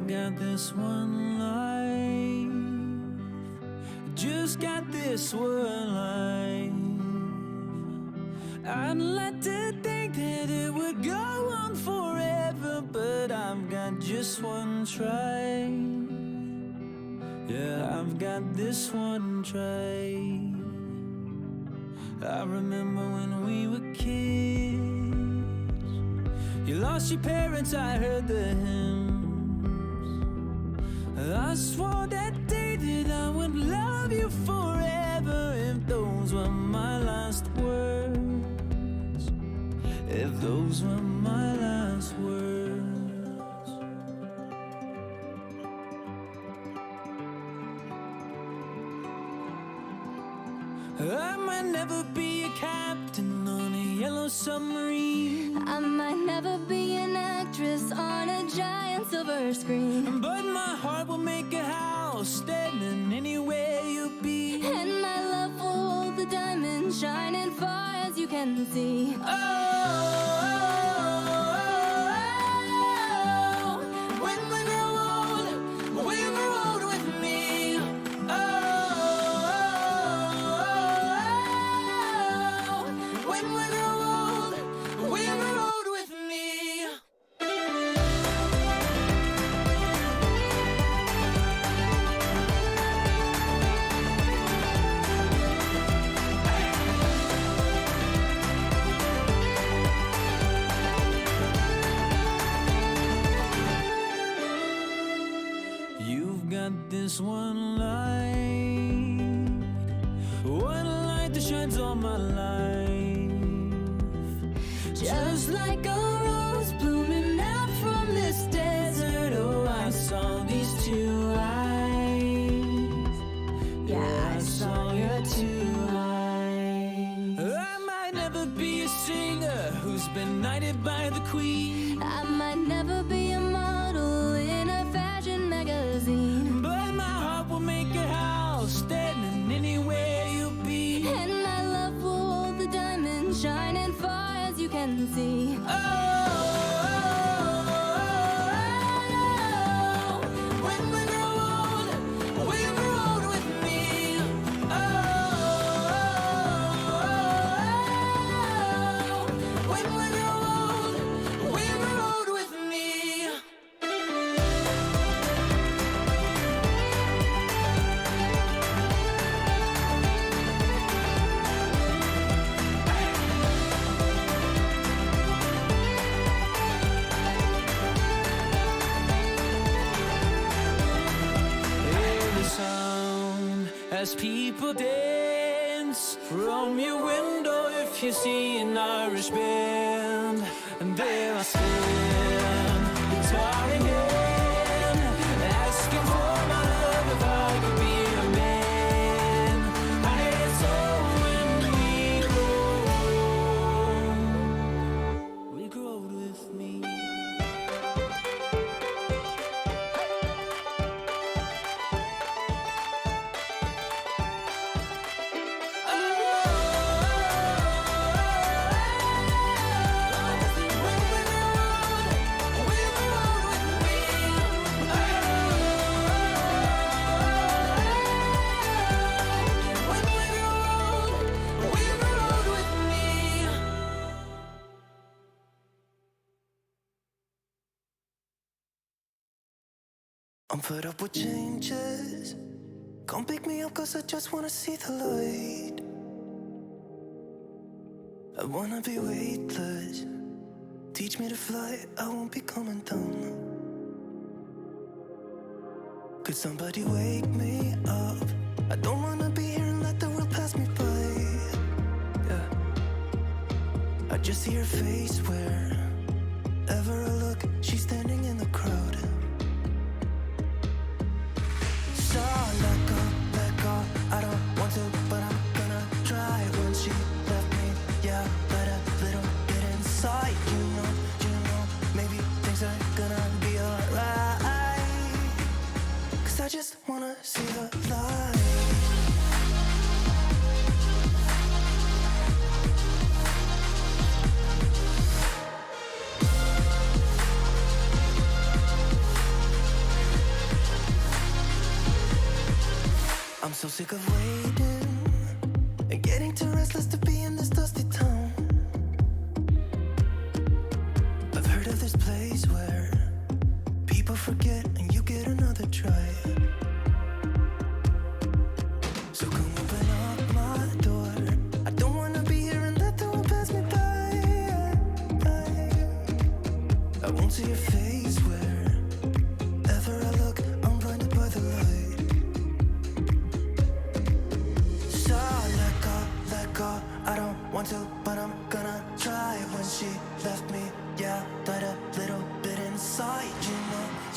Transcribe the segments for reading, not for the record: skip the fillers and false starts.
got this one life, just got this one life. I'd like to think that it would go on forever, but I've got just one try. Yeah, I've got this one try. I remember when we were kids, you lost your parents, I heard the hymns. I swore that day that I would love you forever, if those were my last words, if those were my last words. I might never be a captain on a yellow submarine, I might never be an actress on a giant silver screen, but my heart will make a house standing anywhere you be. and my love will hold the diamonds shining far as you can see. When we grow old, we'll grow old with me. When we grow old, we'll grow old with me. You've got this one light that shines all my life. Just like a rose blooming out from this desert, Oh, I saw these two eyes. Yeah, I saw your two eyes. I might never be a singer who's been knighted by the queen, I might never be a model in a fashion magazine, but my heart will make a house standing anywhere you be. and my love will hold the diamonds shining far as you can see. When we grow old, we'll grow old with me. When we grow old, we'll grow old with me. Hear the sound as people dance from your window. If you see an Irish band, and there I stand, guitar in hand, asking for my love if I could be a man. And so when we grow old with me. I'm fed up with changes. Come pick me up, cause I just wanna see the light. I wanna be weightless. Teach me to fly, I won't be coming down. Could somebody wake me up? I don't wanna be here and let the world pass me by. Yeah. I just see her face wherever I look. She's standing in the crowd. So let go, I don't want to, but I'm gonna try. When she left me, yeah, let a little get inside. You know, maybe things are gonna be alright. Cause I just wanna see the light. sick of waiting and getting too restless to be in this dusty town. I've heard of this place where people forget and you get another try. So come open up my door. I don't wanna be here and let the world pass me by. I won't see your face wherever I look. I'm blinded by the light. So let go. I don't want to, but I'm gonna try. When she left me, yeah, died a little bit inside.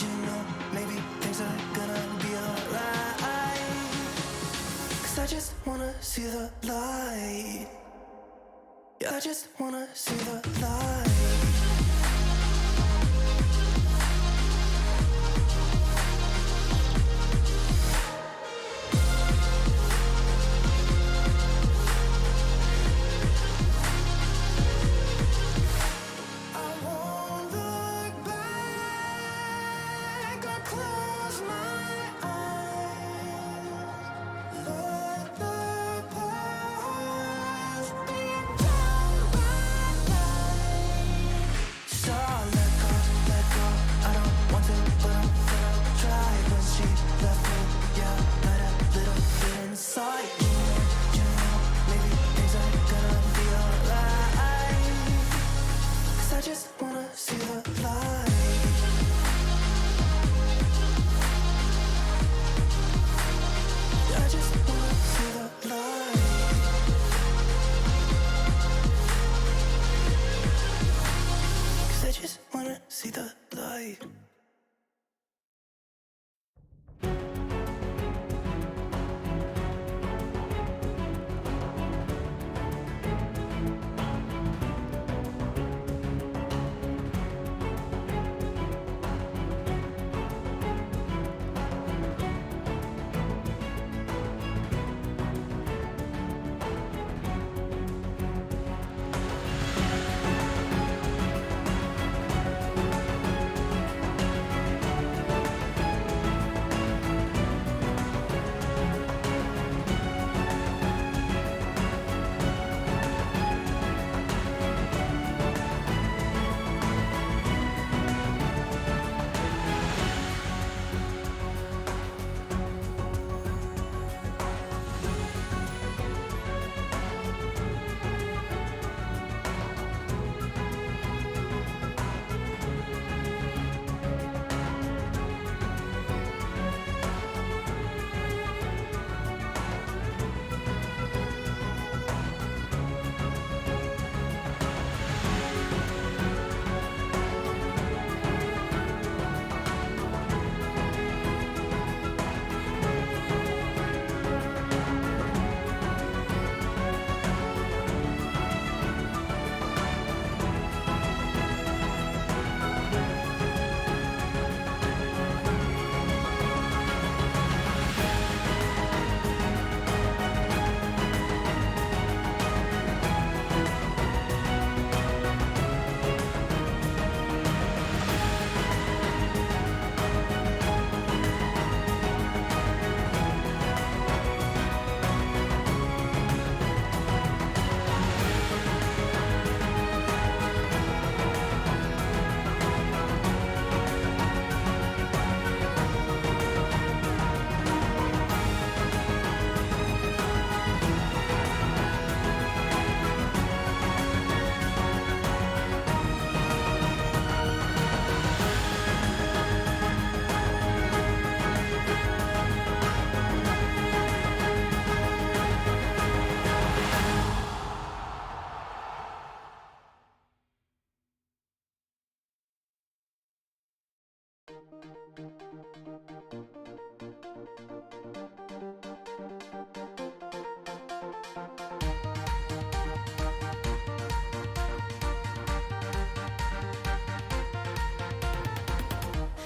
You know, maybe things are gonna be alright. 'Cause I just wanna see the light. Yeah, I just wanna see the light.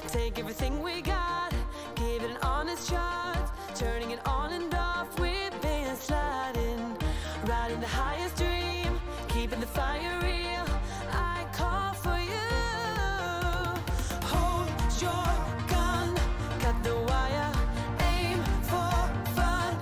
Take everything we got, give it an honest shot. Turning it on and off, we've been sliding. Riding the highest dream, keeping the fire real. I call for you. Hold your gun, cut the wire. Aim for fun,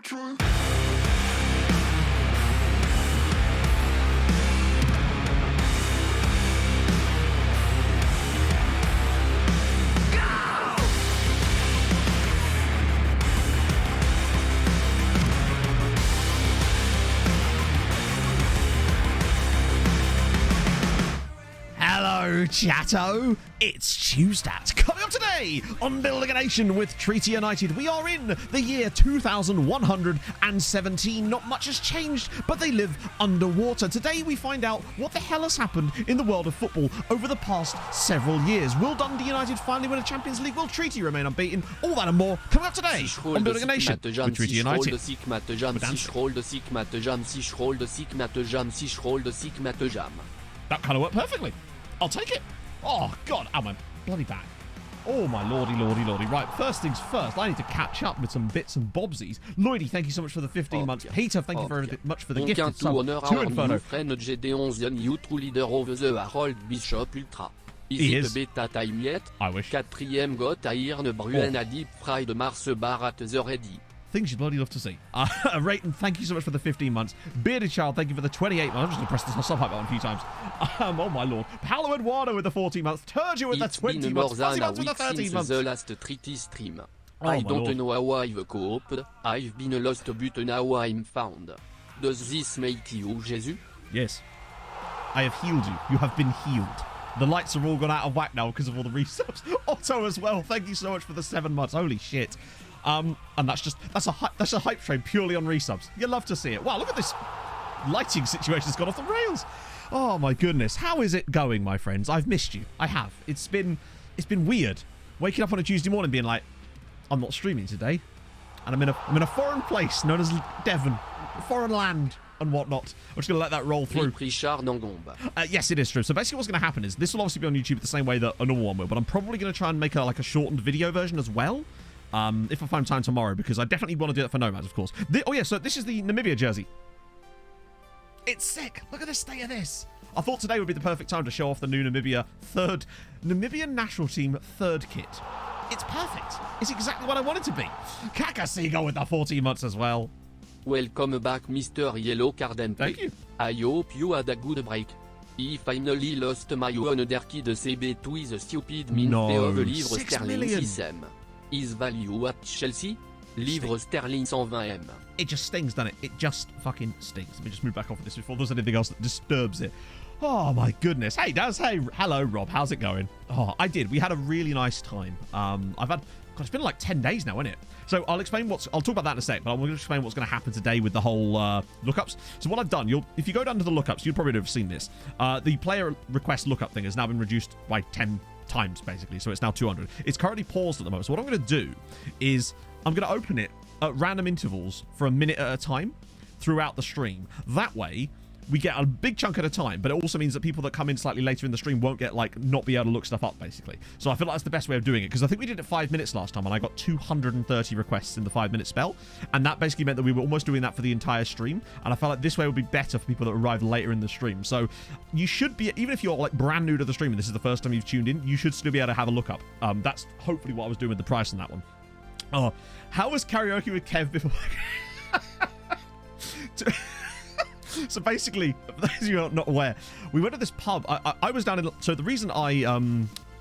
try. Hello, chatto. It's Tuesday. Coming up today on Building a Nation with Treaty United. We are in the year 2117. Not much has changed, but they live underwater. Today we find out what the hell has happened in the world of football over the past several years. Will Dundee United finally win a Champions League? Will Treaty remain unbeaten? All that and more coming up today on Building a Nation with Treaty United. That kind of worked perfectly. I'll take it. Oh, God. Oh, my bloody back. Oh, my lordy. Right, first things first. I need to catch up with some bits and bobsies. Lloydie, thank you so much for the 15 months. Peter, thank you very much for the gifted sub to Inferno. He is. Beta time yet. I wish. Quatrième got Airne Bruenadip Fry de Mars Bar at the ready. Things you'd bloody love to see. Rayton, thank you so much for the 15 months. Bearded Child, thank you for the 28 months. I'm just going to press the sub-hype button a few times. Oh, my lord. Paolo Eduardo with the 14 months. Turgid with the 20 months. Fuzzy Months with the 13 months. The last treaty stream. Oh, I don't know how I've coped. I've been lost but now I'm found. Does this make you Jesus? Yes. I have healed you. You have been healed. The lights are all gone out of whack now because of all the resubs. Otto as well. Thank you so much for the 7 months. Holy shit. And that's a hype train purely on resubs. You love to see it. Wow, look at this lighting situation that's gone off the rails. Oh my goodness. How is it going, my friends? I've missed you. I have. It's been weird. Waking up on a Tuesday morning being like, I'm not streaming today. And I'm in a foreign place known as Devon. Foreign land and whatnot. I'm just going to let that roll through. Yes, it is true. So basically what's going to happen is this will obviously be on YouTube the same way that a normal one will, but I'm probably going to try and make a shortened video version as well. If I find time tomorrow, because I definitely want to do that for Nomads, of course. So this is the Namibia jersey. It's sick. Look at the state of this. I thought today would be the perfect time to show off the new Namibian national team third kit. It's perfect. It's exactly what I want it to be. Kaka Seagull with the 14 months as well. Welcome back, Mr. Yellow Card. Thank you. I hope you had a good break. I finally lost my own kid CB to the stupid mint of livre sterling system. Is value at Chelsea? Livre sterling 120M. It just stings, doesn't it? It just fucking stings. Let me just move back off of this before there's anything else that disturbs it. Oh my goodness. Hey Daz, hey, hello Rob, how's it going? Oh, I did. We had a really nice time. It's been like 10 days now, isn't it? So I'll talk about that in a sec, but I'm going to explain what's going to happen today with the whole lookups. So what I've done, if you go down to the lookups, you'll probably have seen this. The player request lookup thing has now been reduced by 10 times, basically. So it's now 200. It's currently paused at the moment. So what I'm going to do is I'm going to open it at random intervals for a minute at a time throughout the stream. That way, we get a big chunk at a time, but it also means that people that come in slightly later in the stream won't get not be able to look stuff up, basically. So I feel like that's the best way of doing it, because I think we did it 5 minutes last time and I got 230 requests in the 5-minute spell, and that basically meant that we were almost doing that for the entire stream, and I felt like this way would be better for people that arrive later in the stream. So you should be, even if you're brand new to the stream and this is the first time you've tuned in, you should still be able to have a look up. That's hopefully what I was doing with the price on that one. Oh, how was karaoke with Kev before? So basically, for those of you who are not aware, we went to this pub. I was down in... So the reason I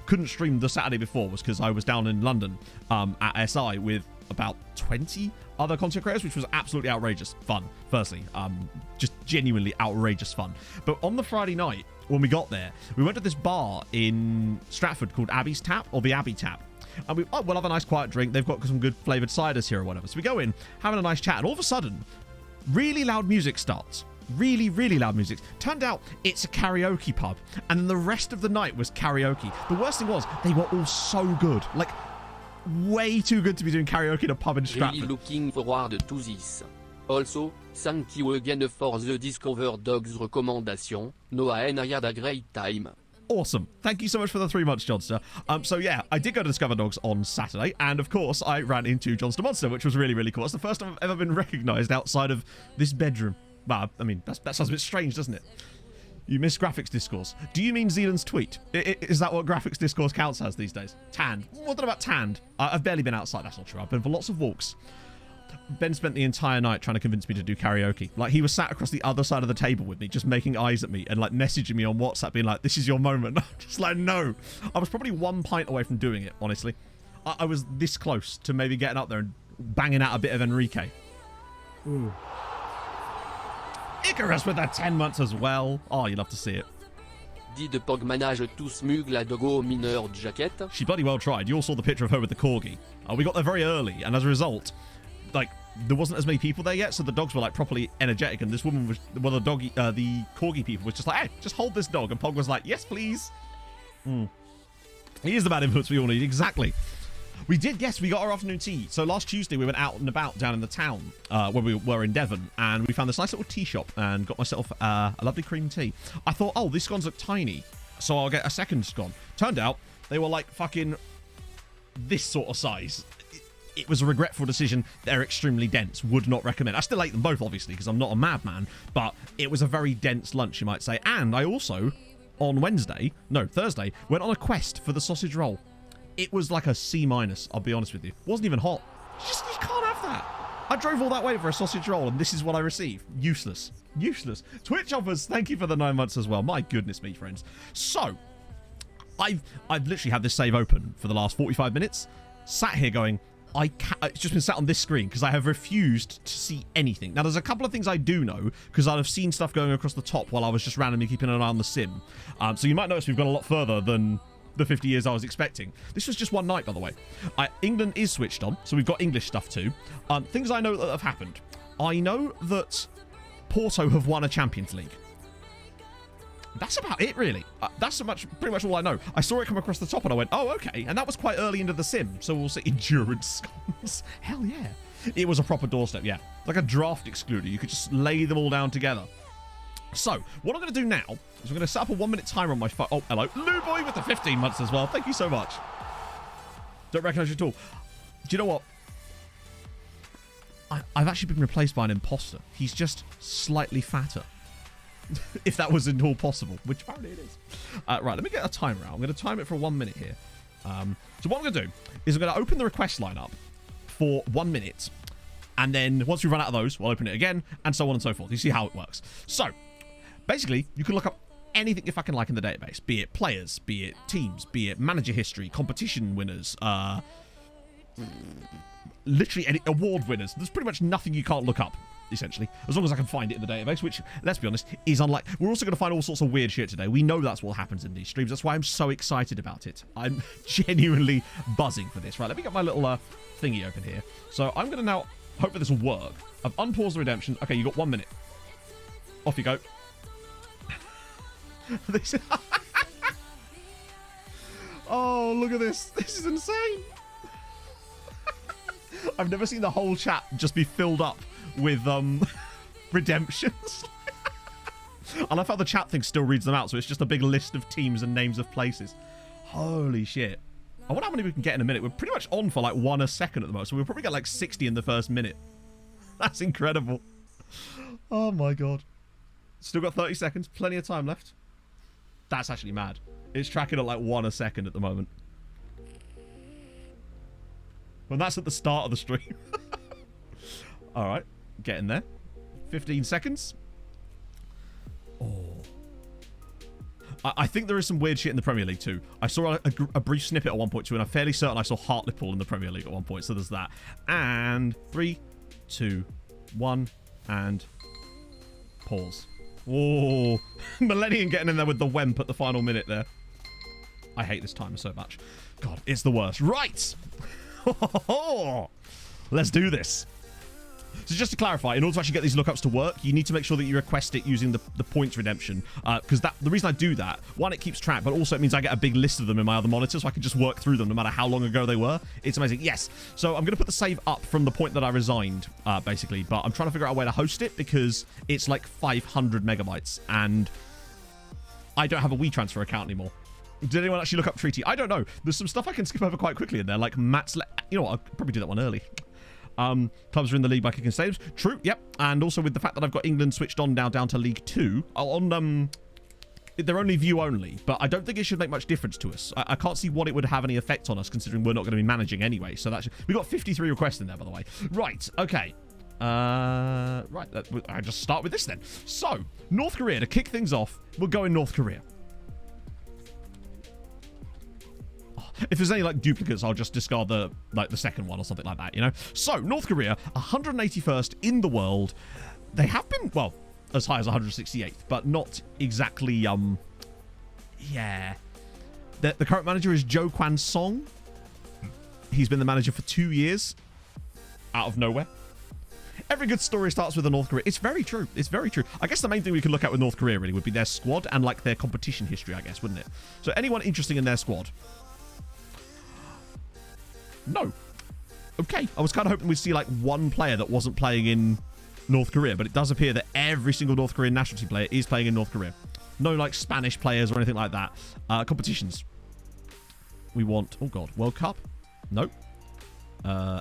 couldn't stream the Saturday before was because I was down in London at SI with about 20 other content creators, which was absolutely outrageous fun, firstly. Just genuinely outrageous fun. But on the Friday night, when we got there, we went to this bar in Stratford called Abbey's Tap, or the Abbey Tap. And we'll have a nice quiet drink. They've got some good flavoured ciders here or whatever. So we go in, having a nice chat, and all of a sudden, really loud music starts. Really, really loud music. Turned out it's a karaoke pub, and then the rest of the night was karaoke. The worst thing was, they were all so good. Way too good to be doing karaoke in a pub in Stratford. Really looking forward to this. Also, thank you again for the Discover Dogs recommendation. Noah and I had a great time. Awesome. Thank you so much for the 3 months, Johnster. So yeah, I did go to Discover Dogs on Saturday, and of course, I ran into Johnster Monster, which was really, really cool. It's the first time I've ever been recognised outside of this bedroom. Well, I mean, that sounds a bit strange, doesn't it? You miss graphics discourse. Do you mean Zealand's tweet? Is that what graphics discourse counts as these days? Tanned. What about tanned? I've barely been outside. That's not true. I've been for lots of walks. Ben spent the entire night trying to convince me to do karaoke. Like, he was sat across the other side of the table with me, just making eyes at me and, like, messaging me on WhatsApp being like, this is your moment. I'm just like, no. I was probably 1 pint away from doing it, honestly. I was this close to maybe getting up there and banging out a bit of Enrique. Ooh. Icarus with that 10 months as well. Oh, you love to see it. Dit de Pog manage tout smug la dogo mineur de jaquette. She bloody well tried. You all saw the picture of her with the corgi. We got there very early, and as a result, like, there wasn't as many people there yet, so the dogs were, like, properly energetic, and this woman was, well, the corgi people was just like, hey, just hold this dog, and Pog was like, yes, please. He is the bad influence we all need, exactly. We did, yes, we got our afternoon tea. So last Tuesday, we went out and about down in the town where we were in Devon, and we found this nice little tea shop and got myself a lovely cream tea. I thought, oh, these scones look tiny, so I'll get a second scone. Turned out, they were like fucking this sort of size. It was a regretful decision. They're extremely dense. Would not recommend. I still ate them both, obviously, because I'm not a madman, but it was a very dense lunch, you might say. And I also, on Thursday, went on a quest for the sausage roll. It was like a C-, I'll be honest with you. Wasn't even hot. You can't have that. I drove all that way for a sausage roll, and this is what I received. Useless. Useless. Twitch offers, thank you for the 9 months as well. My goodness me, friends. So, I've literally had this save open for the last 45 minutes. Sat here going, it's just been sat on this screen because I have refused to see anything. Now, there's a couple of things I do know because I'd have seen stuff going across the top while I was just randomly keeping an eye on the sim. So you might notice we've gone a lot further than the 50 years I was expecting. This was just one night, by the way. England is switched on, so we've got English stuff too. Things I know that have happened. I know that Porto have won a Champions League. That's about it, really. That's pretty much all I know. I saw it come across the top and I went, oh, okay. And that was quite early into the sim, so we'll see. Endurance scones. Hell yeah. It was a proper doorstep, yeah. Like a draft excluder. You could just lay them all down together. So, what I'm going to do now is I'm going to set up a 1 minute timer on my phone. Oh, hello. Lou Boy with the 15 months as well. Thank you so much. Don't recognise you at all. Do you know what? I've actually been replaced by an imposter. He's just slightly fatter. If that was at all possible, which apparently it is. Right, let me get a timer out. I'm going to time it for 1 minute here. So what I'm going to do is I'm going to open the request line up for 1 minute. And then once we run out of those, we'll open it again, and so on and so forth. You see how it works. So, basically, you can look up anything you fucking like in the database. Be it players, be it teams, be it manager history, competition winners, literally any award winners. There's pretty much nothing you can't look up, essentially, as long as I can find it in the database, which, let's be honest, is unlike. We're also going to find all sorts of weird shit today. We know that's what happens in these streams. That's why I'm so excited about it. I'm genuinely buzzing for this. Right, let me get my little thingy open here. So I'm going to now hope that this will work. I've unpaused the redemption. Okay, you got 1 minute. Off you go. Oh, look at this. This is insane. I've never seen the whole chat just be filled up with redemptions. I love how the chat thing still reads them out, so it's just a big list of teams and names of places. Holy shit. I wonder how many we can get in a minute. We're pretty much on for like 1 a second at the most, so we'll probably get like 60 in the first minute. That's incredible. Oh my god. Still got 30 seconds, plenty of time left. That's actually mad. It's tracking at like 1 a second at the moment. Well, that's at the start of the stream. Alright, getting there. 15 seconds. Oh. I think there is some weird shit in the Premier League too. I saw a brief snippet at 1.2, and I'm fairly certain I saw Hartlepool in the Premier League at one point, so there's that. And 3, 2, 1, and pause. Oh, Millennium getting in there with the Wemp at the final minute there. I hate this timer so much. God, it's the worst. Right. Let's do this. So just to clarify, in order to actually get these lookups to work, you need to make sure that you request it using the points redemption. Because the reason I do that, one, it keeps track, but also it means I get a big list of them in my other monitor, so I can just work through them no matter how long ago they were. It's amazing. Yes. So I'm going to put the save up from the point that I resigned, basically. But I'm trying to figure out a way to host it because it's like 500 megabytes. And I don't have a WeTransfer account anymore. Did anyone actually look up Treaty? I don't know. There's some stuff I can skip over quite quickly in there, like Matt's... You know what? I'll probably do that one early. Clubs are in the league by kicking stadiums. True, yep. And also with the fact that I've got England switched on now down to League 2. On they're only view only, but I don't think it should make much difference to us. I can't see what it would have any effect on us, considering we're not going to be managing anyway. So we got 53 requests in there, by the way. Right, okay. Right, I just start with this then. So, North Korea, to kick things off, we'll go in North Korea. If there's any like duplicates, I'll just discard the second one or something like that, you know? So, North Korea, 181st in the world. They have been, well, as high as 168th, but not exactly, yeah. The current manager is Jo Kwan Song. He's been the manager for 2 years. Out of nowhere. Every good story starts with a North Korea. It's very true. It's very true. I guess the main thing we could look at with North Korea really would be their squad and like their competition history, I guess, wouldn't it? So anyone interesting in their squad? No. Okay. I was kind of hoping we'd see like one player that wasn't playing in North Korea, but it does appear that every single North Korean national team player is playing in North Korea. No like Spanish players or anything like that. Competitions. We want, oh god, World Cup? Nope.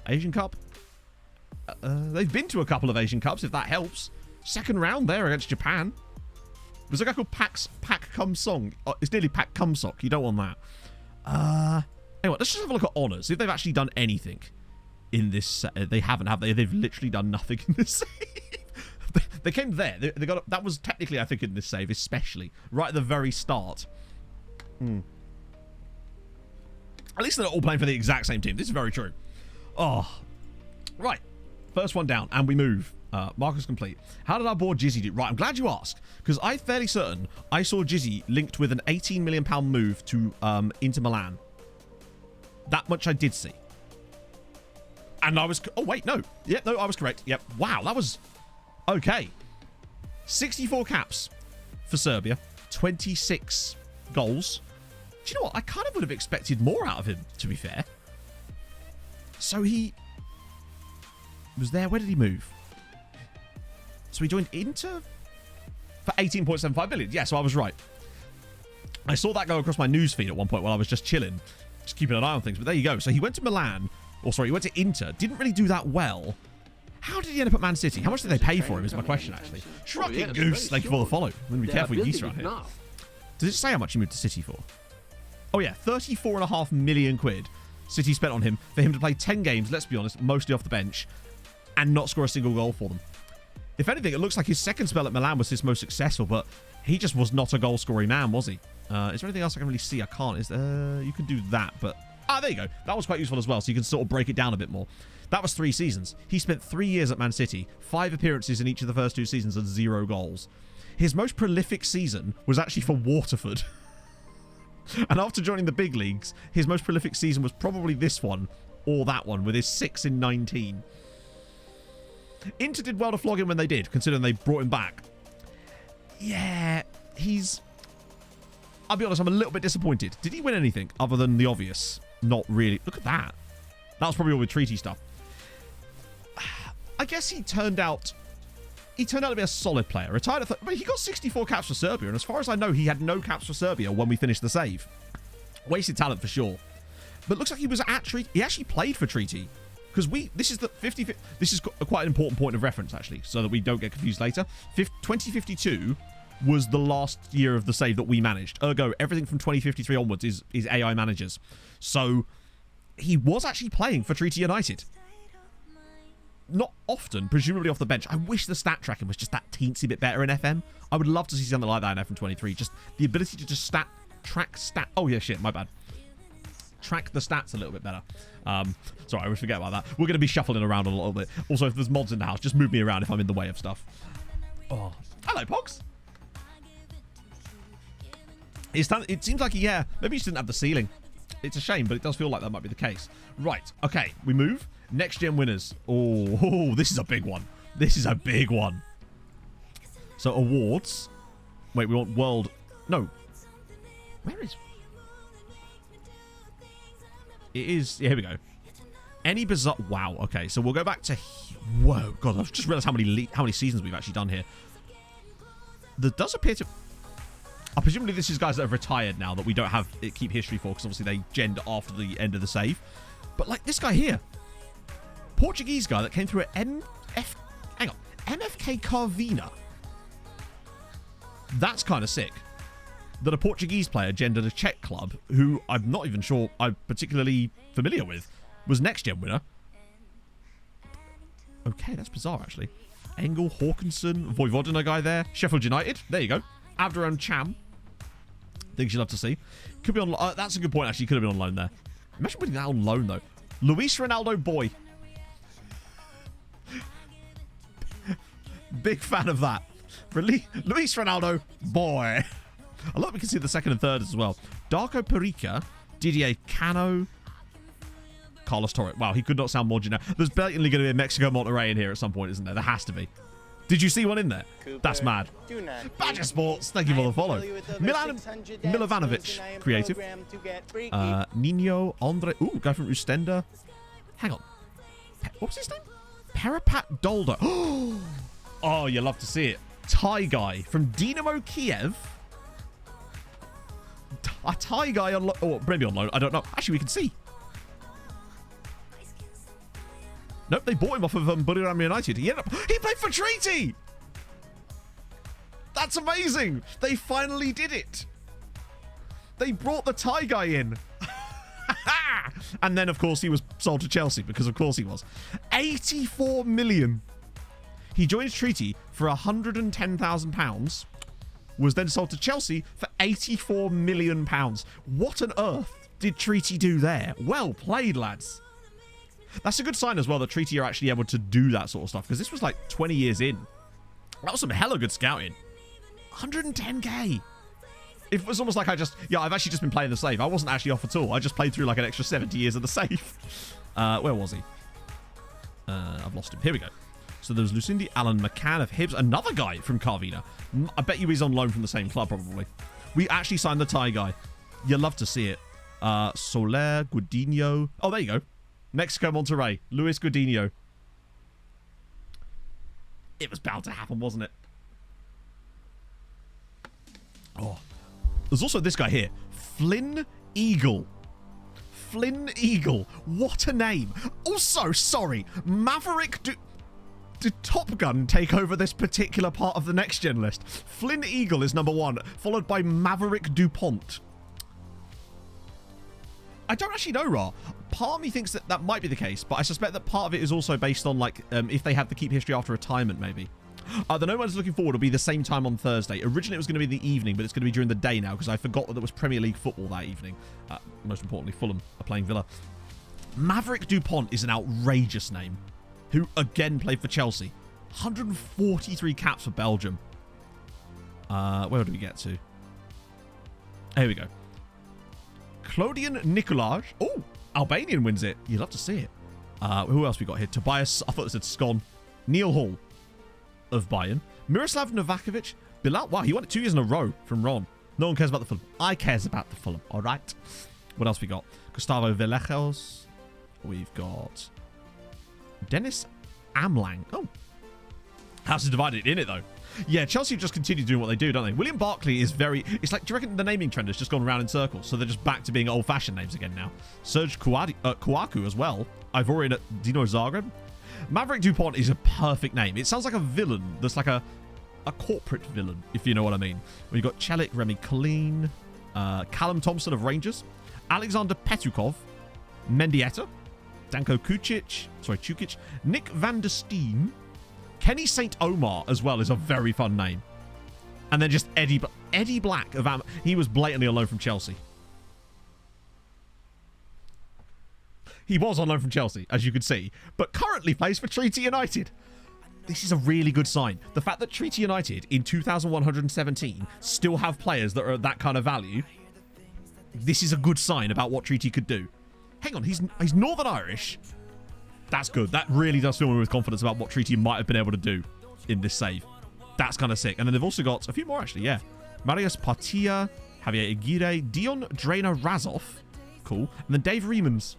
Asian Cup? They've been to a couple of Asian Cups, if that helps. Second round there against Japan. There's a guy called Pak Kum Song. Oh, it's nearly Pak Kum Sok. You don't want that. Anyway, let's just have a look at honours. See if they've actually done anything in this. They haven't, have they? They've literally done nothing in this save. They came there. They got that was technically, I think, in this save, especially right at the very start. At least they're not all playing for the exact same team. This is very true. Oh, right. First one down, and we move. Markers complete. How did our board Jizzy do? Right, I'm glad you asked, because I'm fairly certain I saw Jizzy linked with an £18 million move to Inter Milan. That much I did see. And I was... Oh, wait, no. Yeah, no, I was correct. Yep. Wow, that was... Okay. 64 caps for Serbia. 26 goals. Do you know what? I kind of would have expected more out of him, to be fair. So he... was there. Where did he move? So he joined Inter for 18.75 billion. Yeah, so I was right. I saw that go across my news feed at one point while I was just chilling, just keeping an eye on things. But there you go. So he went to Milan, or sorry, he went to Inter. Didn't really do that well. How did he end up at Man City? How much did they pay for him is my question, actually. Shrugging Goose, thank you for the follow. I'm going to be careful with geese around here. Does it say how much he moved to City for? Oh yeah, 34.5 million quid City spent on him for him to play 10 games, let's be honest, mostly off the bench, and not score a single goal for them. If anything, it looks like his second spell at Milan was his most successful, but he just was not a goal-scoring man, was he? Is there anything else I can really see? I can't. You can do that, but... Ah, there you go. That was quite useful as well, so you can sort of break it down a bit more. That was 3 seasons. He spent 3 years at Man City, 5 appearances in each of the first 2 seasons and 0 goals. His most prolific season was actually for Waterford. And after joining the big leagues, his most prolific season was probably this one, or that one, with his 6 in 19. Inter did well to flog him when they did, considering they brought him back. Yeah, he's... I'll be honest, I'm a little bit disappointed. Did he win anything other than the obvious? Not really. Look at that. That was probably all with treaty stuff. I guess he turned out to be a solid player. Retired at... But he got 64 caps for Serbia, and as far as I know, he had no caps for Serbia when we finished the save. Wasted talent for sure. But looks like he was at Treaty. He actually played for Treaty. Because this is the 50... This is quite an important point of reference, actually, so that we don't get confused later. 2052 was the last year of the save that we managed. Ergo, everything from 2053 onwards is AI managers. So, he was actually playing for Treaty United. Not often, presumably off the bench. I wish the stat tracking was just that teensy bit better in FM. I would love to see something like that in FM 23. Just the ability to just track stat... Oh, yeah, shit, my bad. Track the stats a little bit better. Sorry, I always forget about that. We're going to be shuffling around a little bit. Also, if there's mods in the house, just move me around if I'm in the way of stuff. Oh, hello, Pogs. It seems like, yeah, maybe he just didn't have the ceiling. It's a shame, but it does feel like that might be the case. Right, okay, we move. Next gen winners. Oh, this is a big one. This is a big one. So, awards. Wait, we want world... No. Where is... It is... Yeah, here we go. Any bizarre... Wow, okay, so we'll go back to... Whoa, God, I've just realised how many seasons we've actually done here. There does appear to... presumably this is guys that have retired now that we don't have keep history for, because obviously they genned after the end of the save. But like this guy here, Portuguese guy that came through at MFK Carvina. That's kind of sick. that a Portuguese player gendered a Czech club, who I'm not even sure I'm particularly familiar with, was next gen winner. Okay, that's bizarre, actually. Engel, Hawkinson, Vojvodina guy there. Sheffield United. There you go. Avdaran Cham. Things you love to see. Could be on... that's a good point, actually. Could have been on loan there. Imagine putting that on loan, though. Luis Ronaldo boy. Big fan of that. Luis Ronaldo boy. I love we can see the second and third as well. Darko Perica, Didier Cano, Carlos Torres. Wow, he could not sound more generic. There's blatantly going to be a Mexico Monterrey in here at some point, isn't there? There has to be. Did you see one in there? Cooper, that's mad. Badger Sports, thank you for the follow. Milan Milovanovic, creative. Nino, Andre. Ooh, guy from Ustenda. Hang on. What was his name? Parapat Doldo. Oh, you love to see it. Thai guy from Dynamo Kiev. A Thai guy on loan. Oh, maybe on loan. I don't know. Actually, we can see. Nope, they bought him off of Buriram United. He played for Treaty! That's amazing! They finally did it! They brought the Thai guy in. And then, of course, he was sold to Chelsea, because of course he was. 84 million. He joined Treaty for £110,000, was then sold to Chelsea for £84 million. What on earth did Treaty do there? Well played, lads. That's a good sign as well that Treaty are actually able to do that sort of stuff, because this was like 20 years in. That was some hella good scouting. 110k. It was almost like I've actually just been playing the save. I wasn't actually off at all. I just played through like an extra 70 years of the save. Where was he? I've lost him. Here we go. So there was Lucindi Alan McCann of Hibs, another guy from Carvina. I bet you he's on loan from the same club, probably. We actually signed the Thai guy. You'll love to see it. Soler, Guadinho. Oh, there you go. Mexico Monterrey, Luis Guadinho. It was bound to happen, wasn't it? Oh. There's also this guy here. Flynn Eagle. Flynn Eagle. What a name. Also, sorry, Maverick... Did Top Gun take over this particular part of the next gen list? Flynn Eagle is number 1, followed by Maverick DuPont. I don't actually know, Ra. Part of me thinks that might be the case, but I suspect that part of it is also based on, like, if they have the keep history after retirement, maybe. The No One's Looking Forward will be the same time on Thursday. Originally, it was going to be the evening, but it's going to be during the day now, because I forgot that there was Premier League football that evening. Most importantly, Fulham are playing Villa. Maverick DuPont is an outrageous name, who, again, played for Chelsea. 143 caps for Belgium. Where do we get to? Here we go. Claudian Nicolaj. Oh, Albanian wins it. You'd love to see it. Who else we got here? Tobias. I thought it said Scon. Neil Hall of Bayern. Miroslav Novakovic. Bilal. Wow, he won it 2 years in a row from Ron. No one cares about the Fulham. I cares about the Fulham. All right. What else we got? Gustavo Villejos. We've got Dennis Amlang. Oh. House is divided in it, though. Yeah, Chelsea just continue doing what they do, don't they? William Barkley is very... It's like, do you reckon the naming trend has just gone around in circles? So they're just back to being old-fashioned names again now. Serge Kouakou as well. Ivorian at Dino Zagreb. Maverick DuPont is a perfect name. It sounds like a villain that's like a corporate villain, if you know what I mean. We've got Chelik, Remy Colleen, Callum Thompson of Rangers, Alexander Petukov, Mendieta, Danko Čukic, Nick van der Steen, Kenny St. Omar as well is a very fun name. And then just Eddie Black of he was blatantly on loan from Chelsea. He was on loan from Chelsea, as you can see, but currently plays for Treaty United. This is a really good sign. The fact that Treaty United in 2117 still have players that are at that kind of value, this is a good sign about what Treaty could do. Hang on, he's Northern Irish. That's good. That really does fill me with confidence about what Treaty might have been able to do in this save. That's kind of sick. And then they've also got a few more, actually, yeah. Marius Partia, Javier Aguirre, Dion Drainer Razov. Cool. And then Dave Reemans.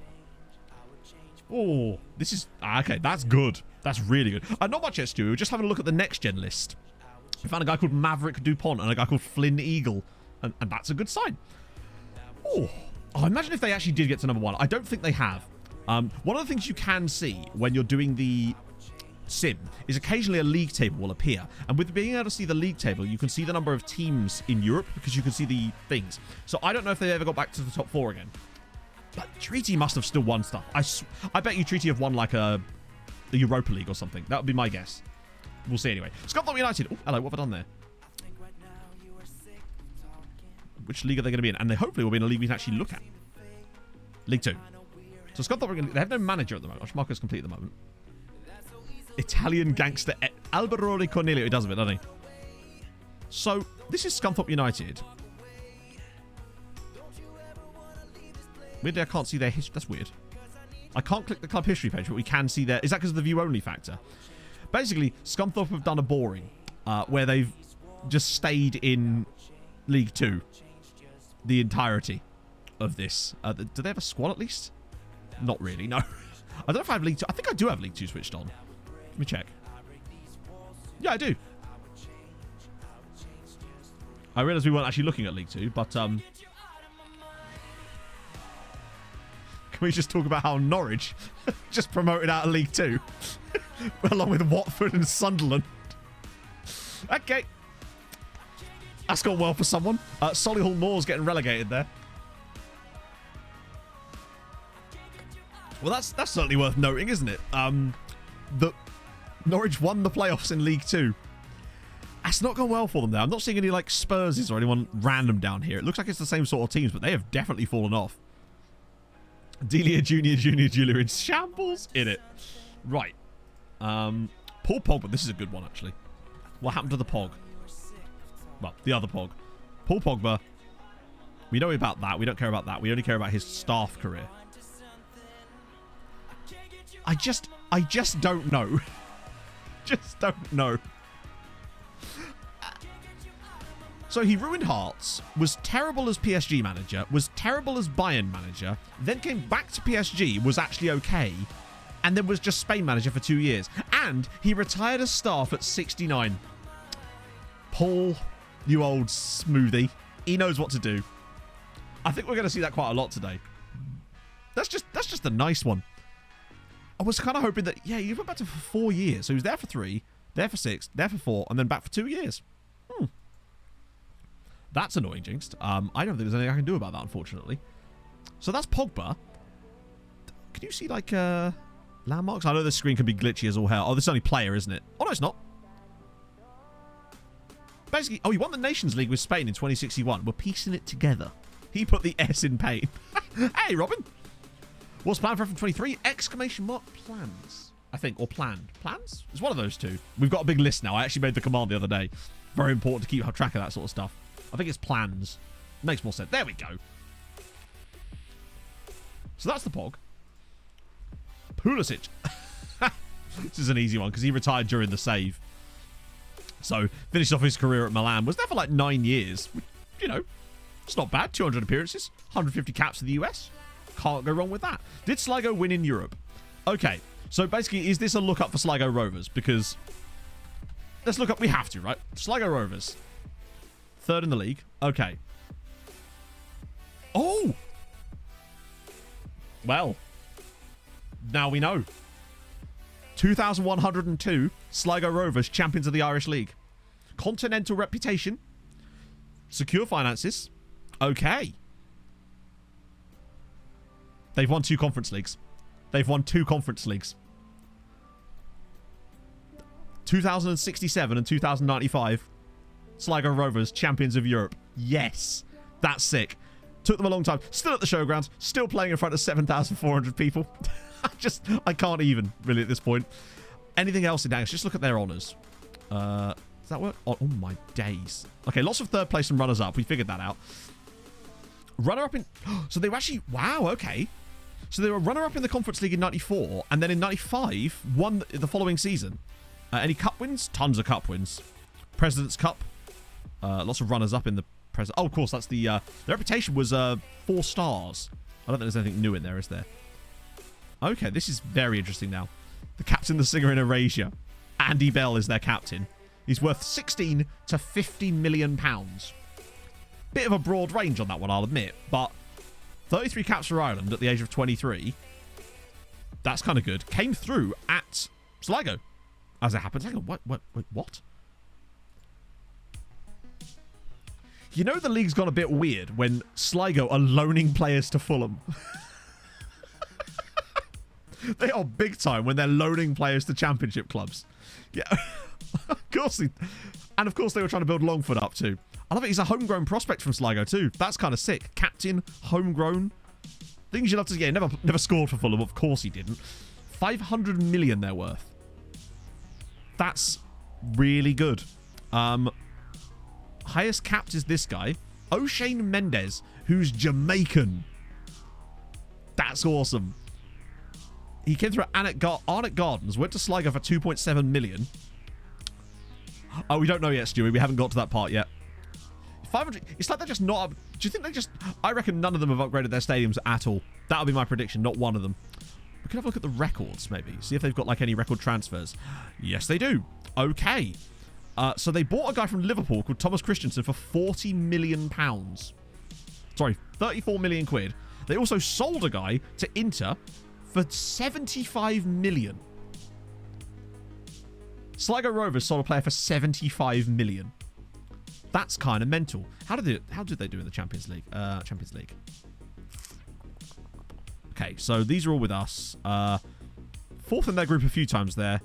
Oh, this is... Okay, that's good. That's really good. Not much yet, Stu. We're just having a look at the next-gen list. We found a guy called Maverick DuPont and a guy called Flynn Eagle. And that's a good sign. Oh, imagine if they actually did get to number 1. I don't think they have. One of the things you can see when you're doing the sim is occasionally a league table will appear. And with being able to see the league table, you can see the number of teams in Europe because you can see the things. So I don't know if they ever got back to the top 4 again. But Treaty must have still won stuff. I bet you Treaty have won like the Europa League or something. That would be my guess. We'll see anyway. Scunthorpe United. Oh, hello. What have I done there? Which league are they going to be in? And they hopefully will be in a league we can actually look at. League 2. So Scunthorpe, they have no manager at the moment. Marco's complete at the moment. Italian gangster Alberoni Cornelio. He does a bit, doesn't he? So, this is Scunthorpe United. Weirdly, I can't see their history. That's weird. I can't click the club history page, but we can see their... Is that because of the view-only factor? Basically, Scunthorpe have done a boring, where they've just stayed in League 2 the entirety of this. Do they have a squad at least? Not really, no. I don't know if I have League 2. I think I do have League 2 switched on. Let me check. Yeah, I do. I realised we weren't actually looking at League 2, but... Can we just talk about how Norwich just promoted out of League 2? Along with Watford and Sunderland. Okay. That's gone well for someone. Solihull Moors getting relegated there. Well, that's certainly worth noting, isn't it? That Norwich won the playoffs in League 2. That's not gone well for them there. I'm not seeing any like Spurses or anyone random down here. It looks like it's the same sort of teams, but they have definitely fallen off. Delia Junior in shambles in it. Right. Paul Pogba. This is a good one, actually. What happened to the Pog? Well, the other Pog. Paul Pogba. We know about that. We don't care about that. We only care about his staff career. I just don't know. Just don't know. So he ruined Hearts, was terrible as PSG manager, was terrible as Bayern manager, then came back to PSG, was actually okay, and then was just Spain manager for 2 years. And he retired as staff at 69. Paul, you old smoothie. He knows what to do. I think we're going to see that quite a lot today. That's just a nice one. I was kind of hoping that, yeah, you went back to for 4 years. So he was there for 3, there for 6, there for 4, and then back for 2 years. That's annoying, Jinxed. I don't think there's anything I can do about that, unfortunately. So that's Pogba. Can you see, like, landmarks? I know this screen can be glitchy as all hell. Oh, this is only player, isn't it? Oh, no, it's not. Basically, oh, he won the Nations League with Spain in 2061. We're piecing it together. He put the S in pain. Hey, Robin. What's planned for F23? Exclamation mark plans, I think, or planned. Plans? It's one of those two. We've got a big list now. I actually made the command the other day. Very important to keep track of that sort of stuff. I think it's plans. Makes more sense. There we go. So that's the Pog. Pulisic. This is an easy one because he retired during the save. So finished off his career at Milan. Was there for like 9 years. You know, it's not bad. 200 appearances. 150 caps for the US. Can't go wrong with that. Did Sligo win in Europe? Okay. So basically, is this a lookup for Sligo Rovers? Because let's look up. We have to, right? Sligo Rovers. 3rd in the league. Okay. Oh! Well. Now we know. 2,102 Sligo Rovers, champions of the Irish League. Continental reputation. Secure finances. Okay. They've won 2 conference leagues. They've won 2 conference leagues. 2067 and 2095. Sligo Rovers, champions of Europe. Yes. That's sick. Took them a long time. Still at the showgrounds. Still playing in front of 7,400 people. I can't even, really, at this point. Anything else in Danks? Just look at their honours. Does that work? Oh my days. Okay, lots of 3rd place and runners-up. We figured that out. Runner-up in... So they were actually... Wow, okay. So they were runner-up in the Conference League in 94, and then in 95, won the following season. Any cup wins? Tons of cup wins. President's Cup. Lots of runners-up in the president. Oh, of course, that's the reputation was 4 stars. I don't think there's anything new in there, is there? Okay, this is very interesting now. The captain, the singer in Erasure. Andy Bell is their captain. He's worth 16 to 50 million pounds. Bit of a broad range on that one, I'll admit, but 33 caps for Ireland at the age of 23. That's kind of good. Came through at Sligo. as it happens. Hang on, what? You know the league's gone a bit weird when Sligo are loaning players to Fulham. They are big time when they're loaning players to championship clubs. Yeah, of course. And of course they were trying to build Longford up too. I love it. He's a homegrown prospect from Sligo too. That's kind of sick. Captain, homegrown. Things you love to see. Yeah, never scored for Fulham. Of course he didn't. 500 million they're worth. That's really good. Highest capped is this guy, O'Shane Mendes, who's Jamaican. That's awesome. He came through Arnott Gardens, went to Sligo for 2.7 million. Oh, we don't know yet, Stewie. We haven't got to that part yet. 500. It's like they're just not. Do you think they just? I reckon none of them have upgraded their stadiums at all. That'll be my prediction. Not one of them. We can have a look at the records, maybe. See if they've got like any record transfers. Yes, they do. Okay. So they bought a guy from Liverpool called Thomas Christensen for £40 million. Sorry, 34 million quid. They also sold a guy to Inter for 75 million. Sligo Rovers sold a player for 75 million. That's kind of mental. How did they do in the Champions League? Okay, so these are all with us. Fourth in their group a few times there.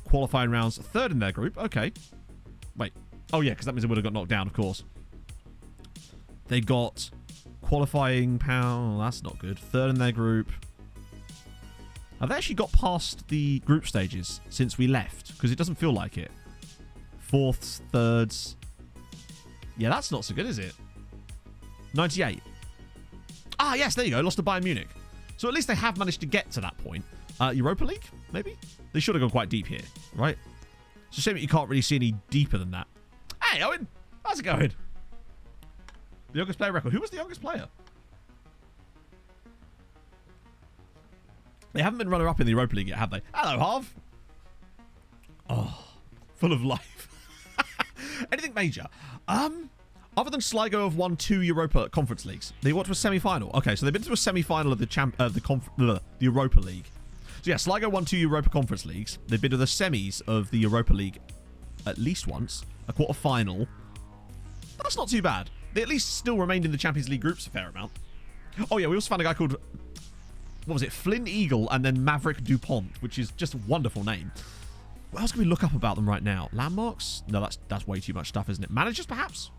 Qualifying rounds, third in their group. Okay. Wait. Oh, yeah, because that means they would have got knocked down, of course. They got qualifying pound. That's not good. Third in their group. Have they actually got past the group stages since we left? Because it doesn't feel like it. Fourths, thirds. Yeah, that's not so good, is it? 98. Ah, yes, there you go. Lost to Bayern Munich. So at least they have managed to get to that point. Europa League, maybe? They should have gone quite deep here, right? It's a shame that you can't really see any deeper than that. Hey, Owen! How's it going? The youngest player record. Who was the youngest player? They haven't been runner-up in the Europa League yet, have they? Hello, Harv. Oh, full of life. Anything major? Other than Sligo have won 2 Europa Conference Leagues. They got to a semi-final. Okay, so they've been to a semi-final of the Europa League. So yeah, Sligo won 2 Europa Conference Leagues. They've been to the semis of the Europa League at least once. A quarter-final. That's not too bad. They at least still remained in the Champions League groups a fair amount. Oh yeah, we also found a guy called, what was it, Flynn Eagle and then Maverick DuPont, which is just a wonderful name. What else can we look up about them right now? Landmarks? No, that's way too much stuff, isn't it? Managers, perhaps?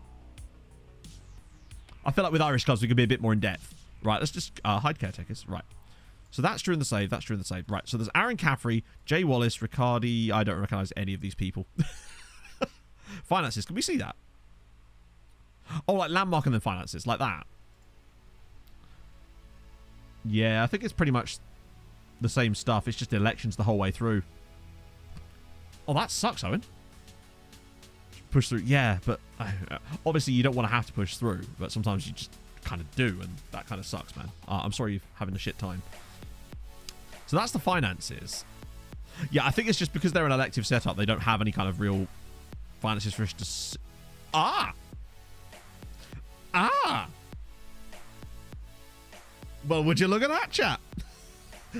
I feel like with Irish clubs, we could be a bit more in-depth. Right, let's just hide caretakers. Right. So that's during the save. That's during the save. Right, so there's Aaron Caffrey, Jay Wallace, Riccardi. I don't recognise any of these people. Finances. Can we see that? Oh, like landmark and then finances. Like that. Yeah, I think it's pretty much the same stuff. It's just elections the whole way through. Oh, that sucks, Owen. Push through. Yeah, but obviously you don't want to have to push through, but sometimes you just kind of do, and that kind of sucks, man. I'm sorry you're having a shit time. So that's the finances. Yeah, I think it's just because they're an elective setup, they don't have any kind of real finances for us to... Well, would you look at that, chat?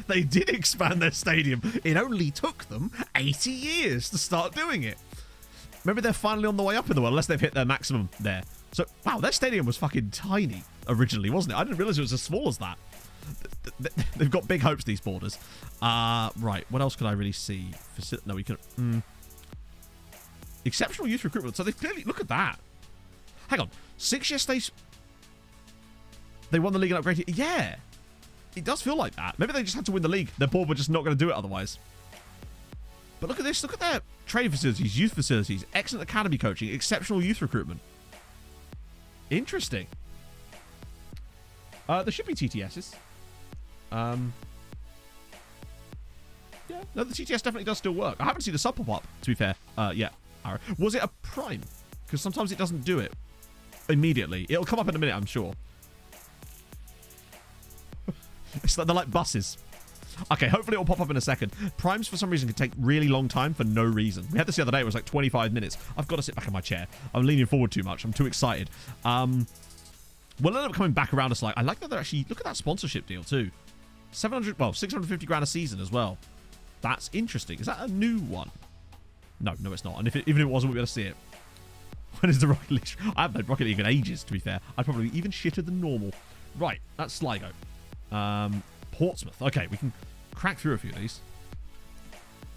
They did expand their stadium. It only took them 80 years to start doing it. Maybe they're finally on the way up in the world, unless they've hit their maximum there. So, wow, their stadium was fucking tiny originally, wasn't it? I didn't realise it was as small as that. They've got big hopes, these borders. Right, what else could I really see? No, we can... Exceptional youth recruitment. So they clearly... Look at that. Hang on. 6 years they won the league and upgraded. Yeah. It does feel like that. Maybe they just had to win the league. Their board were just not going to do it otherwise. But look at this. Look at their training facilities, youth facilities, excellent academy coaching, exceptional youth recruitment. Interesting. There should be TTSs. Yeah, no, the TTS definitely does still work. I haven't seen the sub pop up, to be fair. Yeah. Was it a prime? Because sometimes it doesn't do it immediately. It'll come up in a minute, I'm sure. It's like they're like buses. Okay, hopefully it'll pop up in a second. Primes, for some reason, can take really long time for no reason. We had this the other day. It was like 25 minutes. I've got to sit back in my chair. I'm leaning forward too much. I'm too excited. We'll end up coming back around us like... I like that they're actually... Look at that sponsorship deal, too. 650 grand a season as well. That's interesting. Is that a new one? No, it's not. And even if it wasn't, we'll be able to see it. When is the Rocket League? I haven't played Rocket League in ages, to be fair. I'd probably be even shitter than normal. Right, that's Sligo. Portsmouth. Okay, we can crack through a few of these.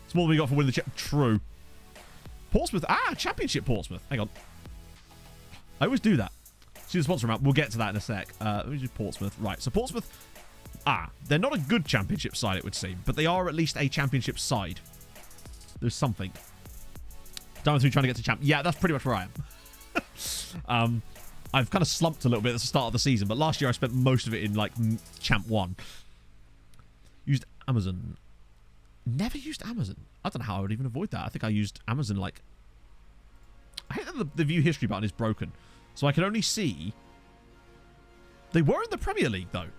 It's more than we got for winning the True. Portsmouth. Championship Portsmouth. Hang on. I always do that. See the sponsor amount. We'll get to that in a sec. Let me do Portsmouth. Right, so Portsmouth. They're not a good championship side, it would seem, but they are at least a championship side. There's something. Done through trying to get to champ. Yeah, that's pretty much where I am. I've kind of slumped a little bit at the start of the season, but last year I spent most of it in, like, Champ 1. Used Amazon. Never used Amazon. I don't know how I would even avoid that. I think I used Amazon, like... I hate that the view history button is broken. So I can only see... They were in the Premier League, though.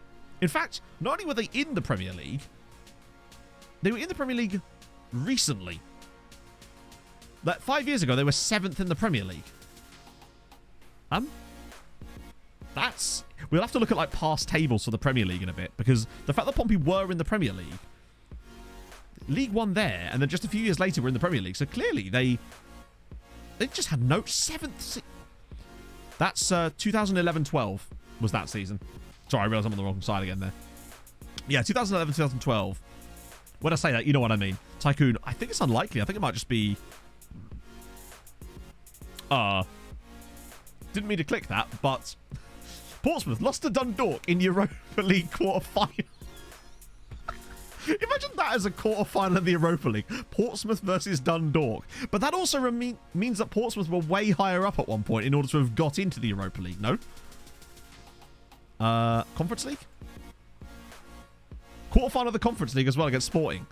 In fact, not only were they in the Premier League, they were in the Premier League recently. Like 5 years ago, they were 7th in the Premier League. That's... We'll have to look at, like, past tables for the Premier League in a bit, because the fact that Pompey were in the Premier League, League One there, and then just a few years later were in the Premier League, so clearly they just had no 7th... That's 2011-12 was that season. Sorry, I realised I'm on the wrong side again there. Yeah, 2011-2012. When I say that, you know what I mean. Tycoon, I think it's unlikely. I think it might just be... Didn't mean to click that, but... Portsmouth lost to Dundalk in Europa League quarter-final. Imagine that as a quarter-final of the Europa League. Portsmouth versus Dundalk. But that also means that Portsmouth were way higher up at one point in order to have got into the Europa League, no? Conference League? Quarter-final of the Conference League as well against Sporting.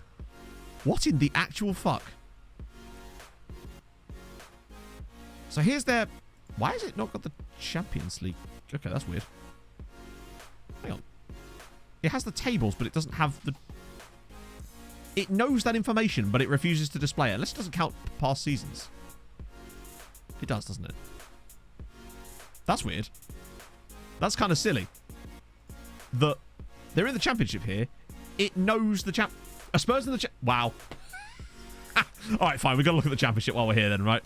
What in the actual fuck? So here's their... Why has it not got the Champions League? Okay, that's weird. Hang on. It has the tables, but it doesn't have the... It knows that information, but it refuses to display it. Unless it doesn't count past seasons. It does, doesn't it? That's weird. That's kind of silly. That they're in the Championship here. It knows the Spurs in the Wow. Alright, fine. We've got to look at the Championship while we're here then, right?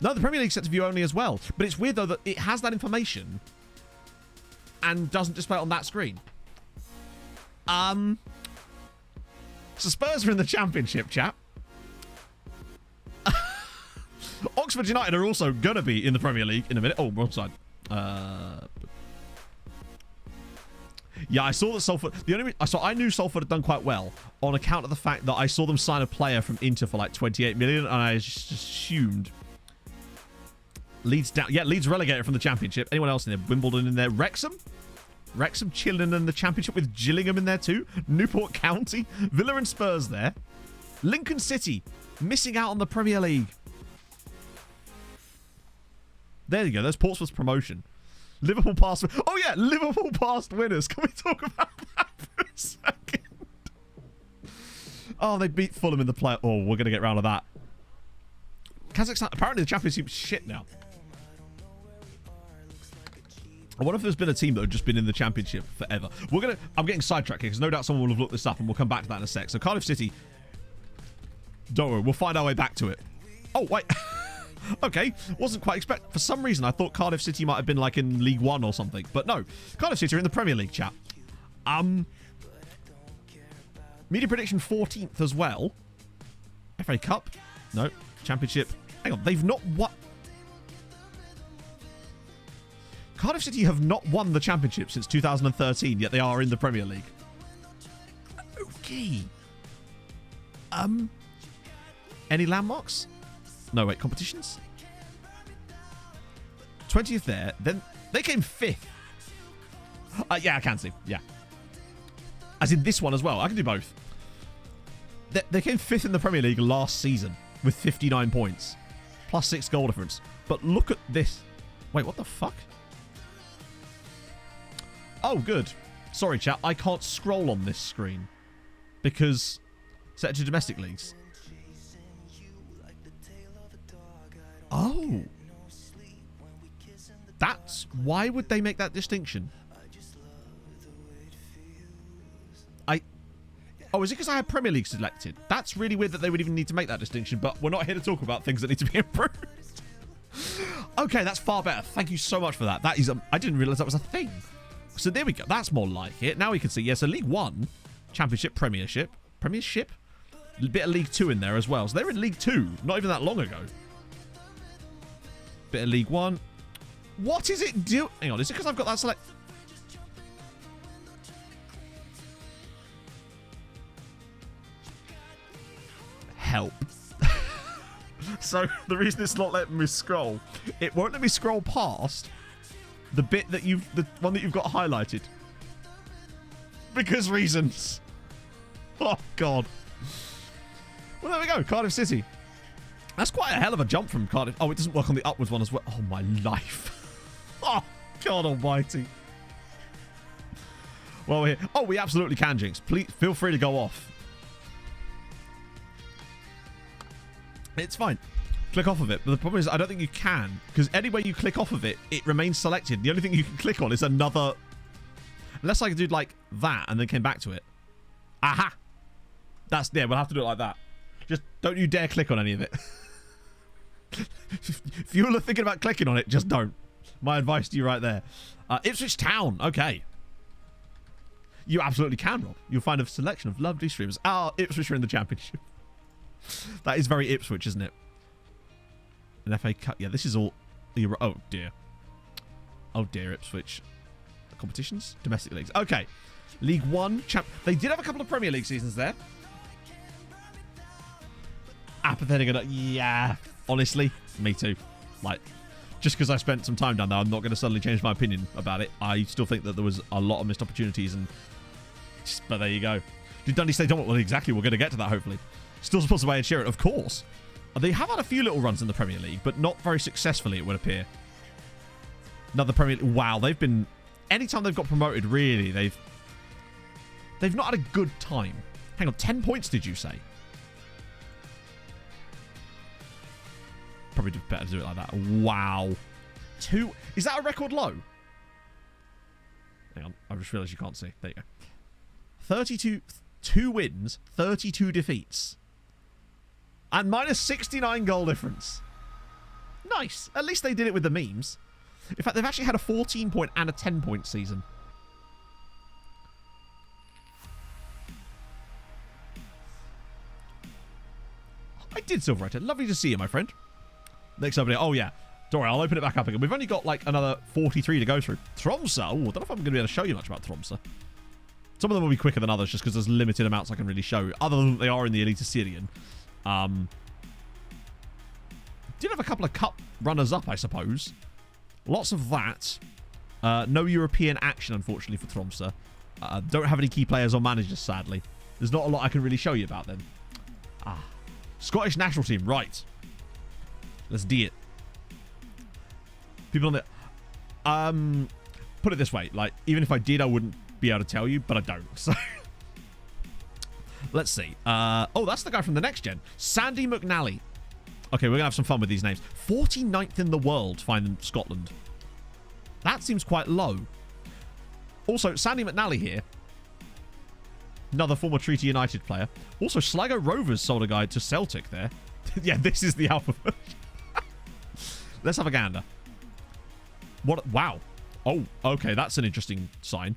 No, the Premier League's set to view only as well. But it's weird, though, that it has that information and doesn't display it on that screen. So Spurs are in the Championship, chap. Oxford United are also going to be in the Premier League in a minute. Oh, wrong side. Yeah, I saw that Salford... I knew Salford had done quite well on account of the fact that I saw them sign a player from Inter for like 28 million, and I just assumed... Leeds down. Yeah, Leeds relegated from the Championship. Anyone else in there? Wimbledon in there. Wrexham chilling in the Championship with Gillingham in there too. Newport County. Villa and Spurs there. Lincoln City missing out on the Premier League. There you go. There's Portsmouth's promotion. Liverpool past... Oh yeah, Liverpool past winners. Can we talk about that for a second? Oh, they beat Fulham in the play... Oh, we're going to get round to that. Kazakhstan... Apparently the Championship shit now. I wonder if there's been a team that have just been in the Championship forever. I'm getting sidetracked here because no doubt someone will have looked this up and we'll come back to that in a sec. So Cardiff City... Don't worry, we'll find our way back to it. Oh, wait. Okay, wasn't quite expect. For some reason, I thought Cardiff City might have been like in League One or something. But no, Cardiff City are in the Premier League, chat. Media prediction 14th as well. FA Cup? No. Championship. Hang on, they've not won... Cardiff City have not won the Championship since 2013, yet they are in the Premier League. Okay. Any landmarks? No, wait, competitions? 20th there. Then they came 5th. Yeah, I can see. Yeah. As in this one as well. I can do both. They came 5th in the Premier League last season with 59 points. Plus 6 goal difference. But look at this. Wait, what the fuck? Oh, good. Sorry, chat. I can't scroll on this screen. Because set to domestic leagues. Oh. That's... Why would they make that distinction? Oh, is it because I had Premier League selected? That's really weird that they would even need to make that distinction, but we're not here to talk about things that need to be improved. Okay, that's far better. Thank you so much for that. That is, I didn't realise that was a thing. So there we go. That's more like it. Now we can see, yeah, so League 1, Championship, Premiership, a bit of League 2 in there as well. So they're in League 2, not even that long ago. Bit of League 1. What is it do? Hang on, is it because I've got that select? Help. So the reason it's not letting me scroll, it won't let me scroll past the bit that the one that you've got highlighted. Because reasons. Oh, God. Well, there we go. Cardiff City. That's quite a hell of a jump from Cardiff. Oh, it doesn't work on the upwards one as well. Oh, my life. Oh, God almighty. Well, we're here. Oh, we absolutely can, Jinx. Please feel free to go off. It's fine. Click off of it. But the problem is I don't think you can. Because anywhere you click off of it, it remains selected. The only thing you can click on is another... Unless I could do like that and then came back to it. Aha! That's... Yeah, we'll have to do it like that. Just don't you dare click on any of it. If you're thinking about clicking on it, just don't. My advice to you right there. Ipswich Town. Okay. You absolutely can, Rob. You'll find a selection of lovely streamers. Ipswich are in the Championship. That is very Ipswich, isn't it? An FA Cup. Yeah, this is all... Oh, dear. Oh, dear, Ipswich. Competitions? Domestic leagues. Okay. League 1. They did have a couple of Premier League seasons there. Apathetic. Yeah. Honestly, me too. Like, just because I spent some time down there, I'm not going to suddenly change my opinion about it. I still think that there was a lot of missed opportunities, but there you go. Did Dundee stay dominant? Well, exactly. We're going to get to that, hopefully. Still sponsored by Ed Sheeran, of course. They have had a few little runs in the Premier League, but not very successfully, it would appear. Another Premier League. Wow, they've been... Anytime they've got promoted, really, they've not had a good time. Hang on, 10 points, did you say? Probably better to do it like that. Wow. 2... Is that a record low? Hang on, I just realised you can't see. There you go. 32... 2 wins, 32 defeats. And minus 69 goal difference. Nice. At least they did it with the memes. In fact, they've actually had a 14-point and a 10-point season. I did Silverwriter. Lovely to see you, my friend. Next up, oh yeah. Don't worry, I'll open it back up again. We've only got like another 43 to go through. Tromsø. Oh, I don't know if I'm going to be able to show you much about Tromsø. Some of them will be quicker than others just because there's limited amounts I can really show. Other than they are in the Elite Syrian. Did have a couple of cup runners-up, I suppose. Lots of that. No European action, unfortunately, for Tromsø. Don't have any key players or managers, sadly. There's not a lot I can really show you about them. Scottish national team, right. Let's do it. People on the... put it this way. Like, even if I did, I wouldn't be able to tell you, but I don't. So... Let's see. Oh, that's the guy from the next gen. Sandy McNally. Okay, we're going to have some fun with these names. 49th in the world, find in Scotland. That seems quite low. Also, Sandy McNally here. Another former Treaty United player. Also, Sligo Rovers sold a guy to Celtic there. Yeah, this is the alpha version. Let's have a gander. What? Wow. Oh, okay, that's an interesting sign.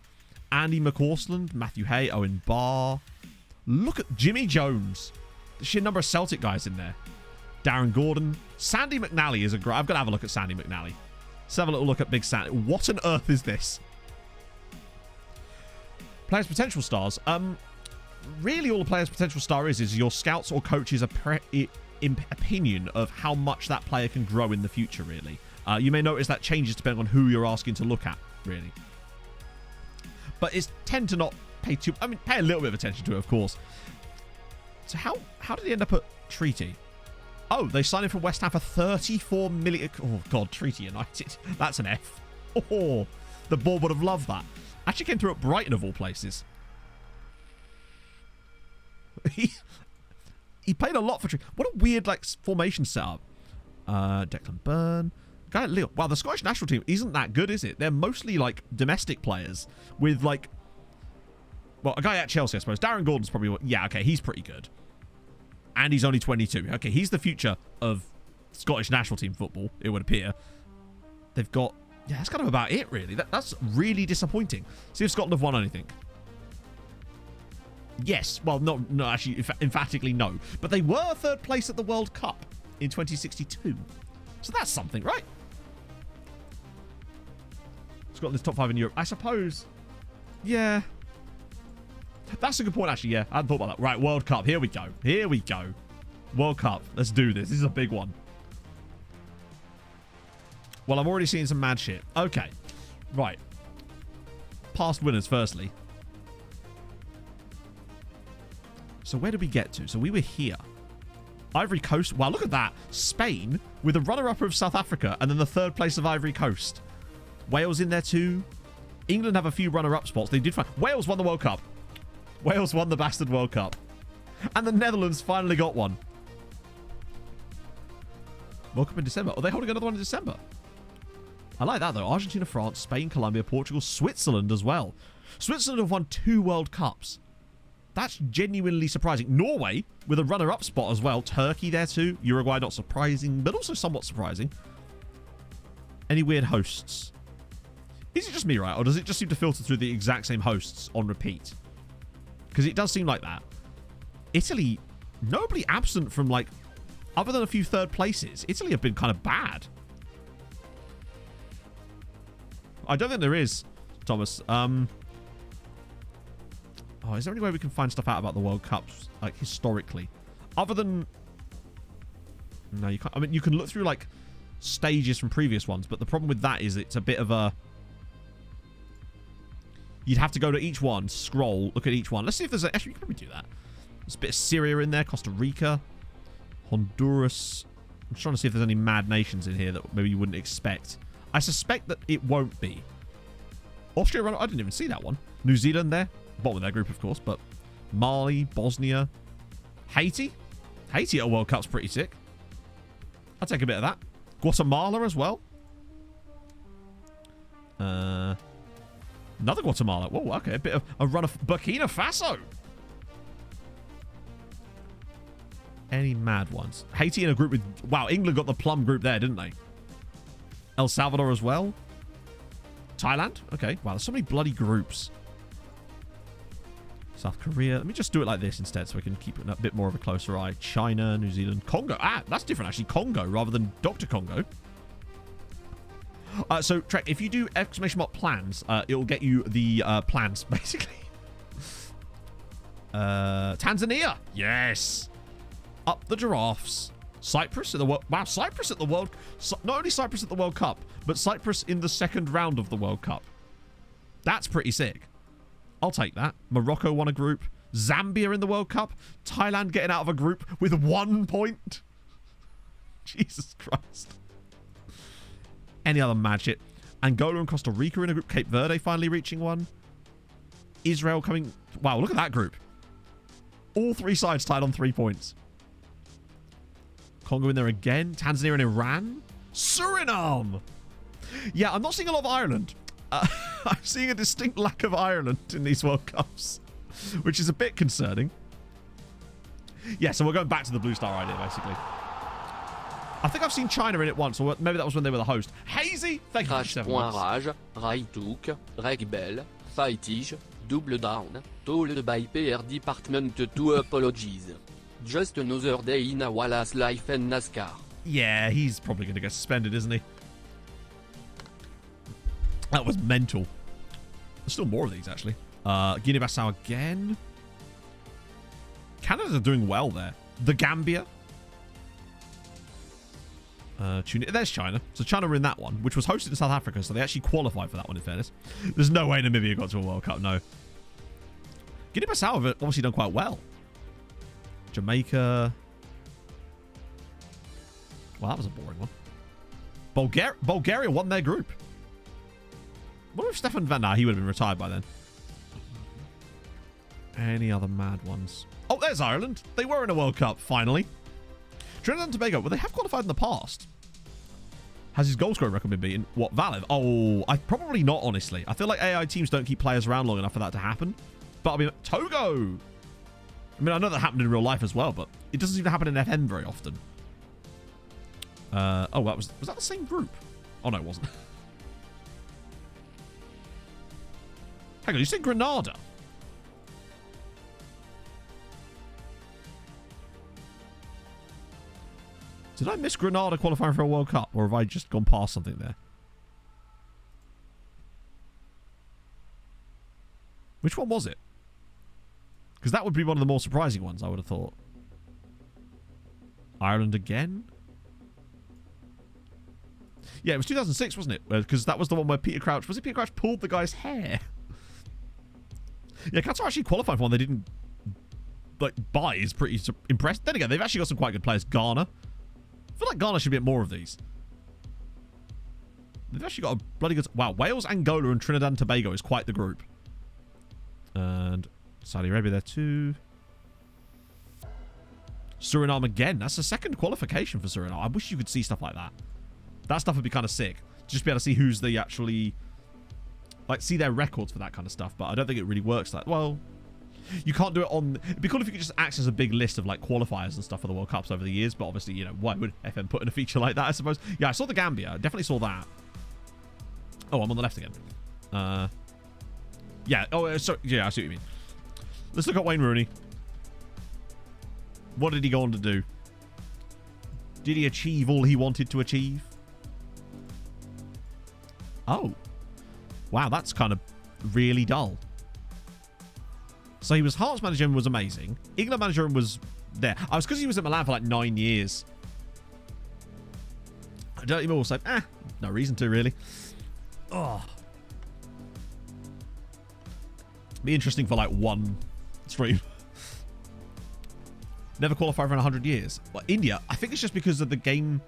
Andy McCausland, Matthew Hay, Owen Barr. Look at Jimmy Jones. The sheer number of Celtic guys in there. Darren Gordon. Sandy McNally is a great... I've got to have a look at Sandy McNally. Let's have a little look at Big Sandy. What on earth is this? Players' potential stars. Really all a player's potential star is your scouts or coaches' opinion of how much that player can grow in the future, really. You may notice that changes depending on who you're asking to look at, really. But it's tend to not pay too... I mean, pay a little bit of attention to it, of course. So how did he end up at Treaty? Oh, they signed him from West Ham for 34 million... Oh, God, Treaty United. That's an F. Oh, the board would have loved that. Actually came through at Brighton, of all places. He played a lot for Treaty. What a weird, like, formation setup. Declan Byrne. Guy at Lille. Wow, the Scottish national team isn't that good, is it? They're mostly, like, domestic players with, like... Well, a guy at Chelsea, I suppose. Darren Gordon's probably... Yeah, okay, he's pretty good. And he's only 22. Okay, he's the future of Scottish national team football, it would appear. They've got... Yeah, that's kind of about it, really. That's really disappointing. See if Scotland have won anything. Yes. Well, no, actually, emphatically no. But they were third place at the World Cup in 2062. So that's something, right? Scotland's top 5 in Europe. I suppose... Yeah. That's a good point, actually, yeah. I hadn't thought about that. Right, World Cup. Here we go. Here we go. World Cup. Let's do this. This is a big one. Well, I'm already seeing some mad shit. Okay. Right. Past winners, firstly. So where did we get to? So we were here. Ivory Coast. Wow, look at that. Spain with the runner-up of South Africa and then the third place of Ivory Coast. Wales in there too. England have a few runner-up spots. They did fine. Wales won the World Cup. Wales won the bastard World Cup. And the Netherlands finally got one. World Cup in December. Are they holding another one in December? I like that, though. Argentina, France, Spain, Colombia, Portugal, Switzerland as well. Switzerland have won 2 World Cups. That's genuinely surprising. Norway with a runner-up spot as well. Turkey there too. Uruguay, not surprising, but also somewhat surprising. Any weird hosts? Is it just me, right? Or does it just seem to filter through the exact same hosts on repeat? Because it does seem like that. Italy, nobody absent from, like, other than a few third places. Italy have been kind of bad. I don't think there is, Thomas. Oh, is there any way we can find stuff out about the World Cups, like, historically? Other than... No, you can't. I mean, you can look through, like, stages from previous ones, but the problem with that is it's a bit of a... You'd have to go to each one, scroll, look at each one. Let's see if there's a... Actually, we can probably do that. There's a bit of Syria in there, Costa Rica, Honduras. I'm trying to see if there's any mad nations in here that maybe you wouldn't expect. I suspect that it won't be. Austria, I didn't even see that one. New Zealand there. Bottom of their group, of course, but Mali, Bosnia, Haiti. Haiti at a World Cup's pretty sick. I'll take a bit of that. Guatemala as well. Another Guatemala. Whoa, okay. A bit of a run of Burkina Faso. Any mad ones? Haiti in a group with... Wow, England got the plum group there, didn't they? El Salvador as well. Thailand. Okay. Wow, there's so many bloody groups. South Korea. Let me just do it like this instead so we can keep it a bit more of a closer eye. China, New Zealand, Congo. Ah, that's different actually. Congo rather than Dr. Congo. So, Trek, if you do ! plans, it'll get you the plans, basically. Tanzania. Yes. Up the giraffes. Cyprus at the World... Wow, Cyprus at the World... Not only Cyprus at the World Cup, but Cyprus in the second round of the World Cup. That's pretty sick. I'll take that. Morocco won a group. Zambia in the World Cup. Thailand getting out of a group with 1 point. Jesus Christ. Any other mad shit? Angola and Costa Rica in a group. Cape Verde finally reaching one. Israel coming... Wow, look at that group. All 3 sides tied on 3 points. Congo in there again. Tanzania and Iran. Suriname. Yeah, I'm not seeing a lot of Ireland. I'm seeing a distinct lack of Ireland in these World Cups, which is a bit concerning. Yeah, so we're going back to the Blue Star idea, basically. I think I've seen China in it once, or maybe that was when they were the host. Hazy, thank you for 7 months. Rage, Raitouk, Regbel, Fightige, Double Down, told by PR Department to apologize. Just another day in a Wallace life and NASCAR. Yeah, he's probably going to get suspended, isn't he? That was mental. There's still more of these, actually. Guinea-Bissau again. Canada's doing well there. The Gambia. There's China. So China were in that one, which was hosted in South Africa, so they actually qualified for that one, in fairness. There's no way Namibia got to a World Cup, no. Guinea-Bissau have obviously done quite well. Jamaica. Well, that was a boring one. Bulgaria won their group. What if Stefan Van... Nah, he would have been retired by then. Any other mad ones? Oh, there's Ireland. They were in a World Cup, finally. Trinidad and Tobago, well, they have qualified in the past. Has his goal scoring record been beaten? What, valid? Oh, probably not, honestly. I feel like AI teams don't keep players around long enough for that to happen. But I mean, Togo. I mean, I know that happened in real life as well, but it doesn't seem to happen in FM very often. Oh, was that the same group? Oh, no, it wasn't. Hang on, you said Granada? Did I miss Granada qualifying for a World Cup, or have I just gone past something there? Which one was it? Because that would be one of the more surprising ones, I would have thought. Ireland again? Yeah, it was 2006, wasn't it? Because that was the one where Peter Crouch... Was it Peter Crouch pulled the guy's hair? Yeah, Qatar actually qualified for one they didn't buy is pretty impressed. Then again, they've actually got some quite good players. Ghana. I feel like Ghana should get more of these. They've actually got a bloody good... Wow, Wales, Angola, and Trinidad and Tobago is quite the group. And Saudi Arabia there too. Suriname again. That's the second qualification for Suriname. I wish you could see stuff like that. That stuff would be kind of sick. Just be able to see who's the actually... see their records for that kind of stuff. But I don't think it really works that... Well, you can't do it on... It'd be cool if you could just access a big list of, qualifiers and stuff for the World Cups over the years. But obviously, why would FM put in a feature like that, I suppose? Yeah, I saw the Gambia. I definitely saw that. Oh, I'm on the left again. Yeah. Oh, sorry. Yeah, I see what you mean. Let's look at Wayne Rooney. What did he go on to do? Did he achieve all he wanted to achieve? Oh. Wow, that's kind of really dull. So he was Hearts manager and was amazing. England manager and was there. I was because he was at Milan for 9 years. I don't even also... no reason to, really. Oh. Be interesting for one stream. Never qualified for 100 years. Well, India, I think it's just because of the game.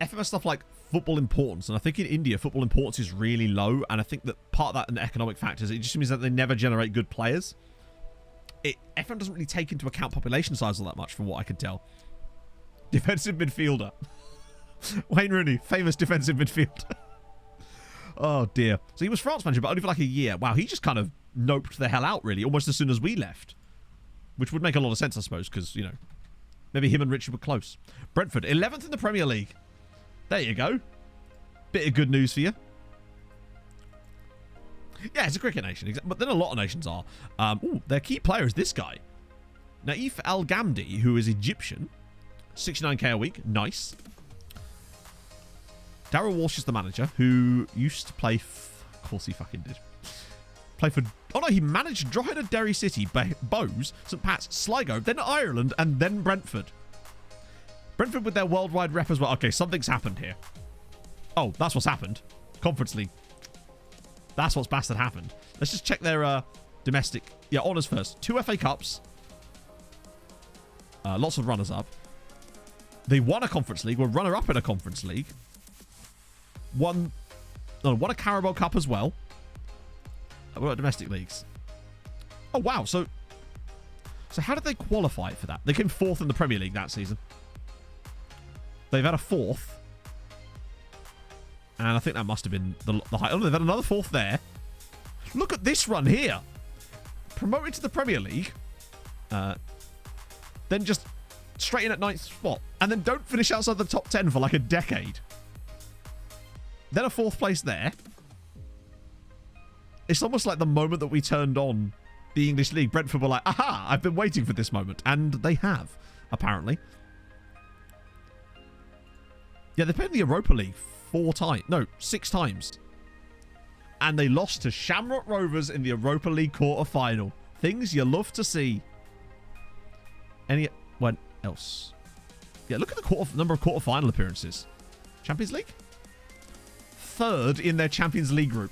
FMS stuff like football importance, and I think in India football importance is really low, and I think that part of that and the economic factors, it just means that they never generate good players. FM doesn't really take into account population size all that much, from what I can tell. Defensive midfielder. Wayne Rooney, famous defensive midfielder. Oh dear. So he was France manager, but only for a year. Wow, he just kind of noped the hell out, really, almost as soon as we left. Which would make a lot of sense, I suppose, because, maybe him and Richard were close. Brentford, 11th in the Premier League. There you go. Bit of good news for you. Yeah, it's a cricket nation, but then a lot of nations are. Their key player is this guy. Naif Al-Ghamdi, who is Egyptian. 69k a week. Nice. Darryl Walsh is the manager, who used to play... Of course he fucking did. Play for... Oh no, he managed Drogheda, Derry City, Bowes, St Pat's, Sligo, then Ireland, and then Brentford. Brentford with their worldwide rep as well. Okay, something's happened here. Oh, that's what's happened. Conference League. That's what's bastard happened. Let's just check their domestic... Yeah, honours first. 2 FA Cups. Lots of runners-up. They won a Conference League. Were runner-up in a Conference League. Won a Carabao Cup as well. What about domestic leagues? Oh, wow. So how did they qualify for that? They came 4th in the Premier League that season. They've had a 4th. And I think that must have been the high. Oh, they've had another 4th there. Look at this run here. Promoted to the Premier League. Then just straight in at 9th spot. And then don't finish outside the top 10 for a decade. Then a 4th place there. It's almost like the moment that we turned on the English League, Brentford were like, aha, I've been waiting for this moment. And they have, apparently. Yeah, they played in the Europa League 6 times. And they lost to Shamrock Rovers in the Europa League quarter-final. Things you love to see. What else? Yeah, look at the number of quarter-final appearances. Champions League? 3rd in their Champions League group.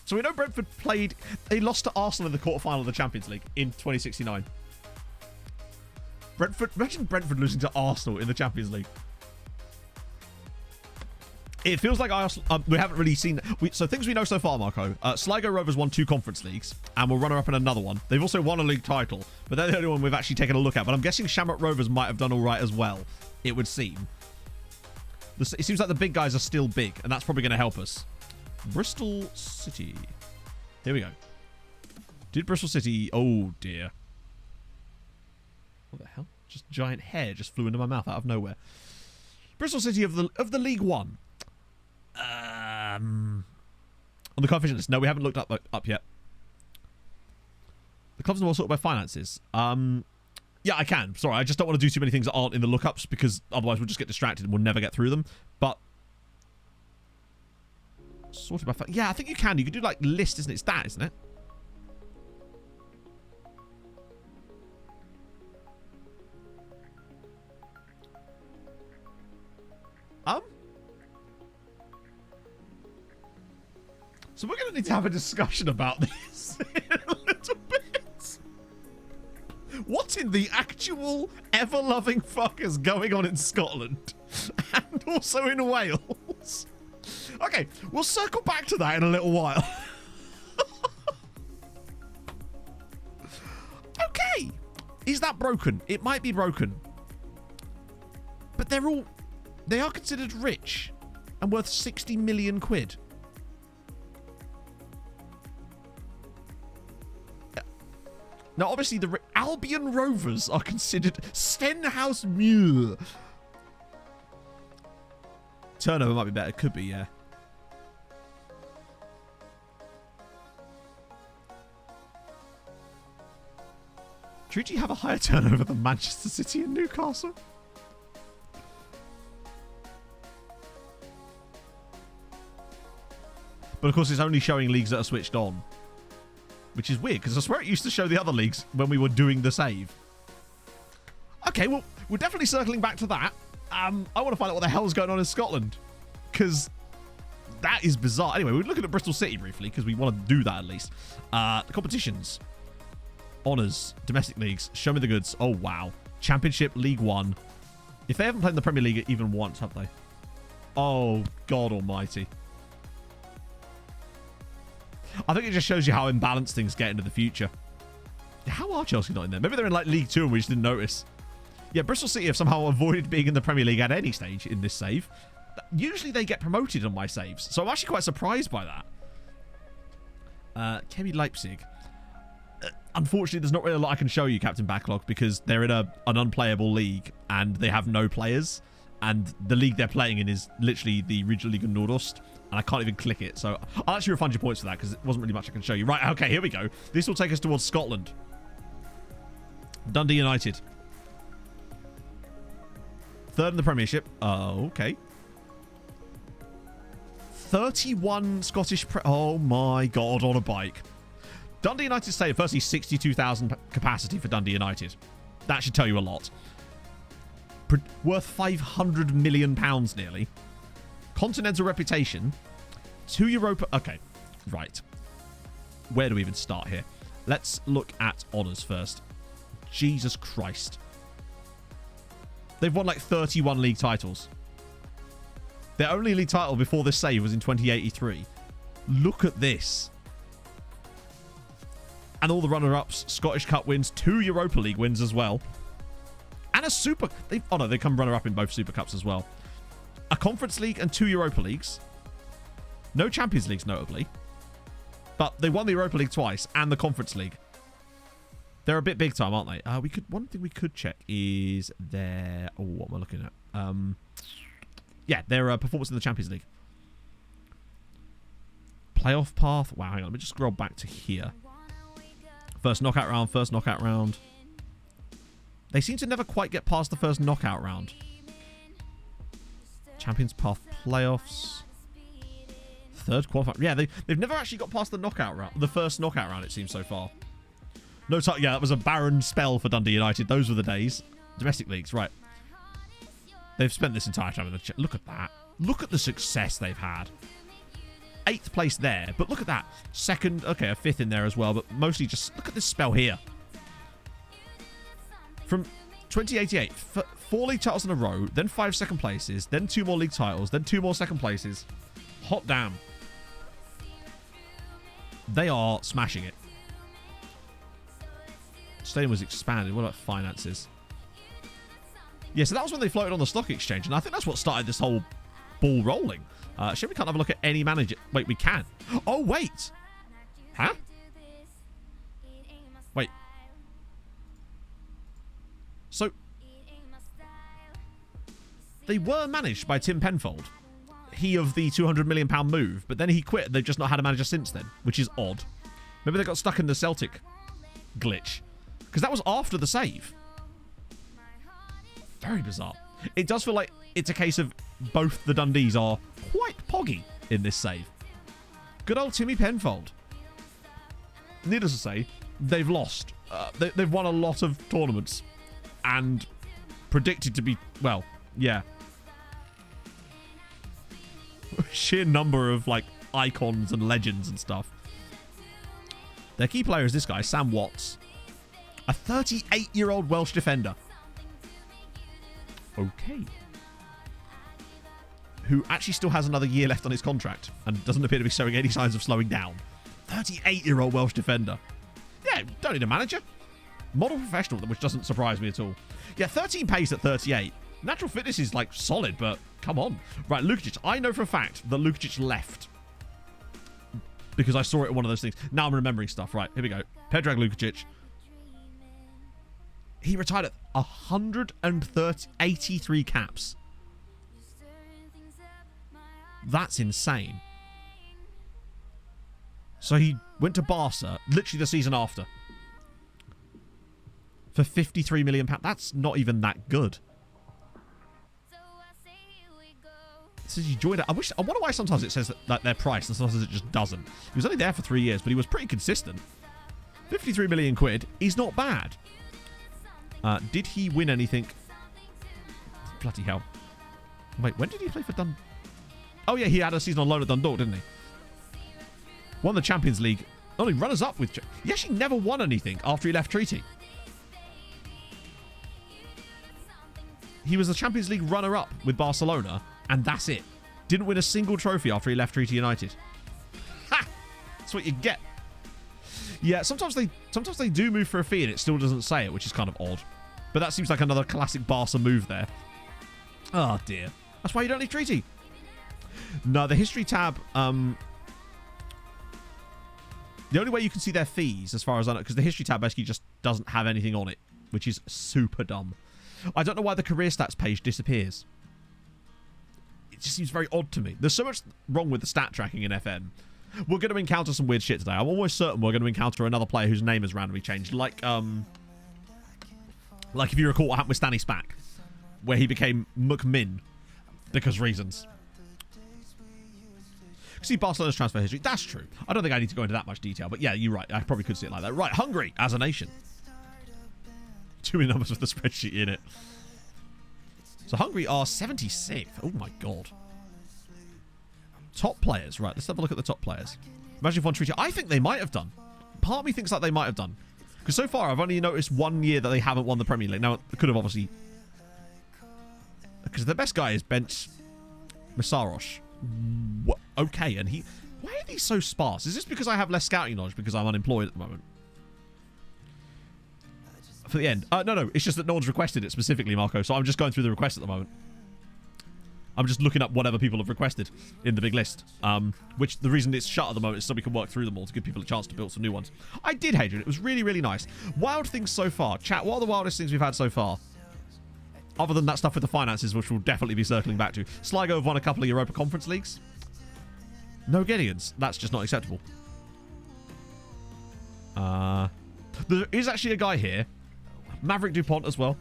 So we know Brentford played... They lost to Arsenal in the quarter-final of the Champions League in 2069. Imagine Brentford losing to Arsenal in the Champions League. It feels like we haven't really seen... So things we know so far, Marco. Sligo Rovers won 2 Conference Leagues and were runner-up in another one. They've also won a league title, but they're the only one we've actually taken a look at. But I'm guessing Shamrock Rovers might have done all right as well, it would seem. It seems like the big guys are still big, and that's probably going to help us. Bristol City. Here we go. Did Bristol City... Oh, dear. What the hell? Just giant hair just flew into my mouth out of nowhere. Bristol City of the League One. On the coefficient list. No, we haven't looked up yet. The clubs are more sorted by finances. Yeah, I can. Sorry, I just don't want to do too many things that aren't in the lookups because otherwise we'll just get distracted and we'll never get through them. But sorted by yeah, I think you can. You can do like list, isn't it? It's that, isn't it? So we're going to need to have a discussion about this in a little bit. What in the actual ever-loving fuck is going on in Scotland? And also in Wales? Okay, we'll circle back to that in a little while. Okay. Is that broken? It might be broken. But they are considered rich and worth 60 million quid. Now, obviously, the Albion Rovers are considered Stenhouse Muir. Turnover might be better. Could be, yeah. Should you have a higher turnover than Manchester City and Newcastle? But, of course, it's only showing leagues that are switched on. Which is weird, because I swear it used to show the other leagues when we were doing the save. Okay, well, we're definitely circling back to that. I want to find out what the hell's going on in Scotland. Because that is bizarre. Anyway, we're looking at Bristol City briefly, because we want to do that at least. The competitions. Honours. Domestic leagues. Show me the goods. Oh, wow. Championship, League One. If they haven't played in the Premier League even once, have they? Oh, God almighty. I think it just shows you how imbalanced things get into the future. How are Chelsea not in there? Maybe they're in like League 2 and we just didn't notice. Yeah, Bristol City have somehow avoided being in the Premier League at any stage in this save. Usually they get promoted on my saves, so I'm actually quite surprised by that. Chemie Leipzig. Unfortunately, there's not really a lot I can show you, Captain Backlog, because they're in an unplayable league and they have no players. And the league they're playing in is literally the Regionalliga Nordost. And I can't even click it. So I'll actually refund your points for that because it wasn't really much I can show you. Right, okay, here we go. This will take us towards Scotland. Dundee United. Third in the Premiership. Oh, okay. 31 Scottish... oh, my God, on a bike. Dundee United Stadium. Firstly, 62,000 capacity for Dundee United. That should tell you a lot. Worth £500 million nearly. Continental reputation. 2 Europa... okay, right. Where do we even start here? Let's look at honours first. Jesus Christ. They've won like 31 league titles. Their only league title before this save was in 2083. Look at this. And all the runner-ups, Scottish Cup wins, 2 Europa League wins as well. And a Super... oh, no, they come runner-up in both Super Cups as well. A Conference League and 2 Europa Leagues. No Champions Leagues, notably. But they won the Europa League twice and the Conference League. They're a bit big time, aren't they? One thing we could check is their... oh, what am I looking at? Yeah, their performance in the Champions League. Playoff path. Wow, hang on. Let me just scroll back to here. First knockout round. They seem to never quite get past the first knockout round. Champions path playoffs. Third qualifier. Yeah, they've never actually got past the knockout round. The first knockout round, it seems so far. No title. Yeah, that was a barren spell for Dundee United. Those were the days. Domestic leagues, right. They've spent this entire time in the... look at that. Look at the success they've had. 8th place there, but look at that. Second, okay, a 5th in there as well, but mostly just... look at this spell here. From 2088, 4 league titles in a row, then 5 second places, then 2 more league titles, then 2 more second places. Hot damn. They are smashing it. Stadium was expanded. What about finances? Yeah, so that was when they floated on the stock exchange, and I think that's what started this whole ball rolling. Sure, we can't have a look at any manager. Wait, we can. Oh, wait. Huh? Wait. So, they were managed by Tim Penfold. He of the £200 million move, but then he quit. They've just not had a manager since then, which is odd. Maybe they got stuck in the Celtic glitch. Because that was after the save. Very bizarre. It does feel like it's a case of both the Dundees are quite poggy in this save. Good old Timmy Penfold. Needless to say, they've lost. They've won a lot of tournaments. And predicted to be, well, yeah. Sheer number of, like, icons and legends and stuff. Their key player is this guy, Sam Watts. A 38-year-old Welsh defender. Okay. Who actually still has another year left on his contract and doesn't appear to be showing any signs of slowing down. 38-year-old Welsh defender. Yeah, don't need a manager. Model professional, which doesn't surprise me at all. Yeah, 13 pace at 38. Natural fitness is, like, solid, but come on. Right, Lukic. I know for a fact that Lukic left. Because I saw it in one of those things. Now I'm remembering stuff. Right, here we go. Predrag Lukic. He retired at 183 caps. That's insane. So he went to Barca literally the season after. For £53 million. That's not even that good. It says he joined it. I wonder why sometimes it says that their price and sometimes it just doesn't. He was only there for 3 years, but he was pretty consistent. 53 million quid is not bad. Did he win anything? Bloody hell. Wait, when did he play for Dundalk? Oh yeah, he had a season on loan at Dundalk, didn't he? Won the Champions League. Only runners-up with... He actually never won anything after he left Treaty. He was the Champions League runner-up with Barcelona, and that's it. Didn't win a single trophy after he left Treaty United. Ha! That's what you get. Yeah, sometimes they do move for a fee and it still doesn't say it, which is kind of odd. But that seems like another classic Barca move there. Oh, dear. That's why you don't leave Treaty. No, the history tab... The only way you can see their fees, as far as I know, because the history tab basically just doesn't have anything on it, which is super dumb. I don't know why the career stats page disappears. It just seems very odd to me. There's so much wrong with the stat tracking in FM. We're going to encounter some weird shit today. I'm almost certain we're going to encounter another player whose name has randomly changed. Like if you recall what happened with Stanley Spack, where he became McMinn because reasons. See Barcelona's transfer history. That's true. I don't think I need to go into that much detail, but yeah, you're right. I probably could see it like that. Right, Hungary as a nation. Too many numbers with the spreadsheet in it. So Hungary are 76th. Oh my god. Top players. Right, let's have a look at the top players. Imagine if one treaty. I think they might have done. Part of me thinks that they might have done. Because so far, I've only noticed 1 year that they haven't won the Premier League. Now, it could have obviously... Because the best guy is Bent Messaros. Okay, and he... Why are these so sparse? Is this because I have less scouting knowledge because I'm unemployed at the moment? For the end. No. It's just that no one's requested it specifically, Marco. So I'm just going through the requests at the moment. I'm just looking up whatever people have requested in the big list. Which the reason it's shut at the moment is so we can work through them all to give people a chance to build some new ones. I did, Hadrian. It was really, really nice. Wild things so far. Chat, what are the wildest things we've had so far? Other than that stuff with the finances, which we'll definitely be circling back to. Sligo have won a couple of Europa Conference Leagues. No Gideons. That's just not acceptable. There is actually a guy here. Maverick DuPont as well.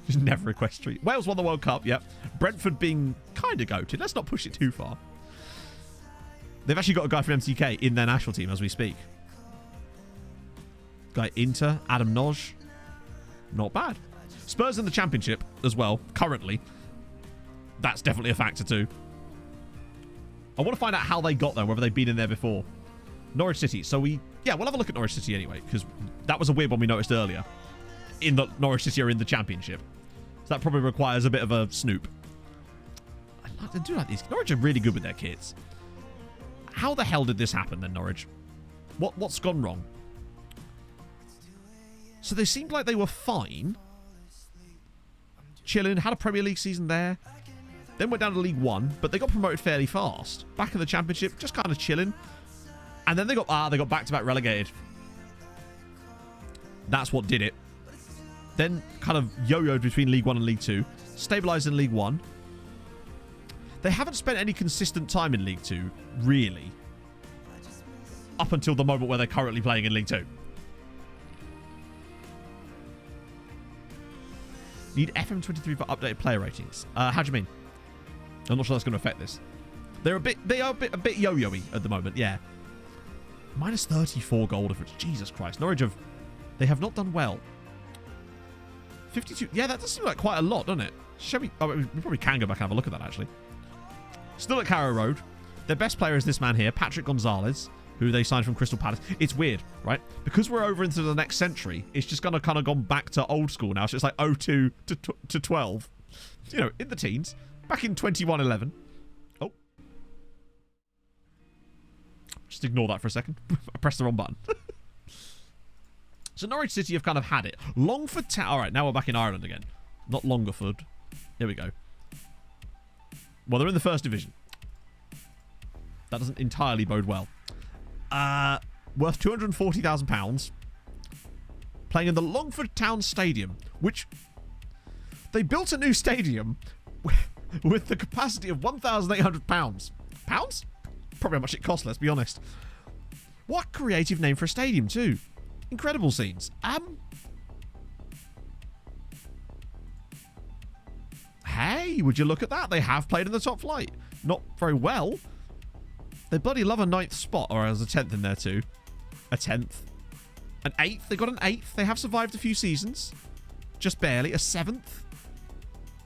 Just never request treat. Wales won the World Cup, yep. Brentford being kind of goated. Let's not push it too far. They've actually got a guy from MTK in their national team as we speak. Guy Inter, Adam Noj. Not bad. Spurs in the Championship as well, currently. That's definitely a factor too. I want to find out how they got there, whether they've been in there before. Norwich City. So we'll have a look at Norwich City anyway, because that was a weird one we noticed earlier. In that Norwich City are in the Championship. So that probably requires a bit of a snoop. I do like these. Norwich are really good with their kits. How the hell did this happen then, Norwich? What's gone wrong? So they seemed like they were fine. Chilling, had a Premier League season there. Then went down to League One, but they got promoted fairly fast. Back in the Championship, just kind of chilling. And then they got back-to-back relegated. That's what did it. Then kind of yo-yoed between League 1 and League 2. Stabilised in League 1. They haven't spent any consistent time in League 2, really. Up until the moment where they're currently playing in League 2. Need FM23 for updated player ratings. How do you mean? I'm not sure that's going to affect this. They are a bit yo-yo-y at the moment, yeah. Minus 34 goal difference. Jesus Christ. Norwich they have not done well. 52. Yeah, that does seem like quite a lot, doesn't it? Shall we? Oh, we probably can go back and have a look at that, actually. Still at Carrow Road. Their best player is this man here, Patrick Gonzalez, who they signed from Crystal Palace. It's weird, right? Because we're over into the next century, it's just kind of gone back to old school now. So it's like 02 to 12. You know, in the teens. Back in 21-11. Oh. Just ignore that for a second. I pressed the wrong button. So Norwich City have kind of had it. Longford Town. All right, now we're back in Ireland again. Not Longerford. Here we go. Well, they're in the first division. That doesn't entirely bode well. Worth £240,000. Playing in the Longford Town Stadium, which they built a new stadium with the capacity of £1,800. Pounds? Probably how much it cost, let's be honest. What creative name for a stadium, too. Incredible scenes. Hey, would you look at that? They have played in the top flight. Not very well. They bloody love a 9th spot, or as a 10th in there too. A 10th. An 8th. They got an 8th. They have survived a few seasons. Just barely. A 7th.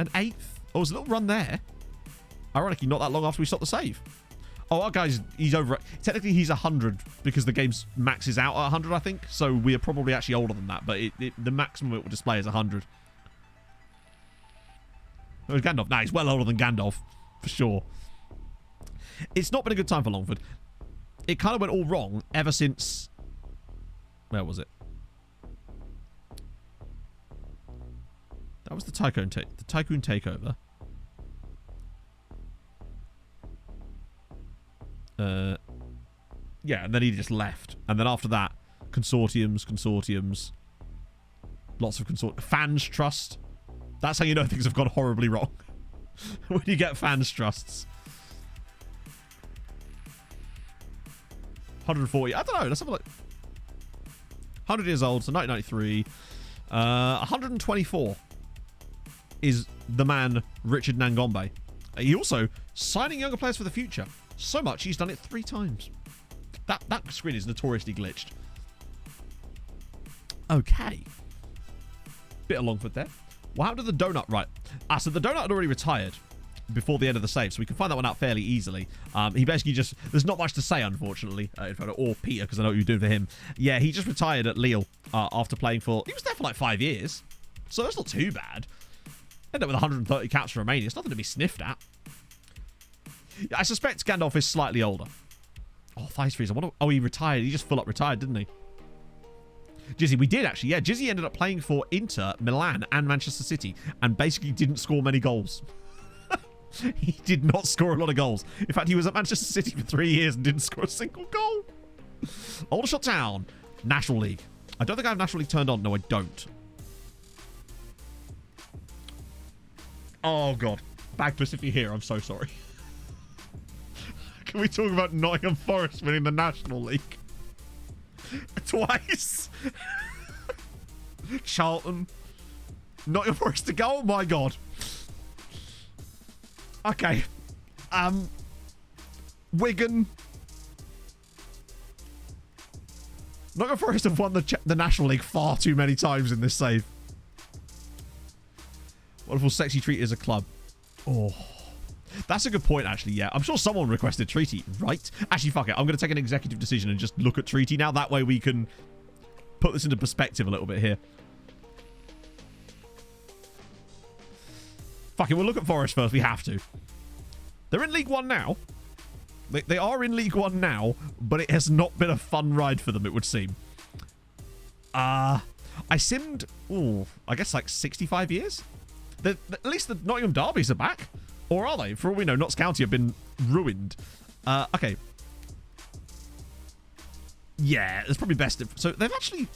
An 8th. Oh, there's a little run there. Ironically, not that long after we stopped the save. Oh, our guy's, he's over. Technically, he's 100 because the game's maxes out at 100, I think. So we are probably actually older than that, but the maximum it will display is 100. Oh, Gandalf. Nah, he's well older than Gandalf, for sure. It's not been a good time for Longford. It kind of went all wrong ever since... Where was it? That was the Tycoon takeover. Yeah, and then he just left. And then after that, consortiums. Lots of fans trust. That's how you know things have gone horribly wrong. When you get fans trusts. 140. I don't know. Let's have a look. 100 years old, so 1993. 124 is the man Richard Nangombe. He also signing younger players for the future. So much he's done it 3 times. That screen is notoriously glitched. Okay. Bit of Longford there. What happened to the donut? Right. So the donut had already retired before the end of the save, so we can find that one out fairly easily. He basically just... There's not much to say, unfortunately. Or Peter, because I know what you're doing for him. Yeah, he just retired at Lille after playing for... He was there for like 5 years. So that's not too bad. Ended up with 130 caps for Romania. It's nothing to be sniffed at. I suspect Gandalf is slightly older. Oh, Thighs Freeze. Oh, he retired. He just full up retired, didn't he? Jizzy, we did actually. Yeah, Jizzy ended up playing for Inter, Milan, and Manchester City, and basically didn't score many goals. He did not score a lot of goals. In fact, he was at Manchester City for 3 years and didn't score a single goal. Aldershot Town, National League. I don't think I have National League turned on. No, I don't. Oh, God. Bagpuss, if you're here, I'm so sorry. Can we talk about Nottingham Forest winning the National League? Twice. Charlton. Nottingham Forest to go. Oh, my God. Okay. Wigan. Nottingham Forest have won the National League far too many times in this save. Wonderful Sexy Treaty as a club. Oh. That's a good point, actually, yeah. I'm sure someone requested Treaty, right? Actually, fuck it. I'm going to take an executive decision and just look at Treaty now. That way we can put this into perspective a little bit here. Fuck it, we'll look at Forest first. We have to. They're in League 1 now. They are in League 1 now, but it has not been a fun ride for them, it would seem. I simmed, I guess like 65 years? At least the Nottingham Derbies are back. Or are they? For all we know, Notts County have been ruined. Okay. Yeah, it's probably best. So they've actually...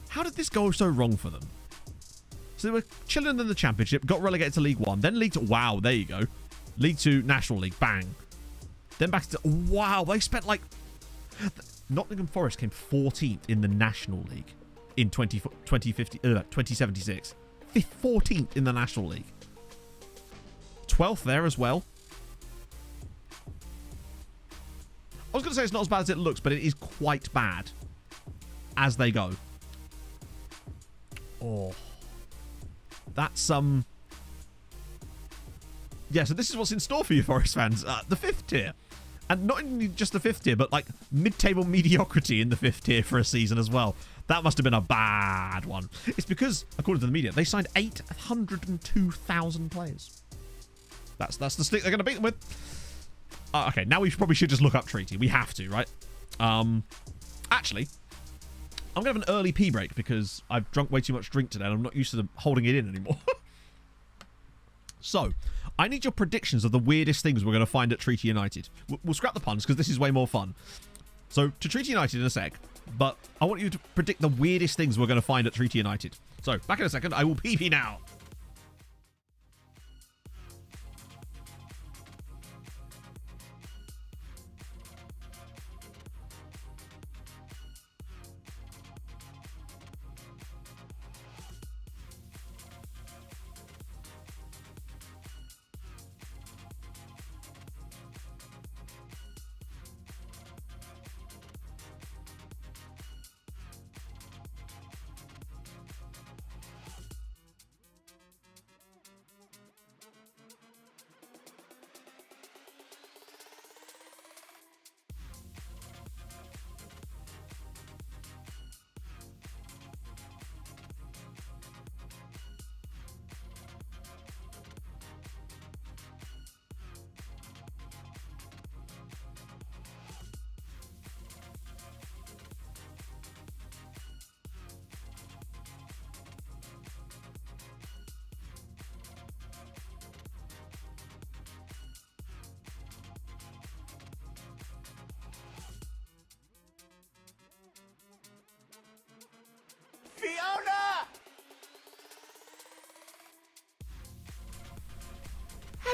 How did this go so wrong for them? So they were chilling in the Championship, got relegated to League 1, then League 2. Wow, there you go. League 2, National League, bang. Then back to... Wow, they spent like... Nottingham Forest came 14th in the National League in 2076. 14th in the National League. 12th there as well. I was going to say it's not as bad as it looks, but it is quite bad as they go. Oh. That's, Yeah, so this is what's in store for you, Forest fans. The 5th tier. And not only just the 5th tier, but like mid-table mediocrity in the 5th tier for a season as well. That must have been a bad one. It's because, according to the media, they signed 802,000 players. That's the stick they're going to beat them with. Okay, now we probably should just look up Treaty. We have to, right? Actually, I'm going to have an early pee break because I've drunk way too much drink today and I'm not used to them holding it in anymore. So, I need your predictions of the weirdest things we're going to find at Treaty United. We'll scrap the puns because this is way more fun. So, to Treaty United in a sec, but I want you to predict the weirdest things we're going to find at Treaty United. So, back in a second. I will pee now.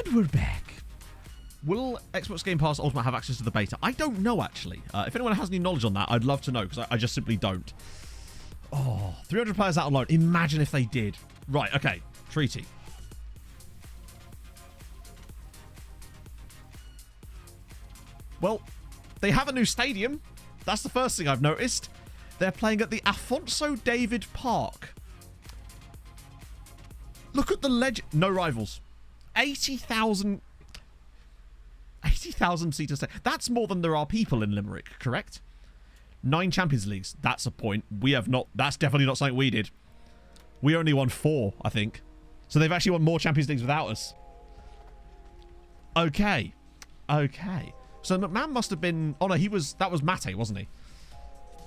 And we're back. Will Xbox Game Pass Ultimate have access to the beta? I don't know, actually. If anyone has any knowledge on that, I'd love to know, because I just simply don't. Oh, 300 players out alone. Imagine if they did. Right, okay. Treaty. Well, they have a new stadium. That's the first thing I've noticed. They're playing at the Afonso David Park. Look at the legend. No rivals. 80,000 seater stadium. That's more than there are people in Limerick, correct? 9 Champions Leagues. That's a point. We have not. That's definitely not something we did. We only won 4, I think. So they've actually won more Champions Leagues without us. Okay. Okay. So McMahon must have been... Oh, no, that was Mate, wasn't he?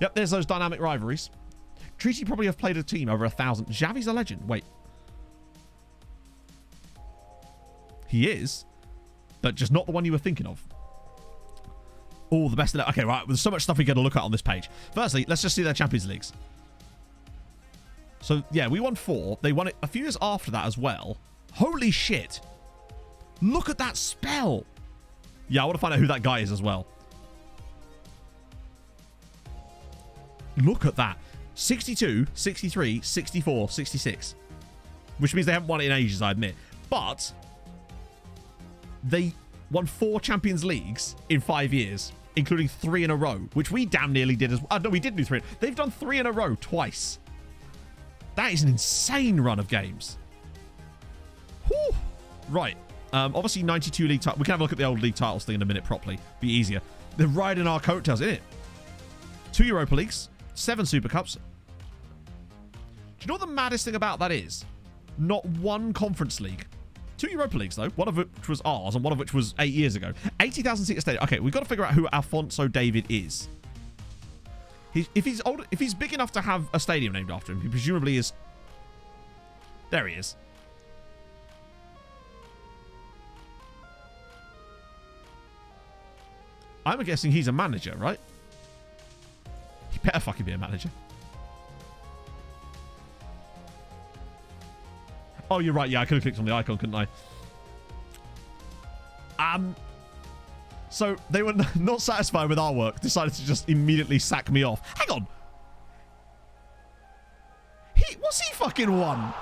Yep, there's those dynamic rivalries. Treaty probably have played a team over 1,000. Xavi's a legend. Wait. He is, but just not the one you were thinking of. Oh, the best of that. Okay, right. There's so much stuff we got to look at on this page. Firstly, let's just see their Champions Leagues. So, yeah, we won 4. They won it a few years after that as well. Holy shit. Look at that spell. Yeah, I want to find out who that guy is as well. Look at that. 62, 63, 64, 66. Which means they haven't won it in ages, I admit. But they won 4 Champions Leagues in 5 years, including 3 in a row, which we damn nearly did as well. No, we did do 3. They've done 3 in a row twice. That is an insane run of games. Whew. Right. Obviously, 92 league titles. We can have a look at the old league titles thing in a minute properly. Be easier. They're riding our coattails, isn't it? 2 Europa Leagues, 7 Super Cups. Do you know what the maddest thing about that is? Not 1 Conference League. 2 Europa Leagues, though. One of which was ours and one of which was 8 years ago. 80,000 seat stadium. Okay, we've got to figure out who Alfonso David is. If he's big enough to have a stadium named after him, he presumably is. There he is. I'm guessing he's a manager, right? He better fucking be a manager. Oh, you're right. Yeah, I could have clicked on the icon, couldn't I? So they were not satisfied with our work, decided to just immediately sack me off. Hang on. What's he fucking won?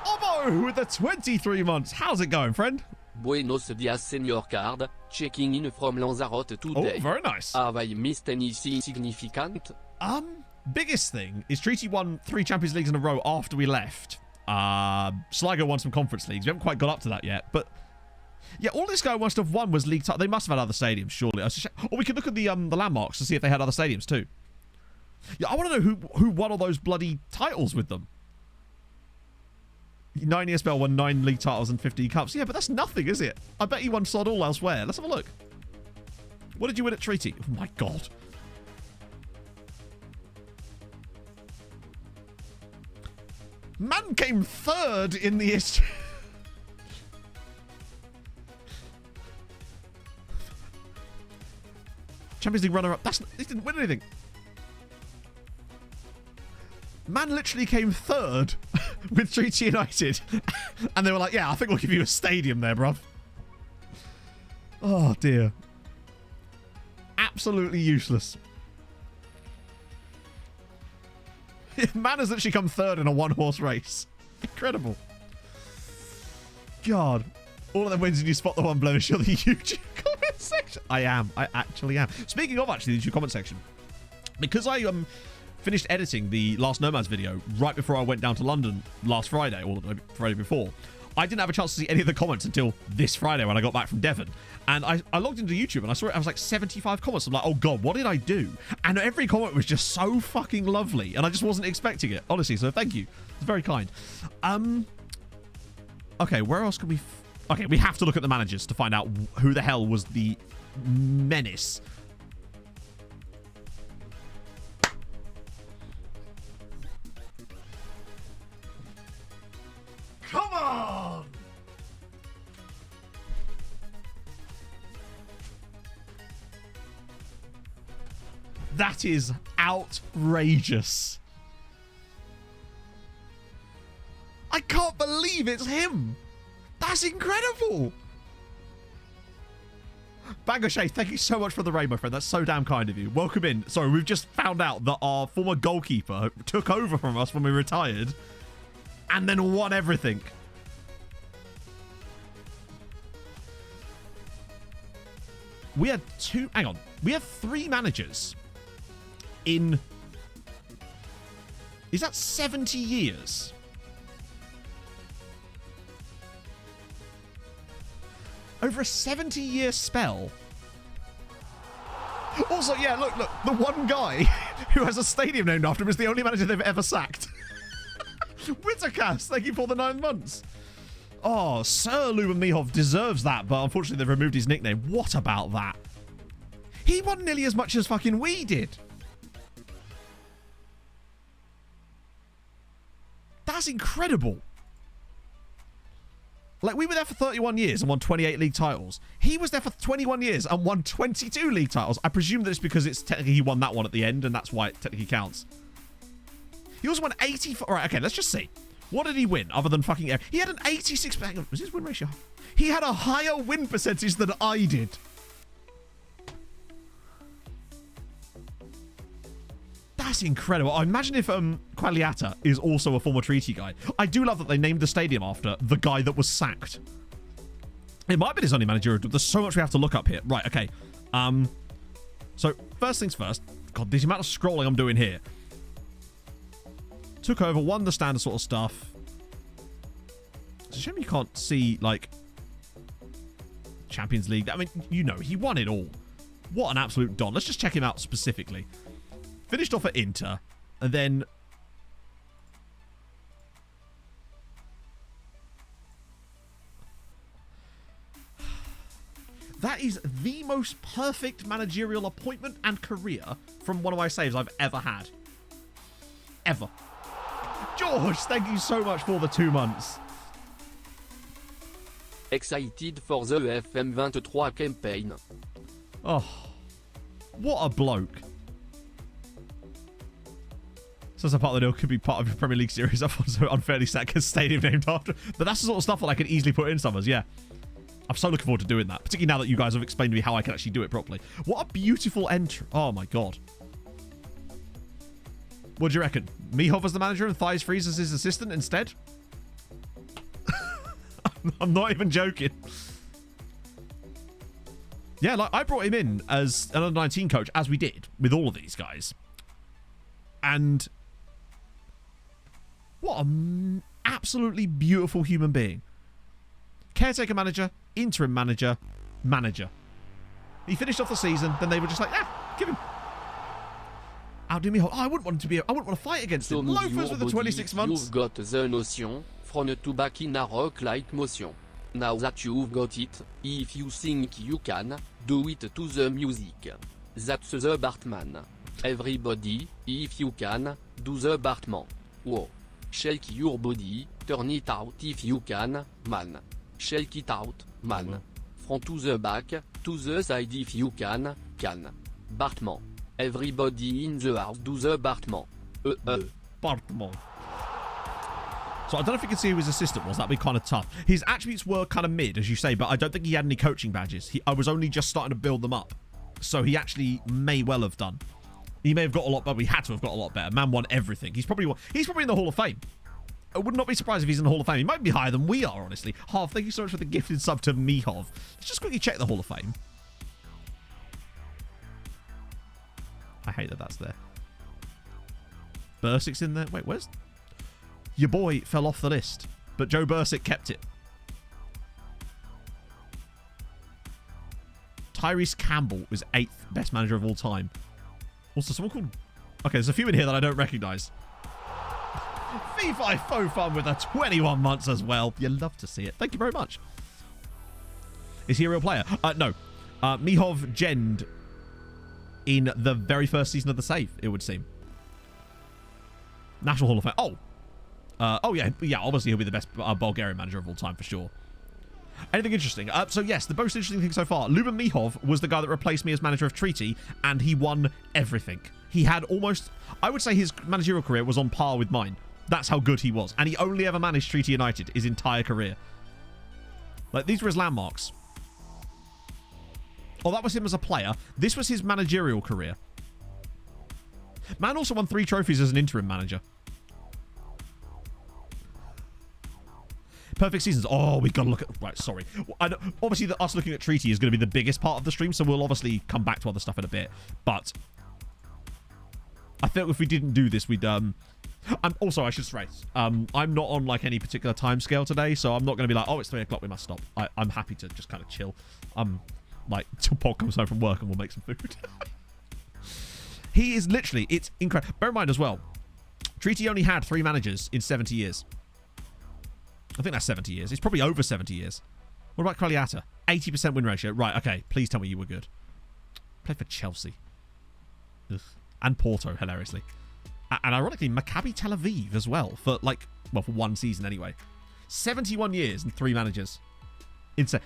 Obo with the 23 months. How's it going, friend? Buenos dias, SecondYellowCard. Checking in from Lanzarote today. Oh, very nice. Have I missed anything significant? Biggest thing is Treaty won 3 Champions Leagues in a row after we left. Sligo won some Conference Leagues. We haven't quite got up to that yet, but yeah, all this guy must have won was league title. They must have had other stadiums, surely. Or we could look at the landmarks to see if they had other stadiums too. Yeah, I want to know who won all those bloody titles with them. 9 ESPL won 9 league titles and 15 cups. Yeah, but that's nothing, is it? I bet he won sod all elsewhere. Let's have a look. What did you win at Treaty? Oh my god. Man came 3rd in the Champions League runner-up. He didn't win anything. Man literally came 3rd with Treaty United. And they were like, yeah, I think we'll give you a stadium there, bruv. Oh, dear. Absolutely useless. Man has literally come 3rd in a 1-horse race. Incredible. God. All of them wins and you spot the one blemish on the YouTube comment section. I actually am. Speaking of actually the YouTube comment section, because I finished editing the last Nomads video right before I went down to London last Friday, or the Friday before, I didn't have a chance to see any of the comments until this Friday when I got back from Devon. And I logged into YouTube and I saw it. I was like 75 comments. I'm like, oh God, what did I do? And every comment was just so fucking lovely. And I just wasn't expecting it, honestly. So thank you. It's very kind. Okay, where else can we... Okay, we have to look at the managers to find out who the hell was the menace. Come on! That is outrageous. I can't believe it's him. That's incredible. Bangoshay, thank you so much for the raid, my friend. That's so damn kind of you. Welcome in. Sorry, we've just found out that our former goalkeeper took over from us when we retired and then won everything. We had we have 3 managers in... Is that 70 years? Over a 70-year spell. Also, yeah, look, the one guy who has a stadium named after him is the only manager they've ever sacked. Wittercast, thank you for the 9 months. Oh, Sir Luben Mihov deserves that, but unfortunately they've removed his nickname. What about that? He won nearly as much as fucking we did. That's incredible. Like, we were there for 31 years and won 28 league titles. He was there for 21 years and won 22 league titles. I presume that it's because it's technically he won that one at the end, and that's why it technically counts. He also won 84... All right, okay, let's just see. What did he win other than fucking... He had an 86... Hang on, was his win ratio? He had a higher win percentage than I did. That's incredible. I imagine if Quagliata is also a former Treaty guy. I do love that they named the stadium after the guy that was sacked. It might be his only managerial. There's so much we have to look up here. Right, okay. So, first things first. God, the amount of scrolling I'm doing here. Took over, won the standard sort of stuff. It's a shame you can't see, like, Champions League. I mean, you know, he won it all. What an absolute don. Let's just check him out specifically. Finished off at Inter, and then... That is the most perfect managerial appointment and career from one of my saves I've ever had. Ever. George, thank you so much for the 2 months. Excited for the FM23 campaign. Oh, what a bloke. So as a part of the deal could be part of your Premier League series. I've also unfairly set because stadium named after. But that's the sort of stuff that I can easily put in Summers, yeah. I'm so looking forward to doing that, particularly now that you guys have explained to me how I can actually do it properly. What a beautiful entry. Oh my god. What do you reckon? Mihov as the manager and Thighs Freeze as his assistant instead? I'm not even joking. Yeah, like I brought him in as an under-19 coach, as we did with all of these guys. And what an absolutely beautiful human being. Caretaker manager, interim manager, manager. He finished off the season, then they were just like, give him. Outdo me. Oh, I wouldn't want to fight against him. Loafers with the 26 months. You've got the notion, from to back in a rock-like motion. Now that you've got it, if you think you can, do it to the music. That's the Bartman. Everybody, if you can, do the Bartman. Whoa. Shake your body, turn it out if you can, man. Shake it out, man. Front to the back, to the side if you can. Bartman. Everybody in the house do the Bartman. Bartman. So I don't know if you can see who his assistant was. That'd be kind of tough. His attributes were kind of mid, as you say, but I don't think he had any coaching badges. I was only just starting to build them up. So he actually may well have done. He may have got a lot better. He had to have got a lot better. Man won everything. He's probably in the Hall of Fame. I would not be surprised if he's in the Hall of Fame. He might be higher than we are, honestly. Half, thank you so much for the gifted sub to Mihov. Let's just quickly check the Hall of Fame. I hate that that's there. Bursik's in there. Wait, where's... Your boy fell off the list, but Joe Bursik kept it. Tyrese Campbell was 8th best manager of all time. Also, someone called... Okay, there's a few in here that I don't recognise. V5 Fofun with a 21 months as well. You love to see it. Thank you very much. Is he a real player? No. Mihov genned in the very first season of the save, it would seem. National Hall of Fame. Oh, yeah, obviously he'll be the best Bulgarian manager of all time, for sure. Anything interesting? So, yes, the most interesting thing so far, Luban Mihov was the guy that replaced me as manager of Treaty, and he won everything. He had almost... I would say his managerial career was on par with mine. That's how good he was. And he only ever managed Treaty United his entire career. Like, these were his landmarks. Oh, that was him as a player. This was his managerial career. Man also won 3 trophies as an interim manager. Perfect seasons. Oh, we've got to look at... Right, sorry. Obviously, us looking at Treaty is going to be the biggest part of the stream, so we'll obviously come back to other stuff in a bit. But I think if we didn't do this, we'd... also, I should stress, I'm not on, like, any particular time scale today, so I'm not going to be like, oh, it's 3 o'clock, we must stop. I'm happy to just kind of chill. Like, till Paul comes home from work and we'll make some food. He is literally... It's incredible. Bear in mind as well, Treaty only had 3 managers in 70 years. I think that's 70 years. It's probably over 70 years. What about Crowley-Atta? 80% win ratio. Right, okay. Please tell me you were good. Played for Chelsea. Ugh. And Porto, hilariously. And ironically, Maccabi Tel Aviv as well. For, like, well, for 1 season anyway. 71 years and 3 managers. Insane.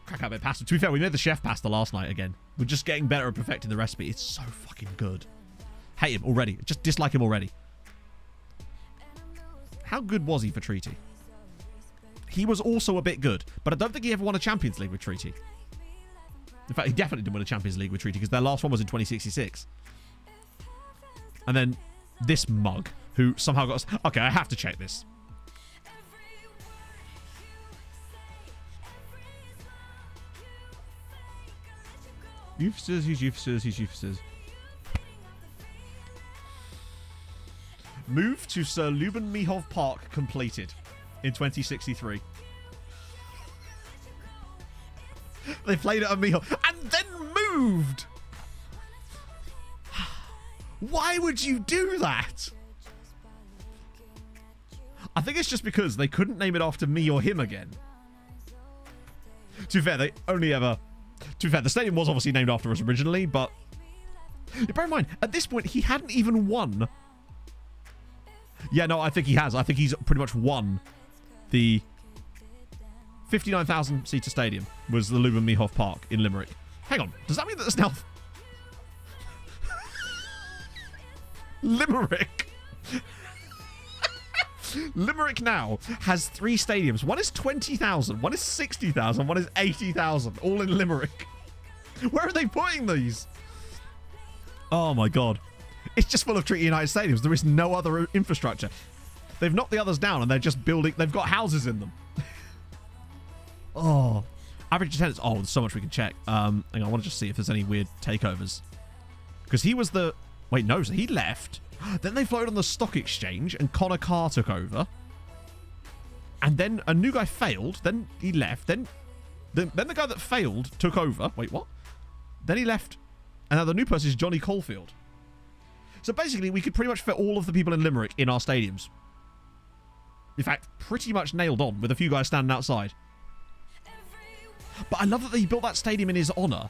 Crack out a bit of pasta. To be fair, we made the chef pasta last night again. We're just getting better at perfecting the recipe. It's so fucking good. Hate him already. Just dislike him already. How good was he for Treaty? He was also a bit good, but I don't think he ever won a Champions League with Treaty. In fact, he definitely didn't win a Champions League with Treaty because their last one was in 2066. And then this mug, who somehow got... Okay, I have to check this. Youthsters. Move to Sir Luban Mihov Park completed in 2063. They played it at Mihov and then moved. Why would you do that? I think it's just because they couldn't name it after me or him again. To be fair, they only ever... To be fair, the stadium was obviously named after us originally, but... Bear in mind, at this point, he hadn't even won. Yeah, no, I think he has. I think he's pretty much won the 59,000-seater stadium was the Luban Mihov Park in Limerick. Hang on, does that mean that there's now... Limerick? Limerick now has 3 stadiums. One is 20,000, one is 60,000, one is 80,000, all in Limerick. Where are they putting these? Oh my God. It's just full of Treaty United stadiums. There is no other infrastructure. They've knocked the others down and they're just building. They've got houses in them. Oh. Average attendance. Oh, there's so much we can check. Hang on, I want to just see if there's any weird takeovers. Because he was the... Wait, no, so he left. Then they floated on the stock exchange and Connor Carr took over. And then a new guy failed. Then he left. Then the guy that failed took over. Wait, what? Then he left. And now the new person is Johnny Caulfield. So basically, we could pretty much fit all of the people in Limerick in our stadiums. In fact, pretty much nailed on with a few guys standing outside. But I love that he built that stadium in his honour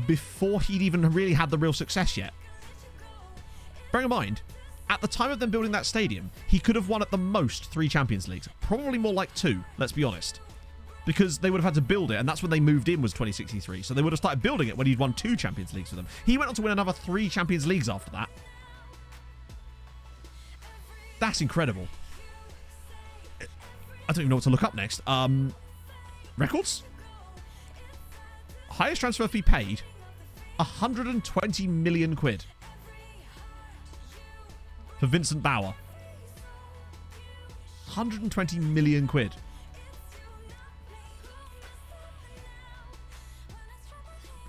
before he'd even really had the real success yet. Bearing in mind, at the time of them building that stadium, he could have won at the most 3 Champions Leagues. Probably more like 2, let's be honest. Because they would have had to build it, and that's when they moved in was 2063. So they would have started building it when he'd won 2 Champions Leagues for them. He went on to win another 3 Champions Leagues after that. That's incredible. I don't even know what to look up next. Records? Highest transfer fee paid, 120 million quid. For Vincent Bauer. 120 million quid.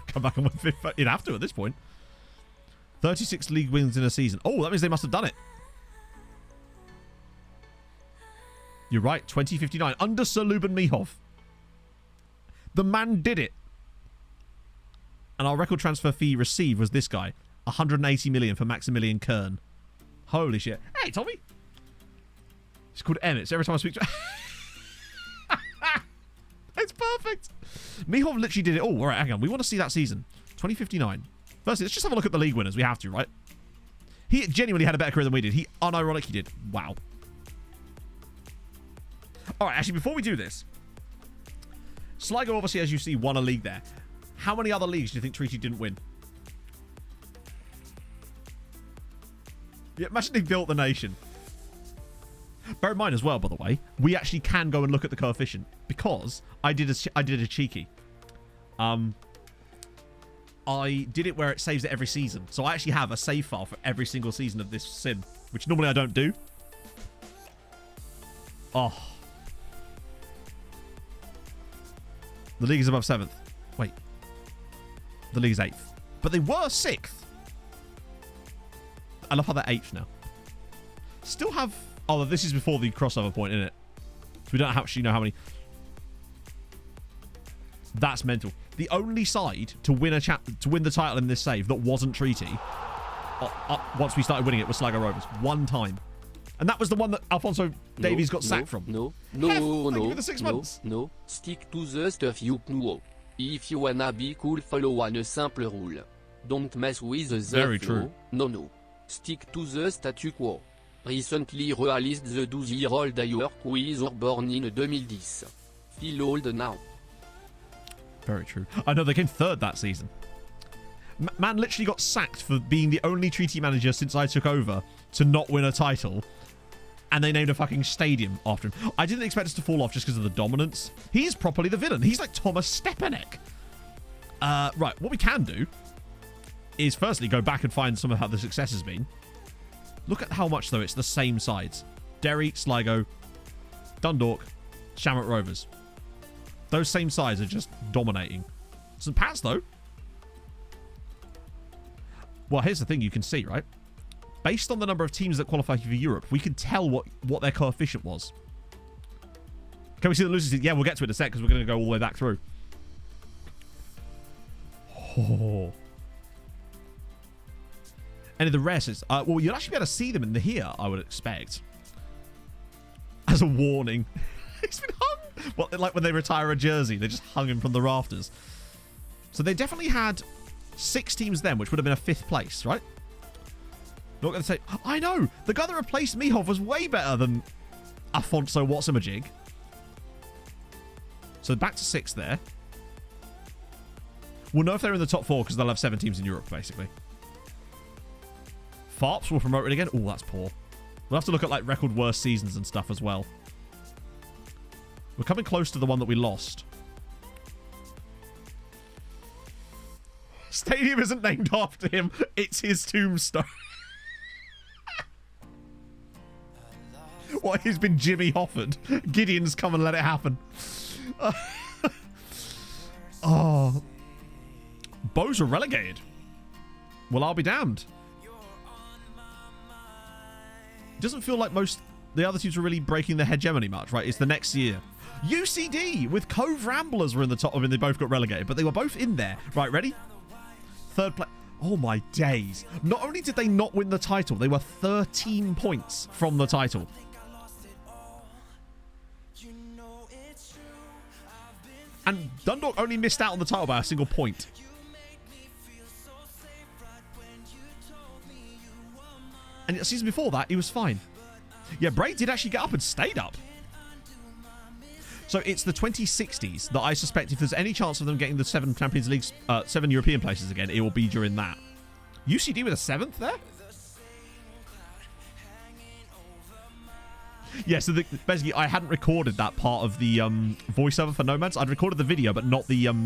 Come back and win 50. You'd have to at this point. 36 league wins in a season. Oh, that means they must have done it. You're right, 2059. Under Sir Luban Mihov. The man did it. And our record transfer fee received was this guy. 180 million for Maximilian Kern. Holy shit. Hey, Tommy. It's called Emmett. So every time I speak to... It's perfect. Mihov literally did it all. All right, hang on. We want to see that season. 2059. Firstly, let's just have a look at the league winners. We have to, right? He genuinely had a better career than we did. He unironically did. Wow. All right, actually, before we do this, Sligo obviously, as you see, won a league there. How many other leagues do you think Treaty didn't win? Yeah, imagine they built the nation. Bear in mind as well, by the way, we actually can go and look at the coefficient because I did a cheeky. I did it where it saves it every season. So I actually have a save file for every single season of this sim, which normally I don't do. Oh. The league is above 7th. Wait. The league is 8th. But they were 6th. I love how they're 8th now. Still have... Oh, this is before the crossover point, isn't it? So we don't actually know how many... That's mental. The only side to win the title in this save that wasn't Treaty, once we started winning it, was Sligo Rovers. One time. And that was the one that Alfonso Davies got sacked from. No. The 6 months. No. Stick to the stuff you know. If you wanna be cool, follow one simple rule. Don't mess with the Very flow. true. No. Stick to the statu quo. Recently released the 12-year-old York quiz or born in 2010. Feel old now. Very true. I know they came 3rd that season. Man literally got sacked for being the only Treaty manager since I took over to not win a title. And they named a fucking stadium after him. I didn't expect us to fall off just because of the dominance. He's properly the villain. He's like Thomas Stepanek. Right, what we can do is firstly go back and find some of how the success has been. Look at how much, though, it's the same sides. Derry, Sligo, Dundalk, Shamrock Rovers. Those same sides are just dominating. St. Pat's, though. Well, here's the thing you can see, right? Based on the number of teams that qualify for Europe, we can tell what their coefficient was. Can we see the losers? Yeah, we'll get to it in a sec because we're going to go all the way back through. Oh. Any of the rest, well, you'll actually be able to see them in here, I would expect. As a warning. He's been hung. Well, like when they retire a jersey, they just hung him from the rafters. So they definitely had 6 teams then, which would have been a 5th place, right? Not going to say, I know, the guy that replaced Mihov was way better than Afonso Watsamajig. So back to 6th there. We'll know if they're in the top 4 because they'll have 7 teams in Europe, basically. Farps will promote it again. Oh, that's poor. We'll have to look at like record worst seasons and stuff as well. We're coming close to the one that we lost. Stadium isn't named after him. It's his tombstone. What, he's been Jimmy Hofford? Gideon's come and let it happen. Oh. Bows are relegated. Well, I'll be damned. It doesn't feel like the other teams are really breaking their hegemony much, right? It's the next year. UCD with Cove Ramblers were in the top. I mean, they both got relegated, but they were both in there. Right, ready? Third place. Oh, my days. Not only did they not win the title, they were 13 points from the title. And Dundalk only missed out on the title by a single point. And the season before that, he was fine. Yeah, Bray did actually get up and stayed up. So it's the 2060s that I suspect if there's any chance of them getting the 7 Champions Leagues, 7 European places again, it will be during that. UCD with a 7th there? Yeah, so basically I hadn't recorded that part of the voiceover for Nomads. I'd recorded the video, but not the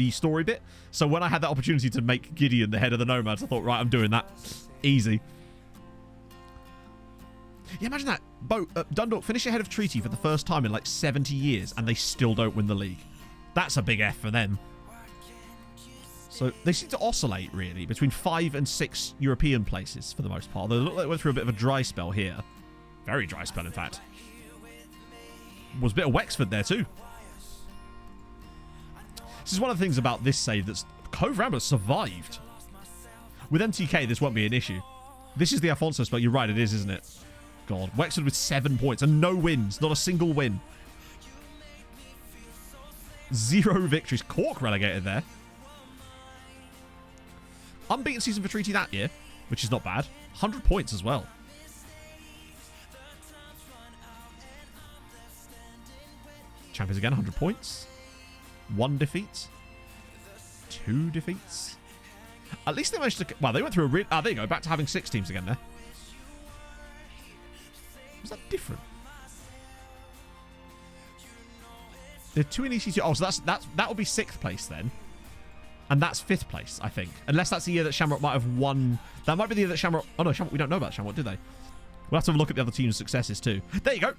story bit. So when I had that opportunity to make Gideon the head of the Nomads, I thought, right, I'm doing that. Easy. Yeah, imagine that. Dundalk finish ahead of Treaty for the first time in like 70 years, and they still don't win the league. That's a big F for them. So they seem to oscillate, really, between 5 and 6 European places for the most part. They look like they went through a bit of a dry spell here. Very dry spell, in fact. Was a bit of Wexford there, too. This is one of the things about this save that's... Cove Ramblers survived. With MTK, this won't be an issue. This is the Alfonso spell. You're right, it is, isn't it? God. Wexford with 7 points and no wins. Not a single win. 0 victories. Cork relegated there. Unbeaten season for Treaty that year, which is not bad. 100 points as well. Champions again, 100 points. 1 defeat. 2 defeats. At least they managed to... Well, they went through a real... there you go. Back to having 6 teams again there. Was that different? There are 2 in EC2. Oh, so that would be 6th place then. And that's 5th place, I think. Unless that's the year that Shamrock might have won. That might be the year that Shamrock... Oh, no, Shamrock, we don't know about Shamrock, do they? We'll have to have a look at the other teams' successes too. There you go.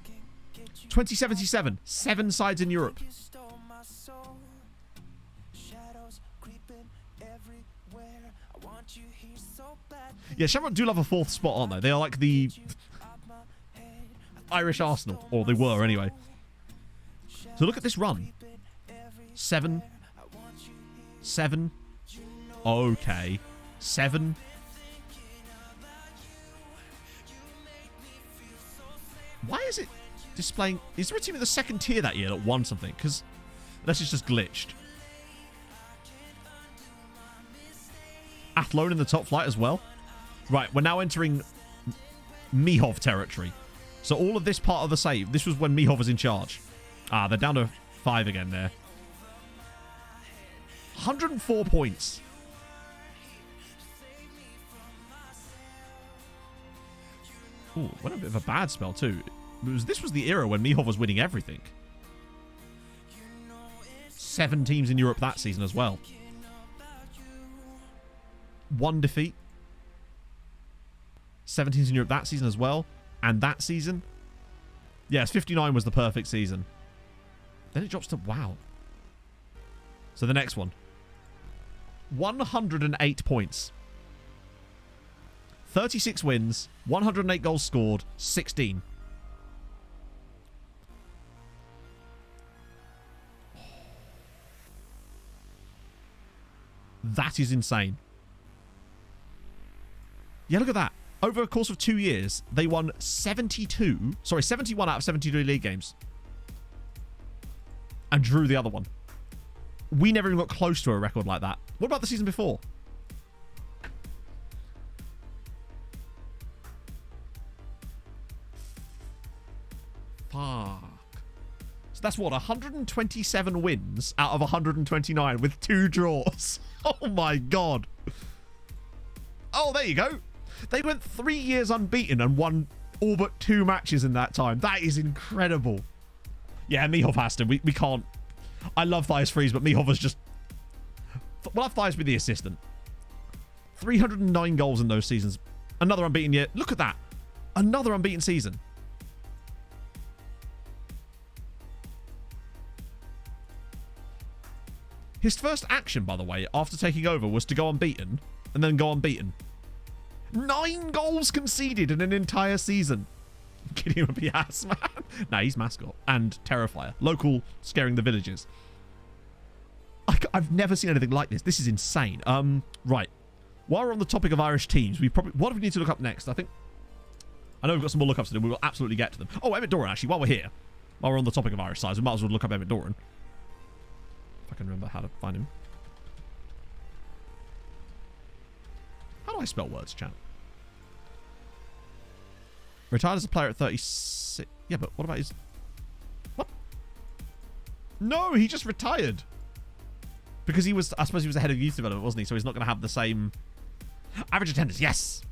2077. 7 sides in Europe. Yeah, Shamrock do love a 4th spot, aren't they? They are like the Irish Arsenal. Or they were, anyway. So look at this run. 7. 7. Okay. 7. Why is it displaying... Is there a team in the 2nd tier that year that won something? Because unless it's just glitched. Athlone in the top flight as well. Right, we're now entering Mihov territory. So all of this part of the save, this was when Mihov was in charge. Ah, they're down to 5 again there. 104 points. Ooh, went a bit of a bad spell too. This was the era when Mihov was winning everything. 7 teams in Europe that season as well. 1 defeat. 7 teams in Europe that season as well. And that season. Yes, 59 was the perfect season. Then it drops to... Wow. So the next one. 108 points. 36 wins. 108 goals scored. 16. That is insane. Yeah, look at that. Over a course of 2 years, they won 71 out of 72 league games. And drew the other one. We never even got close to a record like that. What about the season before? Fuck. So that's what, 127 wins out of 129 with 2 draws. Oh my god. Oh, there you go. They went 3 years unbeaten and won all but 2 matches in that time. That is incredible. Yeah, Mihov has to. We can't. I love Thias Freeze, but Mihov was just... We'll have Thias be the assistant. 309 goals in those seasons. Another unbeaten year. Look at that. Another unbeaten season. His first action, by the way, after taking over was to go unbeaten and then go unbeaten. 9 goals conceded in an entire season. Give him a Pias, man. Nah, he's mascot and Terrifier. Local, scaring the villagers. I've never seen anything like this. This is insane. Right. While we're on the topic of Irish teams, what do we need to look up next? I know we've got some more lookups to do. We will absolutely get to them. Oh, Emmett Doran, actually, while we're here. While we're on the topic of Irish sides, we might as well look up Emmett Doran. If I can remember how to find him. How do I spell words, chat? Retired as a player at 36. Yeah, but what about his... What? No, he just retired. Because he was... I suppose he was the head of youth development, wasn't he? So he's not going to have the same... Average attendance, yes!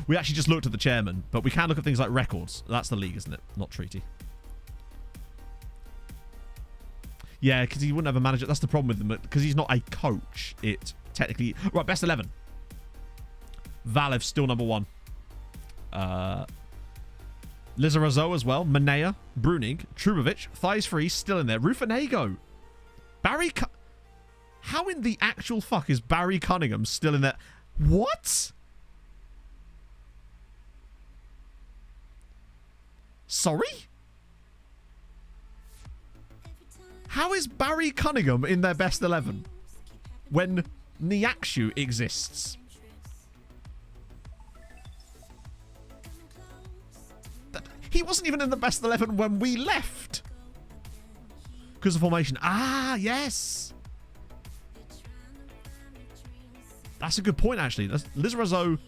We actually just looked at the chairman, but we can look at things like records. That's the league, isn't it? Not treaty. Yeah, because he wouldn't have a manager. That's the problem with him. Because he's not a coach, it technically... Right, best 11. Valev's still number 1. Lizarazo as well. Manea, Brunig, Trubovic, Thias Freeze still in there. Rufanego. Barry... How in the actual fuck is Barry Cunningham still in there? What? Sorry? How is Barry Cunningham in their best 11 when Niakshu exists? He wasn't even in the best 11 when we left. Because of formation. Ah, yes. That's a good point, actually. Lizarazo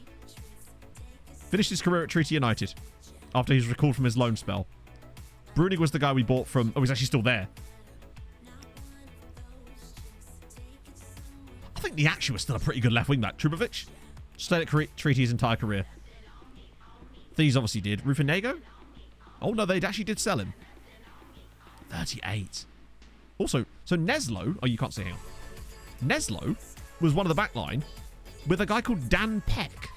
finished his career at Treaty United after he was recalled from his loan spell. Brunig was the guy we bought from... Oh, he's actually still there. I think Niakshu was still a pretty good left wing back. Trubovic stayed at Treaty his entire career. These obviously did. Rufanego? Oh, no, they actually did sell him. 38. Also, so Neslo... Oh, you can't see him. Neslo was one of the back line with a guy called Dan Peck.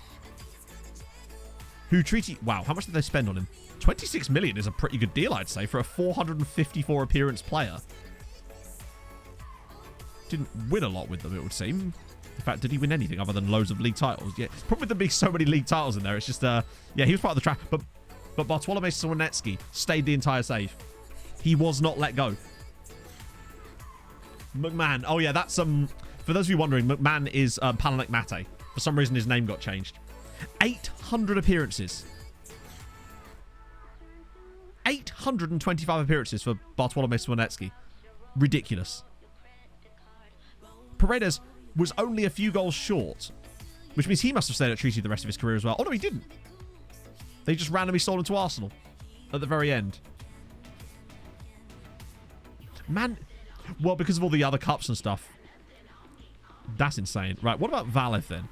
Who Treaty... Wow, how much did they spend on him? 26 million is a pretty good deal, I'd say, for a 454 appearance player. Didn't win a lot with them, it would seem. In fact, did he win anything other than loads of league titles? Yeah, probably with there being so many league titles in there. It's just, yeah, he was part of the track. But Bartolomej Swanetsky stayed the entire save. He was not let go. McMahon. Oh, yeah, that's... For those of you wondering, McMahon is Palanek Mate. For some reason, his name got changed. 800 appearances. 825 appearances for Bartolomej Swanetsky. Ridiculous. Paredes was only a few goals short, which means he must have stayed at Treaty the rest of his career as well. Oh, no, he didn't. They just randomly sold him to Arsenal at the very end. Man, well, because of all the other cups and stuff. That's insane. Right, what about Valev then?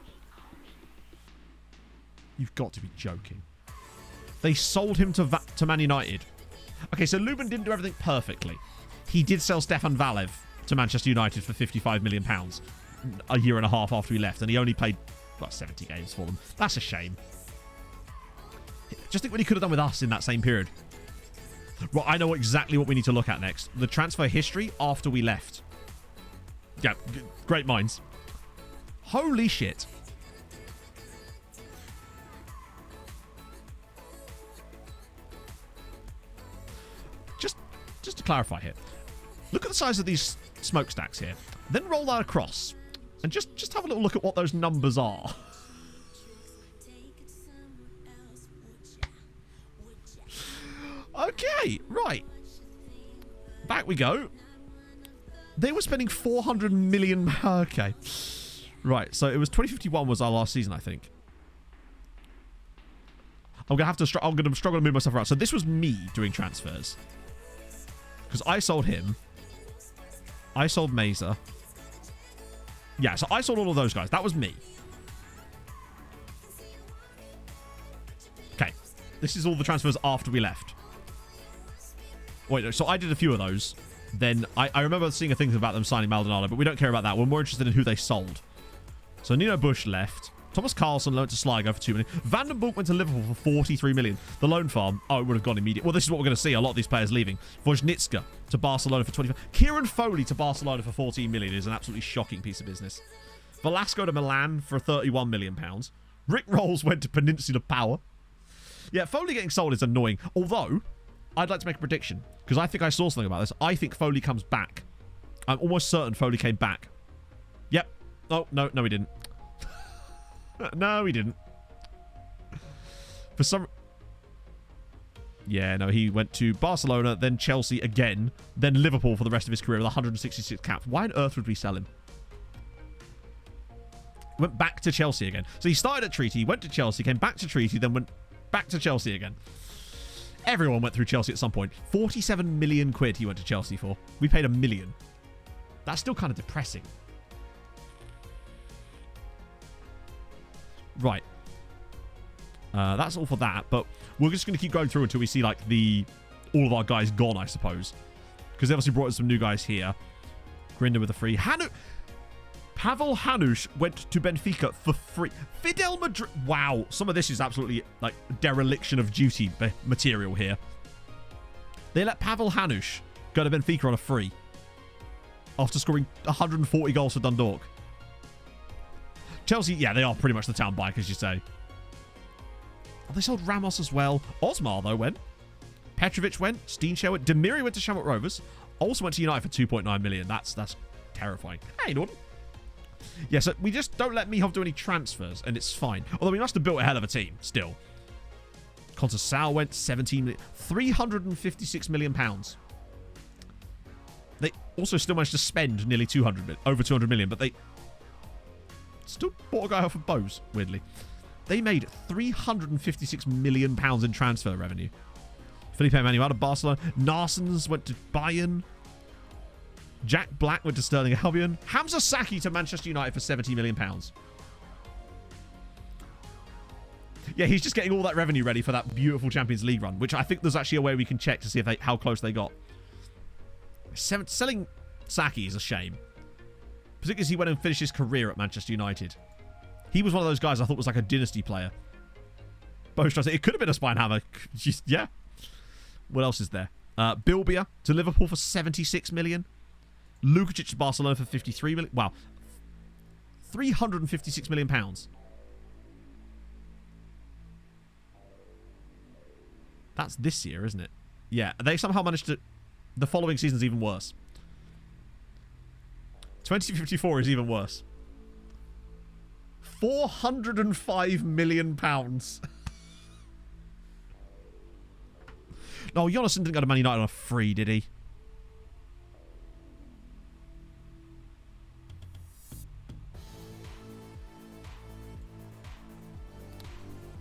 You've got to be joking. They sold him to Man United. Okay, so Lubin didn't do everything perfectly. He did sell Stefan Valev to Manchester United for £55 million a year and a half after he left, and he only played, what, 70 games for them. That's a shame. Just think what he could have done with us in that same period. Well, I know exactly what we need to look at next. The transfer history after we left. Yeah, great minds. Holy shit. Just to clarify here. Look at the size of these smokestacks here. Then roll that across. And just have a little look at what those numbers are. Okay, right. Back we go. They were spending 400 million... Okay. Right, so it was 2051 was our last season, I think. I'm going to struggle to move myself around. So this was me doing transfers. Because I sold him. I sold Mesa. Yeah, so I sold all of those guys. That was me. Okay. This is all the transfers after we left. Wait, no, so I did a few of those. Then I remember seeing a thing about them signing Maldonado, but we don't care about that. We're more interested in who they sold. So Nino Bush left. Thomas Carlson went to Sligo for 2 million. Vandenberg went to Liverpool for 43 million. The loan farm, oh, it would have gone immediate. Well, this is what we're going to see. A lot of these players leaving. Wojnicka to Barcelona for 25. Kieran Foley to Barcelona for 14 million is an absolutely shocking piece of business. Velasco to Milan for 31 million pounds. Rick Rolls went to Peninsula Power. Yeah, Foley getting sold is annoying. Although, I'd like to make a prediction, because I think I saw something about this. I think Foley comes back. I'm almost certain Foley came back. Yep. Oh, no, he didn't. No, he didn't. For some... Yeah, no, he went to Barcelona, then Chelsea again, then Liverpool for the rest of his career with 166 caps. Why on earth would we sell him? Went back to Chelsea again. So he started at Treaty, went to Chelsea, came back to Treaty, then went back to Chelsea again. Everyone went through Chelsea at some point. 47 million quid he went to Chelsea for. We paid $1 million. That's still kind of depressing. Right. That's all for that, but we're just going to keep going through until we see, like, all of our guys gone, I suppose. Because they obviously brought in some new guys here. Grinder with a free. Pavel Hanush went to Benfica for free. Fidel Madrid. Wow. Some of this is absolutely, like, dereliction of duty material here. They let Pavel Hanush go to Benfica on a free after scoring 140 goals for Dundalk. Chelsea, yeah, they are pretty much the town bike, as you say. Oh, they sold Ramos as well. Osmar, though, went. Petrovic went. Steenshell went. Demiri went to Shamrock Rovers. Also went to United for 2.9 million. That's terrifying. Hey, Norton. Yeah, so we just don't let Mihov do any transfers, and it's fine. Although we must have built a hell of a team, still. Contessao went 17 million. 356 million pounds. They also still managed to spend nearly over 200 million, but they still bought a guy off of Bose, weirdly. They made 356 million pounds in transfer revenue. Felipe Manuel to Barcelona. Narsons went to Bayern. Jack Black went to Sterling Albion. Hamza Saki to Manchester United for 70 million pounds. Yeah, he's just getting all that revenue ready for that beautiful Champions League run, which I think there's actually a way we can check to see if how close they got. Selling Saki is a shame. Particularly as he went and finished his career at Manchester United. He was one of those guys I thought was like a dynasty player. Both tries to say it could have been a spine hammer. Yeah. What else is there? Bilbia to Liverpool for 76 million. Lukacic to Barcelona for 53 million. Wow. 356 million pounds. That's this year, isn't it? Yeah. They somehow managed to... The following season's even worse. 2054 is even worse. 405 million pounds. No, Jonasson didn't go to Man United on a free, did he?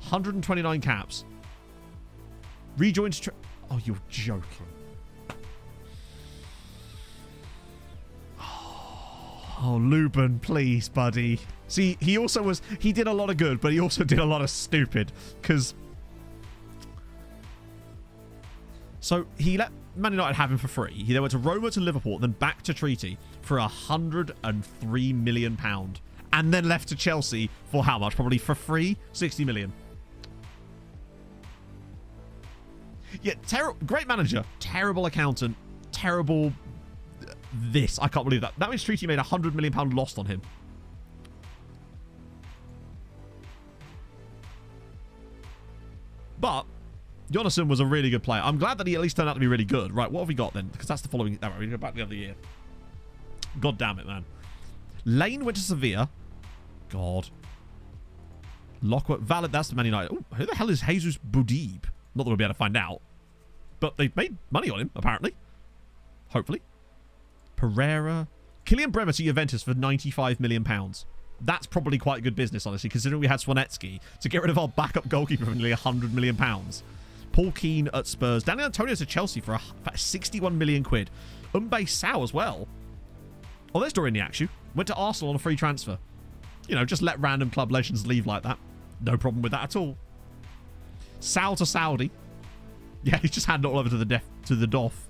$129 caps. Rejoined... Oh, you're joking. Oh, Lubin, please, buddy. See, he also was... He did a lot of good, but he also did a lot of stupid. Because... So, he let Man United have him for free. He then went to Roma to Liverpool, then back to Treaty for £103 million. And then left to Chelsea for how much? Probably for free? 60 million. Yeah, great manager. Terrible accountant. Terrible... This. I can't believe that. That means Treaty made £100 million lost on him. But Jonasson was a really good player. I'm glad that he at least turned out to be really good. Right, what have we got then? Because that's the following... All right, we go back the other year. God damn it, man. Lane went to Sevilla. God. Lockwood. Valid. That's the Man United. Ooh, who the hell is Jesus Boudib? Not that we'll be able to find out. But they've made money on him, apparently. Hopefully. Pereira. Kylian Bremer to Juventus for £95 million. That's probably quite good business, honestly, considering we had Swanetsky to get rid of our backup goalkeeper for nearly £100 million. Paul Keane at Spurs. Daniel Antonio to Chelsea for 61 million quid. Umbe Sao as well. Oh, there's Dorian Niakshu. Went to Arsenal on a free transfer. You know, just let random club legends leave like that. No problem with that at all. Sal to Saudi. Yeah, he's just handed it all over to the DOF.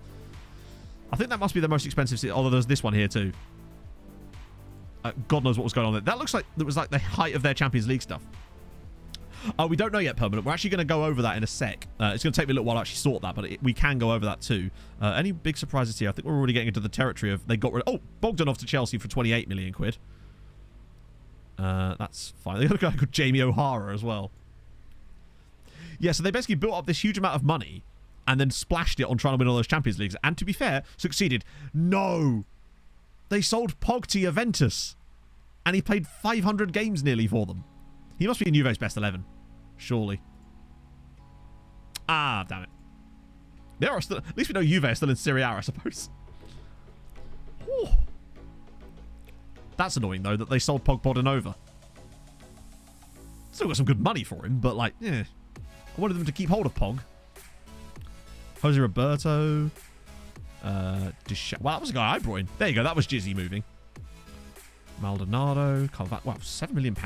I think that must be the most expensive city. Although there's this one here too. God knows what was going on there. That looks like it was like the height of their Champions League stuff. Oh, we don't know yet, Permanent. We're actually going to go over that in a sec. It's going to take me a little while to actually sort that, but we can go over that too. Any big surprises here? I think we're already getting into the territory of they got rid of... Oh, Bogdanov to Chelsea for 28 million quid. That's fine. They got a guy called Jamie O'Hara as well. Yeah, so they basically built up this huge amount of money and then splashed it on trying to win all those Champions Leagues. And to be fair, succeeded. No! They sold Pog to Juventus. And he played 500 games nearly for them. He must be in Juve's best 11. Surely. Ah, damn it. They are still, at least we know Juve is still in Serie A, I suppose. Whew. That's annoying, though, that they sold Pog Bogdanova. Still got some good money for him, but, like, yeah. I wanted them to keep hold of Pog. Jose Roberto. Wow, that was a guy I brought in. There you go. That was Jizzy moving. Maldonado. Wow, £7 million.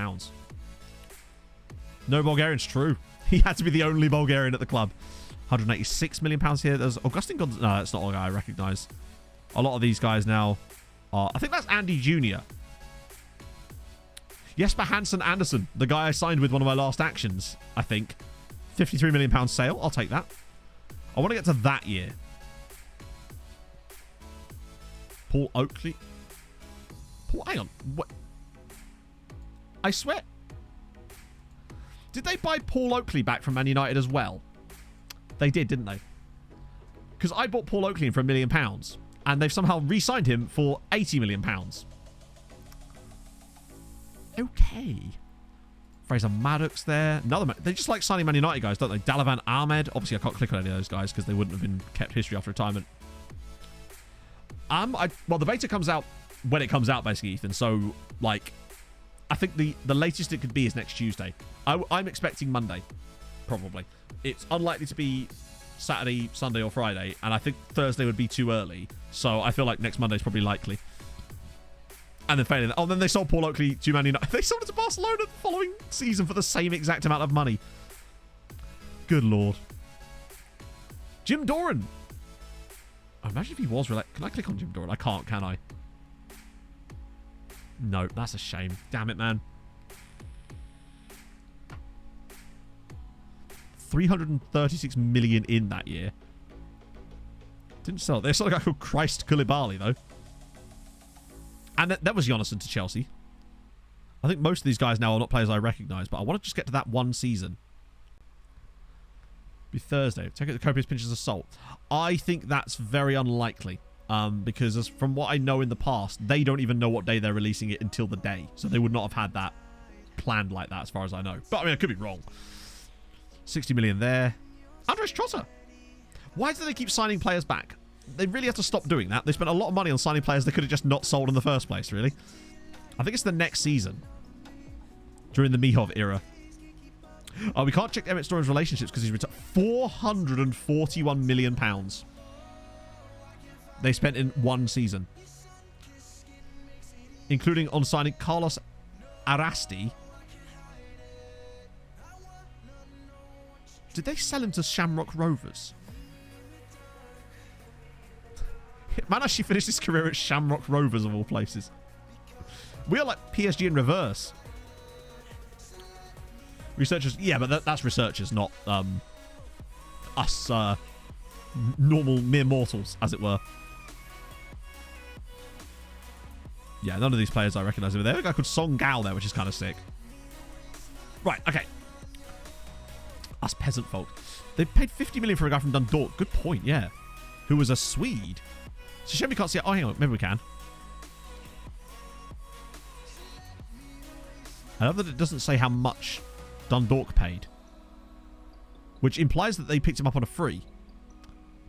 No Bulgarians. True. He had to be the only Bulgarian at the club. £186 million here. There's Augustin Gonzalez. No, that's not a guy I recognise. A lot of these guys now are... I think that's Andy Jr. Jesper Hansen Andersen. The guy I signed with one of my last actions, I think. £53 million sale. I'll take that. I want to get to that year. Paul Oakley. Paul, hang on. What? I swear. Did they buy Paul Oakley back from Man United as well? They did, didn't they? Because I bought Paul Oakley in for £1 million. And they've somehow re-signed him for £80 million. Okay. Fraser Maddox there. They just like signing Man United guys, don't they? Dalavan Ahmed. Obviously, I can't click on any of those guys because they wouldn't have been kept history after retirement. Well, the beta comes out when it comes out, basically, Ethan. So, like, I think the latest it could be is next Tuesday. I'm expecting Monday, probably. It's unlikely to be Saturday, Sunday, or Friday, and I think Thursday would be too early. So I feel like next Monday is probably likely. And then failing that. Oh, then they sold Paul Oakley to Man United. They sold it to Barcelona the following season for the same exact amount of money. Good Lord. Jim Doran. Oh, imagine if he was related. Can I click on Jim Doran? I can't, can I? No, that's a shame. Damn it, man. 336 million in that year. Didn't sell it. They sold a guy called Christ Koulibaly, though. And that was Jonathan to Chelsea. I think most of these guys now are not players I recognise, but I want to just get to that one season. Be Thursday. Take it the copious pinches of salt. I think that's very unlikely. Because from what I know in the past, they don't even know what day they're releasing it until the day. So they would not have had that planned like that as far as I know. But I mean, I could be wrong. 60 million there. Andres Trotter. Why do they keep signing players back? They really have to stop doing that. They spent a lot of money on signing players they could have just not sold in the first place, really. I think it's the next season. During the Mihov era. Oh, we can't check Emmett Storm's relationships because he's retired. £441 million. They spent in one season. Including on signing Carlos Arasti. Did they sell him to Shamrock Rovers? Man actually finished his career at Shamrock Rovers, of all places. We are like PSG in reverse. Researchers, yeah, but that's researchers, not us normal mere mortals, as it were. Yeah, none of these players I recognise over there. There's a guy called Song Gao there, which is kind of sick. Right, okay. Us peasant folk. They paid 50 million for a guy from Dundalk. Good point, yeah. Who was a Swede. It's a shame we can't see it. Oh, hang on. Maybe we can. I love that it doesn't say how much Dundalk paid. Which implies that they picked him up on a free.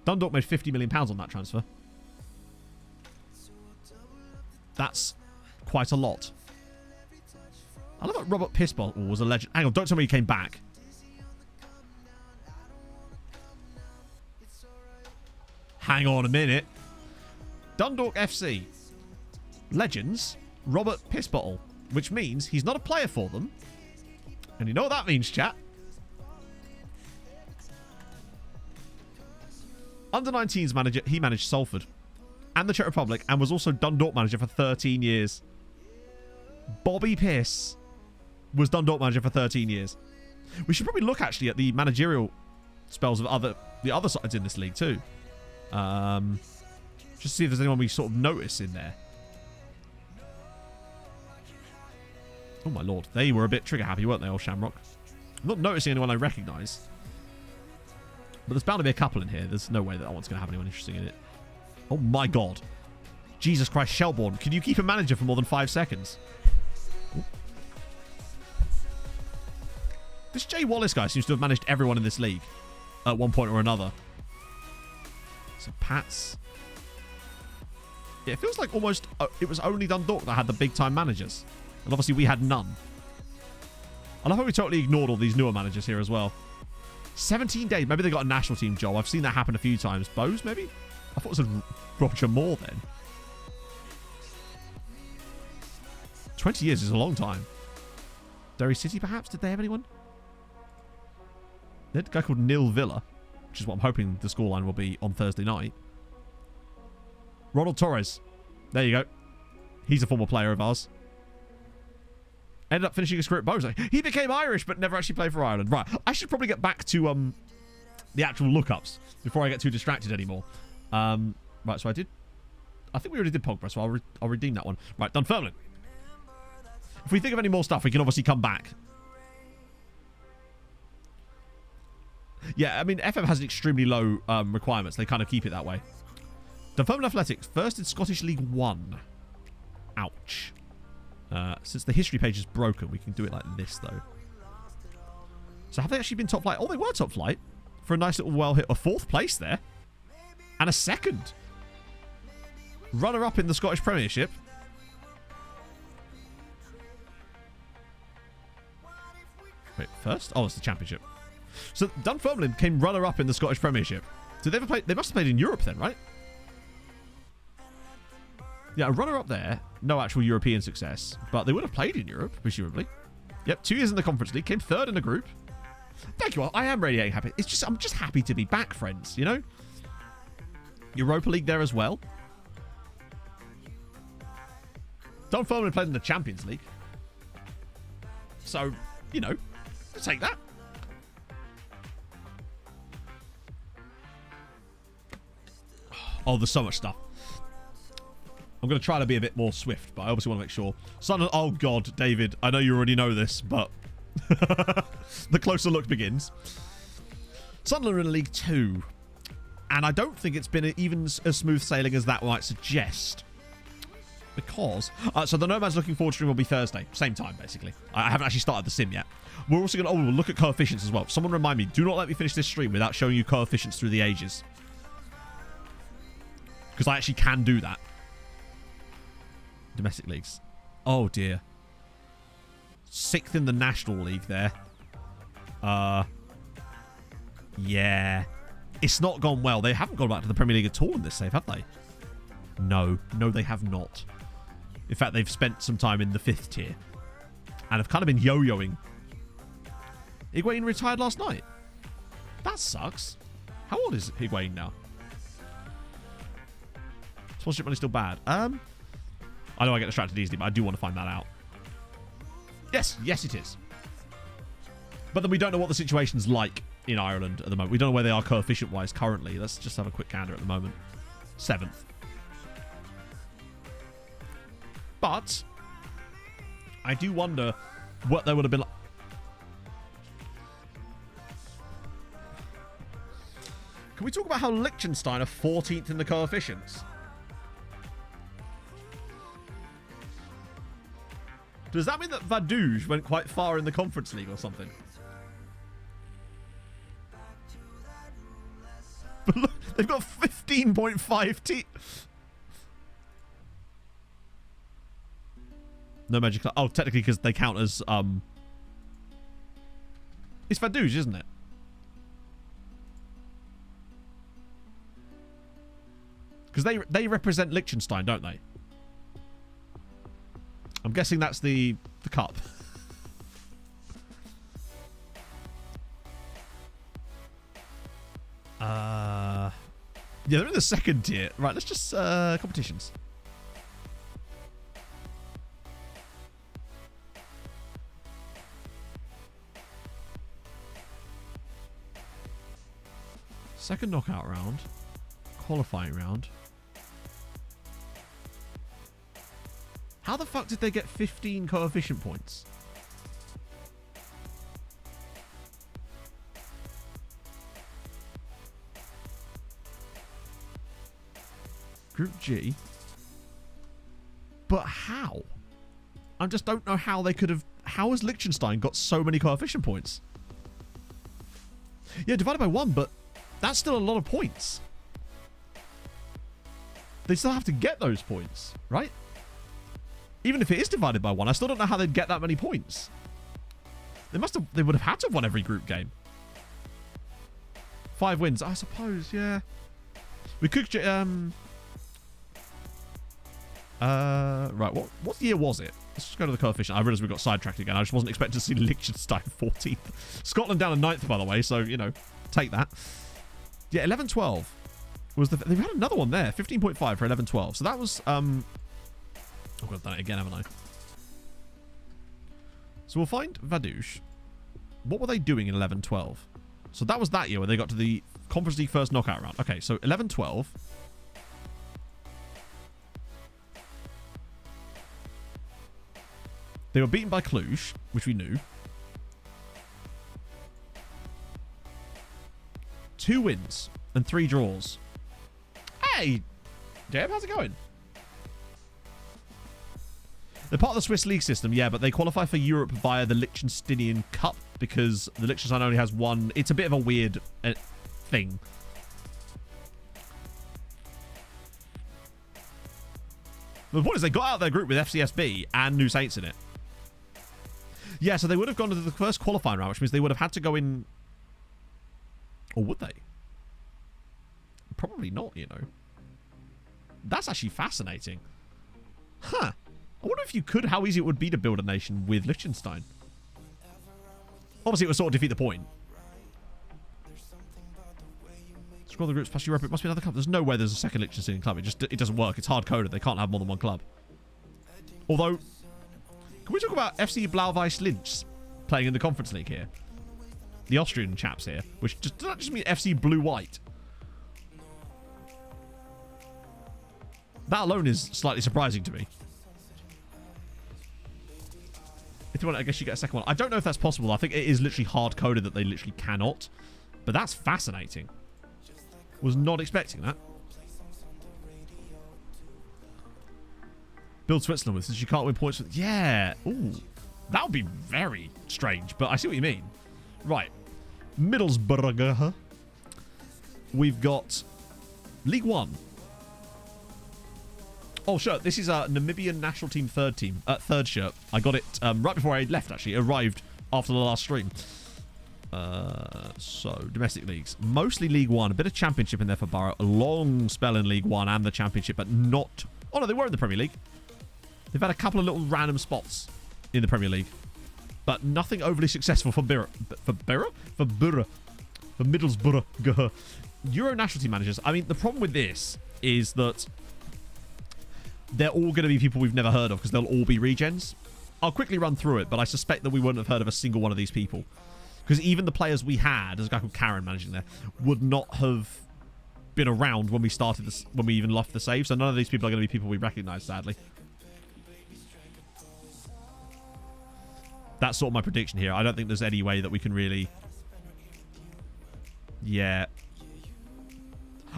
Dundalk made £50 million on that transfer. That's quite a lot. I love that Robert Pissbottle was a legend. Hang on, don't tell me he came back. Hang on a minute. Dundalk FC. Legends. Robert Pissbottle. Which means he's not a player for them. And you know what that means, chat? Under 19s manager, he managed Salford and the Czech Republic and was also Dundalk manager for 13 years. Bobby Pearce was Dundalk manager for 13 years. We should probably look actually at the managerial spells of the other sides in this league too. Just see if there's anyone we sort of notice in there. Oh my lord, they were a bit trigger happy, weren't they, old Shamrock? I'm not noticing anyone I recognise. But there's bound to be a couple in here. There's no way that one's going to have anyone interesting in it. Oh my god. Jesus Christ, Shelbourne. Can you keep a manager for more than 5 seconds? Ooh. This Jay Wallace guy seems to have managed everyone in this league at one point or another. So Pats. Yeah, it feels like almost it was only Dundalk that had the big time managers. And obviously we had none. I love how we totally ignored all these newer managers here as well. 17 days. Maybe they got a national team job. I've seen that happen a few times. Bose, maybe? I thought it was a Roger Moore then. 20 years is a long time. Derry City, perhaps? Did they have anyone? They had a guy called Neil Villa, which is what I'm hoping the scoreline will be on Thursday night. Ronald Torres. There you go. He's a former player of ours. Ended up finishing his career at Bose. He became Irish, but never actually played for Ireland. Right. I should probably get back to the actual lookups before I get too distracted anymore. Right, so I think we already did Pogba, so I'll redeem that one. Right, Dunfermline. If we think of any more stuff, we can obviously come back. Yeah, I mean, FM has extremely low requirements. They kind of keep it that way. Dunfermline Athletics, first in Scottish League 1. Ouch. Since the history page is broken, we can do it like this, though. So have they actually been top flight? Oh, they were top flight. For a nice little well hit. A 4th place there. And a 2nd. Runner-up in the Scottish Premiership. Wait, first? Oh, it's the Championship. So Dunfermline came runner-up in the Scottish Premiership. Did they ever play? They must have played in Europe then, right? Yeah, a runner-up there. No actual European success. But they would have played in Europe, presumably. Yep, 2 years in the Conference League. Came 3rd in the group. Thank you all. I am radiating happy. It's just, I'm just happy to be back, friends, you know? Europa League there as well. Dunfermline played in the Champions League. So, you know, I'll take that. Oh, there's so much stuff. I'm going to try to be a bit more swift, but I obviously want to make sure. Sunderland, oh God, David, I know you already know this, but the closer look begins. Sunderland are in League 2, and I don't think it's been even as smooth sailing as that might suggest. Because, so the No Man's Looking Forward stream will be Thursday, same time, basically. I haven't actually started the sim yet. We're also going to, we'll look at coefficients as well. Someone remind me, do not let me finish this stream without showing you coefficients through the ages. Because I actually can do that. Domestic leagues. Oh dear. 6th in the National League there. Yeah. It's not gone well. They haven't gone back to the Premier League at all in this save, have they? No. No, they have not. In fact, they've spent some time in the 5th tier. And have kind of been yo-yoing. Higuain retired last night. That sucks. How old is Higuain now? Sponsorship money's still bad. I know I get distracted easily, but I do want to find that out. Yes, yes it is. But then we don't know what the situation's like in Ireland at the moment. We don't know where they are coefficient-wise currently. Let's just have a quick gander at the moment. 7th. But I do wonder what they would have been like. Can we talk about how Liechtenstein are 14th in the coefficients? Does that mean that Vaduz went quite far in the Conference League or something? But look, they've got 15.5 T. No magic. Oh, technically because they count as it's Vaduz, isn't it? Because they represent Liechtenstein, don't they? I'm guessing that's the cup. Yeah, they're in the second tier. Right, let's just competitions. Second knockout round. Qualifying round. How the fuck did they get 15 coefficient points? Group G. But how? I just don't know how they could have... How has Liechtenstein got so many coefficient points? Yeah, divided by 1, but that's still a lot of points. They still have to get those points, right? Even if it is divided by 1, I still don't know how they'd get that many points. They would have had to have won every group game. 5 wins, I suppose, yeah. We could... right, what year was it? Let's just go to the coefficient. I realised we got sidetracked again. I just wasn't expecting to see Liechtenstein 14th. Scotland down in 9th, by the way, so, you know, take that. Yeah, 11-12 was the... They've had another one there. 15.5 for 11-12. So that was... Oh, I've done it again, haven't I? So we'll find Vaduz. What were they doing in 11-12? So that was that year when they got to the Conference League first knockout round. Okay, so 11-12... They were beaten by Cluj, which we knew. 2 wins and 3 draws. Hey, Jeb, how's it going? They're part of the Swiss league system, yeah, but they qualify for Europe via the Liechtensteinian Cup because the Liechtenstein only has one. It's a bit of a weird thing. But the point is they got out of their group with FCSB and New Saints in it. Yeah, so they would have gone to the first qualifying round, which means they would have had to go in... Or would they? Probably not, you know. That's actually fascinating. Huh. I wonder if you could, how easy it would be to build a nation with Liechtenstein. Obviously, it would sort of defeat the point. Scroll the groups past Europe. It must be another club. There's no way there's a second Liechtenstein club. It doesn't work. It's hard-coded. They can't have more than one club. Although... Can we talk about FC Blau-Weiß Linz playing in the Conference League here? The Austrian chaps here. Which does that just mean FC Blue-White? That alone is slightly surprising to me. If you want, I guess you get a second one. I don't know if that's possible. I think it is literally hard-coded that they literally cannot. But that's fascinating. Was not expecting that. Build Switzerland with, since you can't win points with... Yeah. Ooh. That would be very strange, but I see what you mean. Right. Middlesbrough. We've got League One. Oh, sure. This is a Namibian national team third shirt. I got it right before I left, actually. It arrived after the last stream. So, domestic leagues. Mostly League One. A bit of Championship in there for Borough. A long spell in League One and the Championship, but not... Oh, no, they were in the Premier League. They've had a couple of little random spots in the Premier League, but nothing overly successful for Middlesbrough. Euro national team managers. I mean, the problem with this is that they're all going to be people we've never heard of because they'll all be regens. I'll quickly run through it, but I suspect that we wouldn't have heard of a single one of these people because even the players we had, there's a guy called Karen managing there, would not have been around when we started this, when we even left the save. So none of these people are going to be people we recognise, sadly. That's sort of my prediction here. I don't think there's any way that we can really... Yeah.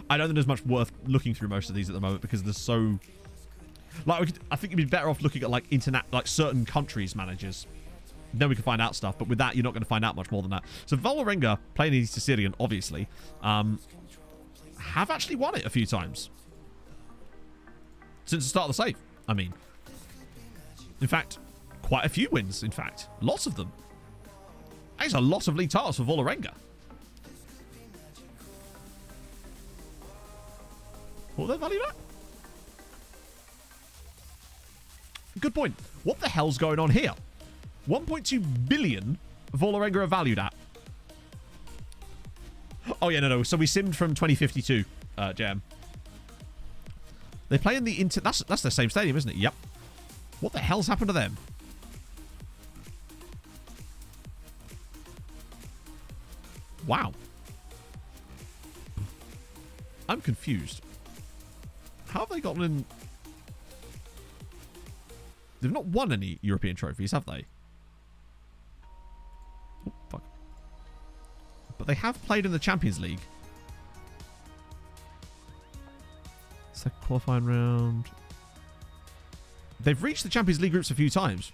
I don't think there's much worth looking through most of these at the moment because there's so... Like, I think you'd be better off looking at, like, certain countries' managers. Then we can find out stuff. But with that, you're not going to find out much more than that. So, Vålerenga, playing in Sicilian, obviously, have actually won it a few times. Since the start of the save, I mean. In fact... Quite a few wins, in fact. Lots of them. That's a lot of league titles for Vålerenga. What were they valued at? Good point. What the hell's going on here? 1.2 billion Vålerenga are valued at. Oh, yeah, no. So we simmed from 2052 JM. They play in the Inter... That's the same stadium, isn't it? Yep. What the hell's happened to them? Wow. I'm confused. How have they gotten in... They've not won any European trophies, have they? Oh, fuck. But they have played in the Champions League. Second qualifying round. They've reached the Champions League groups a few times.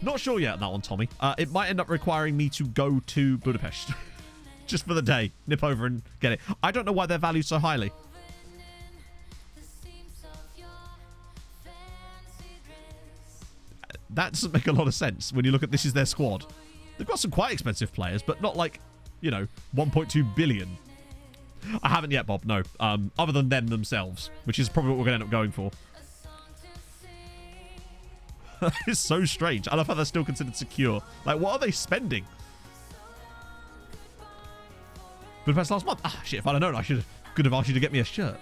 Not sure yet on that one, Tommy. It might end up requiring me to go to Budapest. Just for the day. Nip over and get it. I don't know why they're valued so highly. That doesn't make a lot of sense when you look at this is their squad. They've got some quite expensive players, but not like, you know, 1.2 billion. I haven't yet, Bob, no. Other than them themselves, which is probably what we're going to end up going for. It's so strange. I love how they're still considered secure. Like, what are they spending? Budapest last month. Ah, shit, if I'd have known, I could have asked you to get me a shirt.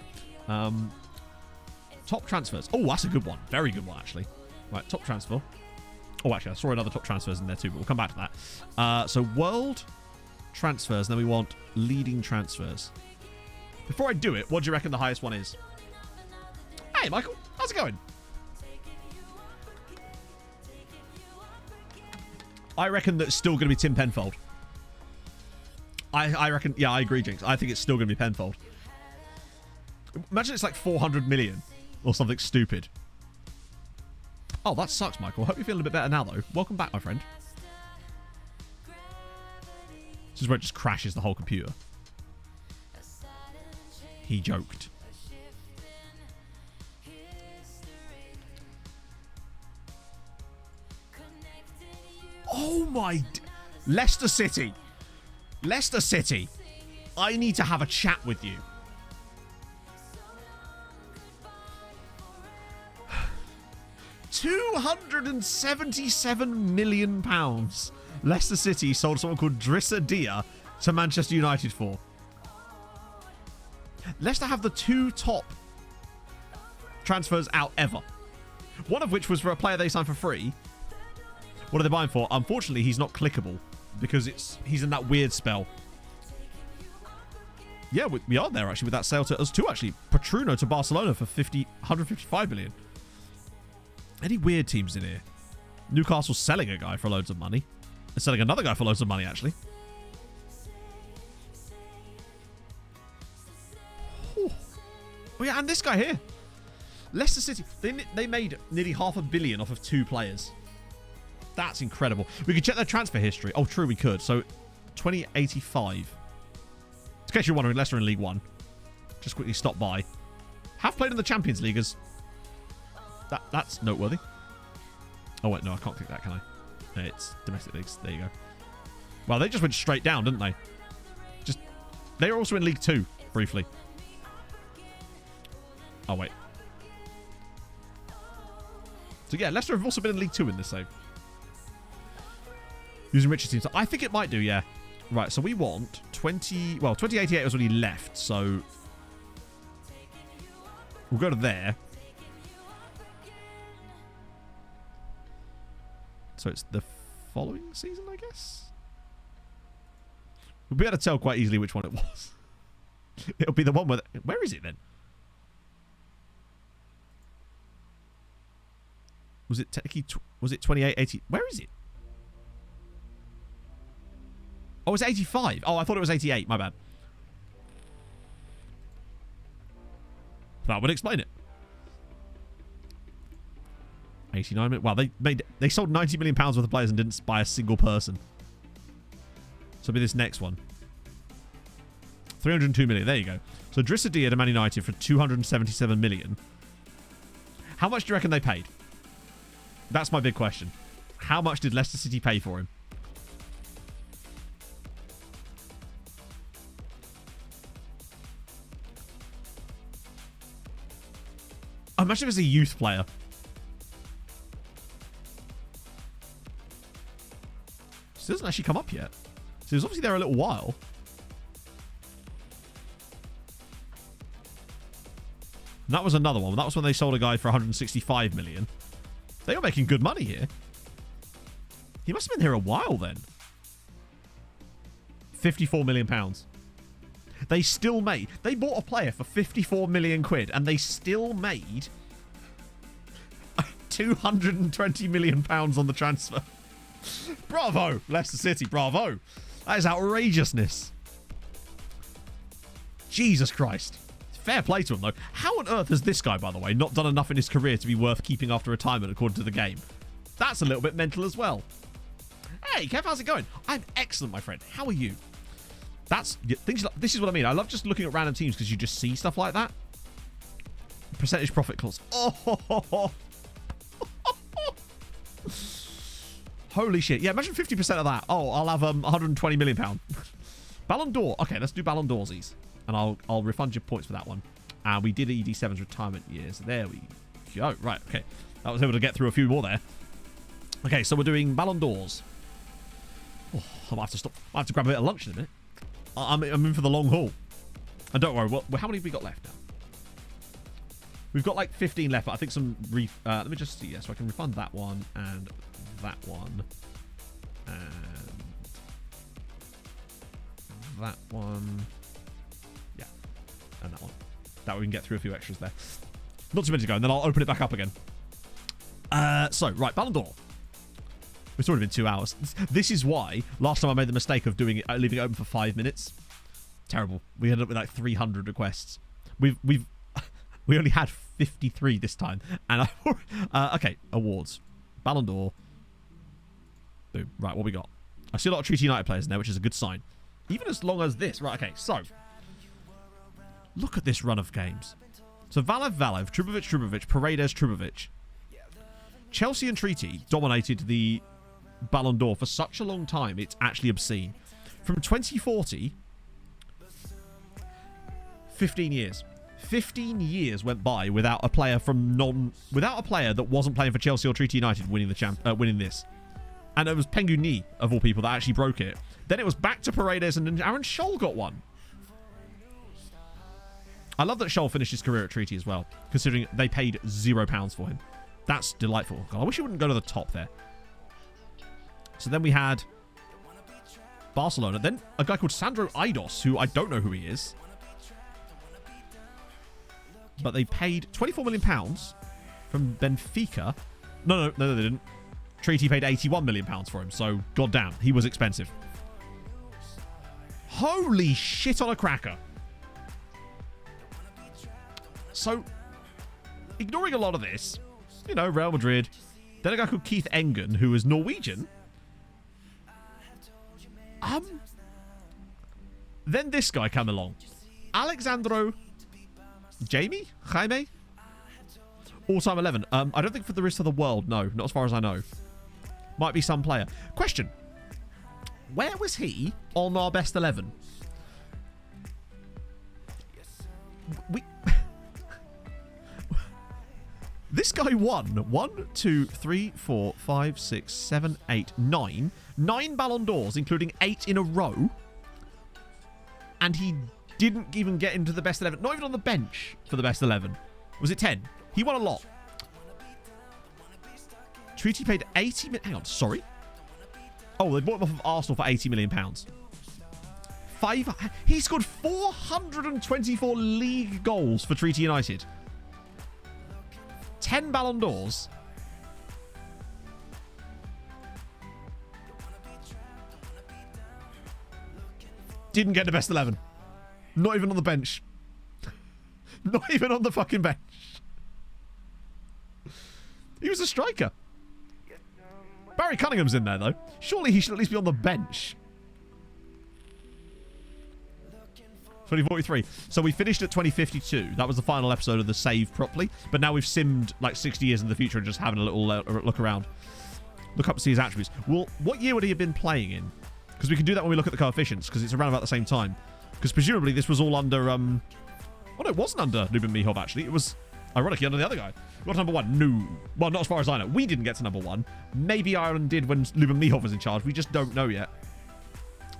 Top transfers. Oh, that's a good one. Very good one, actually. Right, top transfer. Oh, actually, I saw another top transfers in there too, but we'll come back to that. So, world transfers, and then we want leading transfers. Before I do it, what do you reckon the highest one is? Hey, Michael. How's it going? I reckon that it's still going to be Tim Penfold. I reckon... Yeah, I agree, Jinx. I think it's still going to be Penfold. Imagine it's like 400 million or something stupid. Oh, that sucks, Michael. Hope you're feeling a bit better now, though. Welcome back, my friend. This is where it just crashes the whole computer. He joked. Oh my... Leicester City. Leicester City. I need to have a chat with you. £277 million. Leicester City sold someone called Drissa Dia to Manchester United for. Leicester have the two top transfers out ever. One of which was for a player they signed for free. What are they buying for? Unfortunately, he's not clickable because he's in that weird spell. Yeah, we are there actually with that sale to us too. Actually, Petruno to Barcelona for 155 million. Any weird teams in here? Newcastle's selling a guy for loads of money. They're selling another guy for loads of money actually. Oh yeah, and this guy here. Leicester City. They made nearly $500 million off of two players. That's incredible. We could check their transfer history. Oh, true, we could. So, 2085. In case you're wondering, Leicester in League One. Just quickly stop by. Have played in the Champions League as... That's noteworthy. Oh, wait, no, I can't click that, can I? It's domestic leagues. There you go. Well, they just went straight down, didn't they? They were also in League 2, briefly. Oh, wait. So, yeah, Leicester have also been in League 2 in this save. Using Richard's team. So I think it might do, yeah. Right, so we want 20... Well, 2088 was when he left, so... We'll go to there. So it's the following season, I guess? We'll be able to tell quite easily which one it was. It'll be the one where... Where is it, then? Was it technically... Was it 2880? Where is it? Oh, it's 85. Oh, I thought it was 88. My bad. That would explain it. 89 million. Wow, they sold £90 million worth of players and didn't buy a single person. So it'll be this next one. 302 million. There you go. So Drissa Dia to Man United for 277 million. How much do you reckon they paid? That's my big question. How much did Leicester City pay for him? Imagine if it's a youth player. So it doesn't actually come up yet. So he was obviously there a little while. And that was another one. That was when they sold a guy for 165 million. They were making good money here. He must have been here a while then. 54 million pounds. They still made... They bought a player for 54 million quid and they still made 220 million pounds on the transfer. Bravo, Leicester City, bravo. That is outrageousness. Jesus Christ. Fair play to him, though. How on earth has this guy, by the way, not done enough in his career to be worth keeping after retirement, according to the game? That's a little bit mental as well. Hey, Kev, how's it going? I'm excellent, my friend. How are you? This is what I mean. I love just looking at random teams because you just see stuff like that. Percentage profit clause. Oh, holy shit. Yeah, imagine 50% of that. Oh, I'll have 120 million pound. Ballon d'Or. Okay, let's do Ballon d'Orsies. And I'll refund your points for that one. And we did ED7's retirement years. There we go. Right, okay. I was able to get through a few more there. Okay, so we're doing Ballon d'Ors. Oh, I might have to stop. I have to grab a bit of lunch in a minute. I'm in for the long haul. And don't worry, how many have we got left now? We've got like 15 left, but I think some... let me just see. Yeah, so I can refund that one and that one. And that one. Yeah. And that one. That way we can get through a few extras there. Not too many to go, and then I'll open it back up again. So, right, Ballon d'Or. It's already been 2 hours. This is why last time I made the mistake of doing it, leaving it open for 5 minutes. Terrible. We ended up with like 300 requests. We only had 53 this time. And okay, awards. Ballon d'Or. Boom. Right, what we got? I see a lot of Treaty United players in there, which is a good sign. Even as long as this. Right, okay, so. Look at this run of games. So Valev, Trubovic, Paredes, Trubovic. Chelsea and Treaty dominated the Ballon d'Or for such a long time, it's actually obscene. From 2040, 15 years. 15 years went by without a player that wasn't playing for Chelsea or Treaty United winning this. And it was Penguni, of all people, that actually broke it. Then it was back to Paredes, and then Aaron Scholl got one. I love that Scholl finished his career at Treaty as well, considering they paid £0 for him. That's delightful. God, I wish he wouldn't go to the top there. So then we had Barcelona. Then a guy called Sandro Eidos, who I don't know who he is. But they paid £24 million from Benfica. No, they didn't. Treaty paid £81 million for him. So, goddamn, he was expensive. Holy shit on a cracker. So, ignoring a lot of this, you know, Real Madrid. Then a guy called Keith Engen, who is Norwegian. Then this guy came along. Alexandro Jaime? All-time 11. I don't think for the rest of the world, no. Not as far as I know. Might be some player. Question. Where was he on our best 11? This guy won 1, 2, 3, 4, 5, 6, 7, 8, 9. 9 Ballon d'Ors, including 8 in a row. And he didn't even get into the best 11. Not even on the bench for the best 11. Was it 10? He won a lot. Treaty paid 80 million. Hang on, sorry. Oh, they bought him off of Arsenal for £80 million. He scored 424 league goals for Treaty United. 10 Ballon d'Ors. Didn't get the best 11. Not even on the bench. Not even on the fucking bench. He was a striker. Barry Cunningham's in there, though. Surely he should at least be on the bench. 2043. So we finished at 2052. That was the final episode of the save properly. But now we've simmed like 60 years in the future and just having a little look around. Look up to see his attributes. Well, what year would he have been playing in? Because we can do that when we look at the coefficients, because it's around about the same time. Because presumably this was all under... Oh, no, it wasn't under Lubin Mihov, actually. It was, ironically, under the other guy. Got to number 1. No. Well, not as far as I know. We didn't get to number 1. Maybe Ireland did when Lubin Mihov was in charge. We just don't know yet.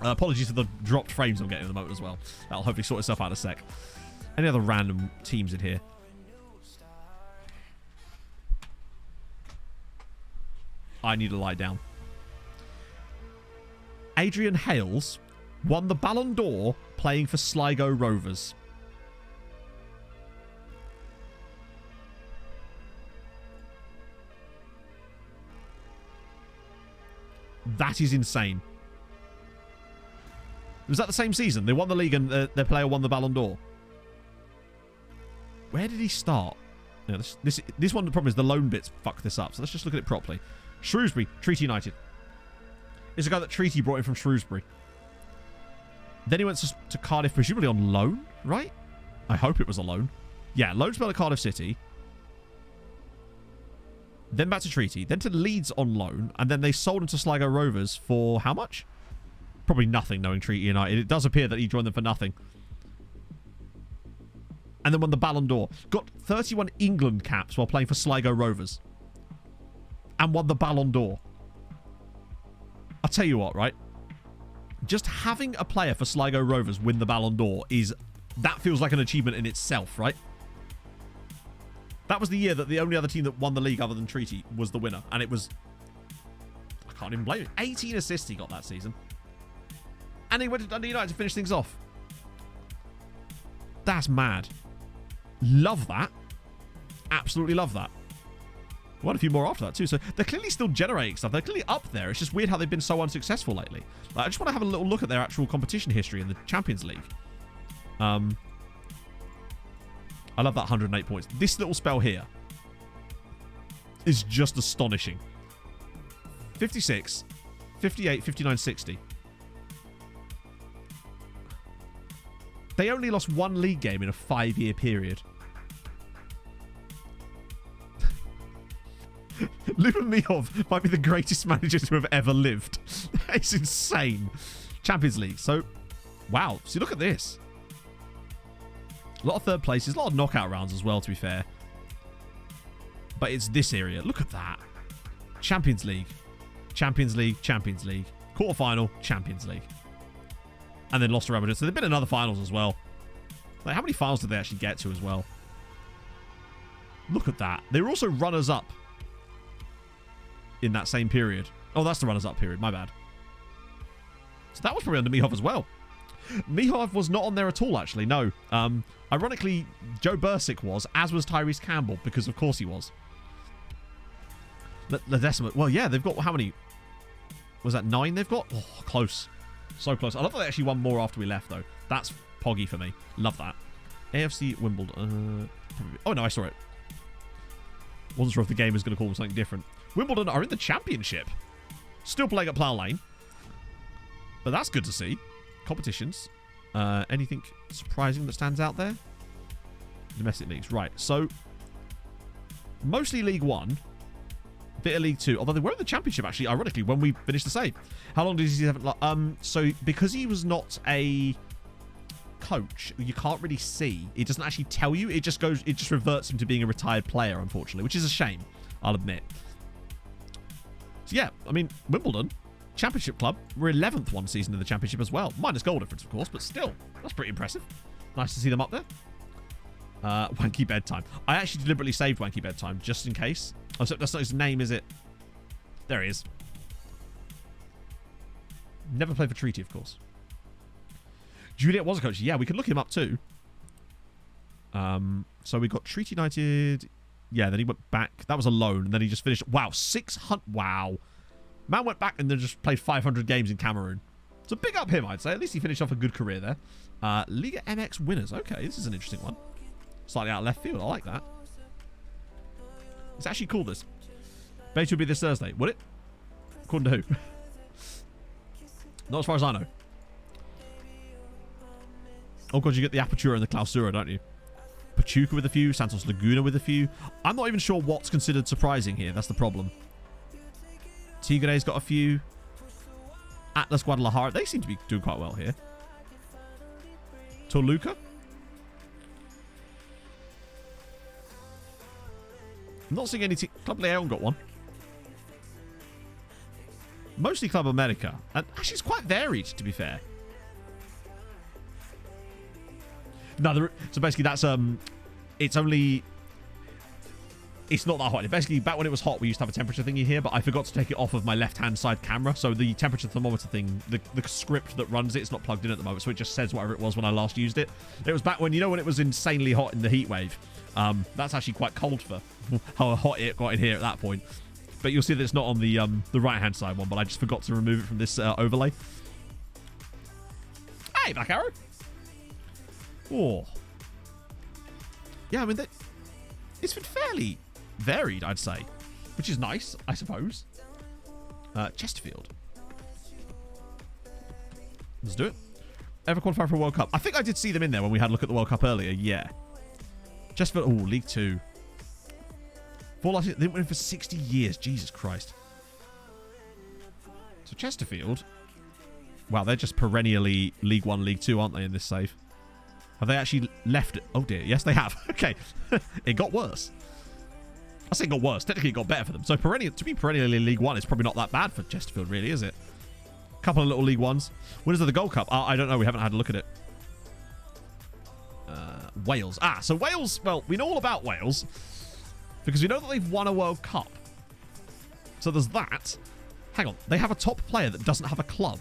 Apologies for the dropped frames I'm getting at the moment as well. That'll hopefully sort itself out in a sec. Any other random teams in here? I need to lie down. Adrian Hales won the Ballon d'Or playing for Sligo Rovers. That is insane. Was that the same season? They won the league and their player won the Ballon d'Or. Where did he start? Yeah, this one, the problem is the loan bits fuck this up. So let's just look at it properly. Shrewsbury, Treaty United. It's a guy that Treaty brought in from Shrewsbury. Then he went to Cardiff, presumably on loan, right? I hope it was a loan. Yeah, loan spell at Cardiff City. Then back to Treaty. Then to Leeds on loan. And then they sold him to Sligo Rovers for how much? Probably nothing, knowing Treaty United. It does appear that he joined them for nothing. And then won the Ballon d'Or. Got 31 England caps while playing for Sligo Rovers. And won the Ballon d'Or. I'll tell you what, right? Just having a player for Sligo Rovers win the Ballon d'Or that feels like an achievement in itself, right? That was the year that the only other team that won the league other than Treaty was the winner. And it was... I can't even blame it. 18 assists he got that season. And he went to Dundee United to finish things off. That's mad. Love that. Absolutely love that. Won a few more after that too. So they're clearly still generating stuff. They're clearly up there. It's just weird how they've been so unsuccessful lately. Like, I just want to have a little look at their actual competition history in the Champions League. I love that 108 points. This little spell here is just astonishing. 56, 58, 59, 60. They only lost one league game in a 5-year period. Luban Mihov might be the greatest managers to have ever lived. It's insane. Champions League. So, wow. See, look at this. A lot of third places. A lot of knockout rounds as well, to be fair. But it's this area. Look at that. Champions League. Champions League. Champions League. Quarterfinal. Champions League. And then lost to Real Madrid. So they've been in other finals as well. Like, how many finals did they actually get to as well? Look at that. They were also runners-up in that same period. Oh, that's the runners-up period. My bad. So that was probably under Mihov as well. Mihov was not on there at all, actually. No. Ironically, Joe Bursick was, as was Tyrese Campbell, because of course he was. Ledesma. Well, yeah, they've got how many? Was that 9 they've got? Oh, close. So close. I love that they actually won more after we left, though. That's poggy for me. Love that. AFC Wimbledon. Oh, no, I saw it. Wasn't sure if the game was going to call them something different. Wimbledon are in the championship. Still playing at Plough Lane. But that's good to see. Competitions. Anything surprising that stands out there? Domestic leagues. Right. So, mostly League One. Bit of League Two. Although they were in the championship, actually, ironically, when we finished the save. How long did he have? So, because he was not a coach, you can't really see. It doesn't actually tell you. It just goes. It just reverts him to being a retired player, unfortunately, which is a shame. I'll admit. So yeah, I mean, Wimbledon, Championship club, we're 11th one season in the Championship as well. Minus goal difference, of course, but still, that's pretty impressive. Nice to see them up there. Wanky Bedtime. I actually deliberately saved Wanky Bedtime, just in case. Oh, so that's not his name, is it? There he is. Never played for Treaty, of course. Juliet was a coach. Yeah, we could look him up too. So we got Treaty United. Yeah, then he went back. That was a loan. And then he just finished. Wow, 600. Wow. Man went back and then just played 500 games in Cameroon. So big up him, I'd say. At least he finished off a good career there. Liga MX winners. Okay, this is an interesting one. Slightly out of left field. I like that. It's actually cool, this. Beta would be this Thursday. Would it? According to who? Not as far as I know. Oh, God, you get the Apertura and the Clausura, don't you? Pachuca with a few. Santos Laguna with a few. I'm not even sure what's considered surprising here. That's the problem. Tigre's got a few. Atlas Guadalajara. They seem to be doing quite well here. Toluca. I'm not seeing any Club Leon got one. Mostly Club America. And actually, it's quite varied, to be fair. No, so basically that's it's only It's not that hot. Basically, back when it was hot, we used to have a temperature thingy here, but I forgot to take it off of my left-hand side camera. So the temperature thermometer thing, the script that runs it's not plugged in at the moment, so it just says whatever it was when I last used it. It was back when, you know, when it was insanely hot in the heat wave. That's actually quite cold for how hot it got in here at that point. But you'll see that it's not on the right-hand side one, but I just forgot to remove it from this overlay. Hey, Black Arrow. Oh. Yeah, I mean, it's been fairly varied, I'd say, which is nice, I suppose. Chesterfield. Let's do it. Ever qualify for a World Cup? I think I did see them in there when we had a look at the World Cup earlier. Yeah. Chesterfield. Oh, League 2. They didn't win for 60 years. Jesus Christ. So Chesterfield. Wow, they're just perennially League 1, League 2, aren't they, in this save? Have they actually left it? Oh, dear. Yes, they have. Okay. It got worse. I say it got worse. Technically, it got better for them. So to be perennially League 1 is probably not that bad for Chesterfield, really, is it? A couple of little League 1s. Winners of the Gold Cup. I don't know. We haven't had a look at it. Wales. So Wales, well, we know all about Wales because we know that they've won a World Cup. So there's that. Hang on. They have a top player that doesn't have a club.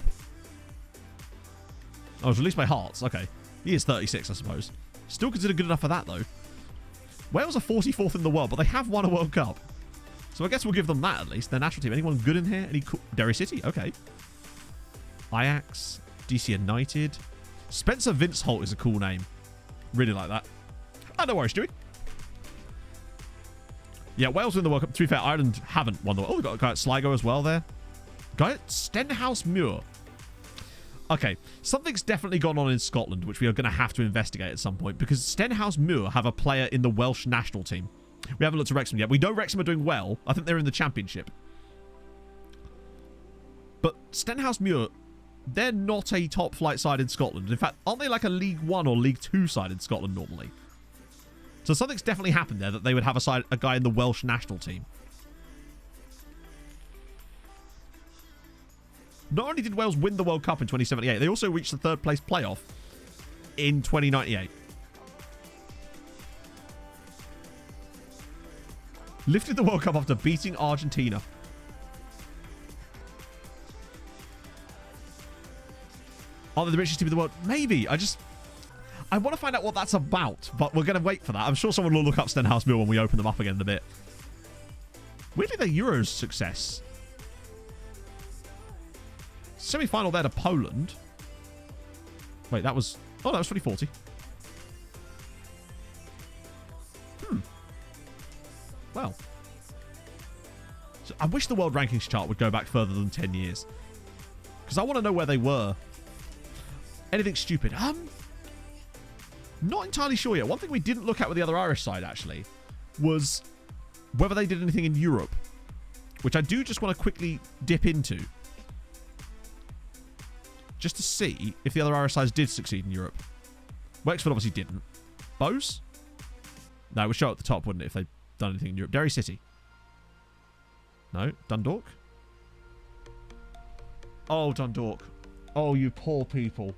Oh, it's released by Hearts. Okay. He is 36, I suppose. Still considered good enough for that, though. Wales are 44th in the world, but they have won a World Cup. So I guess we'll give them that, at least. Their national team. Anyone good in here? Any cool? Derry City? Okay. Ajax. DC United. Spencer Vinceholt is a cool name. Really like that. No worries, Stewie. Yeah, Wales win the World Cup. To be fair, Ireland haven't won the World Cup. Oh, we've got a guy at Sligo as well there. Guy at Stenhousemuir. Okay, something's definitely gone on in Scotland, which we are going to have to investigate at some point, because Stenhousemuir have a player in the Welsh national team. We haven't looked at Wrexham yet. We know Wrexham are doing well. I think they're in the Championship. But Stenhousemuir, they're not a top-flight side in Scotland. In fact, aren't they like a League 1 or League 2 side in Scotland normally? So something's definitely happened there that they would have a guy in the Welsh national team. Not only did Wales win the World Cup in 2078, they also reached the third place playoff in 2098. Lifted the World Cup after beating Argentina. Are they the richest team in the world? Maybe. I want to find out what that's about, but we're going to wait for that. I'm sure someone will look up Stenhousemuir when we open them up again in a bit. Weirdly, their Euros success. Semi-final there to Poland. Wait, that was... Oh, that was 2040. Well. So I wish the world rankings chart would go back further than 10 years. Because I want to know where they were. Anything stupid? Not entirely sure yet. One thing we didn't look at with the other Irish side, actually, was whether they did anything in Europe. Which I do just want to quickly dip into. Just to see if the other Irish sides did succeed in Europe. Wexford obviously didn't. Bowes? No, it would show at the top, wouldn't it, if they'd done anything in Europe. Derry City? No. Dundalk? Oh, Dundalk. Oh, you poor people.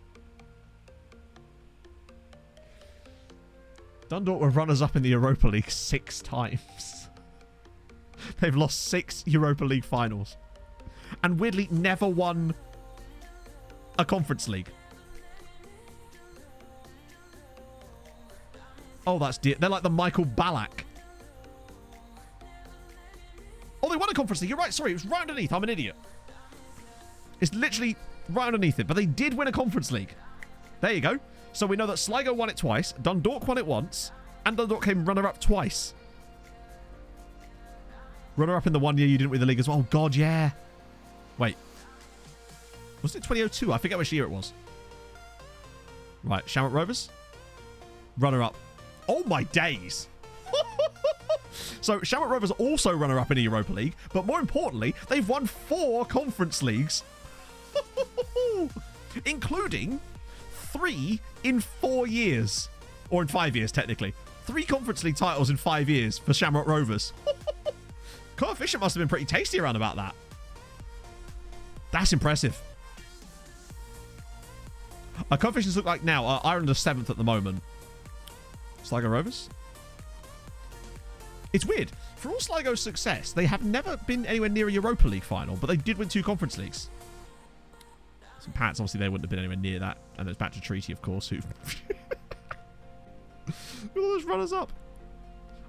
Dundalk were runners-up in the Europa League 6 times. They've lost 6 Europa League finals. And weirdly, never won a Conference League. Oh, that's dear. They're like the Michael Ballack. Oh, they won a Conference League. You're right. Sorry, it was right underneath. I'm an idiot. It's literally right underneath it. But they did win a Conference League. There you go. So we know that Sligo won it twice. Dundalk won it once. And Dundalk came runner-up twice. Runner-up in the 1 year you didn't win the league as well. Oh, God, yeah. Wait. Was it 2002? I forget which year it was. Right, Shamrock Rovers. Runner-up. Oh, my days. So, Shamrock Rovers also runner-up in the Europa League. But more importantly, they've won 4 Conference Leagues. Including 3 in 4 years. Or in 5 years, technically. 3 Conference League titles in 5 years for Shamrock Rovers. Coefficient must have been pretty tasty around about that. That's impressive. Our coefficients look like now. Ireland are 7th at the moment. Sligo Rovers. It's weird. For all Sligo's success, they have never been anywhere near a Europa League final, but they did win 2 Conference Leagues. St. Pat's, obviously, they wouldn't have been anywhere near that. And there's back to Treaty, of course, who... all those runners-up.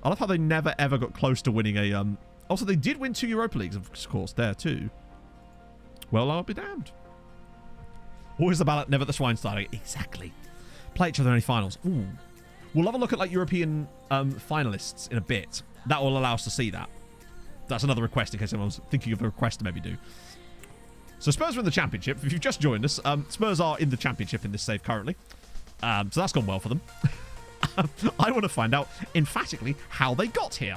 I love how they never, ever got close to winning a... Also, they did win 2 Europa Leagues, of course, there, too. Well, I'll be damned. Always the Ballon, never the Schweinsteiger. Exactly. Play each other in any finals. Ooh. We'll have a look at, like, European finalists in a bit. That will allow us to see that. That's another request in case anyone's thinking of a request to maybe do. So Spurs are in the Championship. If you've just joined us, Spurs are in the Championship in this save currently. So that's gone well for them. I want to find out emphatically how they got here.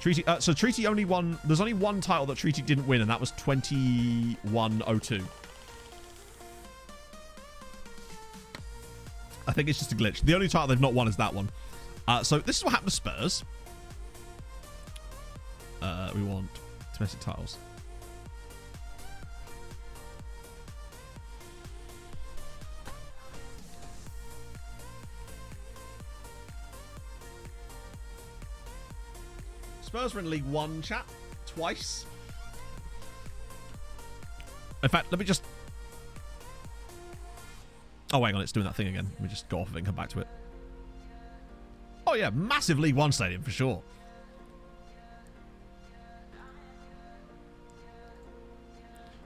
Treaty. So Treaty only won... There's only one title that Treaty didn't win, and that was 2102. I think it's just a glitch. The only title they've not won is that one. So this is what happened to Spurs. We want domestic titles. Spurs were in League One, chat. Twice. In fact, let me just... Oh, hang on. It's doing that thing again. Let me just go off of it and come back to it. Oh, yeah. Massive League One stadium, for sure.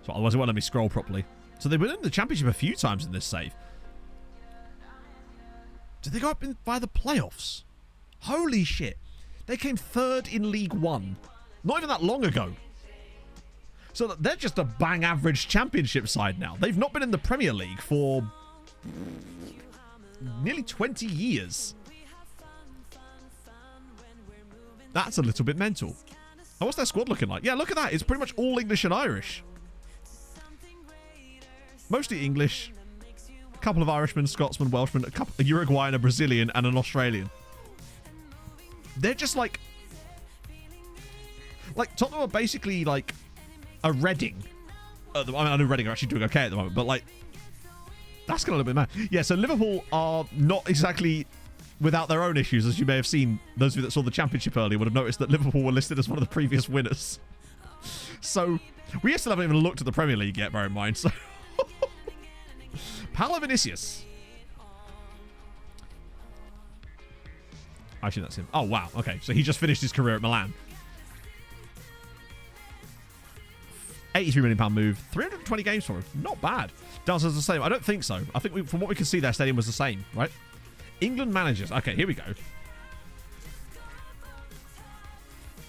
So otherwise it won't let me scroll properly. So they've been in the Championship a few times in this save. Did they go up by the playoffs? Holy shit. They came 3rd in League One. Not even that long ago. So they're just a bang average Championship side now. They've not been in the Premier League for nearly 20 years. That's a little bit mental. Oh, what's their squad looking like? Yeah, look at that. It's pretty much all English and Irish. Mostly English. A couple of Irishmen, Scotsmen, Welshmen, a Uruguayan, a Brazilian, and an Australian. They're just like Tottenham are basically like a Reading. I mean, I know Reading are actually doing okay at the moment, but like that's going a little bit mad. Yeah, so Liverpool are not exactly without their own issues, as you may have seen. Those of you that saw the Championship earlier would have noticed that Liverpool were listed as one of the previous winners. So we still haven't even looked at the Premier League yet, bear in mind. So Paolo Vinicius. Actually, that's him. Oh, wow. Okay, so he just finished his career at Milan. £83 million move. 320 games for him. Not bad. Does as the same? I don't think so. I think from what we can see, their stadium was the same, right? England managers. Okay, here we go.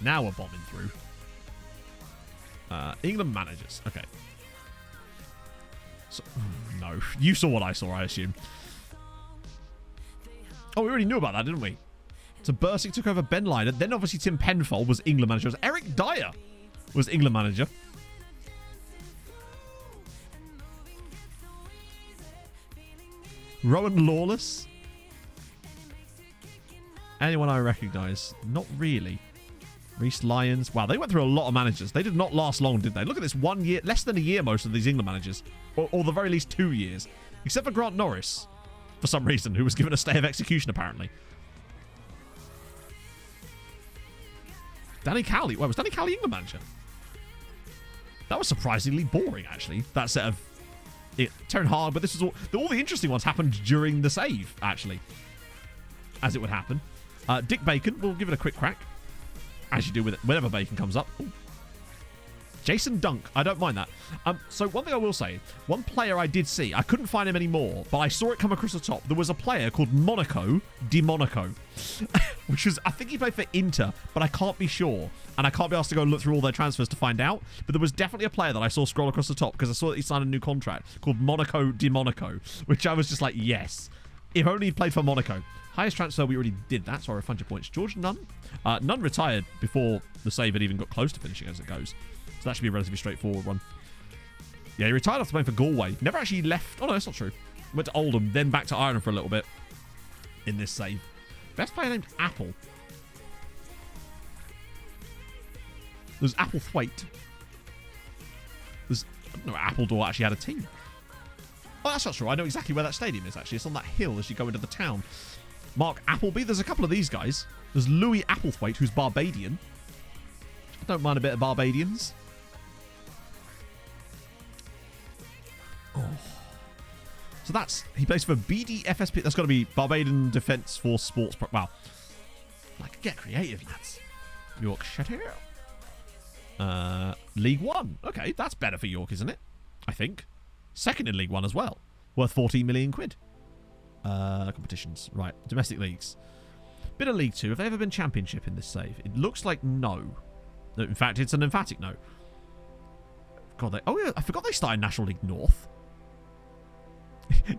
Now we're bombing through. England managers. Okay. So, no. You saw what I saw, I assume. Oh, we already knew about that, didn't we? So Bursik took over Ben Liner. Then obviously Tim Penfold was England manager. Eric Dyer was England manager. Rowan Lawless. Anyone I recognise? Not really. Reece Lyons. Wow, they went through a lot of managers. They did not last long, did they? Look at this 1 year. Less than a year, most of these England managers. Or the very least 2 years. Except for Grant Norris. For some reason. Who was given a stay of execution, apparently. Danny Cowley. Wait, was Danny Cowley England manager? That was surprisingly boring, actually. That set of... Terran Hard, but this is all the interesting ones happened during the save, actually. As it would happen. Dick Bacon, we'll give it a quick crack. As you do with it, whenever Bacon comes up. Ooh. Jason Dunk, I don't mind that. So one thing I will say, one player I did see, I couldn't find him anymore, but I saw it come across the top. There was a player called Monaco Di Monaco, which was, I think he played for Inter, but I can't be sure. And I can't be asked to go and look through all their transfers to find out. But there was definitely a player that I saw scroll across the top because I saw that he signed a new contract called Monaco Di Monaco, which I was just like, yes. If only he played for Monaco. Highest transfer, we already did that, so 100 points. George Nunn. Nunn retired before the save had even got close to finishing as it goes. So that should be a relatively straightforward one. Yeah, he retired after playing for Galway. Never actually left. Oh, no, that's not true. Went to Oldham, then back to Ireland for a little bit in this save. Best player named Apple. There's Applethwaite. I don't know, Appledore actually had a team. Oh, that's not true. I know exactly where that stadium is, actually. It's on that hill as you go into the town. Mark Appleby. There's a couple of these guys. There's Louis Applethwaite, who's Barbadian. I don't mind a bit of Barbadians. Oh. So he plays for BDFSP. That's got to be Barbadian Defence Force Sports. Wow. Like, get creative, lads. Yorkshire. League One. Okay, that's better for York, isn't it? I think. Second in League One as well. Worth 14 million quid. Competitions. Right. Domestic leagues. Bit of League Two. Have they ever been championship in this save? It looks like no. In fact, it's an emphatic no. God, oh yeah, I forgot they started National League North.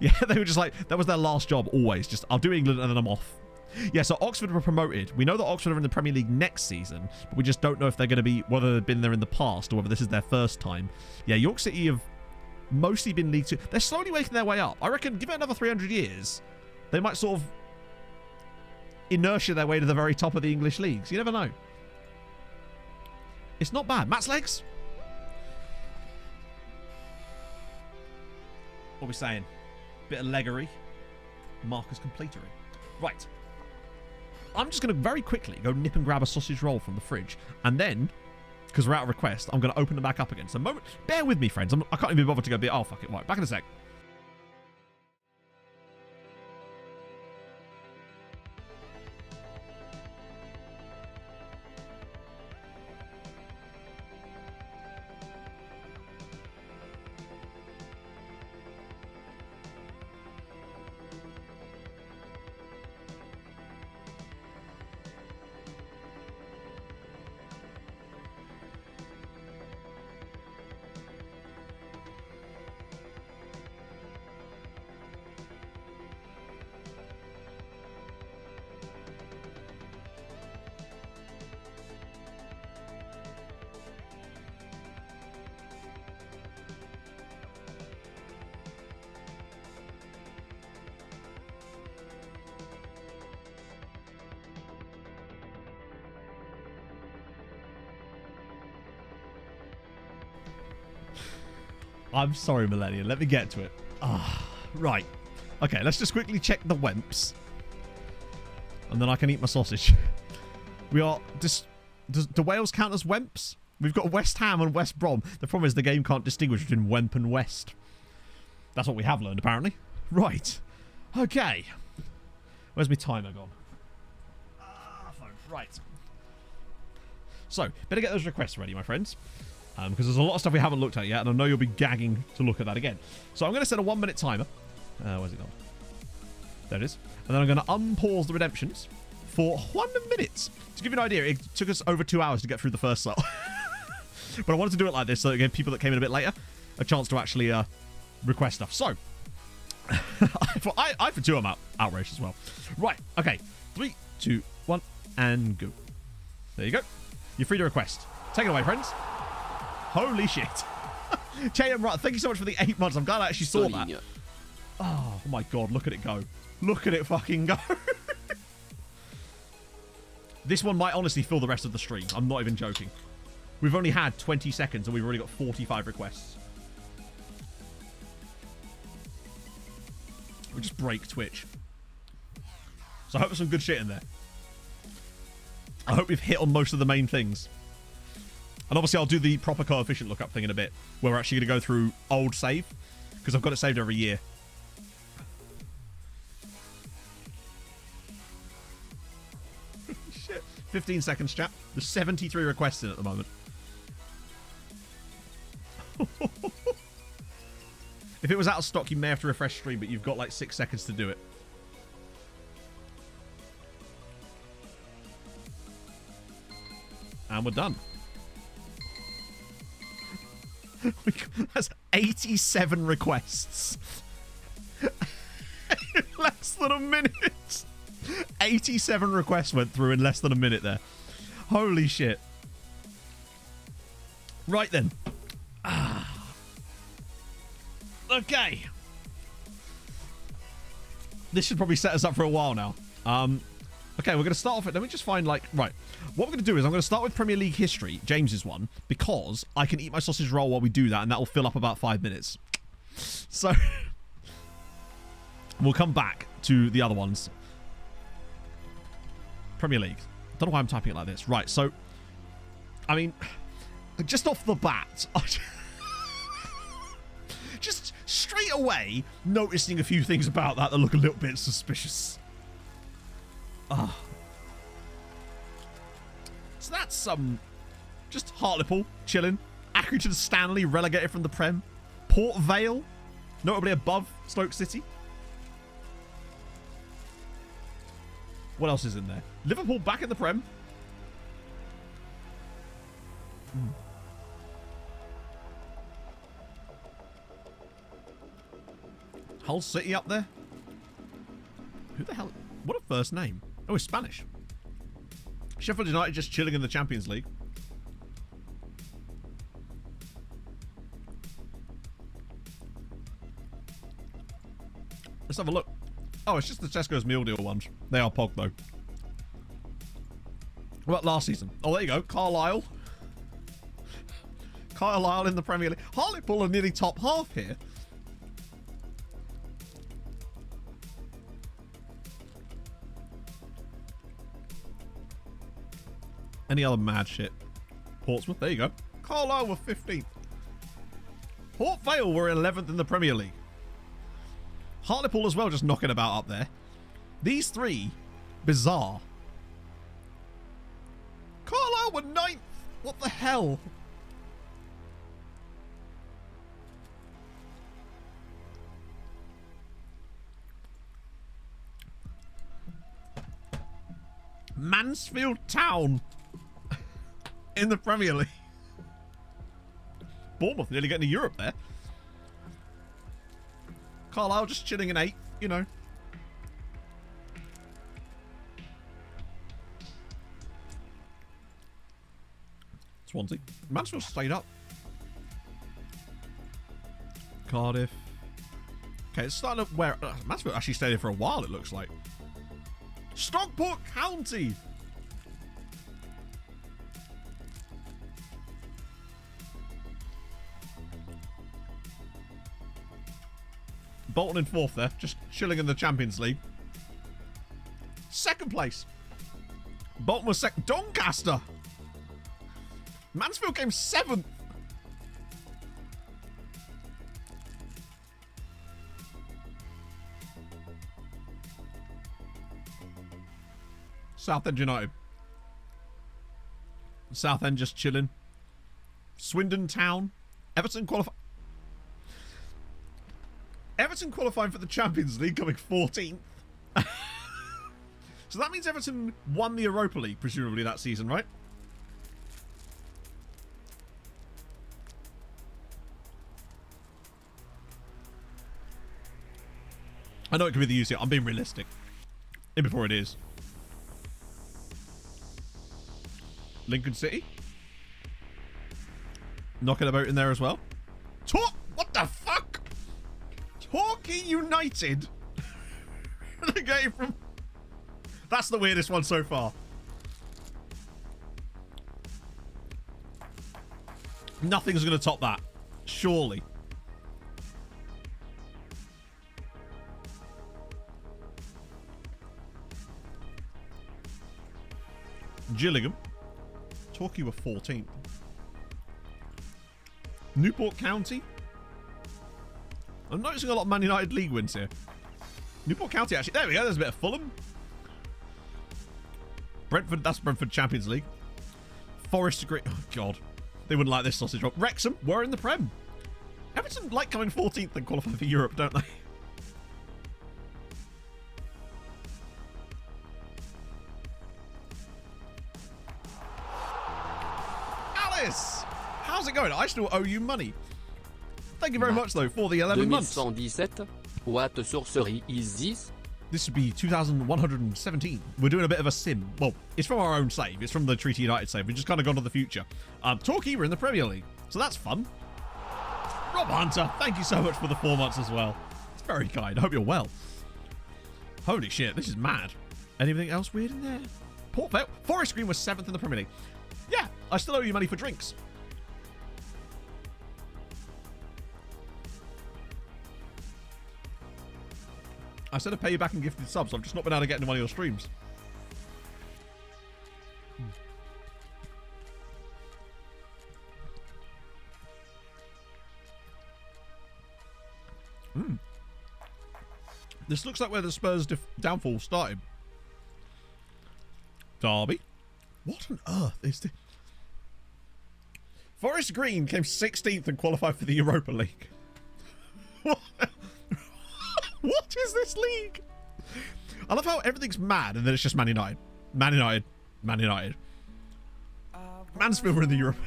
Yeah, they were just like, that was their last job always. Just, I'll do England and then I'm off. Yeah, so Oxford were promoted. We know that Oxford are in the Premier League next season, but we just don't know if they're going to be, whether they've been there in the past or whether this is their first time. Yeah, York City have mostly been League Two. They're slowly making their way up. I reckon, give it another 300 years, they might sort of inertia their way to the very top of the English leagues. You never know. It's not bad. Matt's legs. What are we saying? Bit of leggery. Marcus completery. Right. I'm just going to very quickly go nip and grab a sausage roll from the fridge. And then, because we're out of request, I'm going to open them back up again. So bear with me, friends. I can't even be bothered to go, oh, fuck it. Right, back in a sec. I'm sorry, Millennium. Let me get to it. Right. Okay, let's just quickly check the Wemps. And then I can eat my sausage. We are... Do Wales count as Wemps? We've got West Ham and West Brom. The problem is the game can't distinguish between Wemp and West. That's what we have learned, apparently. Right. Okay. Where's my timer gone? Phone. Right. So, better get those requests ready, my friends. Because there's a lot of stuff we haven't looked at yet, and I know you'll be gagging to look at that again. So I'm going to set a 1-minute timer. Where's it gone? There it is. And then I'm going to unpause the redemptions for 1 minute. To give you an idea, it took us over 2 hours to get through the first cell. But I wanted to do it like this so it gave people that came in a bit later a chance to actually request stuff. So, I for two, I'm outraged as well. Right, okay. 3, 2, 1, and go. There you go. You're free to request. Take it away, friends. Holy shit. JM Rutt, thank you so much for the 8 months. I'm glad I actually saw that. Oh my god, look at it go. Look at it fucking go. This one might honestly fill the rest of the stream. I'm not even joking. We've only had 20 seconds and we've already got 45 requests. We'll just break Twitch. So I hope there's some good shit in there. I hope we've hit on most of the main things. And obviously I'll do the proper coefficient lookup thing in a bit, where we're actually going to go through old save, because I've got it saved every year. Shit. 15 seconds, chat. There's 73 requests in at the moment. If it was out of stock, you may have to refresh stream, but you've got like 6 seconds to do it. And we're done. That's 87 requests. In less than a minute. 87 requests went through in less than a minute there. Holy shit. Right then. Okay. This should probably set us up for a while now. Okay, we're going to start off with... Let me just find, like... Right. What we're going to do is I'm going to start with Premier League history, James's one, because I can eat my sausage roll while we do that, and that will fill up about 5 minutes. So... we'll come back to the other ones. Premier League. Don't know why I'm typing it like this. Right, so, I mean, just off the bat, just straight away noticing a few things about that look a little bit suspicious. Ah. So that's, just Hartlepool, chilling. Accrington Stanley, relegated from the Prem. Port Vale, notably above Stoke City. What else is in there? Liverpool back in the Prem. Hull City up there. Who the hell? What a first name. Oh, it's Spanish. Sheffield United just chilling in the Champions League. Let's have a look. Oh, it's just the Tesco's meal deal ones. They are pog, though. What about last season? Oh, there you go. Carlisle. Carlisle in the Premier League. Hartlepool are nearly top half here. Any other mad shit? Portsmouth, there you go. Carlisle were 15th. Port Vale were 11th in the Premier League. Hartlepool as well, just knocking about up there. These three, bizarre. Carlisle were 9th. What the hell? Mansfield Town in the Premier League. Bournemouth nearly getting to Europe there. Carlisle just chilling in 8th, you know. Swansea. Mansfield stayed up. Cardiff. Okay, it's starting up where... Mansfield actually stayed here for a while, it looks like. Stockport County. Bolton in 4th there, just chilling in the Champions League. 2nd place. Bolton was 2nd. Doncaster. Mansfield came 7th. Southend United. Southend just chilling. Swindon Town. Everton qualifying for the Champions League, coming 14th. So that means Everton won the Europa League, presumably, that season, right? I know it could be the UCL. I'm being realistic. In before it is. Lincoln City. Knocking about in there as well. What the fuck? Torquay United. Relegated from... That's the weirdest one so far. Nothing's going to top that. Surely. Gillingham. Torquay were 14th. Newport County. I'm noticing a lot of Man United League wins here. Newport County, actually. There we go. There's a bit of Fulham. Brentford. That's Brentford Champions League. Forest Green. Oh, God. They wouldn't like this sausage roll. Wrexham were in the Prem. Everton like coming 14th and qualify for Europe, don't they? Alice! How's it going? I still owe you money. Thank you very much, though, for the 11 months. 2117. What sorcery is this? This would be 2117. We're doing a bit of a sim. Well, it's from our own save. It's from the Treaty United save. We've just kind of gone to the future. Torquay were in the Premier League, so that's fun. Rob Hunter, thank you so much for the 4 months as well. It's very kind. I hope you're well. Holy shit, this is mad. Anything else weird in there? Port Vale. Forest Green was 7th in the Premier League. Yeah, I still owe you money for drinks. I said I'd pay you back in gifted subs. I've just not been able to get into one of your streams. This looks like where the Spurs' downfall started. Derby. What on earth is this? Forest Green came 16th and qualified for the Europa League. What? What is this league? I love how everything's mad and then it's just Man United. Man United. Man United. Mansfield were in the Europa.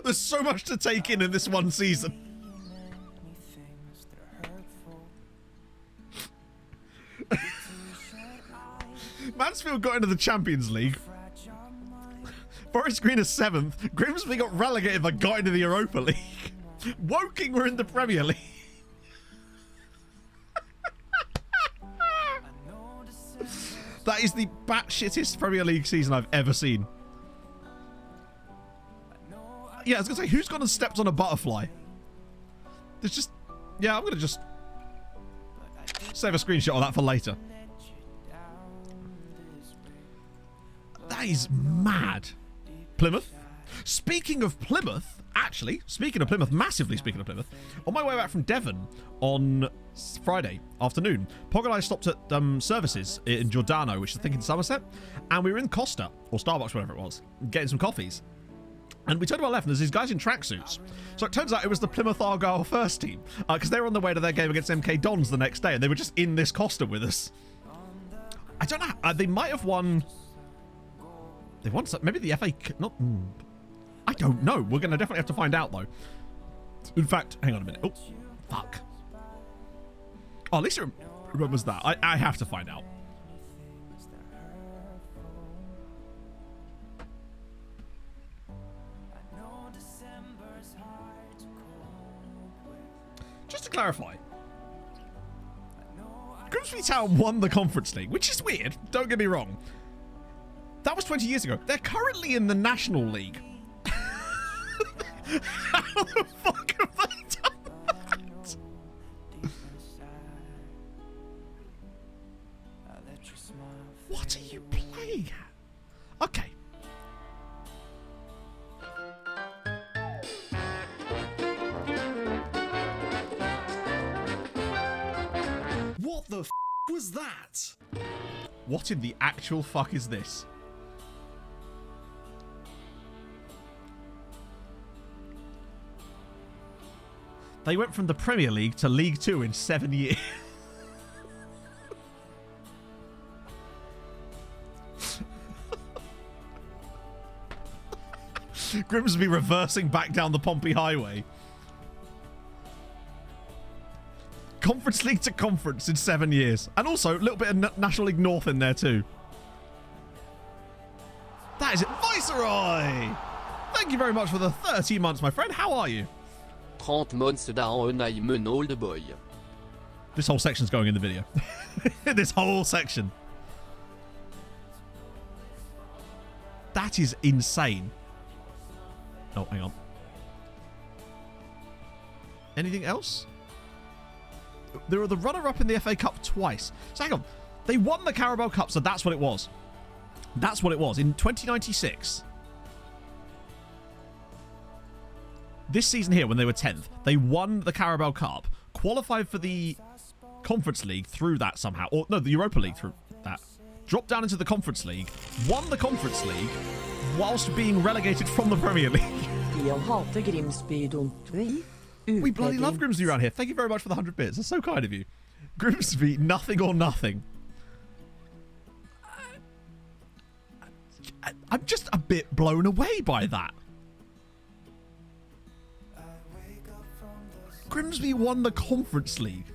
There's so much to take in this one season. Mansfield got into the Champions League. Forest Green is 7th. Grimsby got relegated but got into the Europa League. Woking were in the Premier League. That is the batshitest Premier League season I've ever seen. Yeah, I was going to say, who's gone and stepped on a butterfly? There's just... Yeah, I'm going to just save a screenshot of that for later. That is mad. Plymouth. Speaking of Plymouth, actually, speaking of Plymouth, massively speaking of Plymouth, on my way back from Devon on Friday afternoon, Pog and I stopped at services in Giordano, which is I think in Somerset, and we were in Costa, or Starbucks, whatever it was, getting some coffees. And we turned to our left, and there's these guys in tracksuits. So it turns out it was the Plymouth Argyle first team, because they were on their way to their game against MK Dons the next day, and they were just in this Costa with us. I don't know. They might have won... They won some, maybe the FA... Not... I don't know. We're going to definitely have to find out, though. In fact, hang on a minute. Oh, fuck. Oh, at least he remembers that. I have to find out. Just to clarify, Grimsby Town won the Conference League, which is weird. Don't get me wrong. That was 20 years ago. They're currently in the National League. How the fuck have they done that? What are you playing at? Okay. What the f was that? What in the actual fuck is this? They went from the Premier League to League 2 in 7 years. Grimsby reversing back down the Pompey Highway. Conference League to Conference in 7 years. And also a little bit of National League North in there too. That is it. Viceroy! Thank you very much for the 30 months, my friend. How are you? 30 months down, I'm an old boy. This whole section's going in the video. This whole section. That is insane. Oh, hang on. Anything else? They were the runner-up in the FA Cup twice. So hang on. They won the Carabao Cup, so that's what it was. That's what it was. In 2096. This season here, when they were 10th, they won the Carabao Cup, qualified for the Conference League through that somehow. Or, no, the Europa League through that. Dropped down into the Conference League, won the Conference League, whilst being relegated from the Premier League. We bloody love Grimsby around here. Thank you very much for the 100 bits. That's so kind of you. Grimsby, nothing or nothing. I'm just a bit blown away by that. Grimsby won the Conference League.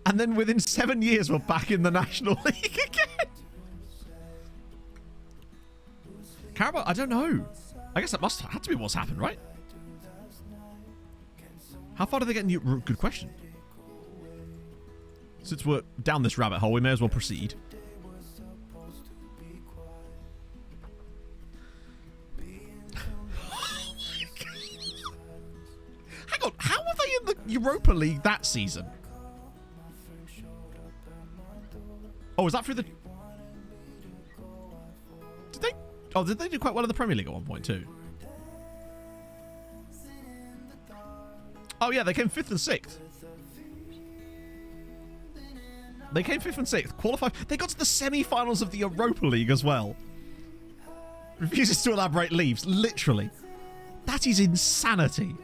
And then within 7 years, we're back in the National League again. Carabao, I don't know. I guess that must have to be what's happened, right? How far do they get in you? Good question. Since we're down this rabbit hole, we may as well proceed. Hang on, how were they in the Europa League that season? Oh, was that through the... Did they... Oh, did they do quite well in the Premier League at one point too? Oh, yeah, they came 5th and 6th. They came 5th and 6th. Qualified. They got to the semi-finals of the Europa League as well. Refuses to elaborate, leaves. Literally. That is insanity.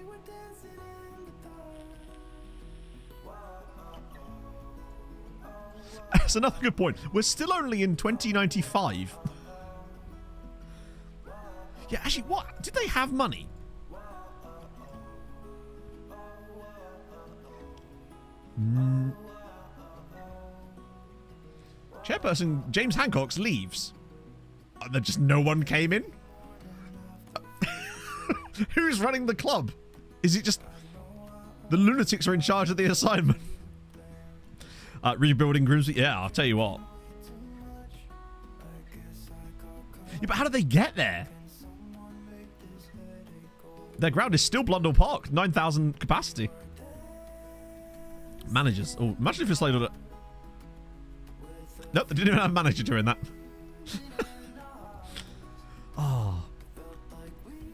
That's another good point. We're still only in 2095. Yeah, actually, what? Did they have money? Chairperson James Hancock's leaves. There just no one came in? Who's running the club? Is it just... The lunatics are in charge of the assignment? Rebuilding Grimsby? Yeah, I'll tell you what. Yeah, but how did they get there? Their ground is still Blundell Park. 9,000 capacity. Managers. Oh, imagine if it's like... Nope, they didn't even have a manager during that. Oh.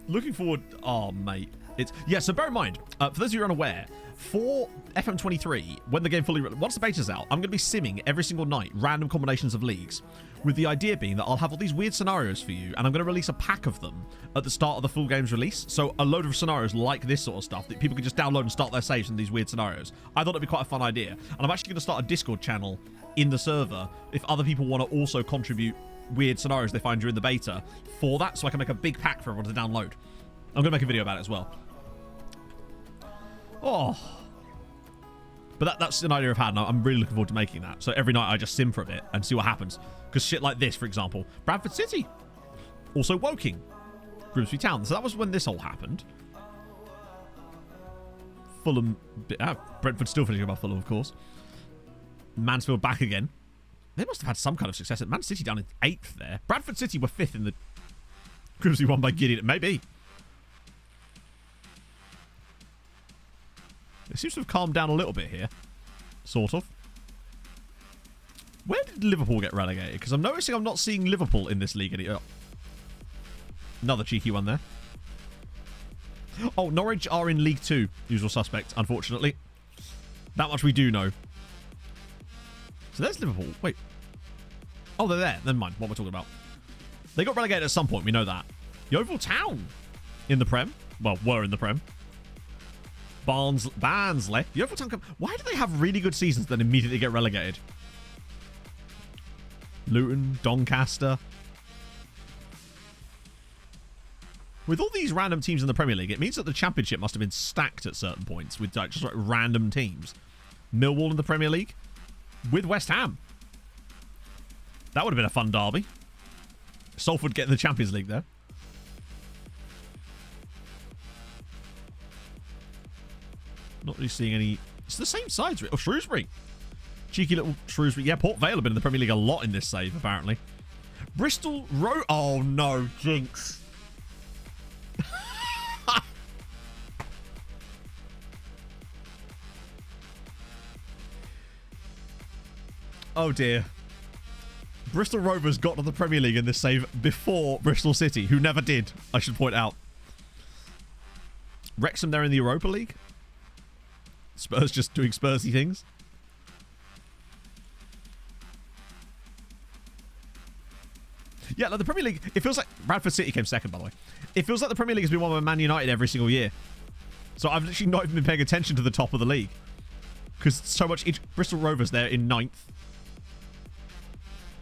Looking forward... Oh, mate. It's... Yeah, so bear in mind, for those of you who are unaware, for FM23, when the game fully... Once the beta's out, I'm going to be simming every single night random combinations of leagues, with the idea being that I'll have all these weird scenarios for you, and I'm going to release a pack of them at the start of the full game's release. So a load of scenarios like this sort of stuff that people can just download and start their saves in these weird scenarios. I thought it'd be quite a fun idea. And I'm actually going to start a Discord channel in the server if other people want to also contribute weird scenarios they find during the beta for that, so I can make a big pack for everyone to download. I'm going to make a video about it as well. Oh. But that's an idea I've had, and I'm really looking forward to making that. So every night I just sim for a bit and see what happens. Because shit like this, for example. Bradford City. Also Woking. Grimsby Town. So that was when this all happened. Fulham. Brentford still finishing above Fulham, of course. Mansfield back again. They must have had some kind of success. Man City down in 8th there. Bradford City were 5th in the Grimsby won by Gideon. Maybe. It seems to have calmed down a little bit here. Sort of. Where did Liverpool get relegated? Because I'm noticing I'm not seeing Liverpool in this league anymore. Another cheeky one there. Oh, Norwich are in League 2. Usual suspect, unfortunately. That much we do know. So there's Liverpool. Wait. Oh, they're there. Never mind what we're talking about. They got relegated at some point. We know that. Yeovil Town in the Prem. Well, were in the Prem. Barnsley. Yeovil Town. Why do they have really good seasons then immediately get relegated? Luton, Doncaster. With all these random teams in the Premier League, it means that the Championship must have been stacked at certain points with just like random teams. Millwall in the Premier League with West Ham. That would have been a fun derby. Salford getting the Champions League there. Not really seeing any... It's the same sides. Oh, Shrewsbury. Cheeky little Shrewsbury. Yeah, Port Vale have been in the Premier League a lot in this save, apparently. Bristol Road. Oh, no. Jinx. Oh, dear. Bristol Rovers got to the Premier League in this save before Bristol City, who never did, I should point out. Wrexham, they're in the Europa League. Spurs just doing Spursy things. Yeah, like the Premier League, it feels like... Bradford City came second, by the way. It feels like the Premier League has been won by Man United every single year. So I've literally not even been paying attention to the top of the league. Because so much... Bristol Rovers there in 9th.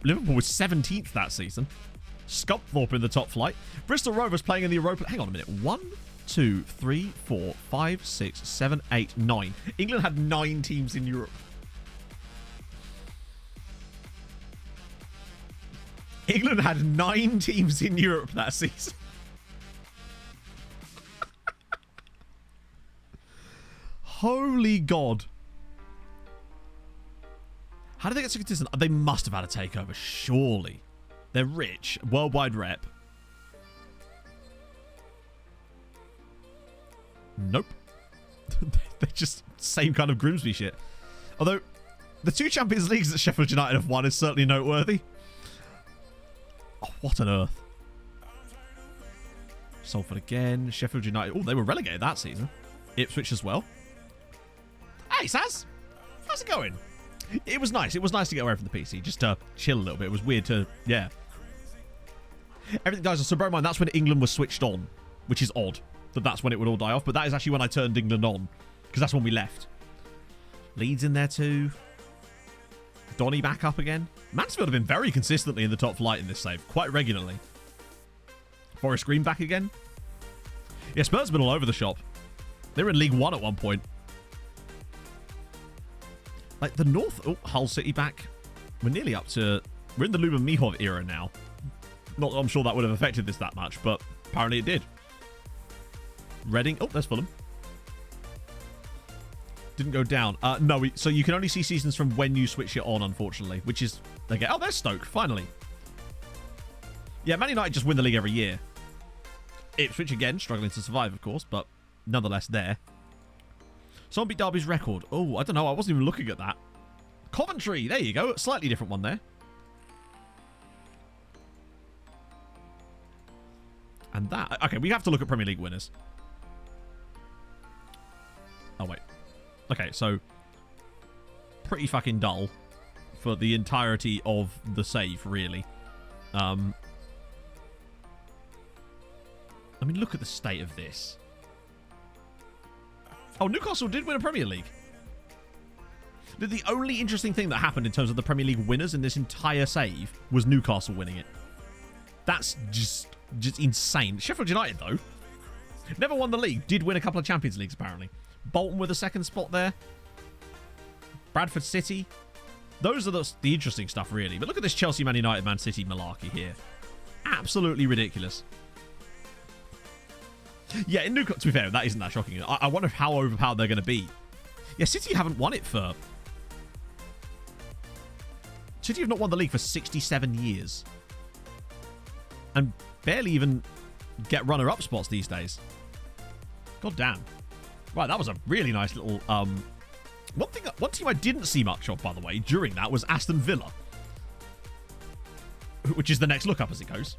Liverpool was 17th that season. Scunthorpe in the top flight. Bristol Rovers playing in the Europa... Hang on a minute. 1, 2, 3, 4, 5, 6, 7, 8, 9. England had 9 teams in Europe. England had 9 teams in Europe that season. Holy God. How did they get so consistent? They must have had a takeover, surely. They're rich. Worldwide rep. Nope. They're just same kind of Grimsby shit. Although, the 2 Champions Leagues that Sheffield United have won is certainly noteworthy. Oh, what on earth. Salford again. Sheffield United. Oh, they were relegated that season. Ipswich as well. Hey, Saz. How's it going? It was nice. It was nice to get away from the PC, just to chill a little bit. It was weird to, yeah. Everything dies off. So bear in mind, that's when England was switched on, which is odd that that's when it would all die off. But that is actually when I turned England on, because that's when we left. Leeds in there too. Donny back up again. Mansfield have been very consistently in the top flight in this save, quite regularly. Forest Green back again. Yeah, Spurs have been all over the shop. They were in League One at one point. Like the North... Oh, Hull City back. We're nearly up to... We're in the Lumen Mihov era now. Not that I'm sure that would have affected this that much, but apparently it did. Reading... Oh, there's Fulham. Didn't go down. No, so you can only see seasons from when you switch it on, unfortunately, which is... They get... Oh, there's Stoke, finally. Yeah, Man United just win the league every year. Ipswich again, struggling to survive, of course, but nonetheless there. Someone beat Derby's record. Oh, I don't know. I wasn't even looking at that. Coventry. There you go. Slightly different one there. And that... Okay, we have to look at Premier League winners. Oh, wait. Okay, so... Pretty fucking dull for the entirety of the save, really. I mean, look at the state of this. Oh, Newcastle did win a Premier League. The only interesting thing that happened in terms of the Premier League winners in this entire save was Newcastle winning it. That's just insane. Sheffield United, though, never won the league. Did win a couple of Champions Leagues, apparently. Bolton with a second spot there. Bradford City. Those are the interesting stuff, really. But look at this Chelsea, Man United, Man City malarkey here. Absolutely ridiculous. Yeah, in Newcastle, to be fair, that isn't that shocking. I wonder how overpowered they're going to be. Yeah, City haven't won it for... City have not won the league for 67 years. And barely even get runner-up spots these days. God damn. Right, that was a really nice little... One team I didn't see much of, by the way, during that was Aston Villa. Which is the next lookup as it goes.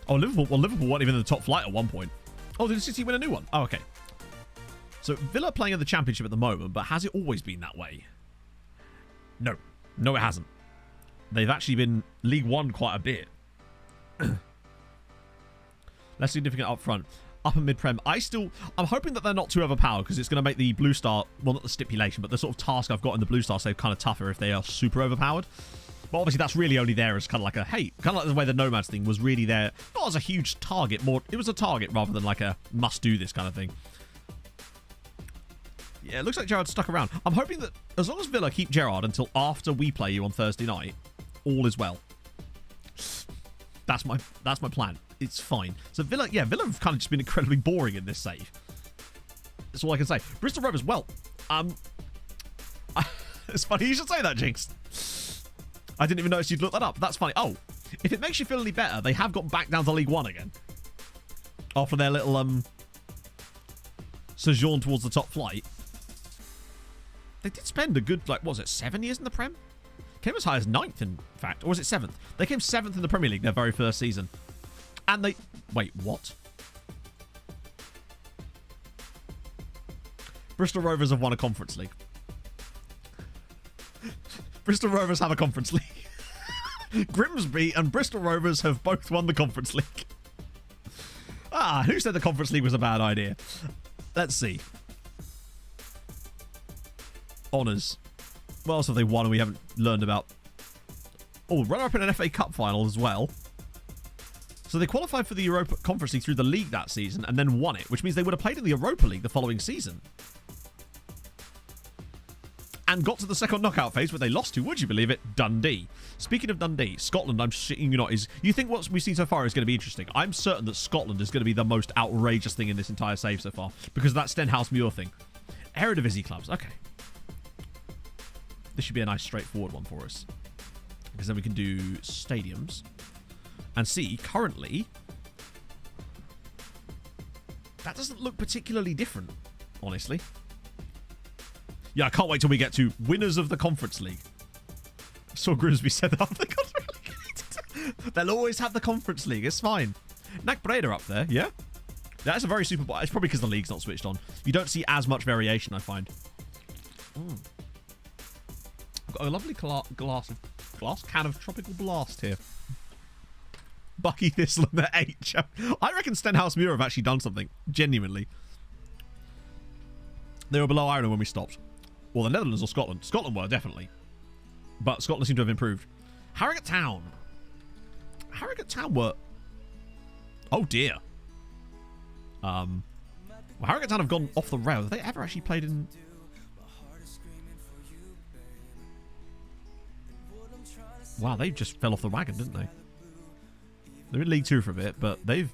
Oh, Liverpool. Well, Liverpool weren't even in the top flight at one point. Oh, did City win a new one? Oh, okay. So, Villa playing in the Championship at the moment, but has it always been that way? No. No, it hasn't. They've actually been League One quite a bit. Less significant up front. Upper mid-prem. I'm hoping that they're not too overpowered, because it's going to make the Blue Star, well, not the stipulation, but the sort of task I've got in the Blue Star save kind of tougher if they are super overpowered. But obviously that's really only there as kind of like a, hey, kind of like the way the Nomads thing was really there, not as a huge target, more, it was a target rather than like a must-do this kind of thing. Yeah, it looks like Gerrard's stuck around. I'm hoping that as long as Villa keep Gerrard until after we play you on Thursday night, all is well. That's my plan. It's fine. So Villa have kind of just been incredibly boring in this save. That's all I can say. Bristol Rovers, well, it's funny you should say that, Jinx. I didn't even notice you'd look that up. That's funny. Oh, if it makes you feel any better, they have gotten back down to League One again. After their little sojourn towards the top flight. They did spend a good, like, what was it, 7 years in the Prem? Came as high as 9th, in fact. Or was it 7th? They came 7th in the Premier League their very first season. And they... Wait, what? Bristol Rovers have won a Conference League. Bristol Rovers have a Conference League. Grimsby and Bristol Rovers have both won the Conference League. Ah, who said the Conference League was a bad idea? Let's see. Honours. What else have they won and we haven't learned about? Oh, runner-up in an FA Cup final as well. So they qualified for the Europa Conference League through the league that season and then won it, which means they would have played in the Europa League the following season. And got to the second knockout phase where they lost to, would you believe it, Dundee. Speaking of Dundee, Scotland, I'm shitting you not, you think what we've seen so far is going to be interesting. I'm certain that Scotland is going to be the most outrageous thing in this entire save so far because of that Stenhouse Muir thing. Eredivisie clubs, okay. This should be a nice straightforward one for us. Because then we can do stadiums. And see, currently, that doesn't look particularly different, honestly. Yeah, I can't wait till we get to winners of the Conference League. I saw Grimsby said that. They got relegated. They'll always have the Conference League. It's fine. Nack Breda up there, yeah? That's a very super... It's probably because the league's not switched on. You don't see as much variation, I find. I've got a lovely can of Tropical Blast here. Bucky Thistle and the H. I reckon Stenhouse Muir have actually done something. Genuinely. They were below Ireland when we stopped. Well, the Netherlands or Scotland. Scotland were, definitely. But Scotland seemed to have improved. Harrogate Town. Harrogate Town were... Oh, dear. Well, Harrogate Town have gone off the rail. Have they ever actually played in... Wow, they just fell off the wagon, didn't they? They're in League 2 for a bit, but they've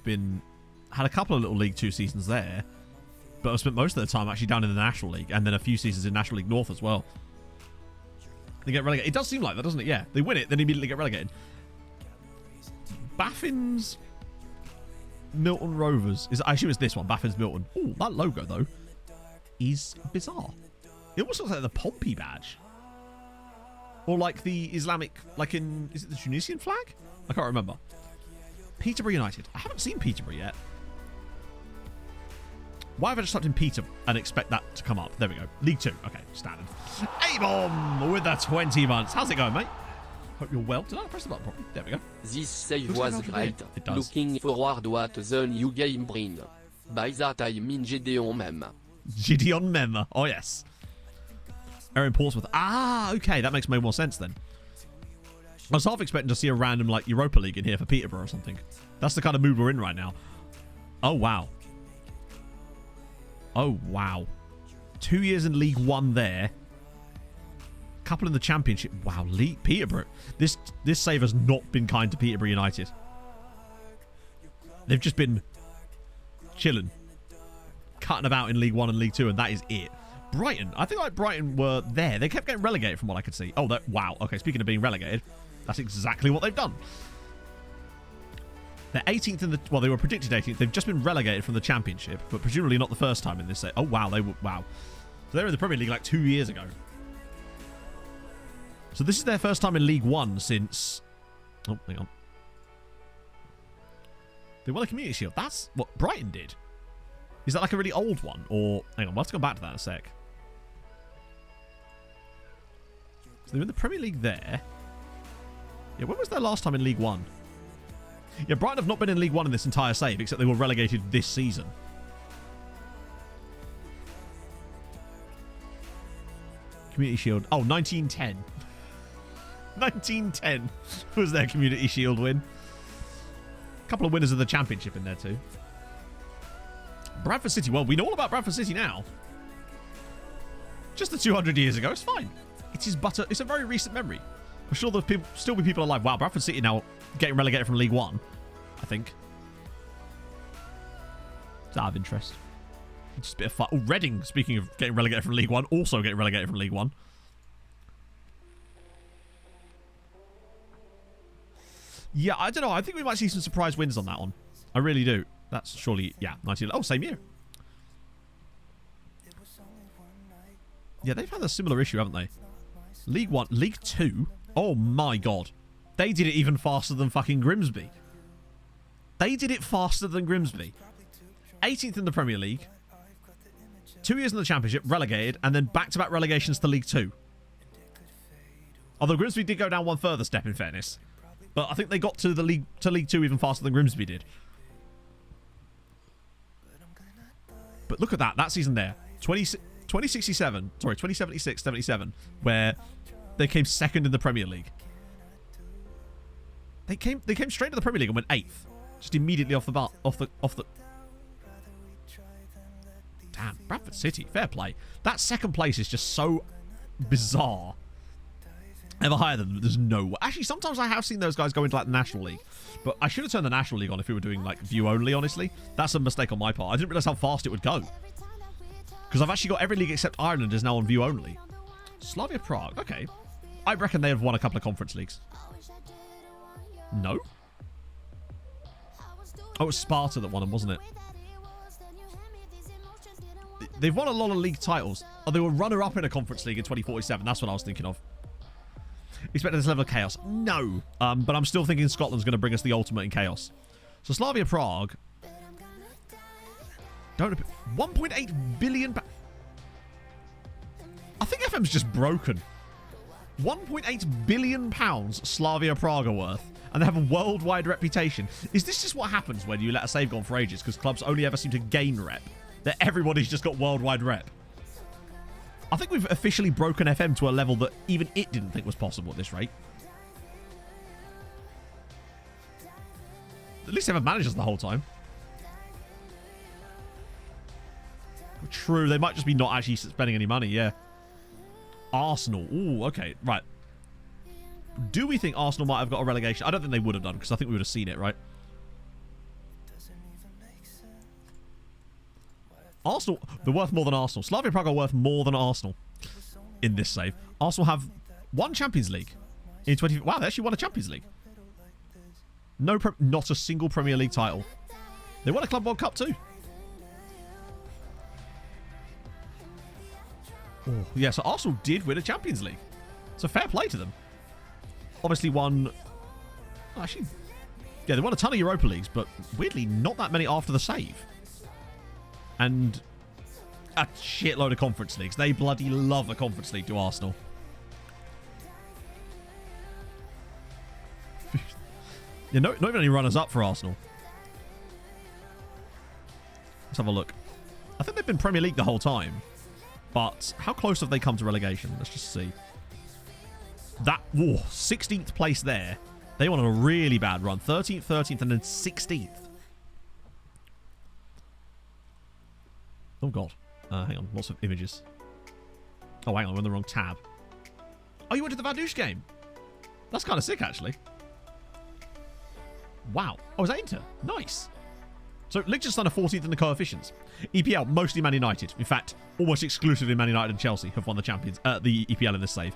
had a couple of little League 2 seasons there, but have spent most of their time actually down in the National League, and then a few seasons in National League North as well. They get relegated. It does seem like that, doesn't it? Yeah. They win it, then immediately get relegated. Baffin's Milton Rovers. I assume it's this one, Baffin's Milton. Oh, that logo, though, is bizarre. It almost looks like the Pompey badge. Or like the Islamic, like in... Is it the Tunisian flag? I can't remember. Peterborough United. I haven't seen Peterborough yet. Why have I just typed in Peter and expect that to come up? There we go. League 2. Okay, standard. A-bomb with the 20 months. How's it going, mate? Hope you're well. Did I press the button properly? There we go. This save was great. It does. Looking forward what the new game bring. By that I mean Gideon Mem. Gideon Mem. Oh, yes. Erin Portsmouth. Ah, okay. That makes way more sense then. I was half expecting to see a random like Europa League in here for Peterborough or something. That's the kind of mood we're in right now. Oh, wow. Oh, wow. 2 years in League 1 there. Couple in the Championship. Wow, Peterborough. This save has not been kind to Peterborough United. They've just been chilling. Cutting about in League 1 and League 2, and that is it. Brighton. I think like Brighton were there. They kept getting relegated from what I could see. Oh, wow. Okay, speaking of being relegated, that's exactly what they've done. They're 18th in the... Well, they were predicted 18th. They've just been relegated from the Championship, but presumably not the first time in this set. Oh, wow. Wow. So they were in the Premier League like 2 years ago. So this is their first time in League 1 since... Oh, hang on. They won a Community Shield. That's what Brighton did. Is that like a really old one? Or... Hang on, we'll have to come back to that in a sec. So they were in the Premier League there. Yeah, when was their last time in League 1? Yeah, Brighton have not been in League 1 in this entire save, except they were relegated this season. Community Shield. Oh, 1910. 1910 was their Community Shield win. A couple of winners of the Championship in there too. Bradford City. Well, we know all about Bradford City now. Just the 200 years ago. It's fine. It's a very recent memory. I'm sure there'll still be people alive. Wow, Bradford City now getting relegated from League 1, I think. It's out of interest. Just a bit of fun. Oh, Reading, speaking of getting relegated from League 1, also getting relegated from League 1. Yeah, I don't know. I think we might see some surprise wins on that one. I really do. That's surely, yeah, 19... Oh, same year. Yeah, they've had a similar issue, haven't they? League 1, League 2. Oh my god. They did it even faster than fucking Grimsby. They did it faster than Grimsby. 18th in the Premier League. 2 years in the Championship, relegated, and then back-to-back relegations to League 2. Although Grimsby did go down one further step, in fairness. But I think they got to the League 2 even faster than Grimsby did. But look at that season there. 2067, sorry, 2076-77, where they came second in the Premier League. They came straight to the Premier League and went 8th. Just immediately off the Damn, Bradford City, fair play. That second place is just so bizarre. Ever higher than them, there's no way. Actually, sometimes I have seen those guys go into like the National League. But I should have turned the National League on if we were doing like view only, honestly. That's a mistake on my part. I didn't realise how fast it would go. Because I've actually got every league except Ireland is now on view only. Slavia Prague, okay. I reckon they have won a couple of conference leagues. No? Oh, it was Sparta that won them, wasn't it? They've won a lot of league titles. Oh, they were runner-up in a conference league in 2047. That's what I was thinking of. Expecting this level of chaos? No. But I'm still thinking Scotland's going to bring us the ultimate in chaos. So Slavia Prague. Don't 1.8 billion. I think FM's just broken. 1.8 billion pounds Slavia Prague are worth, and they have a worldwide reputation. Is this just what happens when you let a save go on for ages? Because clubs only ever seem to gain rep. That everybody's just got worldwide rep. I think we've officially broken FM to a level that even it didn't think was possible at this rate. At least they have managers the whole time. True, they might just be not actually spending any money, yeah. Arsenal. Ooh, okay, right. Do we think Arsenal might have got a relegation? I don't think they would have done, because I think we would have seen it, right? Arsenal, they're worth more than Arsenal. Slavia Prague are worth more than Arsenal in this save. Arsenal have won Champions League in 20... Wow, they actually won a Champions League. Not a single Premier League title. They won a Club World Cup too. Oh, yeah, so Arsenal did win a Champions League. So fair play to them. Obviously won... Actually, yeah, they won a ton of Europa Leagues, but weirdly not that many after the save. And a shitload of Conference Leagues. They bloody love a Conference League to Arsenal. Yeah, not even any runners-up for Arsenal. Let's have a look. I think they've been Premier League the whole time. But how close have they come to relegation? Let's just see. That, 16th place there. They went on a really bad run. 13th, 13th, and then 16th. Oh, God. Hang on. Lots of images. Oh, hang on. We're in the wrong tab. Oh, you went to the Vaduz game? That's kind of sick, actually. Wow. Oh, is that Inter? Nice. So, Liechtenstein are 14th in the coefficients. EPL, mostly Man United. In fact, almost exclusively Man United and Chelsea have won the champions, the EPL in this save.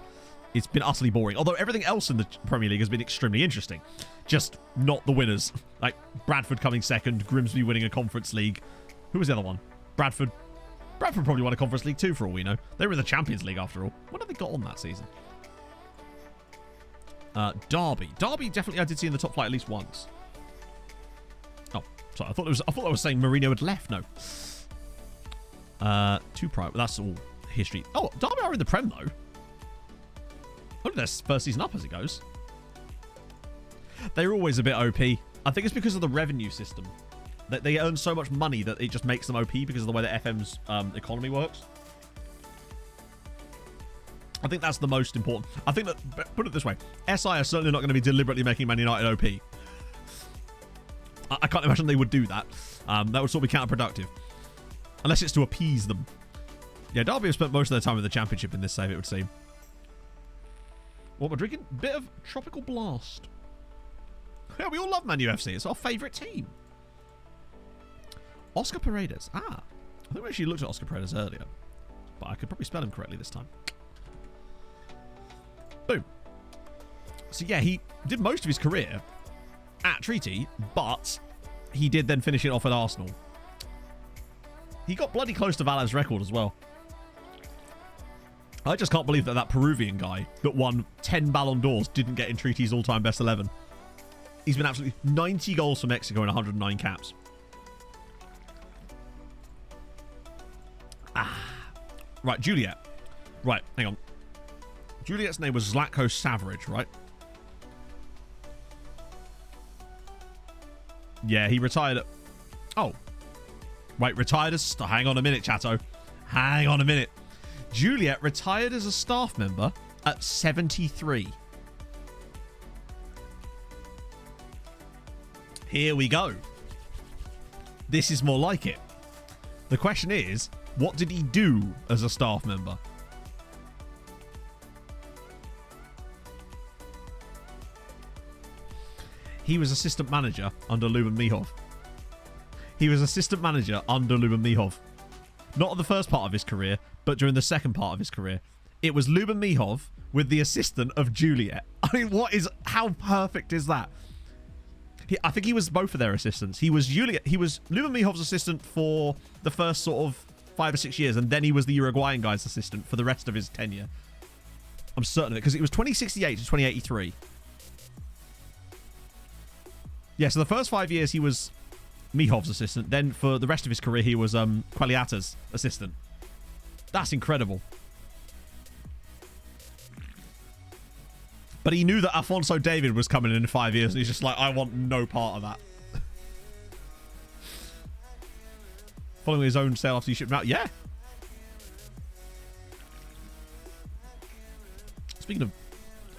It's been utterly boring. Although everything else in the Premier League has been extremely interesting. Just not the winners. Like, Bradford coming second, Grimsby winning a Conference League. Who was the other one? Bradford. Bradford probably won a Conference League too, for all we know. They were in the Champions League, after all. What have they got on that season? Derby. Derby definitely I did see in the top flight at least once. Oh, sorry. I thought I was saying Mourinho had left. No. Two private. That's all history. Oh, Derby are in the Prem though. Only their first season up as it goes. They're always a bit OP. I think it's because of the revenue system. That they earn so much money that it just makes them OP because of the way that FM's economy works. I think that's the most important. I think that, put it this way, SI are certainly not going to be deliberately making Man United OP. I can't imagine they would do that. That would sort of be counterproductive. Unless it's to appease them. Yeah, Derby have spent most of their time in the Championship in this save, it would seem. What we're drinking? Bit of Tropical Blast. Yeah, we all love Man UFC. It's our favourite team. Oscar Paredes. I think we actually looked at Oscar Paredes earlier. But I could probably spell him correctly this time. Boom. So yeah, he did most of his career at Treaty, but he did then finish it off at Arsenal. He got bloody close to Valle's record as well. I just can't believe that Peruvian guy that won 10 Ballon d'Ors didn't get in Treaty's all-time best 11. He's been absolutely 90 goals for Mexico and 109 caps. Right, Juliet. Right, hang on. Juliet's name was Zlatko Savage, right? Yeah, he retired at... Oh. Right, retired as... Hang on a minute, chatto. Hang on a minute. Juliet retired as a staff member at 73. Here we go. This is more like it. The question is, what did he do as a staff member? He was assistant manager under Luban Mihov. He was assistant manager under Luban Mihov. Not at the first part of his career, but during the second part of his career. It was Luban Mihov with the assistant of Juliet. I mean, how perfect is that? I think he was both of their assistants. He was Luban Mihov's assistant for the first sort of 5 or 6 years, and then he was the Uruguayan guy's assistant for the rest of his tenure. I'm certain of it, because it was 2068 to 2083. Yeah, so the first 5 years he was Mihov's assistant. Then for the rest of his career, he was Qualiata's assistant. That's incredible. But he knew that Alfonso David was coming in 5 years, and he's just like, I want no part of that. Following his own sale after he shipped him out. Yeah. Speaking of...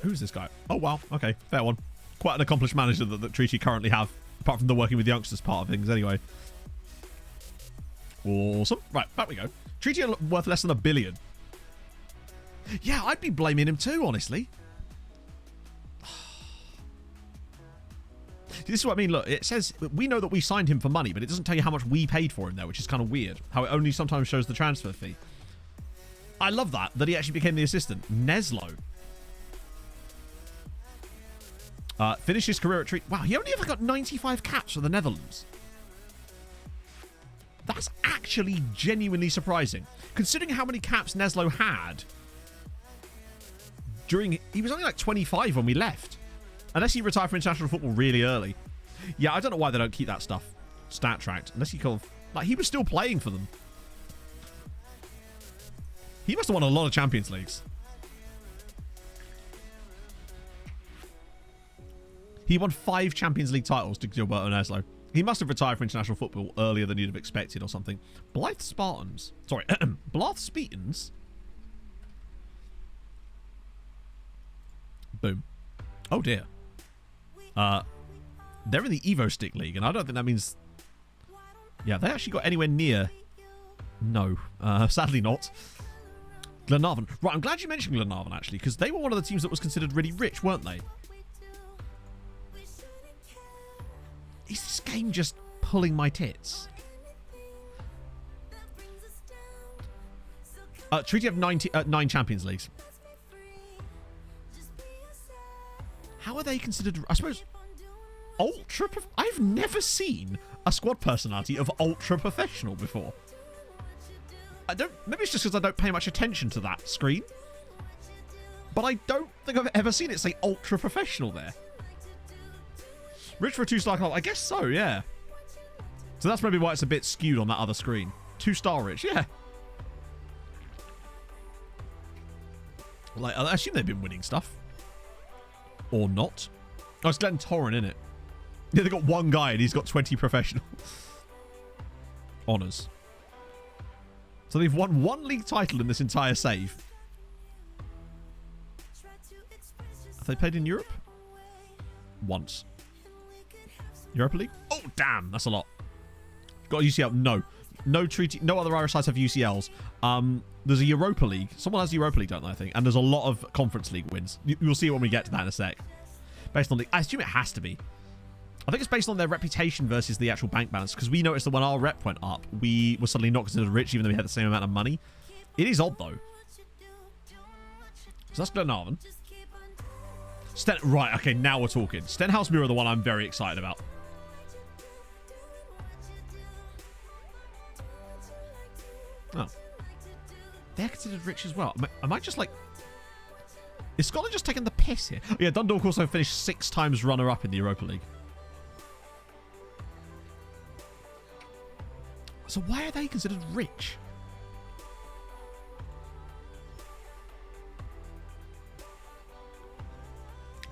Who's this guy? Oh, wow. Okay, fair one. Quite an accomplished manager that Treaty currently have, apart from the working with youngsters part of things anyway. Awesome. Right, back we go. Treaty are worth less than $1 billion. Yeah, I'd be blaming him too, honestly. This is what I mean. Look, it says we know that we signed him for money, but it doesn't tell you how much we paid for him there, which is kind of weird. How it only sometimes shows the transfer fee. I love that he actually became the assistant. Neslo. Finished his career at Treaty. Wow, he only ever got 95 caps for the Netherlands. That's actually genuinely surprising. Considering how many caps Neslo had during... He was only like 25 when we left. Unless he retired from international football really early. Yeah, I don't know why they don't keep that stuff stat tracked. Unless he kind of... Like, he was still playing for them. He must have won a lot of Champions Leagues. He won 5 Champions League titles to Gilberto Neslo. He must have retired from international football earlier than you'd have expected or something. Blythe Spartans. Sorry, Blythe Spartans. Boom. Oh, dear. They're in the Evo Stick League, and I don't think that means... Yeah, they actually got anywhere near... No. Sadly not. Glenarvan. Right, I'm glad you mentioned Glenarvan, actually, because they were one of the teams that was considered really rich, weren't they? Is this game just pulling my tits? Treaty have 9 Champions Leagues. How are they considered... I suppose... Ultra... I've never seen a squad personality of ultra professional before. I don't... Maybe it's just because I don't pay much attention to that screen. But I don't think I've ever seen it say ultra professional there. Rich for a 2-star club. I guess so, yeah. So that's maybe why it's a bit skewed on that other screen. 2-star rich, yeah. Like, I assume they've been winning stuff. Or not. Oh, it's Glenn Torren, isn't it? Yeah, they've got one guy and he's got 20 professional honours. So they've won 1 league title in this entire save. Have they played in Europe? Once. Europa League? Oh, damn. That's a lot. Got a UCL? No. No treaty. No other Irish sides have UCLs. There's a Europa League. Someone has Europa League, don't they, I think? And there's a lot of Conference League wins. You'll see it when we get to that in a sec. Based on the... I assume it has to be. I think it's based on their reputation versus the actual bank balance. Because we noticed that when our rep went up, we were suddenly not considered rich, even though we had the same amount of money. It is odd, though. So that's Glenarvan. Right, okay, now we're talking. Stenhouse Mirror, the one I'm very excited about. Oh. They're considered rich as well. Am I just like... Is Scotland just taking the piss here? Oh, yeah, Dundalk also finished 6 times runner-up in the Europa League. So why are they considered rich?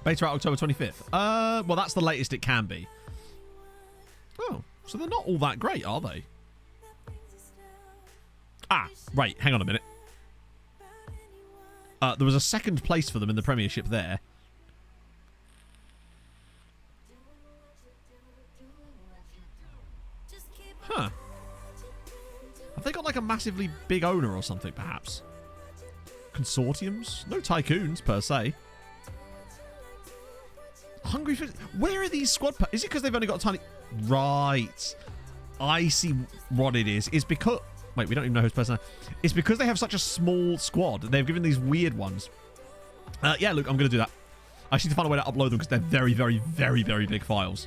Beta out October 25th. Well, that's the latest it can be. Oh, so they're not all that great, are they? Ah, right. Hang on a minute. There was a 2nd place for them in the Premiership there. Huh. Have they got like a massively big owner or something, perhaps? Consortiums? No tycoons, per se. Hungry for... Where are these squad... Is it because they've only got a tiny... Right. I see what it is. It's because... Wait, we don't even know whose person... It's because they have such a small squad. They've given these weird ones. Yeah, look, I'm going to do that. I just need to find a way to upload them because they're very, very, very, very big files.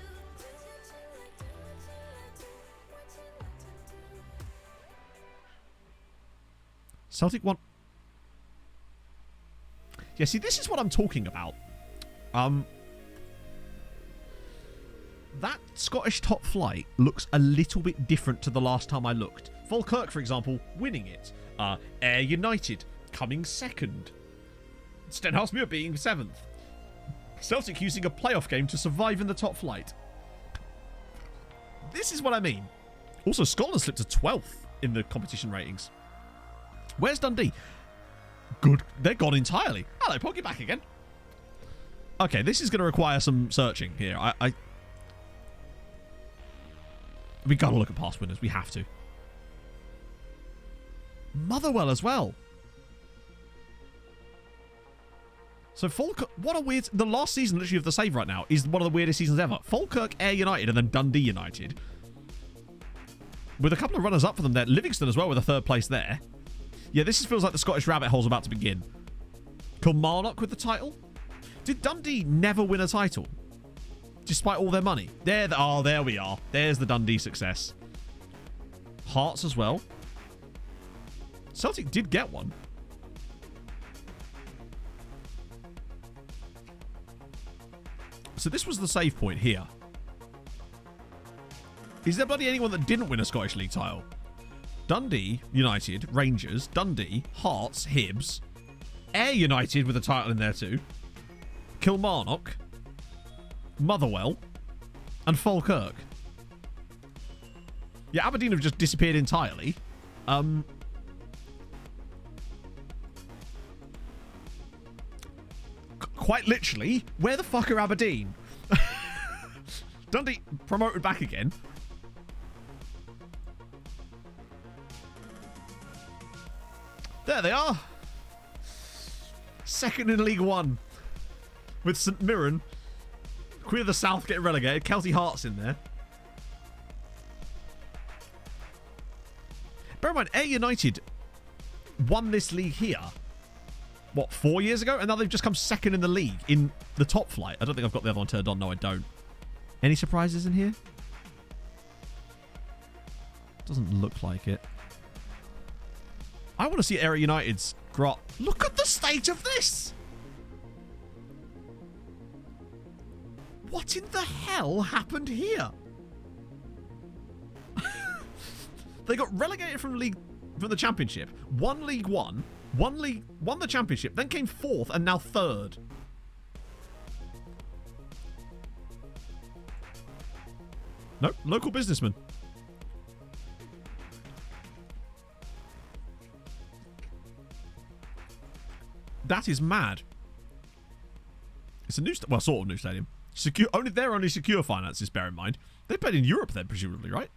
Celtic want... Yeah, see, this is what I'm talking about. that Scottish top flight looks a little bit different to the last time I looked. Falkirk, for example, winning it. Ayr United coming second. Stenhousemuir being 7th. Celtic using a playoff game to survive in the top flight. This is what I mean. Also, Scotland slipped to 12th in the competition ratings. Where's Dundee? Good. They're gone entirely. Hello, Pog, you're back again. Okay, this is going to require some searching here. We got to look at past winners. We have to. Motherwell as well. So Falkirk, what a weird... The last season, literally, of the save right now is one of the weirdest seasons ever. Falkirk, Ayr United, and then Dundee United. With a couple of runners up for them there. Livingston as well with a 3rd place there. Yeah, this feels like the Scottish rabbit hole's about to begin. Kilmarnock with the title. Did Dundee never win a title? Despite all their money. There we are. There's the Dundee success. Hearts as well. Celtic did get one. So this was the save point here. Is there bloody anyone that didn't win a Scottish League title? Dundee United, Rangers, Dundee, Hearts, Hibs, Ayr United with a title in there too, Kilmarnock, Motherwell, and Falkirk. Yeah, Aberdeen have just disappeared entirely. Quite literally, where the fuck are Aberdeen? Dundee promoted back again. There they are. Second in League One. With St Mirren. Queen of the South getting relegated. Kelty Hearts in there. Bear in mind, Ayr United won this league here. What, 4 years ago? And now they've just come second in the league in the top flight. I don't think I've got the other one turned on. No, I don't. Any surprises in here? Doesn't look like it. I want to see Ayr United's grot. Look at the state of this! What in the hell happened here? They got relegated from the Championship. Won League One. Won the Championship. Then came 4th and now 3rd. Nope. Local businessman. That is mad. It's a new, well, sort of new stadium. Secure. Only secure finances. Bear in mind, they played in Europe then, presumably, right?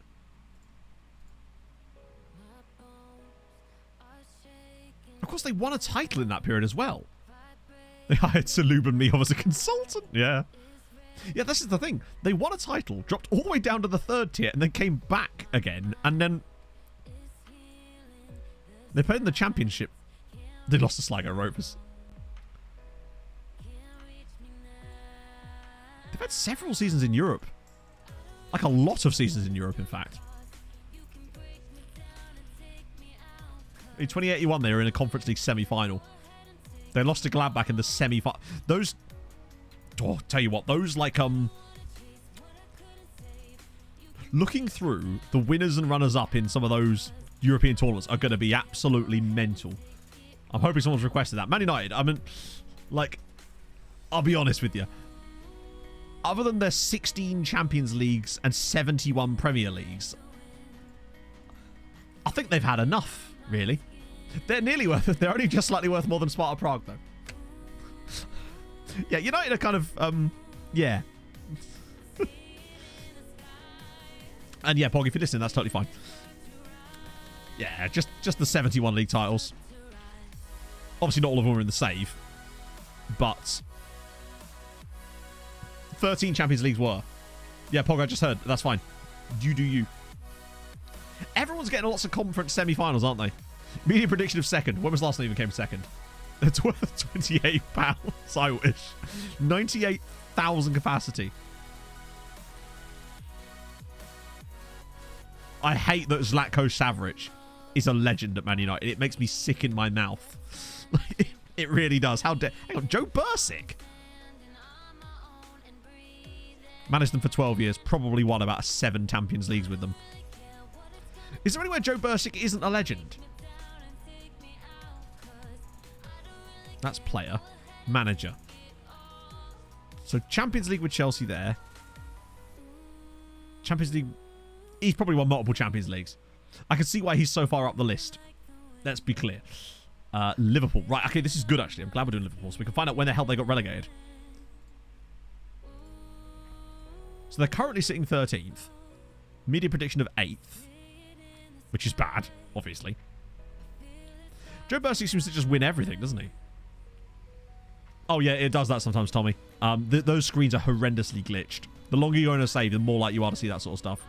Of course, they won a title in that period as well. They hired Salub and Mihov as a consultant. Yeah. Yeah, this is the thing. They won a title, dropped all the way down to the 3rd tier, and then came back again, and then they played in the Championship. They lost to Sligo Rovers. They've had several seasons in Europe. Like a lot of seasons in Europe, in fact. In 2081, they were in a Conference League semi-final. They lost to Gladbach in the semi-final. Those... Oh, tell you what, those, like, looking through the winners and runners-up in some of those European tournaments are going to be absolutely mental. I'm hoping someone's requested that. Man United, I mean, like, I'll be honest with you. Other than their 16 Champions Leagues and 71 Premier Leagues, I think they've had enough, really. They're nearly worth it. They're only just slightly worth more than Sparta Prague, though. Yeah, United are kind of, yeah. And yeah, Pog, if you're listening, that's totally fine. Yeah, just the 71 league titles. Obviously, not all of them are in the save, but 13 Champions Leagues were. Yeah, Pog, I just heard. That's fine. You do you. Everyone's getting lots of conference semi-finals, aren't they? Media prediction of second. When was the last time they even came second? It's worth £28. I wish. 98,000 capacity. I hate that Zlatko Savaric is a legend at Man United. It makes me sick in my mouth. It really does. How dare... Hang on, Joe Bursick? Managed them for 12 years. Probably won about 7 Champions Leagues with them. Is there anywhere Joe Bursick isn't a legend? That's player. Manager. So Champions League with Chelsea there. Champions League. He's probably won multiple Champions Leagues. I can see why he's so far up the list. Let's be clear. Liverpool. Right, okay, this is good actually. I'm glad we're doing Liverpool so we can find out when the hell they got relegated. So they're currently sitting 13th. Media prediction of 8th. Which is bad, obviously. Joe Bursick seems to just win everything, doesn't he? Oh yeah, it does that sometimes, Tommy. Those screens are horrendously glitched. The longer you're in a save, the more likely you are to see that sort of stuff.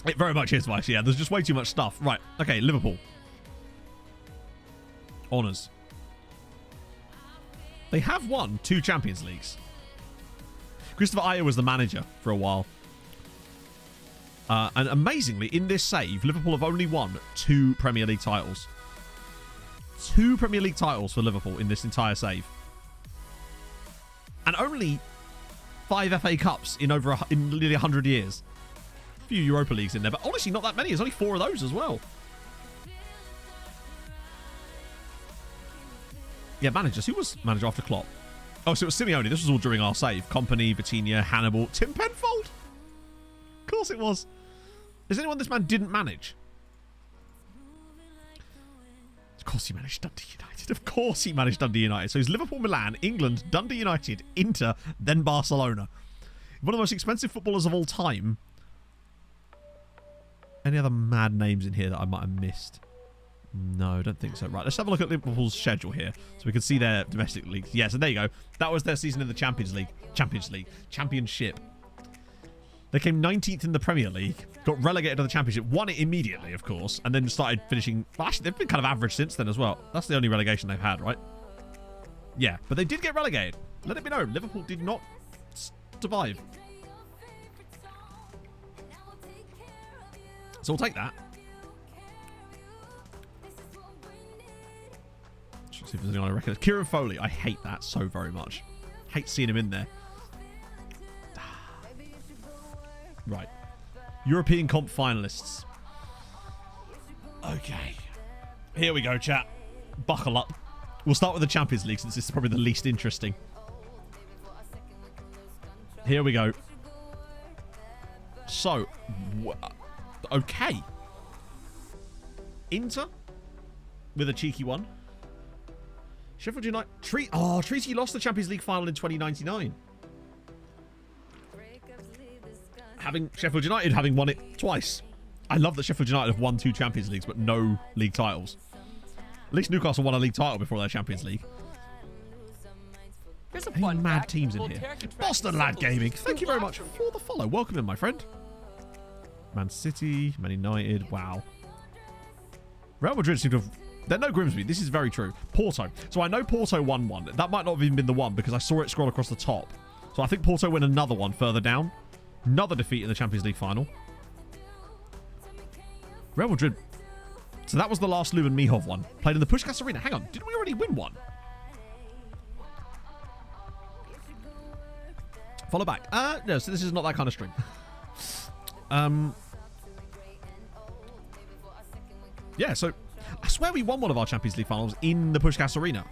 It very much is, Vice. Yeah, there's just way too much stuff. Right, okay, Liverpool. Honours. They have won 2 Champions Leagues. Christopher Ayer was the manager for a while. And amazingly, in this save, Liverpool have only won 2 Premier League titles. 2 Premier League titles for Liverpool in this entire save. And only 5 FA Cups in nearly 100 years. A few Europa Leagues in there, but honestly not that many. There's only 4 of those as well. Yeah, managers. Who was manager after Klopp? Oh, so it was Simeone. This was all during our save. Kompany, Vitinha, Hannibal, Tim Penfold. Of course it was. Is anyone this man didn't manage? Of course he managed Dundee United. Of course he managed Dundee United. So he's Liverpool, Milan, England, Dundee United, Inter, then Barcelona. One of the most expensive footballers of all time. Any other mad names in here that I might have missed? No, I don't think so. Right, let's have a look at Liverpool's schedule here so we can see their domestic leagues. Yeah, so there you go. That was their season in the Championship. They came 19th in the Premier League, got relegated to the Championship, won it immediately, of course, and then started finishing... Well, actually, they've been kind of average since then as well. That's the only relegation they've had, right? Yeah, but they did get relegated. Let it be known, Liverpool did not survive. So we'll take that. Let's see if there's anyone I recognise. Kieran Foley. I hate that so very much. Hate seeing him in there. Right. European Comp finalists. Okay. Here we go, chat. Buckle up. We'll start with the Champions League since this is probably the least interesting. Here we go. So, okay. Inter with a cheeky one. Sheffield United. Treaty lost the Champions League final in 2099. Sheffield United having won it twice. I love that Sheffield United have won 2 Champions Leagues but no league titles. At least Newcastle won a league title before their Champions League. Any mad teams in here? Boston Lad Gaming, thank you very much for the follow. Welcome in, my friend. Man City, Man United, wow. Real Madrid seem to have... They're no Grimsby, this is very true. Porto. So I know Porto won one. That might not have even been the one because I saw it scroll across the top. So I think Porto win another one further down. Another defeat in the Champions League final. Real Madrid. So that was the last Lumen Mihov one. Played in the Puskás Arena. Hang on, didn't we already win one? Follow back. No, so this is not that kind of string. Yeah, so I swear we won one of our Champions League finals in the Puskás Arena.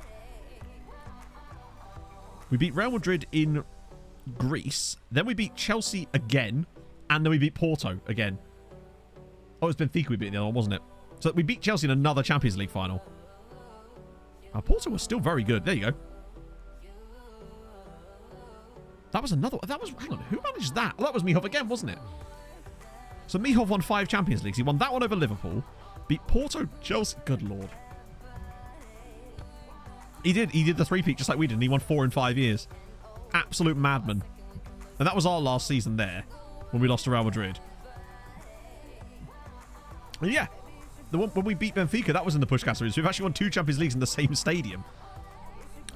We beat Real Madrid in Greece, then we beat Chelsea again, and then we beat Porto again. Oh, it was Benfica we beat in the other one, wasn't it? So we beat Chelsea in another Champions League final. Porto was still very good. There you go. That was another... Hang on, who managed that? Well, that was Mihov again, wasn't it? So Mihov won 5 Champions Leagues. He won that one over Liverpool. Beat Porto, Chelsea... Good lord. He did the 3-peat just like we did, and he won 4 in 5 years. Absolute madman. And that was our last season there when we lost to Real Madrid. And yeah, the one when we beat Benfica, that was in the Puskás Arena. So we've actually won 2 Champions Leagues in the same stadium.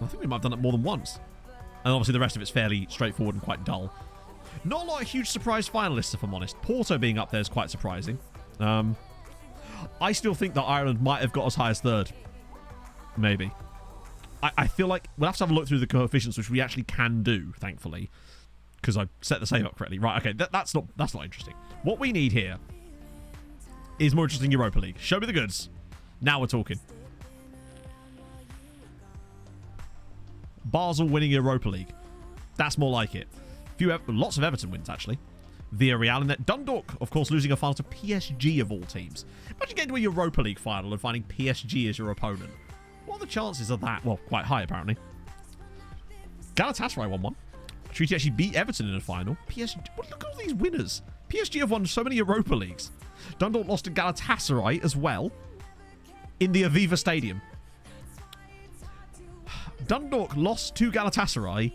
I think we might have done it more than once. And obviously the rest of it's fairly straightforward and quite dull. Not a lot of huge surprise finalists, if I'm honest. Porto being up there is quite surprising. I still think that Ireland might have got as high as 3rd. Maybe. I feel like we'll have to have a look through the coefficients, which we actually can do, thankfully, because I set the save up correctly. Right, okay, that's not interesting. What we need here is more interesting Europa League. Show me the goods. Now we're talking. Basel winning Europa League. That's more like it. Lots of Everton wins, actually. Villarreal in that. Dundalk, of course, losing a final to PSG of all teams. Imagine getting to a Europa League final and finding PSG as your opponent. What are the chances of that? Well, quite high, apparently. Galatasaray won one. Treaty actually beat Everton in a final. PSG. Look at all these winners. PSG have won so many Europa Leagues. Dundalk lost to Galatasaray as well in the Aviva Stadium. Dundalk lost to Galatasaray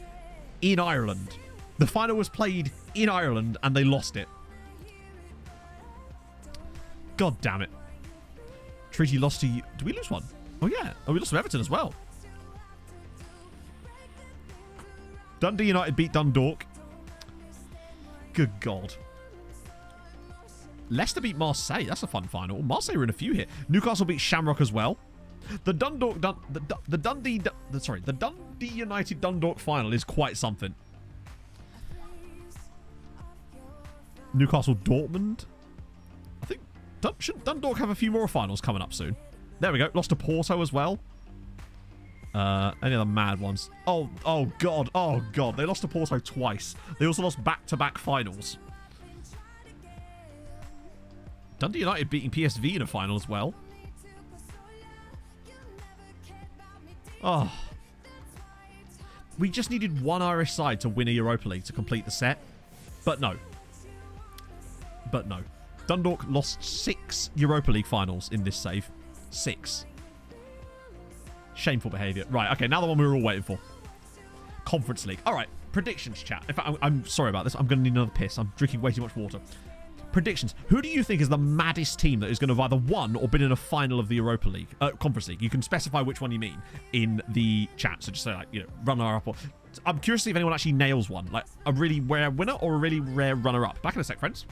in Ireland. The final was played in Ireland and they lost it. God damn it. Treaty lost to... Did we lose one? Oh, yeah. Oh, we lost to Everton as well. Dundee United beat Dundalk. Good God. Leicester beat Marseille. That's a fun final. Marseille were in a few here. Newcastle beat Shamrock as well. The Dundee United Dundalk final is quite something. Newcastle Dortmund. I think shouldn't Dundalk have a few more finals coming up soon? There we go. Lost to Porto as well. Any other mad ones? Oh God. Oh God. They lost to Porto twice. They also lost back-to-back finals. Dundee United beating PSV in a final as well. Oh. We just needed one Irish side to win a Europa League to complete the set. But no. Dundalk lost 6 Europa League finals in this save. 6. Shameful behaviour. Right, okay, now the one we were all waiting for. Conference League. All right, predictions, chat. In fact, I'm sorry about this. I'm going to need another piss. I'm drinking way too much water. Predictions. Who do you think is the maddest team that is going to have either won or been in a final of the Europa League, Conference League? You can specify which one you mean in the chat. So just say, like, you know, runner-up. Or... I'm curious to see if anyone actually nails one. Like, a really rare winner or a really rare runner-up. Back in a sec, friends.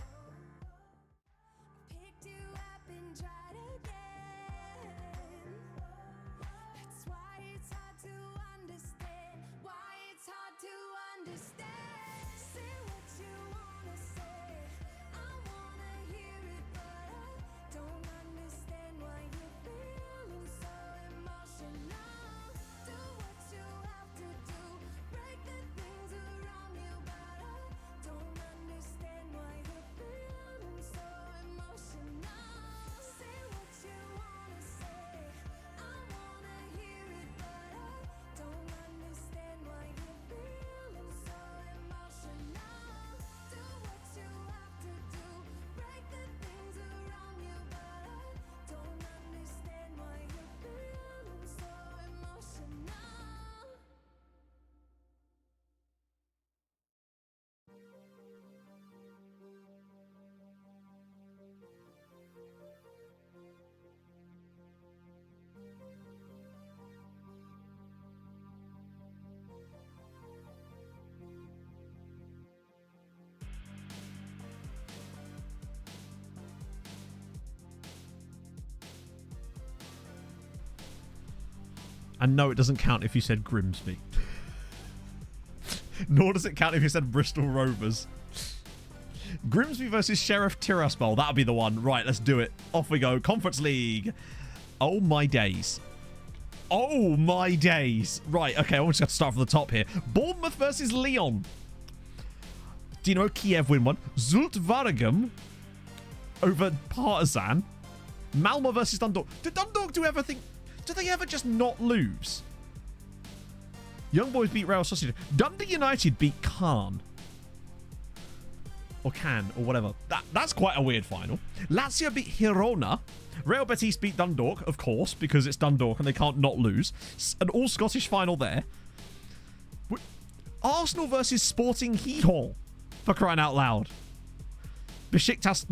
And no, it doesn't count if you said Grimsby. Nor does it count if you said Bristol Rovers. Grimsby versus Sheriff Tiraspol. That'll be the one. Right, let's do it. Off we go. Conference League. Oh, my days. Oh, my days. Right, okay, I'm just going to start from the top here. Bournemouth versus Lyon. Dynamo Kiev win one. Zult Waregem over Partizan. Malmo versus Dundalk. Did Dundalk do everything? Do they ever just not lose? Young Boys beat Real Sociedad. Dundee United beat Caen. Or Can, or whatever. That's quite a weird final. Lazio beat Girona. Real Betis beat Dundalk, of course, because it's Dundalk and they can't not lose. An all-Scottish final there. Arsenal versus Sporting Gijón, for crying out loud. Besiktas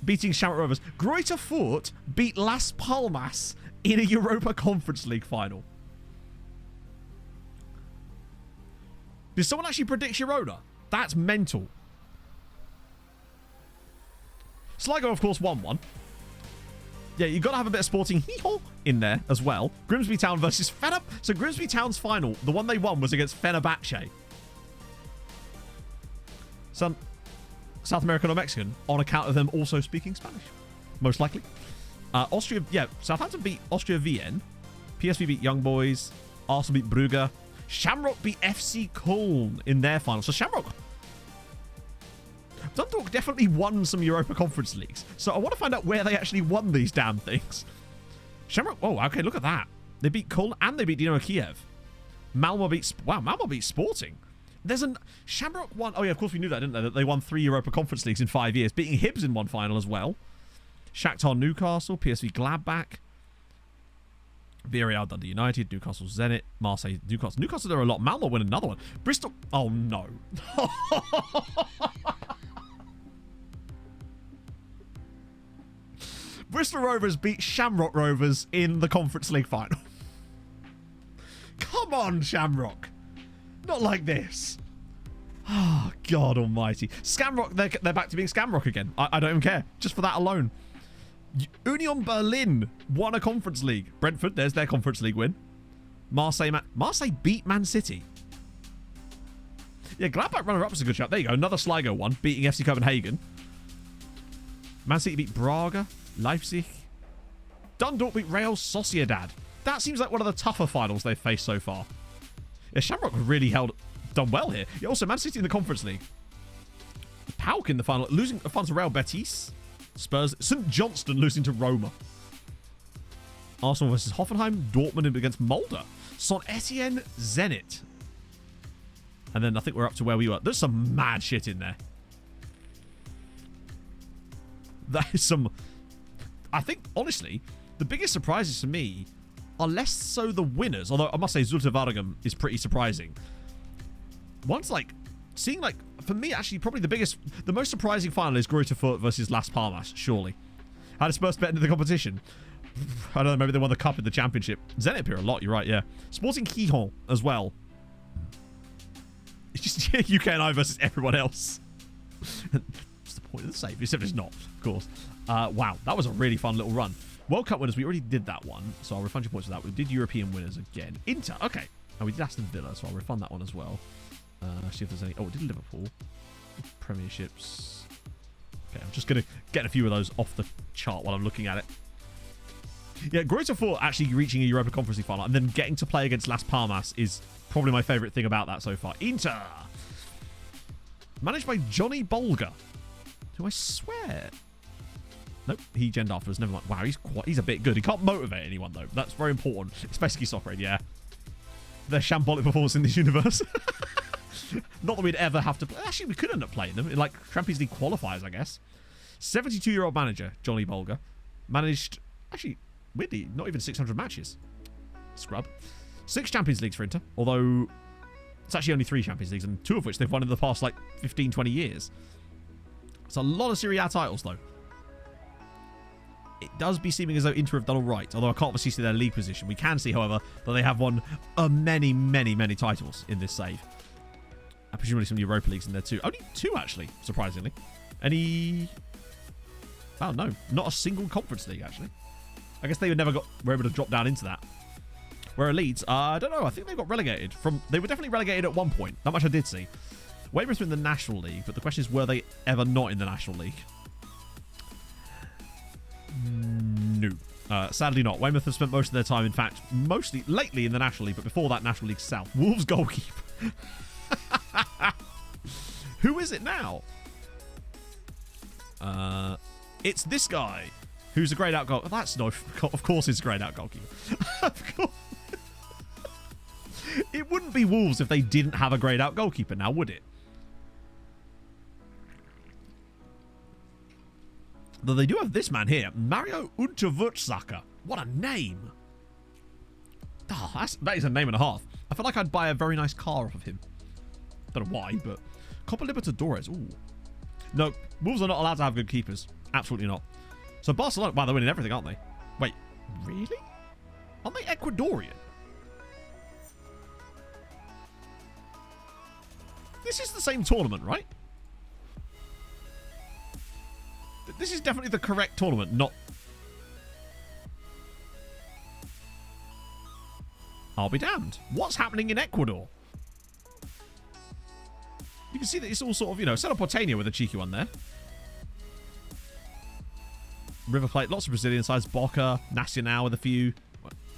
beating Shamrock Rovers. Greuther Fürth beat Las Palmas in a Europa Conference League final. Did someone actually predict Girona? That's mental. Sligo, of course, won one. Yeah, you got to have a bit of sporting hee-haw in there as well. Grimsby Town versus Fener. So Grimsby Town's final, the one they won was against Fenerbahce. Some South American or Mexican on account of them also speaking Spanish. Most likely. Austria, yeah, Southampton beat Austria Vienna. PSV beat Young Boys. Arsenal beat Brugge. Shamrock beat FC Köln in their final. So Shamrock... Dundalk definitely won some Europa Conference leagues. So I want to find out where they actually won these damn things. Shamrock... Oh, okay, look at that. They beat Köln and they beat Dynamo Kiev. Malmo beat... Wow, Malmo beat Sporting. There's an... Shamrock won... Oh, yeah, of course we knew that, didn't they? That they won 3 Europa Conference leagues in 5 years. Beating Hibs in one final as well. Shakhtar Newcastle. PSV Gladbach. Villarreal Dundee United. Newcastle Zenit. Marseille Newcastle. Newcastle, there are a lot. Malmo win another one. Bristol... Oh, no. Bristol Rovers beat Shamrock Rovers in the Conference League final. Come on, Shamrock. Not like this. Oh, God almighty. Scamrock, they're back to being Scamrock again. I don't even care. Just for that alone. Union Berlin won a Conference League. Brentford, there's their Conference League win. Marseille beat Man City. Yeah, Gladbach runner-up is a good shout. There you go. Another Sligo one, beating FC Copenhagen. Man City beat Braga. Leipzig. Dundalk beat Real Sociedad. That seems like one of the tougher finals they've faced so far. Yeah, Shamrock really done well here. Yeah, also, Man City in the Conference League. PAOK in the final, losing to Real Betis. Spurs. St. Johnston losing to Roma. Arsenal versus Hoffenheim. Dortmund against Mulder. Saint Etienne Zenit. And then I think we're up to where we were. There's some mad shit in there. That is some... I think, honestly, the biggest surprises to me are less so the winners, although I must say Zulte Waregem is pretty surprising. One's like, seeing like, for me actually probably the most surprising final is Greuther Fürth versus Las Palmas, surely. How did Spurs bet into the competition? I don't know, maybe they won the cup in the championship. Zenit appear a lot, you're right, yeah. Sporting Gijón as well. It's just UK and I versus everyone else. What's the point of the save? Except it's not, of course. Wow, that was a really fun little run. World Cup winners, we already did that one, so I'll refund your points for that. We did European winners again. Inter, okay. And we did Aston Villa, so I'll refund that one as well. See if there's any... Oh, we did Liverpool. Premierships. Okay, I'm just going to get a few of those off the chart while I'm looking at it. Yeah, Greuther Fürth actually reaching a Europa Conference League final and then getting to play against Las Palmas is probably my favourite thing about that so far. Inter! Managed by Johnny Bolger, who I swear... Nope, he genned afterwards. Never mind. Wow, he's a bit good. He can't motivate anyone, though. That's very important. Especially soccer, yeah. Their shambolic performance in this universe. Not that we'd ever have to play. Actually, we could end up playing them in, like, Champions League qualifiers, I guess. 72-year-old manager, Johnny Bolger. Managed, actually, weirdly, not even 600 matches. Scrub. 6 Champions Leagues for Inter. Although, it's actually only 3 Champions Leagues, and 2 of which they've won in the past, like, 15, 20 years. It's a lot of Serie A titles, though. It does be seeming as though Inter have done all right, although I can't obviously see their league position. We can see, however, that they have won many, many, many titles in this save. And presumably some Europa Leagues in there too. Only 2, actually, surprisingly. Any... Oh, no. Not a single Conference League, actually. I guess they were able to drop down into that. Where are Leeds? I don't know. I think they got relegated. They were definitely relegated at one point. That much I did see. Weymouth were in the National League, but the question is, were they ever not in the National League? No. Sadly not. Weymouth have spent most of their time, in fact, mostly lately in the National League, but before that, National League South. Wolves goalkeeper. Who is it now? It's this guy, who's a greyed out goalkeeper. That's no... Of course it's a greyed out goalkeeper. Of course. It wouldn't be Wolves if they didn't have a greyed out goalkeeper now, would it? Though they do have this man here, Mario Unterwurzsacker. What a name. Oh, that is a name and a half. I feel like I'd buy a very nice car off of him. Don't know why, but... Copa Libertadores. Ooh. No, Wolves are not allowed to have good keepers. Absolutely not. So Barcelona... Wow, they're winning everything, aren't they? Wait, really? Aren't they Ecuadorian? This is the same tournament, right? This is definitely the correct tournament, not... I'll be damned. What's happening in Ecuador? You can see that it's all sort of, you know, Cerro Porteño with a cheeky one there. River Plate, lots of Brazilian sides. Boca, Nacional with a few.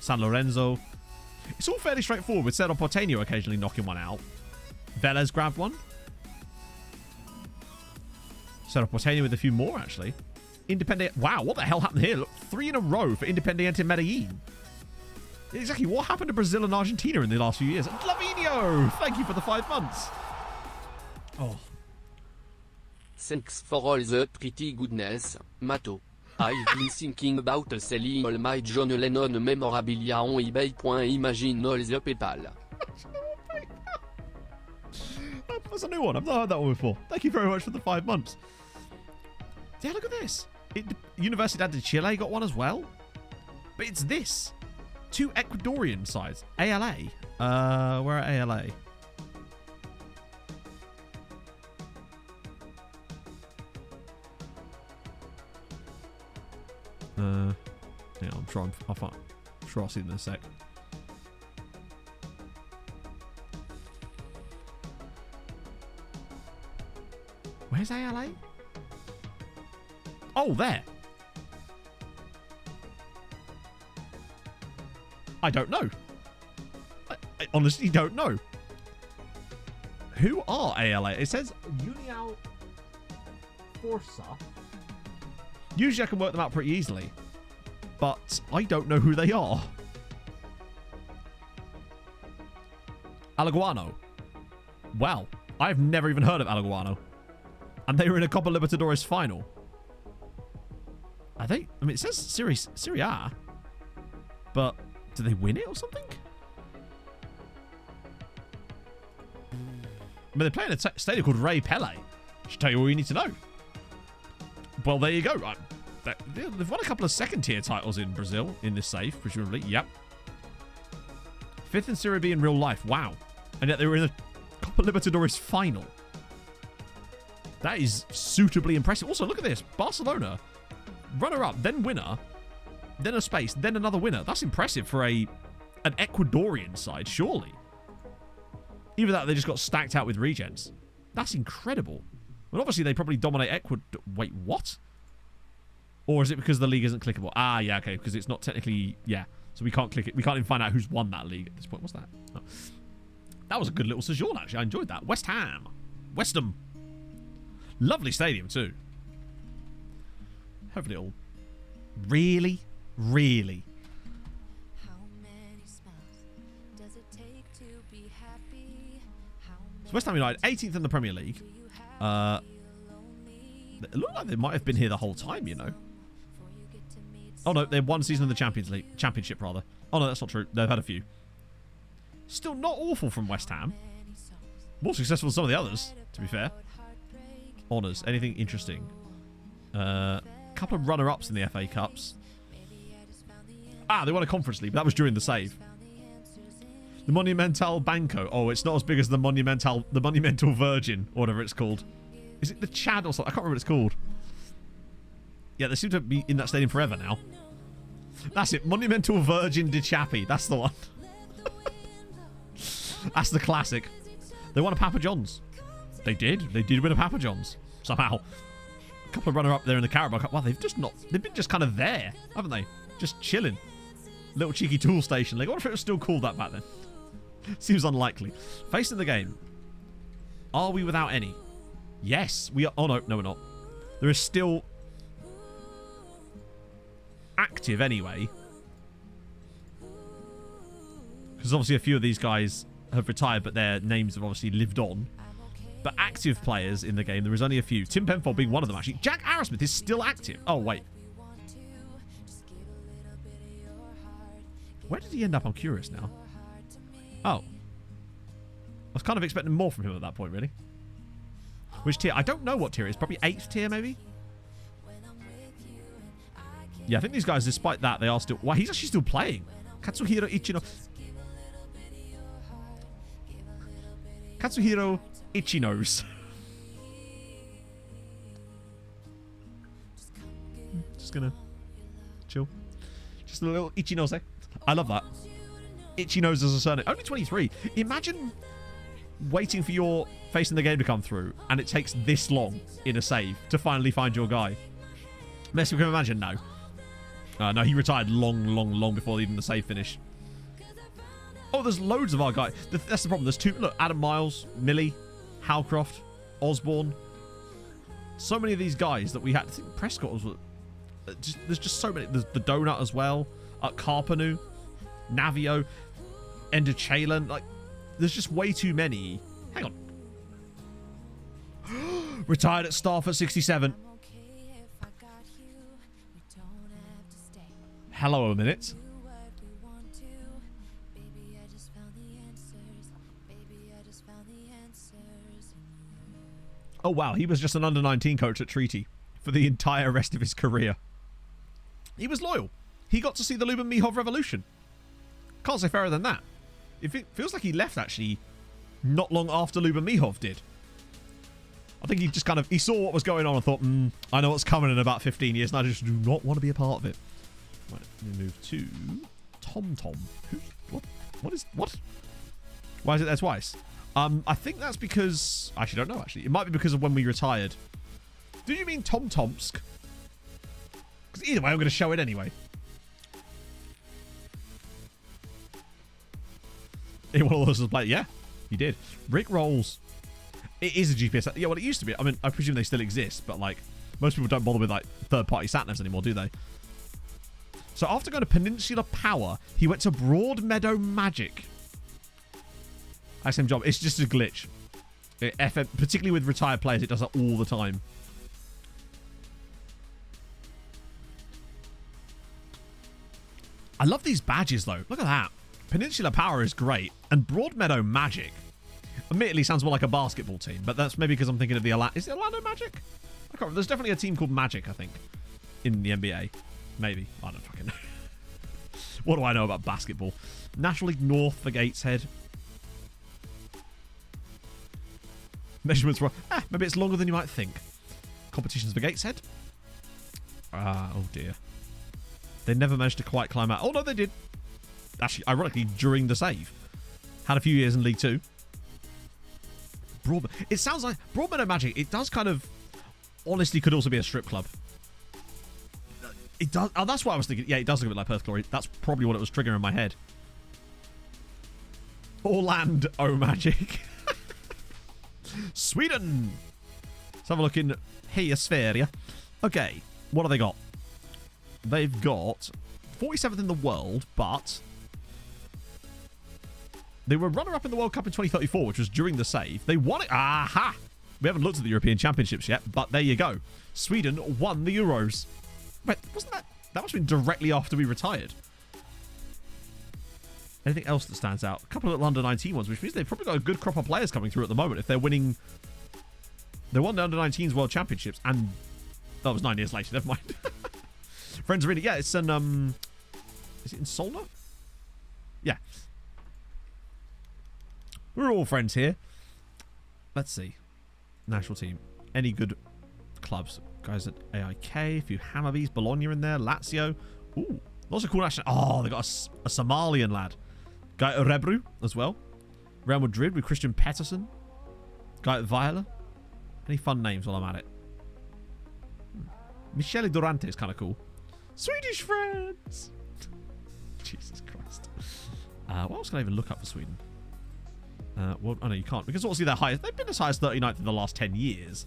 San Lorenzo. It's all fairly straightforward with Cerro Porteño occasionally knocking one out. Vélez grabbed one. Cerro Porteño with a few more, actually. Independiente. Wow, what the hell happened here? Look, 3 in a row for Independiente Medellin. Exactly, what happened to Brazil and Argentina in the last few years? Lavinho, thank you for the 5 months. Oh. Thanks for all the pretty goodness, Mato. I've been thinking about selling all my John Lennon memorabilia on eBay. Imagine all the PayPal. That's a new one. I've not heard that one before. Thank you very much for the 5 months. Yeah, look at this. Universidad de Chile got one as well. But it's this. 2 Ecuadorian sides. ALA. Where are ALA? Yeah, I'm sure I'll see them in a sec. Where's ALA? Oh, there. I don't know. I honestly don't know. Who are ALA? It says União Força. Usually I can work them out pretty easily. But I don't know who they are. Alagoano. Wow. I've never even heard of Alagoano. And they were in a Copa Libertadores final. Are they? I mean, it says Serie A. But do they win it or something? I mean, they're playing a stadium called Rei Pelé. Should tell you all you need to know. Well, there you go. They've won a couple of second-tier titles in Brazil in this save, presumably. Yep. 5th in Serie B in real life. Wow. And yet they were in a Copa Libertadores final. That is suitably impressive. Also, look at this. Barcelona. Runner-up, then winner, then a space, then another winner. That's impressive for an Ecuadorian side, surely. Either that or they just got stacked out with regents. That's incredible. Well, obviously, they probably dominate Ecuador. Wait, what? Or is it because the league isn't clickable? Ah, yeah, okay, because it's not technically... Yeah, so we can't click it. We can't even find out who's won that league at this point. What's that? Oh. That was a good little sojourn, actually. I enjoyed that. West Ham. West Ham. Lovely stadium, too. Hopefully it'll... Really? Really? So West Ham United, 18th in the Premier League. It looked like they might have been here the whole time, you know. Oh, no, they had 1 season in the Championship, rather. Oh, no, that's not true. They've had a few. Still not awful from West Ham. More successful than some of the others, to be fair. Honours. Anything interesting? Couple of runner-ups in the FA Cups. Ah, they won a Conference League, but that was during the save. The Monumental Banco. Oh, it's not as big as the Monumental Virgin, or whatever it's called. Is it the Chad or something? I can't remember what it's called. Yeah, they seem to be in that stadium forever now. That's it. Monumental Virgin de Chapi. That's the one. That's the classic. They won a Papa John's. They did. They did win a Papa John's. Somehow. A couple of runner-up there in the Carabao Cup. Well, they've been just kind of there, haven't they? Just chilling. Little cheeky tool station. Like, I wonder if it was still called that back then. Seems unlikely. Facing the game. Are we without any? Yes, we are. Oh, no, we're not. There is still active anyway. Because obviously a few of these guys have retired, but their names have obviously lived on. But active players in the game, there is only a few. Tim Penfold being one of them, actually. Jack Arrowsmith is still active. Oh, wait. Where did he end up? I'm curious now. Oh. I was kind of expecting more from him at that point, really. Which tier? I don't know what tier it is. Probably 8th tier, maybe? Yeah, I think these guys, despite that, they are still... Wow, he's actually still playing. Katsuhiro Ichino. Katsuhiro Ichinos. Just gonna chill. Just a little Ichinose. I love that. Itchy Nose as a surname. Only 23. Imagine waiting for your face in the game to come through, and it takes this long in a save to finally find your guy. Messi, we can imagine. No. No, he retired long before even the save finished. Oh, there's loads of our guys. That's the problem. There's two. Look, Adam Miles, Millie, Halcroft, Osborne. So many of these guys that we had. I think Prescott was. There's just so many. There's the Donut as well. Carpanu, Navio, Ender Chalen. Like, there's just way too many. Hang on. Retired at staff at 67. Hello a minute. Oh, wow. He was just an under-19 coach at Treaty for the entire rest of his career. He was loyal. He got to see the Luben Mihov revolution. Can't say fairer than that. It feels like he left, actually, not long after Luben Mihov did. I think he just kind of... He saw what was going on and thought, I know what's coming in about 15 years, and I just do not want to be a part of it. Right, let me move to TomTom. What? Why is it there twice? I think that's because... I actually don't know, actually. It might be because of when we retired. Do you mean TomTomsk? Because either way, I'm going to show it anyway. In one of those was played. Yeah, you did. Rick Rolls. It is a GPS. Yeah, well, it used to be. I mean, I presume they still exist, but, like, most people don't bother with, like, third-party sat-navs anymore, do they? So after going to Peninsula Power, he went to Broadmeadow Magic. Same job. It's just a glitch. FM, particularly with retired players, it does that all the time. I love these badges, though. Look at that. Peninsula Power is great. And Broadmeadow Magic, admittedly, sounds more like a basketball team, but that's maybe because I'm thinking of the Is it Orlando Magic? I can't remember. There's definitely a team called Magic, I think, in the NBA. Maybe. I don't fucking know. What do I know about basketball? National League North for Gateshead. Measurements were... maybe it's longer than you might think. Competitions for Gateshead. Oh dear. They never managed to quite climb out. Oh no, they did. Actually, ironically, during the save. Had a few years in League 2. It sounds like... Broadmeadow Magic, it does kind of... Honestly, could also be a strip club. It does... Oh, that's what I was thinking. Yeah, it does look a bit like Perth Glory. That's probably what it was triggering in my head. Orlando Magic. Sweden. Let's have a look in Heosferia. Okay, what have they got? They've got 47th in the world, but they were runner-up in the World Cup in 2034, which was during the save. They won it. Aha! We haven't looked at the European Championships yet, but there you go. Sweden won the Euros. Wait, wasn't that... That must have been directly after we retired. Anything else that stands out? A couple of little under-19 ones, which means they've probably got a good crop of players coming through at the moment if they're winning... They won the under-19s World Championships, and... That was 9 years later, never mind. Friends Arena, yeah, it's in, Is it in Solna? Yeah. We're all friends here. Let's see. National team. Any good clubs? Guys at AIK, a few Hammarbys, Bologna in there, Lazio. Ooh, lots of cool national... Oh, they got a Somalian lad. Guy at Rebru as well. Real Madrid with Christian Pettersson. Guy at Viola. Any fun names while I'm at it? Michele Durante is kind of cool. Swedish friends! Jesus Christ. What else can I even look up for Sweden? Well, oh no, you can't. Because obviously they're highest. They've been as high as 39th in the last 10 years.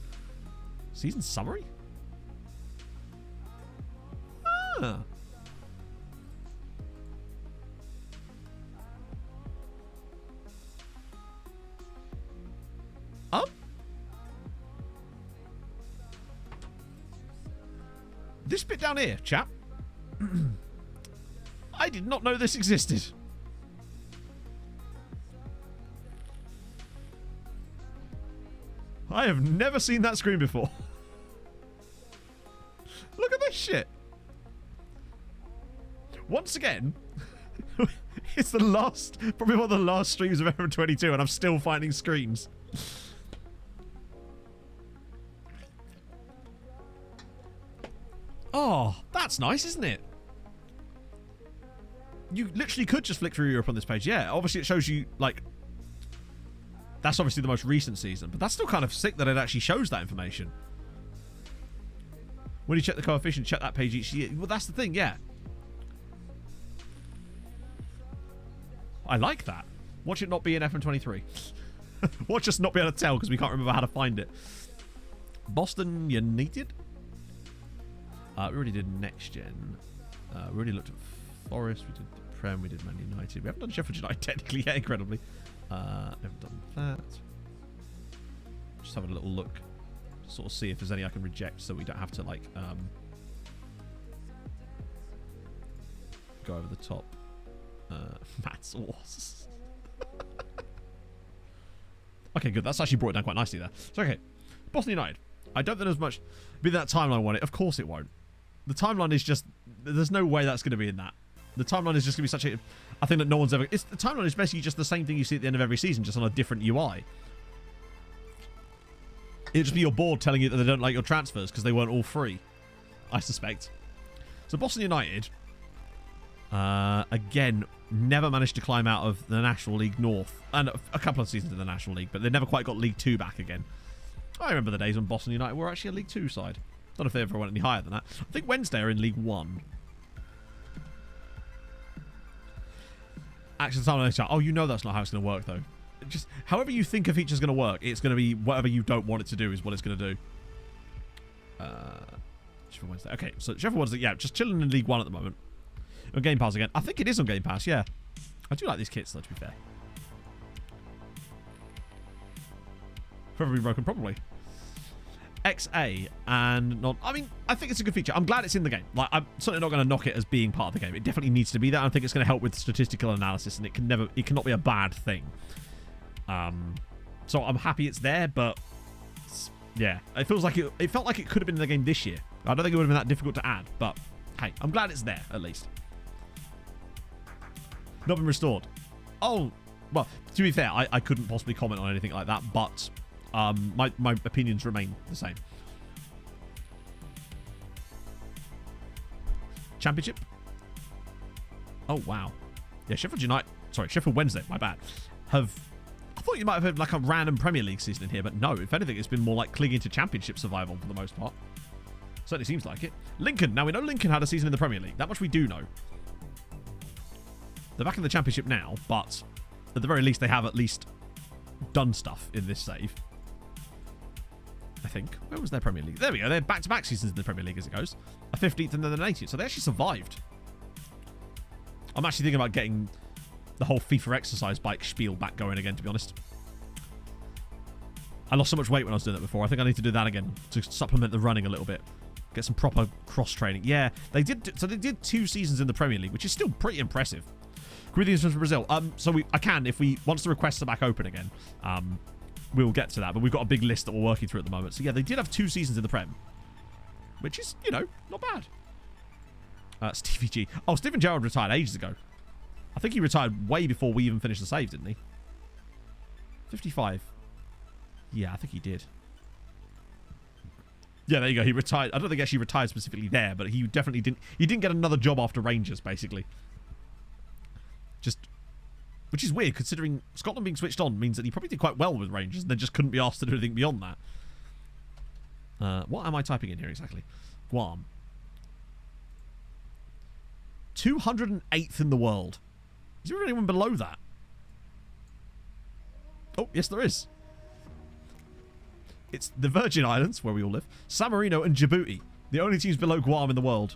Season summary? Ah. This bit down here, chap. I did not know this existed. I have never seen that screen before. Look at this shit. Once again, it's the last, probably one of the last streams of FM22, and I'm still finding screens. Oh, that's nice, isn't it? You literally could just flick through Europe on this page. Yeah, obviously it shows you, like, that's obviously the most recent season, but that's still kind of sick that it actually shows that information. When you check the coefficient, check that page each year. Well, that's the thing, yeah. I like that. Watch it not be in FM23. Watch us not be able to tell because we can't remember how to find it. Boston United? We already did next gen. We already looked at Forest. We did the Prem. We did Man United. We haven't done Sheffield United technically yet, incredibly. Never done that. Just having a little look. Sort of see if there's any I can reject so we don't have to, like, go over the top. Matt's Wars. Okay, good. That's actually brought it down quite nicely there. So, okay. Boston United. I don't think there's much... Be that timeline on it. Of course it won't. The timeline is just... There's no way that's going to be in that. The timeline is just going to be such a... I think that no one's ever... The timeline is basically just the same thing you see at the end of every season, just on a different UI. It'll just be your board telling you that they don't like your transfers because they weren't all free. I suspect. So Boston United... again, never managed to climb out of the National League North. And a couple of seasons in the National League, but they never quite got League 2 back again. I remember the days when Boston United were actually a League 2 side. Don't know if they ever went any higher than that. I think Wednesday are in League 1. Action time. Oh, you know that's not how it's going to work, though. Just however you think a feature's going to work, it's going to be whatever you don't want it to do is what it's going to do. Sheffield Wednesday. Okay, so Sheffield Wednesday, yeah, just chilling in League 1 at the moment. On Game Pass again. I think it is on Game Pass, yeah. I do like these kits, though, to be fair. Forever be broken, probably. XA and not... I mean, I think it's a good feature. I'm glad it's in the game. Like, I'm certainly not going to knock it as being part of the game. It definitely needs to be there. I think it's going to help with statistical analysis, and it cannot be a bad thing. So I'm happy it's there, but yeah, it feels like it felt like it could have been in the game this year. I don't think it would have been that difficult to add, but hey, I'm glad it's there at least. Not been restored. Oh, well, to be fair, I couldn't possibly comment on anything like that, but my opinions remain the same. Championship. Oh wow, yeah, Sheffield Wednesday, my bad. I thought you might have had like a random Premier League season in here, but no, if anything, it's been more like clinging to Championship survival for the most part. Certainly seems like it. Lincoln. Now, we know Lincoln had a season in the Premier League. That much we do know. They're back in the Championship now, but at the very least, they have at least done stuff in this save. I think. Where was their Premier League? There we go. They're back-to-back seasons in the Premier League as it goes. A 15th and then an 80th. So they actually survived. I'm actually thinking about getting the whole FIFA exercise bike spiel back going again, to be honest. I lost so much weight when I was doing that before. I think I need to do that again to supplement the running a little bit. Get some proper cross-training. Yeah, they did. So they did 2 seasons in the Premier League, which is still pretty impressive. Greetings from Brazil. So I can, if we, once the requests are back open again, we'll get to that. But we've got a big list that we're working through at the moment. So yeah, they did have 2 seasons in the Prem, which is, you know, not bad. Stevie G. Oh, Steven Gerrard retired ages ago. I think he retired way before we even finished the save, didn't he? 55. Yeah, I think he did. Yeah, there you go. He retired. I don't think he actually retired specifically there, but he definitely didn't. He didn't get another job after Rangers, basically. Just, which is weird, considering Scotland being switched on means that he probably did quite well with Rangers, and then just couldn't be asked to do anything beyond that. What am I typing in here exactly? Guam. 208th in the world. Is there anyone below that? Oh, yes, there is. It's the Virgin Islands, where we all live, San Marino, and Djibouti. The only teams below Guam in the world.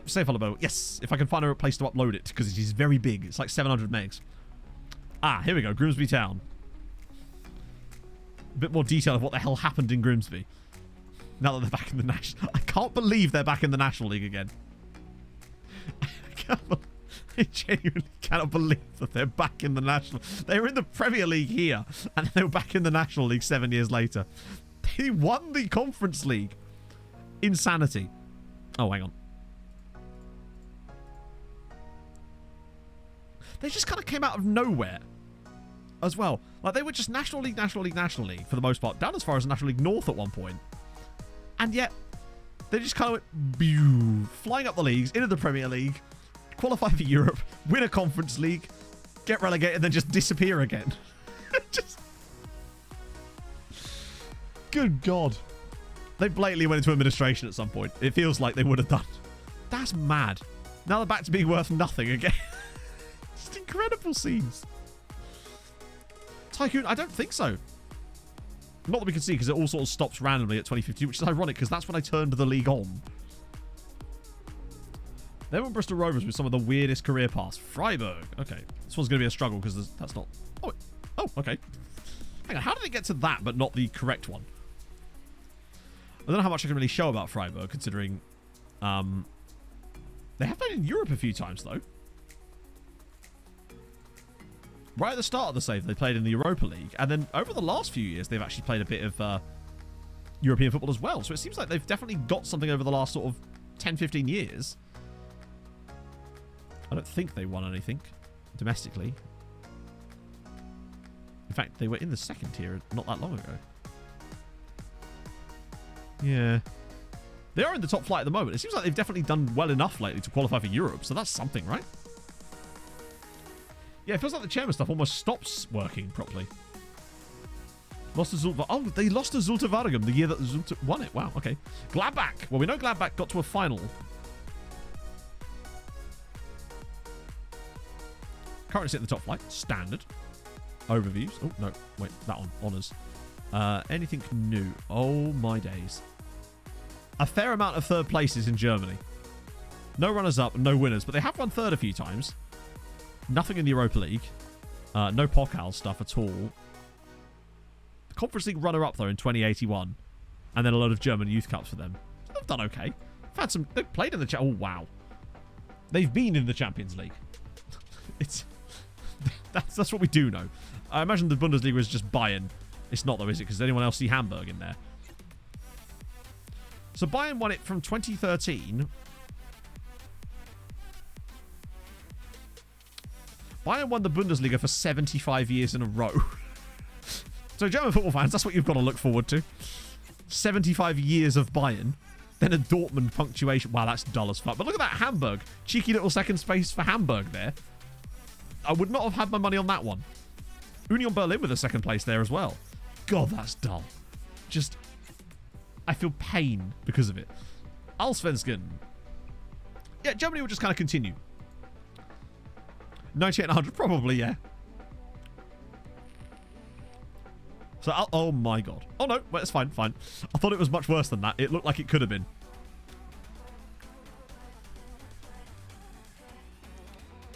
Say follow below. Yes, if I can find a place to upload it, because it is very big. It's like 700 megs. Ah, here we go. Grimsby Town. A bit more detail of what the hell happened in Grimsby. Now that they're back in the National... I can't believe they're back in the National League again. I genuinely cannot believe that they're back in the National... They were in the Premier League here, and they were back in the National League 7 years later. They won the Conference League. Insanity. Oh, hang on. They just kind of came out of nowhere as well. Like, they were just National League, National League, National League for the most part. Down as far as National League North at one point. And yet, they just kind of went, flying up the leagues, into the Premier League, qualify for Europe, win a Conference League, get relegated, then just disappear again. Just... Good God. They blatantly went into administration at some point. It feels like they would have done. That's mad. Now they're back to being worth nothing again. Just incredible scenes. Tycoon, I don't think so. Not that we can see, because it all sort of stops randomly at 2015, which is ironic, because that's when I turned the league on. They went Bristol Rovers with some of the weirdest career paths. Freiburg. Okay. This one's going to be a struggle, because that's not... Oh, okay. Hang on, how did it get to that, but not the correct one? I don't know how much I can really show about Freiburg, considering... They have played in Europe a few times, though. Right at the start of the save, they played in the Europa League. And then over the last few years, they've actually played a bit of European football as well. So it seems like they've definitely got something over the last sort of 10, 15 years. I don't think they won anything domestically. In fact, they were in the second tier not that long ago. Yeah. They are in the top flight at the moment. It seems like they've definitely done well enough lately to qualify for Europe. So that's something, right? Yeah, it feels like the chairman stuff almost stops working properly. Lost to Zulte... Oh, they lost to Zulte Waregem the year that Zulte won it. Wow, okay. Gladbach. Well, we know Gladbach got to a final. Currently at the top flight. Standard. Overviews. Oh, no. Wait, that one. Honours. Anything new? Oh, my days. A fair amount of third places in Germany. No runners-up, no winners. But they have won third a few times. Nothing in the Europa League. No Pokal stuff at all. The Conference League runner-up, though, in 2081. And then a load of German youth cups for them. They've done okay. They've played in the... Oh, wow. They've been in the Champions League. It's... That's what we do know. I imagine the Bundesliga is just Bayern. It's not, though, is it? Because anyone else see Hamburg in there? So Bayern won it from 2013... Bayern won the Bundesliga for 75 years in a row. So German football fans, that's what you've got to look forward to. 75 years of Bayern. Then a Dortmund punctuation. Wow, that's dull as fuck. But look at that, Hamburg. Cheeky little second space for Hamburg there. I would not have had my money on that one. Union Berlin with a second place there as well. God, that's dull. Just, I feel pain because of it. Allsvenskan. Yeah, Germany will just kind of continue. 98 and 100, probably, yeah. So, oh my God. Oh no, wait, it's fine, fine. I thought it was much worse than that. It looked like it could have been.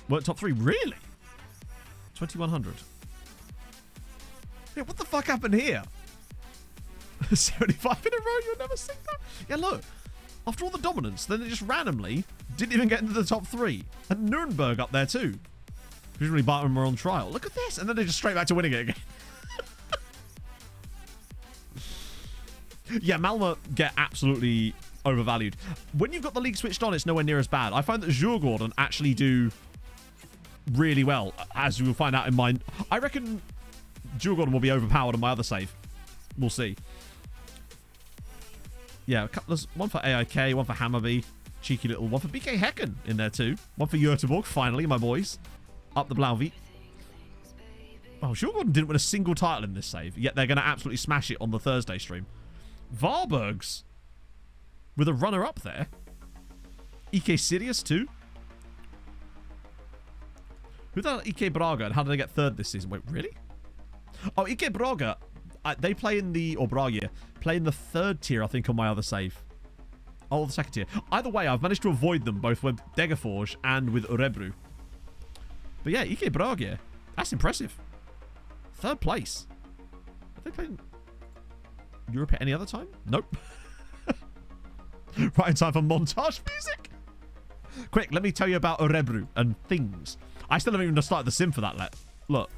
Weren't top 3, really? 2100. Yeah, what the fuck happened here? 75 in a row, you'll never see that? Yeah, look. After all the dominance, then it just randomly didn't even get into the top 3. And Nuremberg up there too. Presumably Bayern were on trial. Look at this. And then they're just straight back to winning it again. Yeah, Malmö get absolutely overvalued. When you've got the league switched on, it's nowhere near as bad. I find that Djurgården actually do really well, as you will find out in mine. I reckon Djurgården will be overpowered on my other save. We'll see. Yeah, there's one for AIK, one for Hammarby. Cheeky little one for BK Häcken in there too. One for Göteborg, finally, my boys. Up the Blauvit. Oh, Djurgården didn't win a single title in this save, yet they're going to absolutely smash it on the Thursday stream. Varbergs with a runner-up there. EK Sirius too. Who the EK Braga, and how did they get third this season? Wait, really? Oh, EK Braga, they play in the, or Braga, play in the third tier, I think, on my other save. Oh, the second tier. Either way, I've managed to avoid them both with Degerfors and with Örebro. But yeah, EK Braga, that's impressive. Third place. Have they played in Europe at any other time? Nope. Right in time for montage music. Quick, let me tell you about Örebro and things. I still haven't even started the sim for that. Look.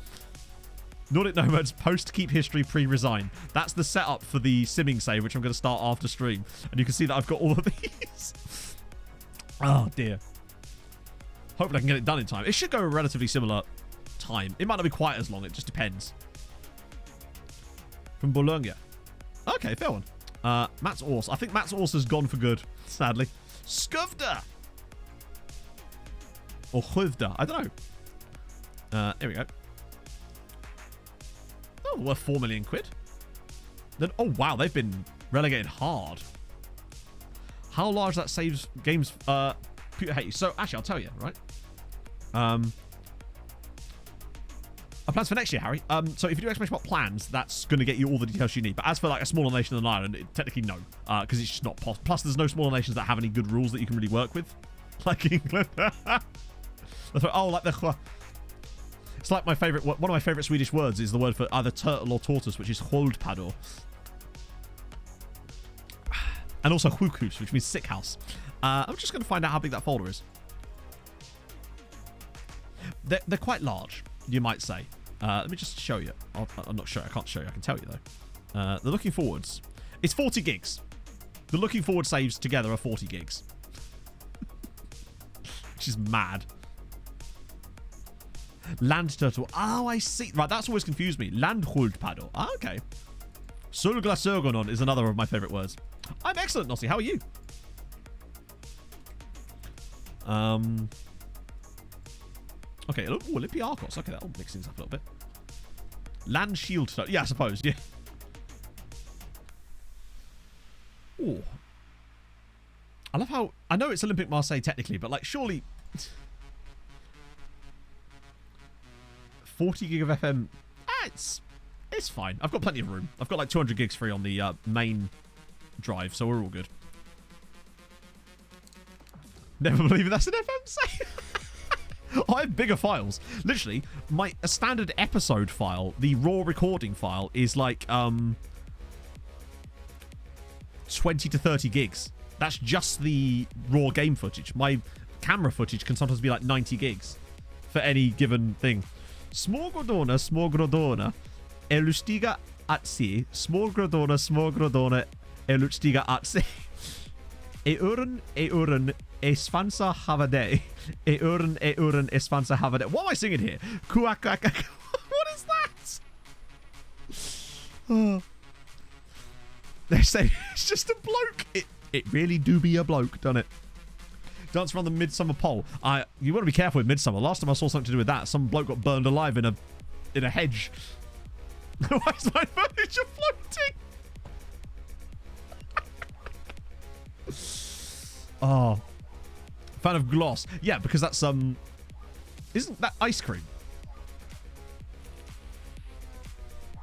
Nordic Nomads post-keep history pre-resign. That's the setup for the simming save, which I'm going to start after stream. And you can see that I've got all of these. Oh, dear. Hopefully I can get it done in time. It should go a relatively similar time. It might not be quite as long. It just depends. From Bologna. Okay, fair one. Mats Ors. I think Mats Ors has gone for good, sadly. Skövda. Or Chuvda. I don't know. Here we go. Oh, worth 4 million quid. Then, oh, wow. They've been relegated hard. How large that saves games... hey, so, actually, I'll tell you, right? Our plans for next year, Harry. So if you do exclamation mark plans, that's going to get you all the details you need. But as for like a smaller nation than Ireland, technically no, because it's just not possible. Plus, there's no smaller nations that have any good rules that you can really work with, like England. Oh, like the. It's like my favorite. One of my favorite Swedish words is the word for either turtle or tortoise, which is sköldpaddor, and also sjukhus, which means sick house. I'm just going to find out how big that folder is. They're quite large, you might say. Let me just show you. I'm not sure. I can't show you. I can tell you, though. The looking forwards. It's 40 gigs. The looking forward saves together are 40 gigs. Which is mad. Land turtle. Oh, I see. Right, that's always confused me. Landsköldpaddor. Ah, okay. Solglasögonon is another of my favourite words. I'm excellent, Nossi. How are you? Okay, Olympiakos. Okay, that'll mix things up a little bit. Land shield. Yeah, I suppose. Yeah. Ooh. I love how... I know it's Olympic Marseille technically, but like surely... 40 gig of FM... it's fine. I've got plenty of room. I've got like 200 gigs free on the main drive, so we're all good. Never believe that's an FM save. I have bigger files. Literally, a standard episode file, the raw recording file, is like 20 to 30 gigs. That's just the raw game footage. My camera footage can sometimes be like 90 gigs for any given thing. Smorgodona, elustiga atsi. Smorgodona, elustiga atsi. Euren, esfansa havade. Euren, esfansa havade. What am I singing here? Kuakaka. What is that? Oh. They say it's just a bloke. It really do be a bloke, doesn't it? Dance around the Midsummer pole. You want to be careful with Midsummer. Last time I saw something to do with that, some bloke got burned alive in a hedge. Why is my furniture floating? Oh, fan of gloss. Yeah, because that's isn't that ice cream?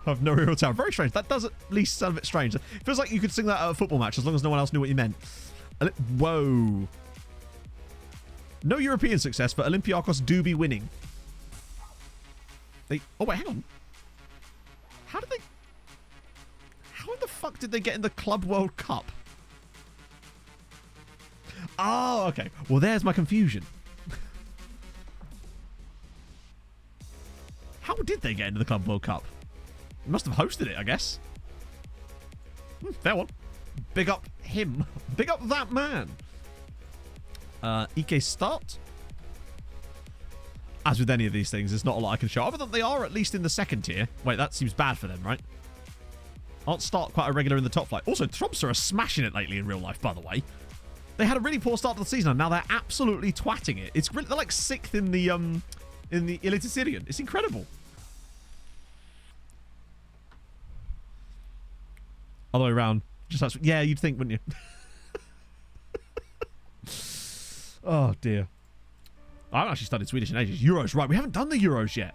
Of no real town. Very strange. That does at least sound a bit strange. It feels like you could sing that at a football match as long as no one else knew what you meant. Whoa. No European success, but Olympiakos do be winning. Oh wait, hang on. How in the fuck did they get in the Club World Cup? Oh, okay. Well, there's my confusion. How did they get into the Club World Cup? They must have hosted it, I guess. Fair one. Big up him. Big up that man. EK start. As with any of these things, there's not a lot I can show. Other than they are at least in the second tier. Wait, that seems bad for them, right? Aren't Start quite a regular in the top flight. Also, Tromsø are smashing it lately in real life, by the way. They had a really poor start to the season, and now they're absolutely twatting it. It's really, they're like 6th in the Eliteserien. It's incredible. Other way around. Yeah, you'd think, wouldn't you? Oh dear. I haven't actually studied Swedish in ages. Euros, right? We haven't done the Euros yet.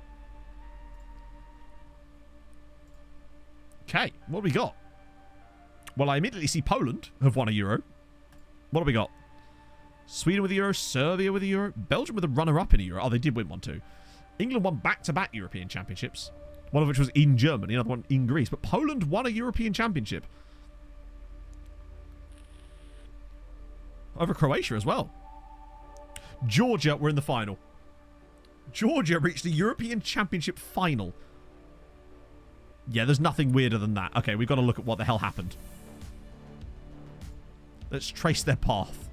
Okay, what have we got? Well, I immediately see Poland have won a Euro. What have we got? Sweden with a Euro, Serbia with a Euro, Belgium with a runner-up in a Euro. Oh, they did win one too. England won back-to-back European Championships. One of which was in Germany, another one in Greece. But Poland won a European Championship. Over Croatia as well. Georgia were in the final. Georgia reached the European Championship final. Yeah, there's nothing weirder than that. Okay, we've got to look at what the hell happened. Let's trace their path.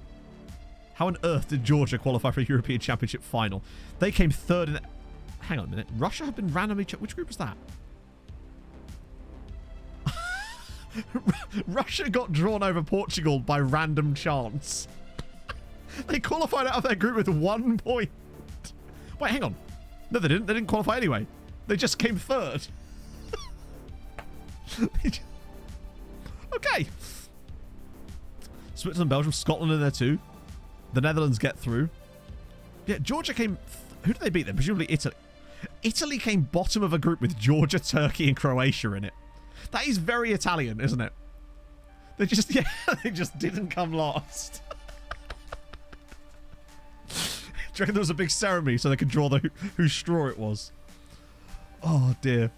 How on earth did Georgia qualify for a European Championship final? They came third in... Hang on a minute. Russia have been randomly... Which group was that? Russia got drawn over Portugal by random chance. They qualified out of their group with 1 point. Wait, hang on. No, they didn't. They didn't qualify anyway. They just came third. Okay. Switzerland, Belgium, Scotland in there too. The Netherlands get through. Yeah, Georgia came... Who did they beat then? Presumably Italy. Italy came bottom of a group with Georgia, Turkey, and Croatia in it. That is very Italian, isn't it? They just... Yeah, they just didn't come last. Do you reckon there was a big ceremony so they could draw whose straw it was? Oh, dear.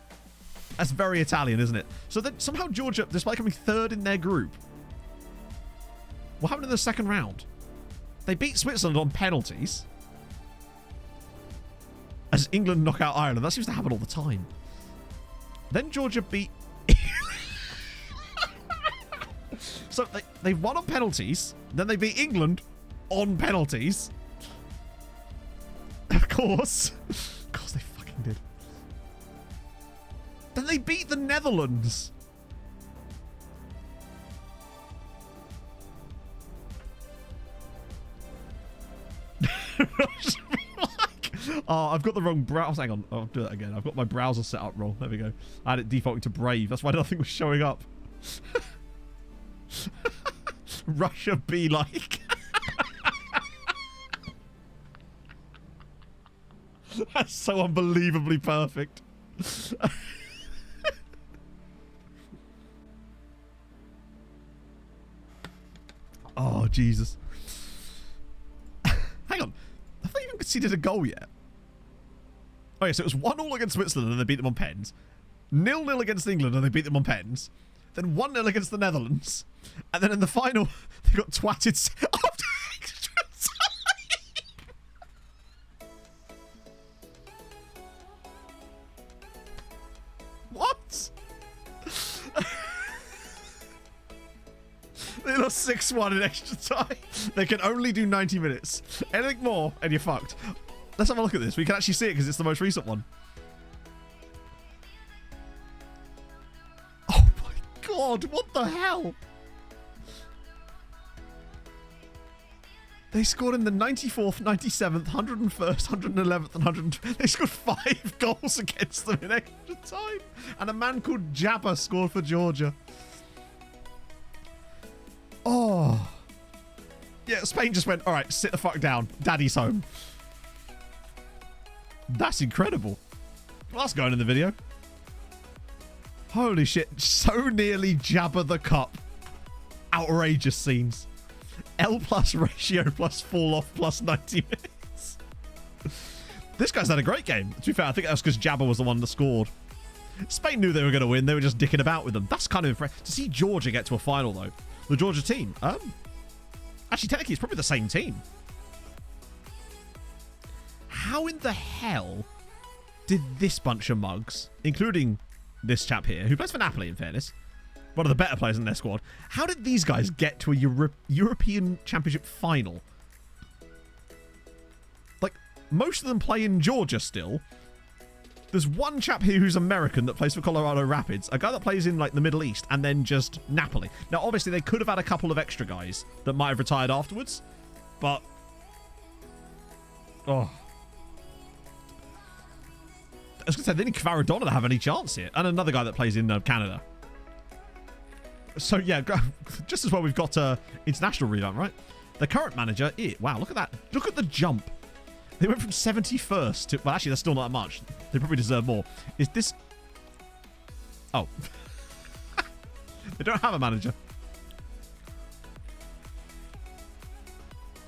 That's very Italian, isn't it? So then somehow Georgia, despite coming third in their group, what happened in the second round? They beat Switzerland on penalties. As England knock out Ireland. That seems to happen all the time. Then Georgia beat... So they won on penalties. Then they beat England on penalties. Of course. Of course they fucking did. Then they beat the Netherlands. Oh, I've got the wrong browser. Hang on. I'll do that again. I've got my browser set up wrong. There we go. I had it defaulting to Brave. That's why nothing was showing up. Russia be like. That's so unbelievably perfect. Oh, Jesus. Hang on. Have they even conceded a goal yet? Oh, yeah, so it was 1-1 against Switzerland and they beat them on pens. 0-0 against England and they beat them on pens. Then 1-0 against the Netherlands. And then in the final, they got twatted after extra time. What? They lost 6-1 in extra time. They can only do 90 minutes. Anything more, and you're fucked. Let's have a look at this. We can actually see it because it's the most recent one. Oh my god, what the hell? They scored in the 94th, 97th, 101st, 111th, and 100th. They scored 5 goals against them in extra time. And a man called Jabba scored for Georgia. Oh. Yeah, Spain just went, all right, sit the fuck down. Daddy's home. That's incredible. Well, that's going in the video. Holy shit. So nearly Jabba the Cup. Outrageous scenes. L plus ratio plus fall off plus 90 minutes. This guy's had a great game. To be fair, I think that was because Jabba was the one that scored. Spain knew they were going to win. They were just dicking about with them. That's kind of impressive. To see Georgia get to a final, though. The Georgia team. Actually, technically, it's probably the same team. How in the hell did this bunch of mugs, including this chap here, who plays for Napoli, in fairness, one of the better players in their squad, how did these guys get to a European Championship final? Like, most of them play in Georgia still. There's one chap here who's American that plays for Colorado Rapids, a guy that plays in, like, the Middle East, and then just Napoli. Now, obviously, they could have had a couple of extra guys that might have retired afterwards, but... Oh... I was going to say, they need Kvaradona to have any chance here. And another guy that plays in Canada. So, yeah, just as well we've got international revamp, right? The current manager... Wow, look at that. Look at the jump. They went from 71st to... Well, actually, that's still not that much. They probably deserve more. Is this... Oh. They don't have a manager.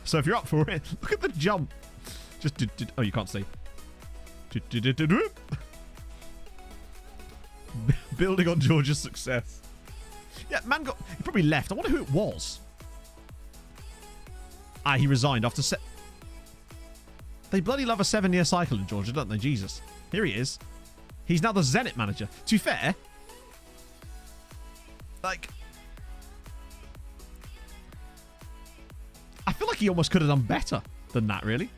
So if you're up for it, look at the jump. Just... Oh, you can't see. Building on Georgia's success. Yeah, man he probably left. I wonder who it was. He resigned after They bloody love a 7-year cycle in Georgia, don't they? Jesus. Here he is. He's now the Zenit manager. To be fair, like, I feel like he almost could have done better than that, really.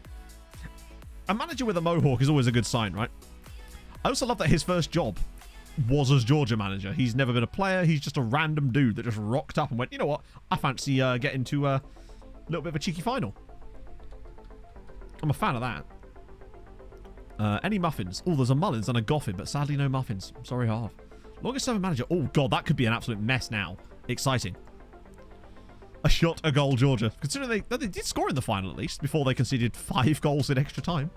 A manager with a mohawk is always a good sign, right? I also love that his first job was as Georgia manager. He's never been a player. He's just a random dude that just rocked up and went, you know what? I fancy getting to a little bit of a cheeky final. I'm a fan of that. Any muffins? Oh, there's a Mullins and a Goffin, but sadly no muffins. Sorry, Harv. Longest serving manager. Oh, God, that could be an absolute mess now. Exciting. A shot, a goal, Georgia. Considering they did score in the final, at least, before they conceded 5 goals in extra time.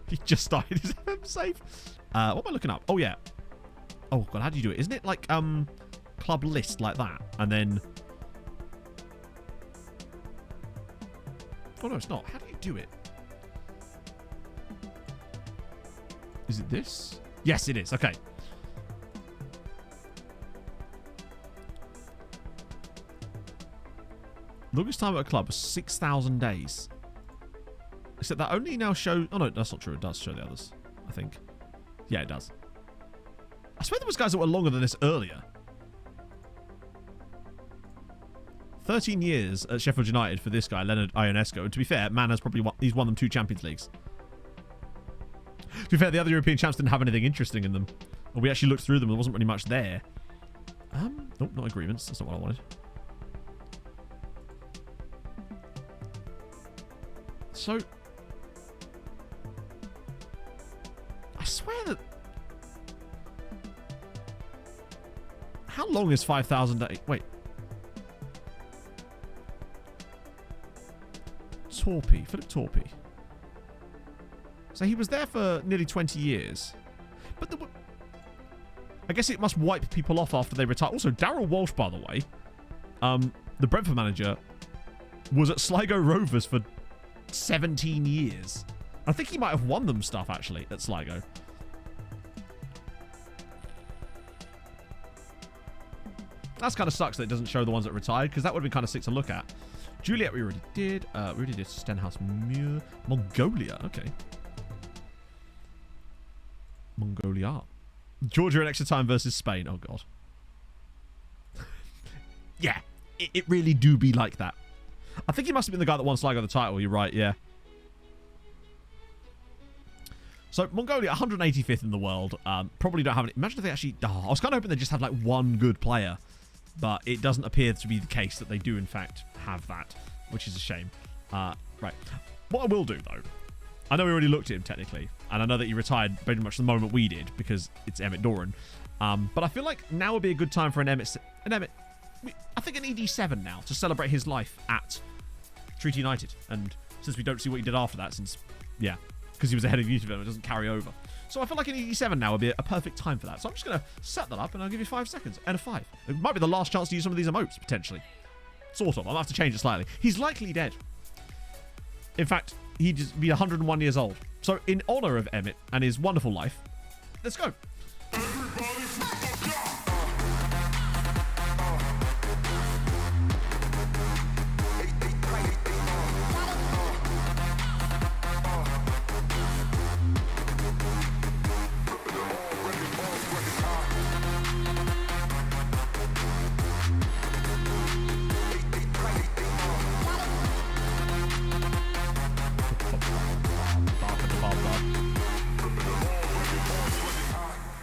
He just started his FM save. What am I looking up? Oh, yeah. Oh, God, how do you do it? Isn't it like club list like that? And then... Oh, no, it's not. How do you do it? Is it this? Yes, it is. Okay. Longest time at a club was 6,000 days. Except that only now shows... Oh, no, that's not true. It does show the others, I think. Yeah, it does. I swear there was guys that were longer than this earlier. 13 years at Sheffield United for this guy, Leonard Ionesco. And to be fair, man has probably he's won them 2 Champions Leagues. To be fair, the other European champs didn't have anything interesting in them. Or we actually looked through them. There wasn't really much there. Nope, not agreements. That's not what I wanted. So... I swear that... How long is 5,000 days? Wait. Torpy. Philip Torpy. So he was there for nearly 20 years. But I guess it must wipe people off after they retire. Also, Darryl Walsh, by the way, the Brentford manager, was at Sligo Rovers for 17 years. I think he might have won them stuff, actually, at Sligo. That's kind of sucks that it doesn't show the ones that retired, because that would have been kind of sick to look at. Juliet, we already did. We already did Stenhouse Muir. Mongolia, okay. Mongolia. Georgia in extra time versus Spain. Oh, God. Yeah, it really do be like that. I think he must have been the guy that won Sligo the title. You're right, yeah. So, Mongolia, 185th in the world. Probably don't have any... Imagine if they actually... Oh, I was kind of hoping they just had, like, one good player. But it doesn't appear to be the case that they do, in fact, have that. Which is a shame. Right. What I will do, though... I know we already looked at him, technically. And I know that he retired pretty much the moment we did. Because it's Emmett Doran. But I feel like now would be a good time for an Emmett... I think an ED7 now. To celebrate his life at Treaty United. And since we don't see what he did after that, since... Yeah. Because he was ahead of youth development, it doesn't carry over. So I feel like an ED7 now would be a perfect time for that. So I'm just going to set that up and I'll give you 5 seconds and a 5. It might be the last chance to use some of these emotes, potentially. Sort of. I'll have to change it slightly. He's likely dead. In fact, he'd just be 101 years old. So in honor of Emmett and his wonderful life, let's go.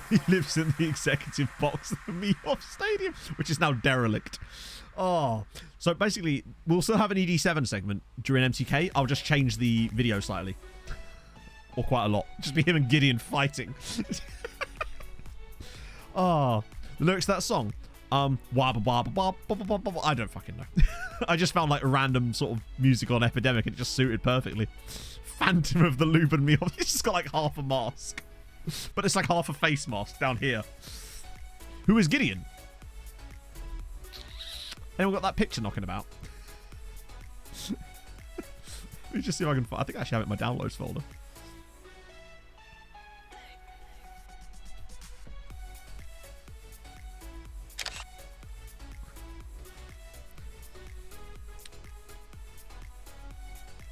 He lives in the executive box of the Meoff Stadium, which is now derelict. Oh, so basically, we'll still have an ED7 segment during MTK. I'll just change the video slightly. Or quite a lot. Just be him and Gideon fighting. Oh, the lyrics to that song. I don't fucking know. I just found like a random sort of music on Epidemic and it just suited perfectly. Phantom of the Lubin Meoff. He's just got like half a mask. But it's like half a face mask down here. Who is Gideon? Anyone got that picture knocking about? Let me just see if I can find. I think I actually have it in my downloads folder.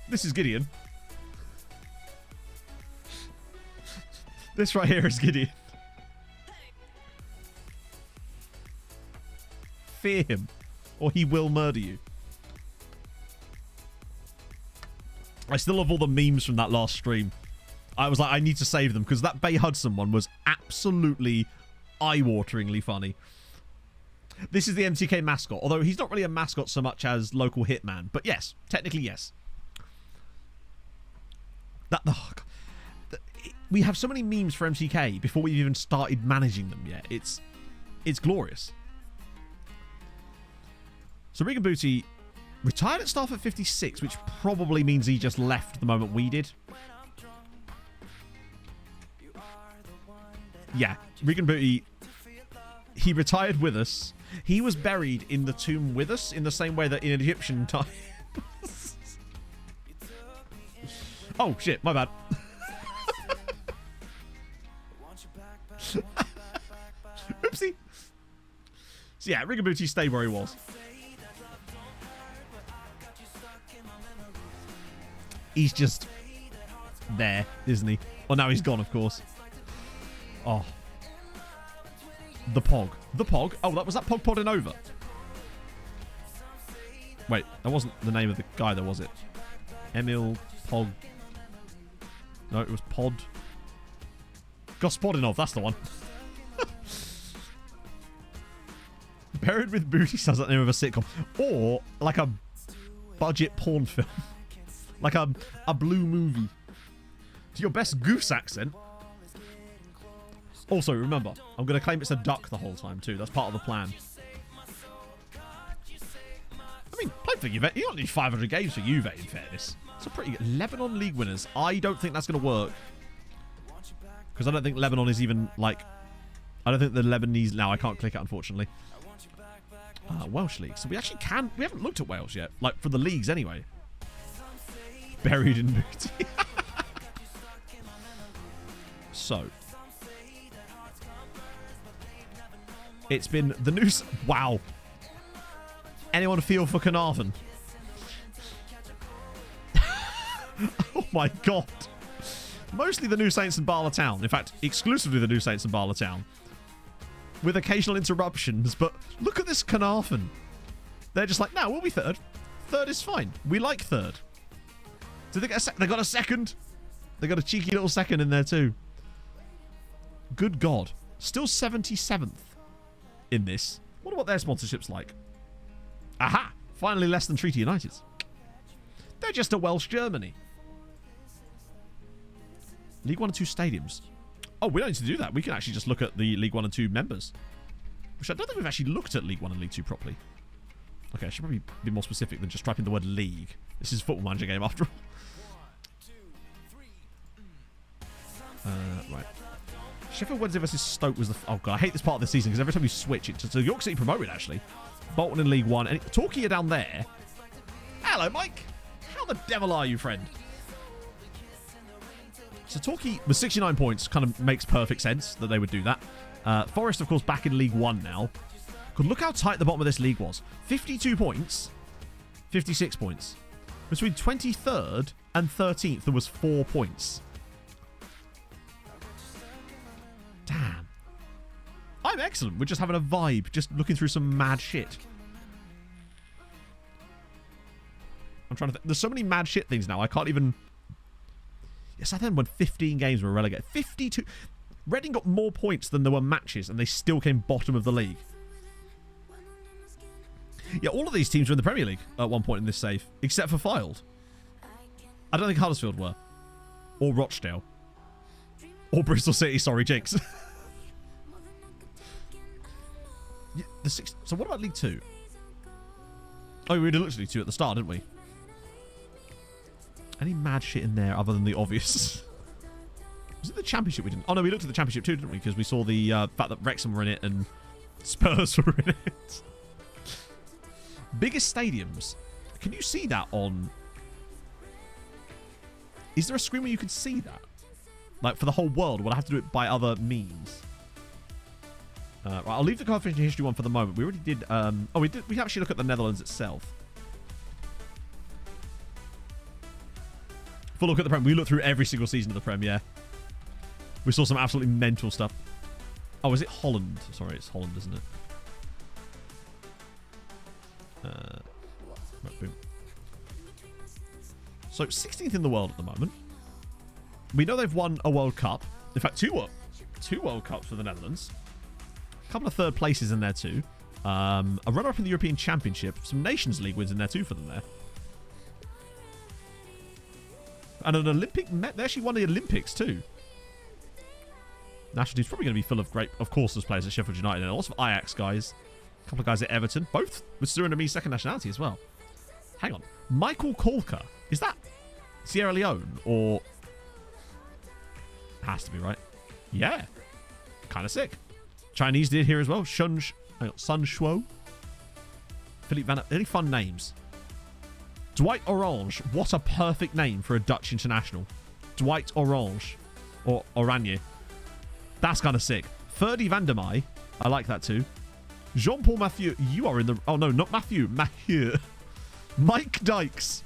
This is Gideon. This right here is Gideon. Fear him, or he will murder you. I still have all the memes from that last stream. I was like, I need to save them, because that Bay Hudson one was absolutely eye-wateringly funny. This is the MTK mascot, although he's not really a mascot so much as local hitman. But yes, technically yes. We have so many memes for MCK before we've even started managing them yet. It's glorious. So Regan Booty retired at staff at 56, which probably means he just left the moment we did. Yeah, Regan Booty, he retired with us. He was buried in the tomb with us in the same way that in Egyptian times. Oh, shit, my bad. Oopsie. So yeah, Regan Booty stayed where he was. He's just there, isn't he? Well, now he's gone, of course. Oh. The Pog. The Pog? Oh, was that Pog podding over? Wait, that wasn't the name of the guy, though, was it? Emil Pog. No, it was Pod. Gospodinov, that's the one. Buried with Booty sounds like the name of a sitcom. Or like a budget porn film. Like a blue movie. To your best goose accent. Also, remember, I'm going to claim it's a duck the whole time, too. That's part of the plan. I mean, play for Juve. You don't need 500 games for Juve, in fairness. It's a pretty good... Lebanon League winners. I don't think that's going to work. Because I don't think Lebanon is even, like... I don't think the Lebanese... Now, I can't click it, unfortunately. Welsh League. So we actually can... We haven't looked at Wales yet. Like, for the leagues, anyway. Buried in Booty. So... It's been the news. Wow. Anyone feel for Carnarvon? Oh my god. Mostly the New Saints and Bala Town. In fact, exclusively the New Saints and Bala Town. With occasional interruptions. But look at this Carnarvon. They're just like, no, we'll be third. Third is fine. We like third. Did they get they got a second? They got a cheeky little second in there too. Good god. Still 77th. In this. Wonder what their sponsorship's like. Aha! Finally less than Treaty United. They're just a Welsh Germany. League 1 and 2 stadiums. Oh, we don't need to do that. We can actually just look at the League 1 and 2 members. Which I don't think we've actually looked at League 1 and League 2 properly. Okay, I should probably be more specific than just typing the word league. This is a Football Manager game after all. Right. Sheffield Wednesday versus Stoke was the... Oh, God. I hate this part of the season because every time you switch, it's to York City promoted, actually. Bolton in League 1. And Torquay are down there. Hello, Mike. How the devil are you, friend? So Torquay, with 69 points, kind of makes perfect sense that they would do that. Forest, of course, back in League 1 now. God, look how tight the bottom of this league was. 52 points. 56 points. Between 23rd and 13th, there was 4 points. Damn. I'm excellent. We're just having a vibe, just looking through some mad shit. I'm trying to think. There's so many mad shit things now, I can't even... Yes, I then won 15 games were relegated. 52... Reading got more points than there were matches, and they still came bottom of the league. Yeah, all of these teams were in the Premier League at one point in this save, except for Fylde. I don't think Huddersfield were. Or Rochdale. Or Bristol City, sorry, Jinx. Yeah, so what about League 2? Oh, we looked at League 2 at the start, didn't we? Any mad shit in there other than the obvious? Was it the Championship we didn't... Oh, no, we looked at the Championship too, didn't we? Because we saw the fact that Wrexham were in it and Spurs were in it. Biggest stadiums. Can you see that on... Is there a screen where you can see that? Like, for the whole world? Would I have to do it by other means? Right, I'll leave the coefficient history one for the moment. We already did... we can actually look at the Netherlands itself. Full look at the Prem. We looked through every single season of the Prem, yeah. We saw some absolutely mental stuff. Oh, is it Holland? Sorry, it's Holland, isn't it? Right, boom. So, 16th in the world at the moment. We know they've won a World Cup. In fact, two World Cups for the Netherlands. A couple of third places in there too. A runner-up in the European Championship. Some Nations League wins in there too for them there. And an Olympic... They actually won the Olympics too. National team's probably going to be full of great... Of course, there's players at Sheffield United and lots of Ajax guys. A couple of guys at Everton. Both with Suriname's second nationality as well. Hang on. Michael Kalka. Is that Sierra Leone or... Has to be, right? Yeah. Kind of sick. Chinese did here as well. Sun Shuo. Philippe Van... Any fun names? Dwight Orange. What a perfect name for a Dutch international. Dwight Orange. Or Oranje. That's kind of sick. Ferdy van der Meij. I like that too. Jean-Paul Mathieu. You are in the... Oh, no, not Mathieu. Mathieu. Mike Dykes.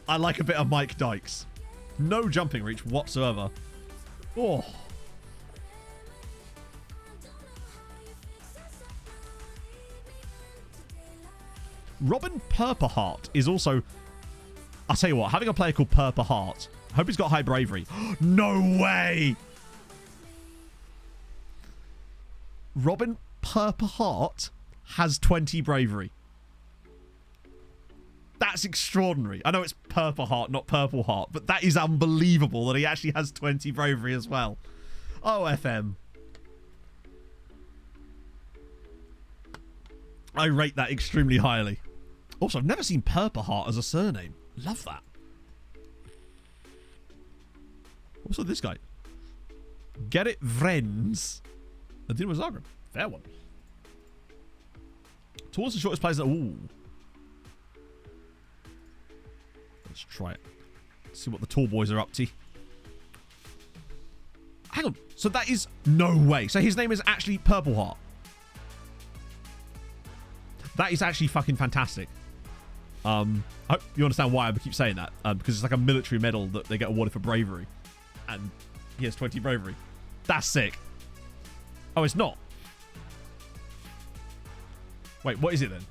I like a bit of Mike Dykes. No jumping reach whatsoever. Oh. Robin Purperhart is also... I'll tell you what, having a player called Purperhart, I hope he's got high bravery. No way! Robin Purperhart has 20 bravery. That's extraordinary. I know it's Purperhart, not Purple Heart, but that is unbelievable that he actually has 20 bravery as well. Oh, FM. I rate that extremely highly. Also, I've never seen Purperhart as a surname. Love that. Also, this guy. Gerrit Vrens. Dinamo Zagreb. Fair one. Tallest and shortest players. Ooh. Let's try it. See what the tall boys are up to. Hang on. So that is... No way. So his name is actually Purple Heart. That is actually fucking fantastic. I hope you understand why I keep saying that. Because it's like a military medal that they get awarded for bravery. And he has 20 bravery. That's sick. Oh, it's not. Wait, what is it then?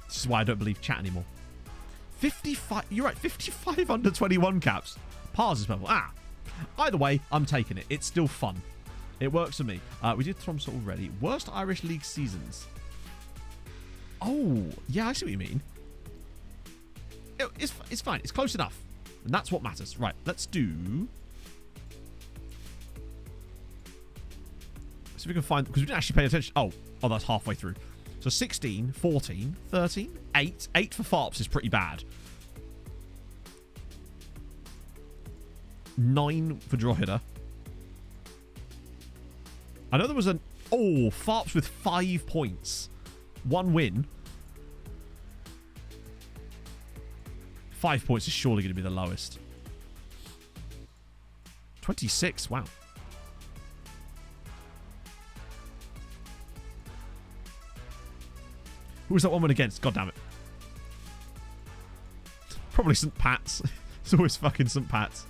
This is why I don't believe chat anymore. 55. You're right. 55 under 21 caps. Pars is purple. Ah. Either way, I'm taking it. It's still fun. It works for me. We did Tromsø already. Worst Irish League seasons. Oh, yeah, I see what you mean. It's fine. It's close enough. And that's what matters. Right, let's do... See if we can find... Because we didn't actually pay attention. Oh, that's halfway through. So 16, 14, 13, 8. 8 for Farps is pretty bad. 9 for Drogheda. I know there was an... Oh, Farps with 5 points. 1 win. 5 points is surely going to be the lowest. 26, wow. Who was that one win against? God damn it. Probably St. Pat's. It's always fucking St. Pat's.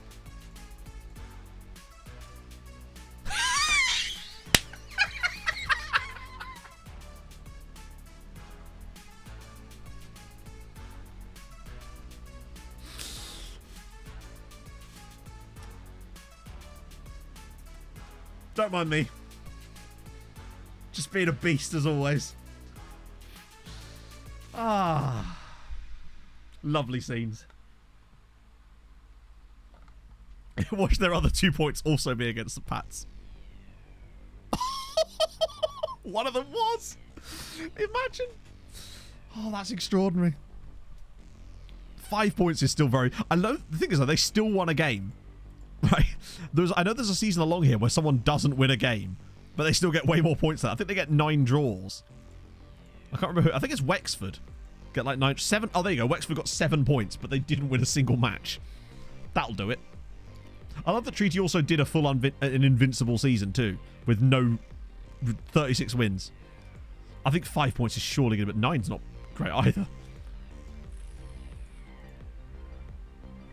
Don't mind me. Just being a beast as always. Ah. Lovely scenes. Watch their other 2 points also be against the Pats. One of them was. Imagine. Oh, that's extraordinary. 5 points is still very... I know the thing is though, they still won a game. Right? I know there's a season along here where someone doesn't win a game, but they still get way more points than that. I think they get 9 draws. I can't remember who. I think it's Wexford. Get like 9, 7. Oh, there you go. Wexford got 7 points, but they didn't win a single match. That'll do it. I love that Treaty also did a full an invincible season too, with no 36 wins. I think 5 points is surely good, but 9's not great either.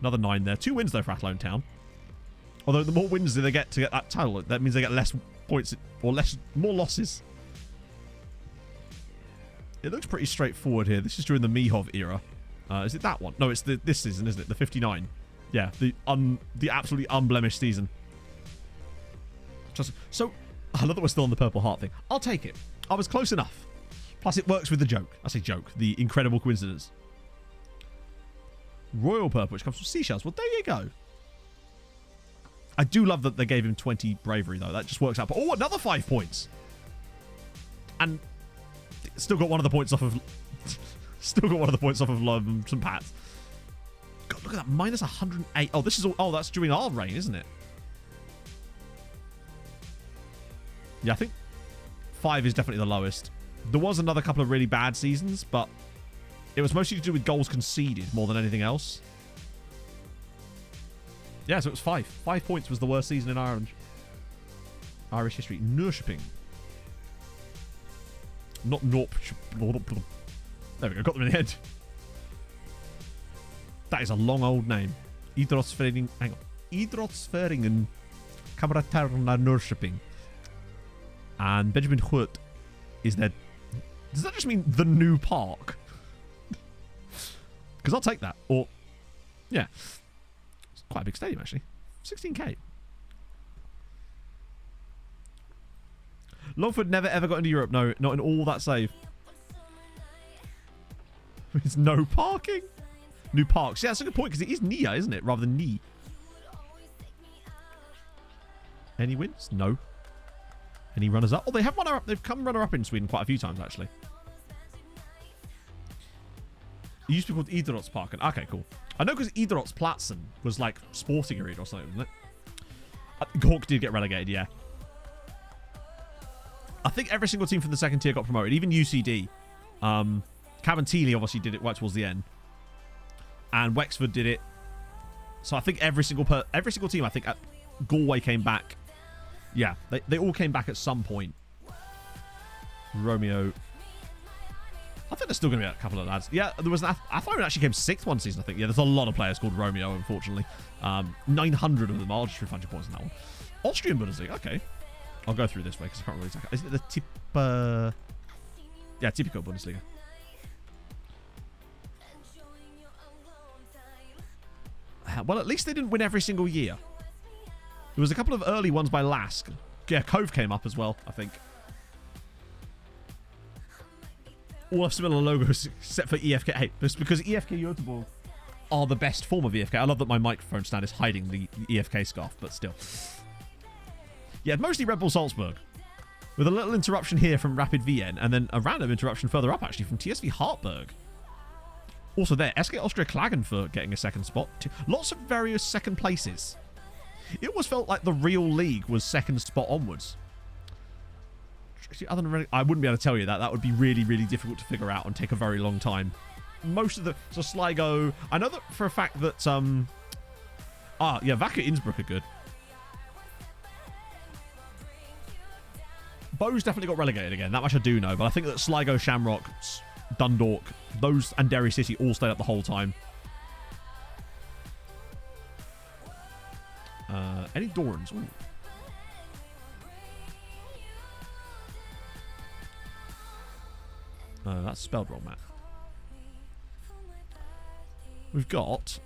Another 9 there. 2 wins though for Athlone Town. Although the more wins they get to get that title, that means they get less points or more losses. It looks pretty straightforward here. This is during the Mihov era. Is it that one? No, it's this season, isn't it? The 59. Yeah, the absolutely unblemished season. So, I love that we're still on the Purple Heart thing. I'll take it. I was close enough. Plus, it works with the joke. I say joke. The incredible coincidence. Royal purple, which comes from seashells. Well, there you go. I do love that they gave him 20 bravery, though. That just works out. But, oh, another 5 points. And still got one of the points off of... still got one of the points off of St. Pat's. God, look at that. Minus 108. Oh, this is all... Oh, that's during our reign, isn't it? Yeah, I think 5 is definitely the lowest. There was another couple of really bad seasons, but it was mostly to do with goals conceded more than anything else. Yeah, so it was 5. 5 points was the worst season in Ireland. Irish history. Nurshipping. Not Norp. There we go. Got them in the head. That is a long old name. Idrottsföreningen. Hang on. Idrottsföreningen Kamraterna Nurshipping. And Benjamin Hutt is their... Does that just mean the new park? Because I'll take that. Or, yeah. It's quite a big stadium, actually. 16k. Longford never ever got into Europe. No, not in all that save. It's no parking. New parks. Yeah, that's a good point, because it is Nia, isn't it? Rather than Ni. Any wins? No. Any runners up? Oh, they have runner up. They've come runner up in Sweden quite a few times, actually. It used to be called Idrottsparken. Okay, cool. I know because Idrottsplatsen was like sporting arena or something, wasn't it? Cork did get relegated, yeah. I think every single team from the second tier got promoted, even UCD. Cabinteely obviously did it right towards the end, and Wexford did it. So I think every single team, I think at Galway came back. Yeah, they all came back at some point. Romeo. I think there's still going to be a couple of lads. Yeah, there was. I thought it actually came 6th one season, I think. Yeah, there's a lot of players called Romeo, unfortunately. 900 of them. I'll just refund your points on that one. Austrian Bundesliga, okay. I'll go through this way because I can't really take it. Is it the yeah, Tipico Bundesliga. Well, at least they didn't win every single year. There was a couple of early ones by Lask. Yeah, Cove came up as well, I think. All have similar logos except for EFK. Hey, it's because EFK Göteborg are the best form of EFK. I love that my microphone stand is hiding the EFK scarf, but still. Yeah, mostly Red Bull Salzburg. With a little interruption here from Rapid Wien, and then a random interruption further up, actually, from TSV Hartberg. Also there, SK Austria Klagenfurt getting a second spot. Lots of various second places. It almost felt like the real league was second spot onwards. Other than I wouldn't be able to tell you that. That would be really, really difficult to figure out and take a very long time. Most of the... So Sligo... I know that for a fact that... yeah, Wacker Innsbruck are good. Bows definitely got relegated again. That much I do know. But I think that Sligo, Shamrock, Dundalk, those and Derry City all stayed up the whole time. Any Dorans? Ooh. That's spelled wrong, Matt. We've got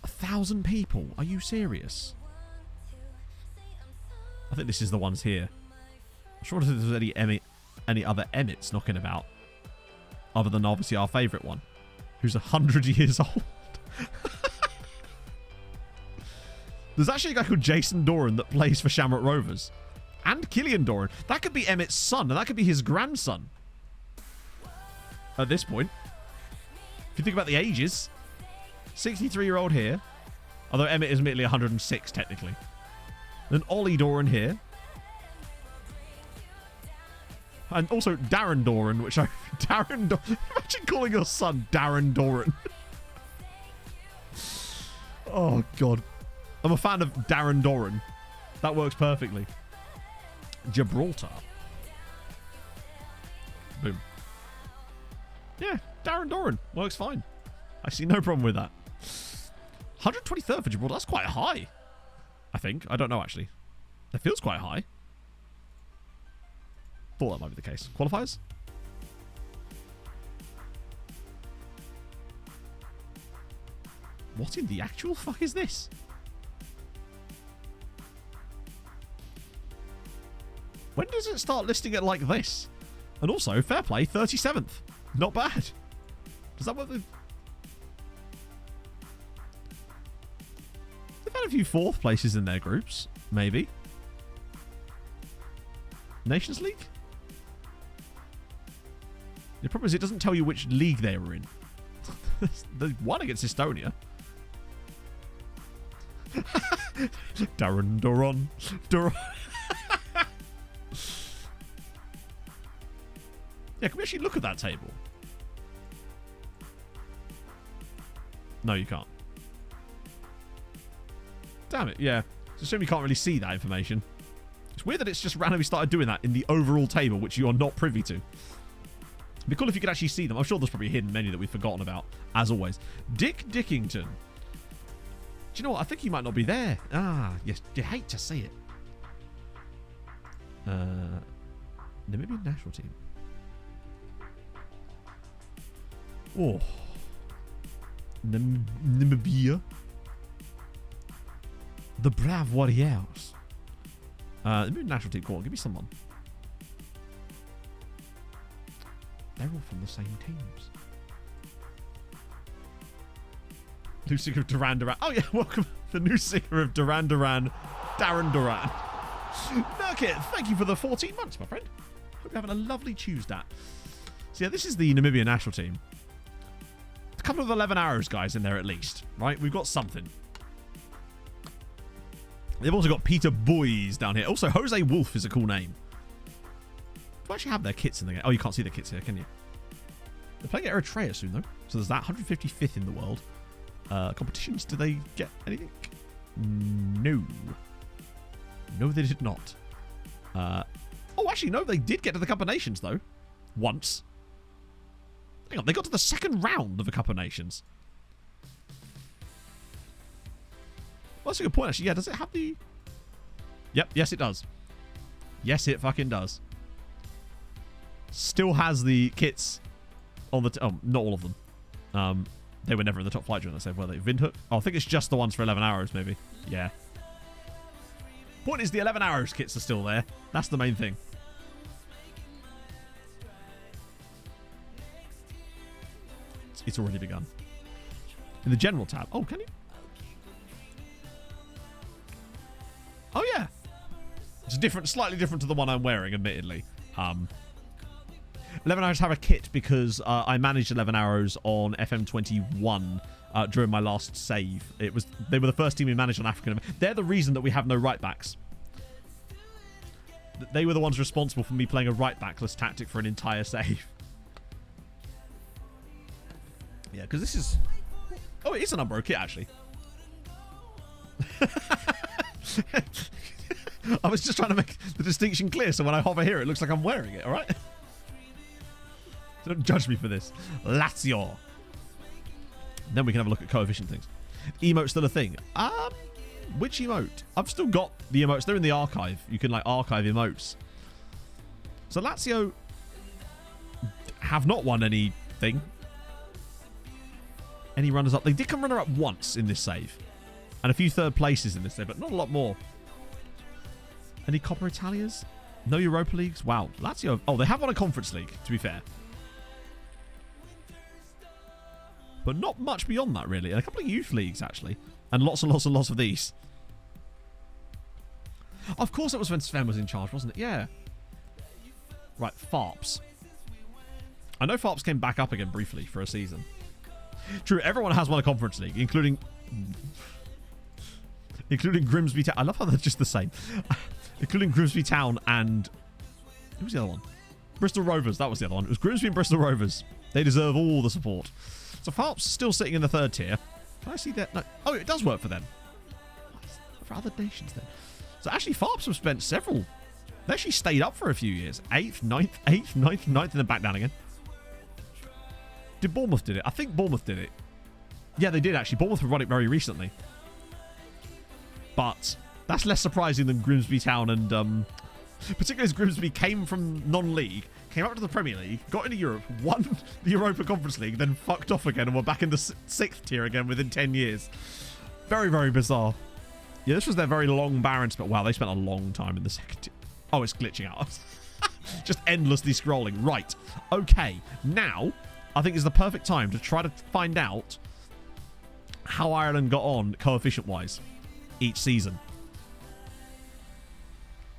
1,000 people. Are you serious? I think this is the ones here. I'm sure if there's any other Emmets knocking about, other than obviously our favourite one, who's 100 years old. There's actually a guy called Jason Doran that plays for Shamrock Rovers. And Killian Doran. That could be Emmett's son, and that could be his grandson. At this point. If you think about the ages. 63-year-old here. Although Emmett is admittedly 106, technically. Then Ollie Doran here. And also Darren Doran, which I... Imagine calling your son Darren Doran. Oh, God. I'm a fan of Darren Doran. That works perfectly. Gibraltar. Boom. Yeah, Darren Doran. Works fine. I see no problem with that. 123rd for Gibraltar. That's quite high. I think. I don't know, actually. It feels quite high. Thought that might be the case. Qualifiers? What in the actual fuck is this? When does it start listing it like this? And also, fair play, 37th. Not bad. Is that what they've had a few 4th places in their groups, maybe. Nations League? The problem is it doesn't tell you which league they were in. They won against Estonia. Darren Duran. Yeah, can we actually look at that table? No, you can't. Damn it, yeah. It's a shame you can't really see that information. It's weird that it's just randomly started doing that in the overall table, which you are not privy to. It'd be cool if you could actually see them. I'm sure there's probably a hidden menu that we've forgotten about, as always. Dick Dickington. Do you know what? I think he might not be there. Ah, yes. You hate to see it. Namibian national team. Oh. Namibia. The Brave Warriors. Namibian national team. Go on, give me someone. They're all from the same teams. New singer of Duran Duran. Oh yeah, welcome. The new singer of Duran Duran, Darren Duran. Nurkit, thank you for the 14 months, my friend. Hope you're having a lovely Tuesday. So yeah, this is the Namibian national team. A couple of 11 Arrows guys in there at least, right? We've got something. They've also got Peter Boys down here. Also, Jose Wolf is a cool name. Do I actually have their kits in the game? Oh, you can't see the kits here, can you? They're playing Eritrea soon, though. So there's that. 155th in the world. Competitions, do they get anything? No. No, they did not. Oh, actually, no, they did get to the Cup of Nations, though. Once. Hang on, they got to the second round of the Cup of Nations. Well, that's a good point, actually. Yeah, does it have the... Yep, yes, it does. Yes, it fucking does. Still has the kits on the... oh, not all of them. They were never in the top flight during that save, were they? Windhoek? Oh, I think it's just the ones for 11 Arrows, maybe. Yeah. Point is, the 11 Arrows kits are still there. That's the main thing. It's already begun. In the general tab. Oh, can you? Oh, yeah. It's different, slightly different to the one I'm wearing, admittedly. 11 Arrows have a kit because I managed 11 Arrows on FM21 during my last save. They were the first team we managed on African. They're the reason that we have no right backs. They were the ones responsible for me playing a right backless tactic for an entire save. Yeah, because this is... oh, it is an Umbro kit, actually. I was just trying to make the distinction clear, so when I hover here, it looks like I'm wearing it, alright? So don't judge me for this. Lazio. Then we can have a look at coefficient things. Emote's still a thing. Which emote? I've still got the emotes. They're in the archive. You can, like, archive emotes. So Lazio have not won anything. Any runners up? They did come runner up once in this save. And a few third places in this save, but not a lot more. Any Coppa Italias? No Europa Leagues? Wow. Lazio... oh, they have won a Conference League, to be fair. But not much beyond that, really. And a couple of youth leagues, actually. And lots and lots and lots of these. Of course it was when Sven was in charge, wasn't it? Yeah. Right, Farps. I know Farps came back up again briefly for a season. True, everyone has won a Conference League, including Grimsby Town. I love how they're just the same. Including Grimsby Town and... who was the other one? Bristol Rovers, that was the other one. It was Grimsby and Bristol Rovers. They deserve all the support. So Farps still sitting in the third tier. Can I see that? No. Oh, it does work for them. For other nations then. So actually Farps have spent several... they actually stayed up for a few years. 8th, 9th, 8th, 9th, 9th, and then back down again. Did Bournemouth did it? I think Bournemouth did it. Yeah, they did actually. Bournemouth have run it very recently. But that's less surprising than Grimsby Town and... particularly as Grimsby came from non-league, came up to the Premier League, got into Europe, won the Europa Conference League, then fucked off again and were back in the 6th tier again within 10 years. Very, very bizarre. Yeah, this was their very long barren spell. Wow, they spent a long time in the 2nd tier. Oh, it's glitching out. Just endlessly scrolling. Right. Okay. Now, I think is the perfect time to try to find out how Ireland got on coefficient-wise each season.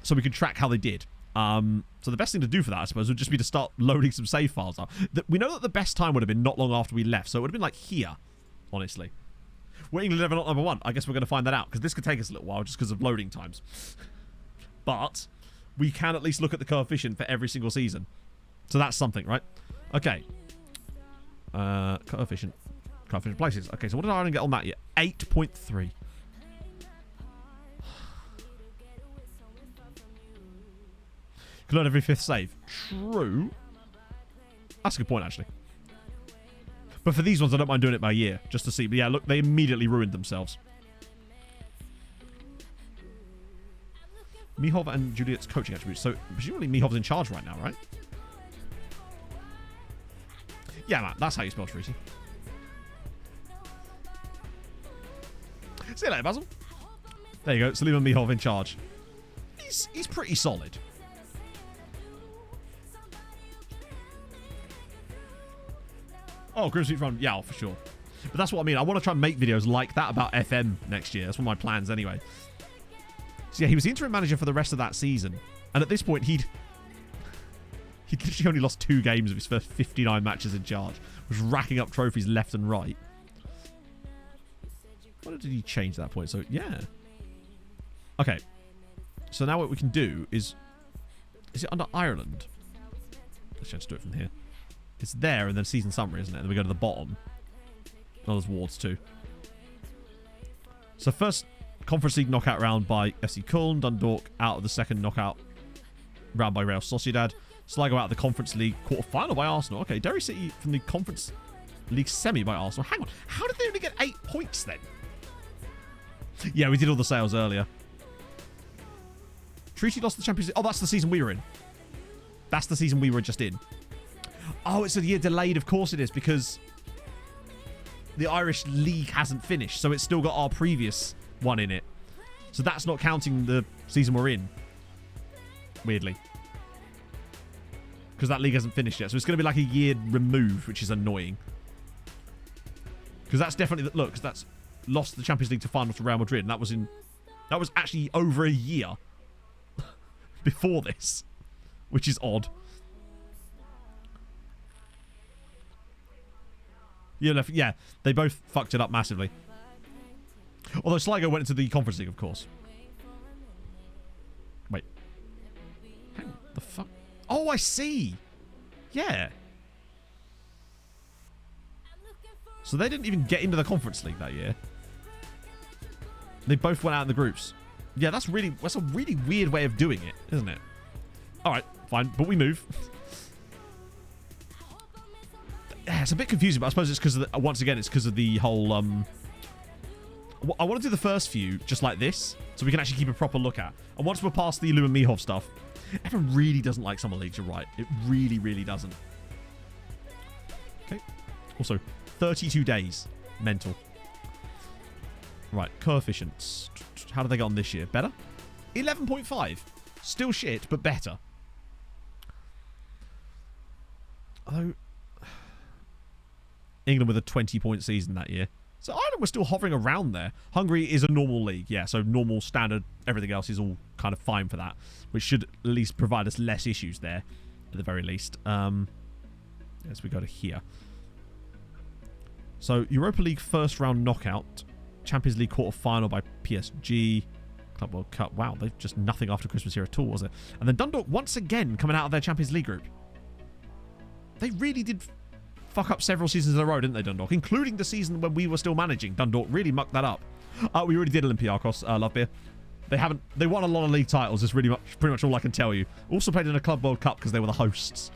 So we can track how they did. So the best thing to do for that, I suppose, would just be to start loading some save files up. We know that the best time would have been not long after we left, so it would have been like here, honestly. We're England ever not number one? I guess we're going to find that out, because this could take us a little while just because of loading times. But we can at least look at the coefficient for every single season. So that's something, right? Okay. Coefficient places. Okay, so what did Ireland get on that yet? 8.3. Could load every 5th save. True. That's a good point, actually. But for these ones, I don't mind doing it by year, just to see. But yeah, look, they immediately ruined themselves. Mihov and Juliet's coaching attributes. So, presumably Mihov's in charge right now, right? Yeah, man, that's how you spell Tracy. See you later, Basil. There you go. Salim Mihov in charge. He's pretty solid. Oh, Grimsby Run. Yeah, for sure. But that's what I mean. I want to try and make videos like that about FM next year. That's one of my plans anyway. So yeah, he was the interim manager for the rest of that season. And at this point, he'd literally only lost 2 games of his first 59 matches in charge. Was racking up trophies left and right. What did he change at that point? So, yeah. Okay. So now what we can do is... Is it under Ireland? Let's just do it from here. It's there and then season summary, isn't it? And then we go to the bottom. Oh, there's wards too. So first Conference League knockout round by FC Köln. Dundalk out of the second knockout round by Real Sociedad. Sligo out of the Conference League quarter-final by Arsenal. Okay, Derry City from the Conference League semi by Arsenal. Hang on. How did they only get 8 points then? Yeah, we did all the sales earlier. Treaty lost the Champions League. Oh, that's the season we were in. That's the season we were just in. Oh, it's a year delayed. Of course it is, because the Irish League hasn't finished, so it's still got our previous one in it. So that's not counting the season we're in. Weirdly. Because that league hasn't finished yet. So it's going to be like a year removed, which is annoying. Because that's definitely... Look, because that's lost the Champions League to final to Real Madrid, and that was actually over a year before this, which is odd. Yeah, they both fucked it up massively. Although Sligo went into the Conference League, of course. Wait. Hang on, the fuck? Oh, I see. Yeah. So they didn't even get into the Conference League that year. They both went out in the groups. Yeah, that's a really weird way of doing it, isn't it? All right, fine, but we move. Yeah, it's a bit confusing, but I suppose it's because of once again, it's because of the whole I want to do the first few just like this, so we can actually keep a proper look at. And once we're past the Ilum and Mihov stuff, everyone really doesn't like summer leagues, you're right. It really, really doesn't. Okay. Also, 32 days. Mental. Right, coefficients. How did they get on this year? Better? 11.5. Still shit, but better. Although... England with a 20-point season that year. So Ireland was still hovering around there. Hungary is a normal league, yeah, so normal, standard, everything else is all kind of fine for that, which should at least provide us less issues there, at the very least. As we go to here. So Europa League first round knockout, Champions League quarter-final by PSG, Club World Cup. Wow, they've just nothing after Christmas here at all, was it? And then Dundalk once again coming out of their Champions League group. They really did... fuck up several seasons in a row, didn't they, Dundalk? Including the season when we were still managing. Dundalk really mucked that up. We already did Olympiacos, Love Beer. They won a lot of league titles. That's pretty much all I can tell you. Also played in a Club World Cup because they were the hosts.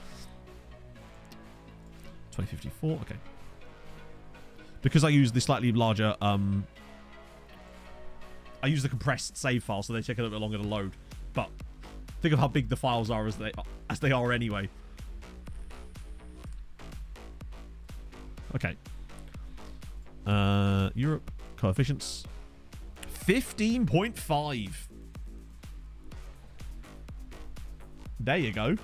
2054, okay. Because I use the slightly larger, I use the compressed save file, so they take a little bit longer to load. But think of how big the files are as they are anyway. Okay. Europe coefficients 15.5. There you go.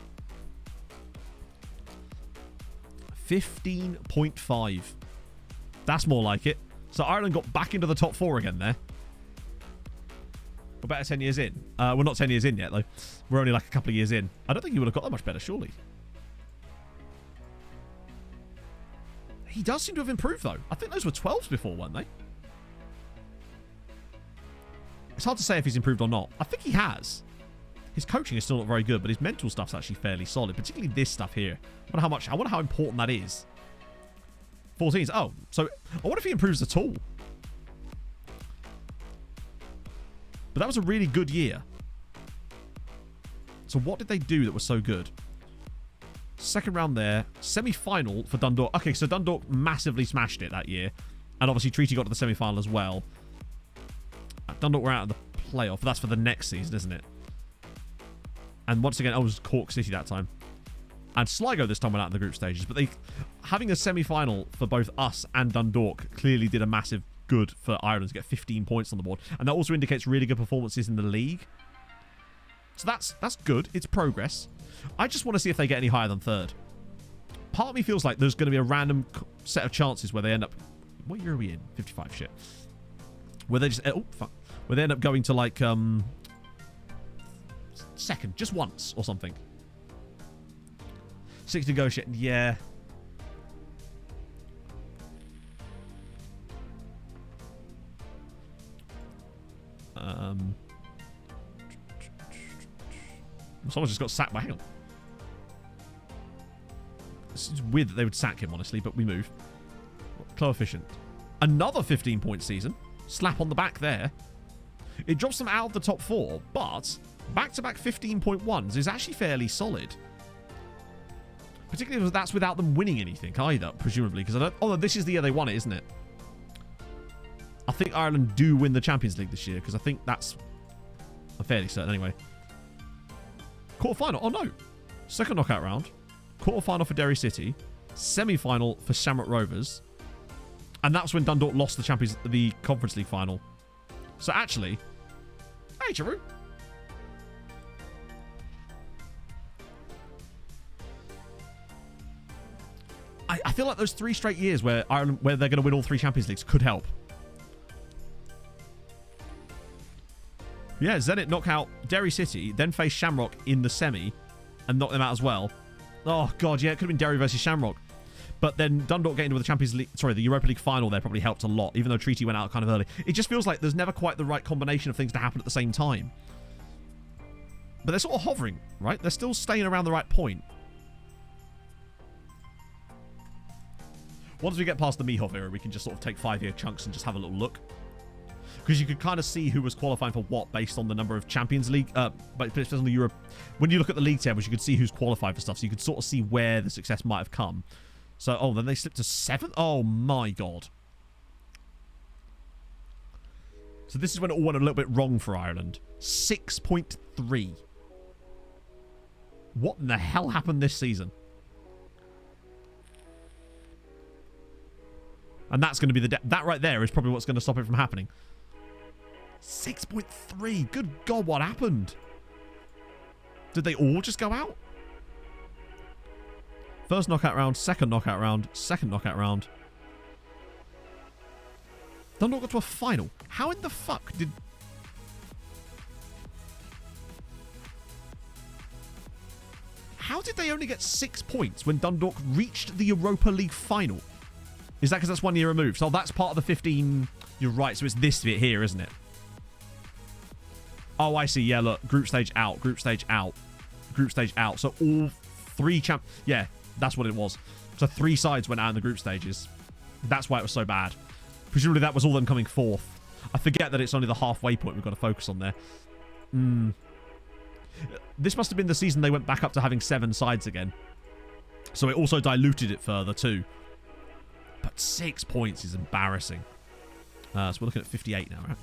15.5. That's more like it. So Ireland got back into the top 4 again there. We're better 10 years in. We're not 10 years in yet, though. We're only like a couple of years in. I don't think he would have got that much better, surely. He does seem to have improved, though. I think those were 12s before, weren't they? It's hard to say if he's improved or not. I think he has. His coaching is still not very good, but his mental stuff's actually fairly solid, particularly this stuff here. I wonder how important that is. 14s. Oh, so I wonder if he improves at all. But that was a really good year. So what did they do that was so good? Second round there. Semi-final for Dundalk. Okay, so Dundalk massively smashed it that year. And obviously Treaty got to the semi-final as well. Dundalk were out of the playoff. That's for the next season, isn't it? And once again, it was Cork City that time. And Sligo this time went out in the group stages. But having a semi-final for both us and Dundalk clearly did a massive good for Ireland to get 15 points on the board. And that also indicates really good performances in the league. So that's good. It's progress. I just want to see if they get any higher than third. Part of me feels like there's going to be a random set of chances where they end up... What year are we in? 55, shit. Where they just... Oh, fuck. Where they end up going to like... second, just once or something. 6 negotiating, yeah. Someone just got sacked by... Hang on. It's weird that they would sack him, honestly, but we move. Coefficient. Another 15-point season. Slap on the back there. It drops them out of the top 4, but back-to-back 15.1s is actually fairly solid. Particularly if that's without them winning anything either, presumably. Because I don't... Oh, this is the year they won it, isn't it? I think Ireland do win the Champions League this year, because I think that's... I'm fairly certain anyway. Quarter-final. Oh, no. Second knockout round. Quarter-final for Derry City. Semi-final for Sligo Rovers. And that's when Dundalk lost the Conference League final. So actually... Hey, Charu. I feel like those 3 straight years where they're going to win all 3 Champions Leagues could help. Yeah, Zenit knock out Derry City, then face Shamrock in the semi and knock them out as well. Oh, God, yeah, it could have been Derry versus Shamrock. But then Dundalk getting into the Champions League, the Europa League final there probably helped a lot, even though Treaty went out kind of early. It just feels like there's never quite the right combination of things to happen at the same time. But they're sort of hovering, right? They're still staying around the right point. Once we get past the Mihov era, we can just sort of take 5-year chunks and just have a little look. Because you could kind of see who was qualifying for what based on the number of Champions League, based on the Europe. When you look at the league tables, you could see who's qualified for stuff, so you could sort of see where the success might have come. So, oh, then they slipped to 7th? Oh, my God. So this is when it all went a little bit wrong for Ireland. 6.3. What in the hell happened this season? And that's going to be that right there is probably what's going to stop it from happening. 6.3. Good God, what happened? Did they all just go out? First knockout round, second knockout round, second knockout round. Dundalk got to a final. How in the fuck did... How did they only get 6 points when Dundalk reached the Europa League final? Is that because that's 1 year removed? So that's part of the 15... You're right, so it's this bit here, isn't it? Oh, I see. Yeah, look. Group stage out. Group stage out. Group stage out. So all 3 Yeah, that's what it was. So 3 sides went out in the group stages. That's why it was so bad. Presumably that was all them coming 4th. I forget that it's only the halfway point we've got to focus on there. This must have been the season they went back up to having 7 sides again. So it also diluted it further too. But 6 points is embarrassing. So we're looking at 58 now, right?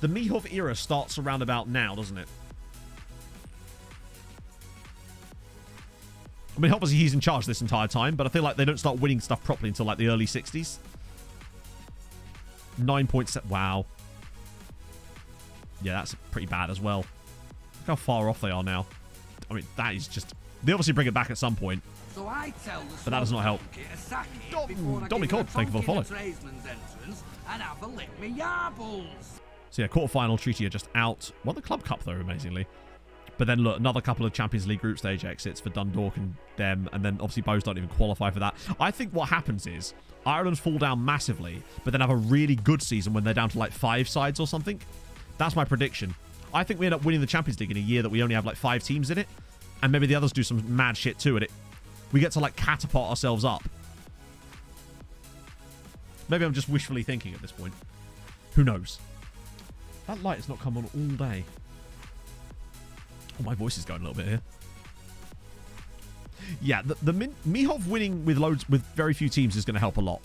The Mihov era starts around about now, doesn't it? I mean, obviously he's in charge this entire time, but I feel like they don't start winning stuff properly until like the early 60s. 9.7. Wow. Yeah, that's pretty bad as well. Look how far off they are now. I mean, that is just They obviously bring it back at some point. So I tell the But that does not help. Dominic Cod, thank you for the follow. And have a lick me yarbles. So yeah, quarterfinal, Treaty are just out. Won the Club Cup though, amazingly. But then look, another couple of Champions League group stage exits for Dundalk and them, and then obviously Bows don't even qualify for that. I think what happens is Ireland fall down massively, but then have a really good season when they're down to like 5 sides or something. That's my prediction. I think we end up winning the Champions League in a year that we only have like 5 teams in it, and maybe the others do some mad shit too, and we get to like catapult ourselves up. Maybe I'm just wishfully thinking at this point. Who knows? That light has not come on all day. Oh, my voice is going a little bit here. Yeah, the Mihov winning with very few teams is going to help a lot.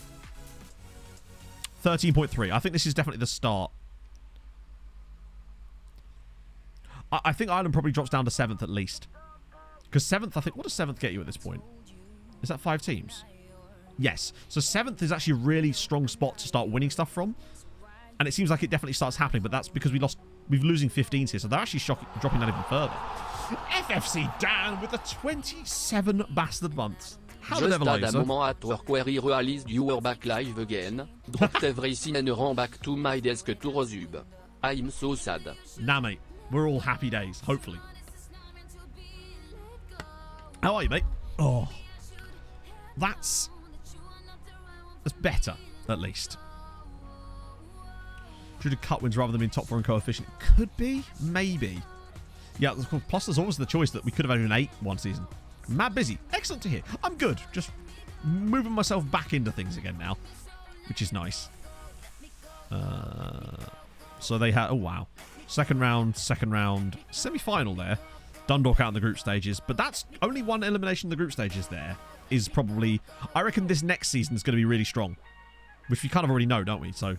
13.3. I think this is definitely the start. I think Ireland probably drops down to 7th at least. Because 7th, I think... What does 7th get you at this point? Is that 5 teams? Yes. So 7th is actually a really strong spot to start winning stuff from. And it seems like it definitely starts happening, but that's because we're losing 15s here, so they're actually dropping that even further. FFC down with the 27 bastard months. How the devil are you, Just a moment at work where he realized you were back live again. Dropped everything and ran back to my desk to resume. I'm so sad. Nah, mate. We're all happy days, hopefully. How are you, mate? Oh. That's better, at least. Due to cut wins rather than being top 4 in coefficient. Could be. Maybe. Yeah, plus there's always the choice that we could have had an 8 one season. Mad busy. Excellent to hear. I'm good. Just moving myself back into things again now, which is nice. So they had... Oh, wow. Second round, semi-final there. Dundalk out in the group stages. But that's only one elimination in the group stages there. Is probably... I reckon this next season is going to be really strong. Which we kind of already know, don't we? So...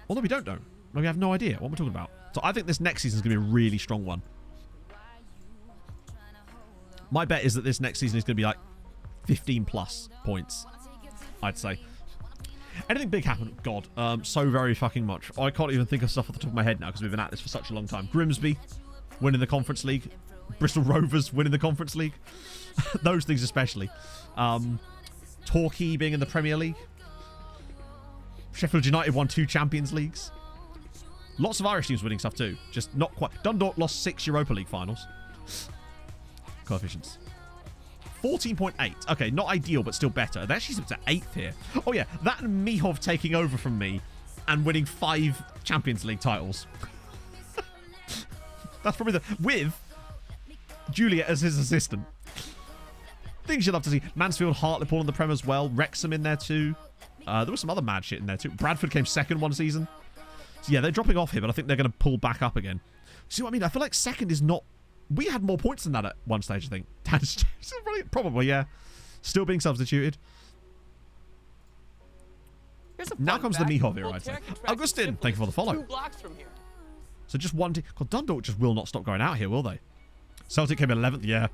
Although we don't know. We have no idea what we're talking about. So I think this next season is going to be a really strong one. My bet is that this next season is going to be like 15 plus points. I'd say. Anything big happen? God, so very fucking much. I can't even think of stuff off the top of my head now because we've been at this for such a long time. Grimsby winning the Conference League. Bristol Rovers winning the Conference League. Those things especially. Torquay being in the Premier League. Sheffield United won 2 Champions Leagues. Lots of Irish teams winning stuff too. Just not quite. Dundalk lost 6 Europa League finals. Coefficients. 14.8. Okay, not ideal, but still better. They actually slipped to 8th here. Oh yeah, that and Mihov taking over from me and winning 5 Champions League titles. That's probably with Juliet as his assistant. Things you'd love to see. Mansfield, Hartlepool in the Prem as well. Wrexham in there too. There was some other mad shit in there too. Bradford came 2nd one season. So yeah, they're dropping off here, but I think they're going to pull back up again. See what I mean? I feel like 2nd is not... We had more points than that at one stage, I think. Probably, yeah. Still being substituted. Now comes the Mihov era, I'd say. Augustin, thank you for the follow. 2 blocks from here. So just one team. God, Dundalk just will not stop going out here, will they? Celtic came 11th, yeah.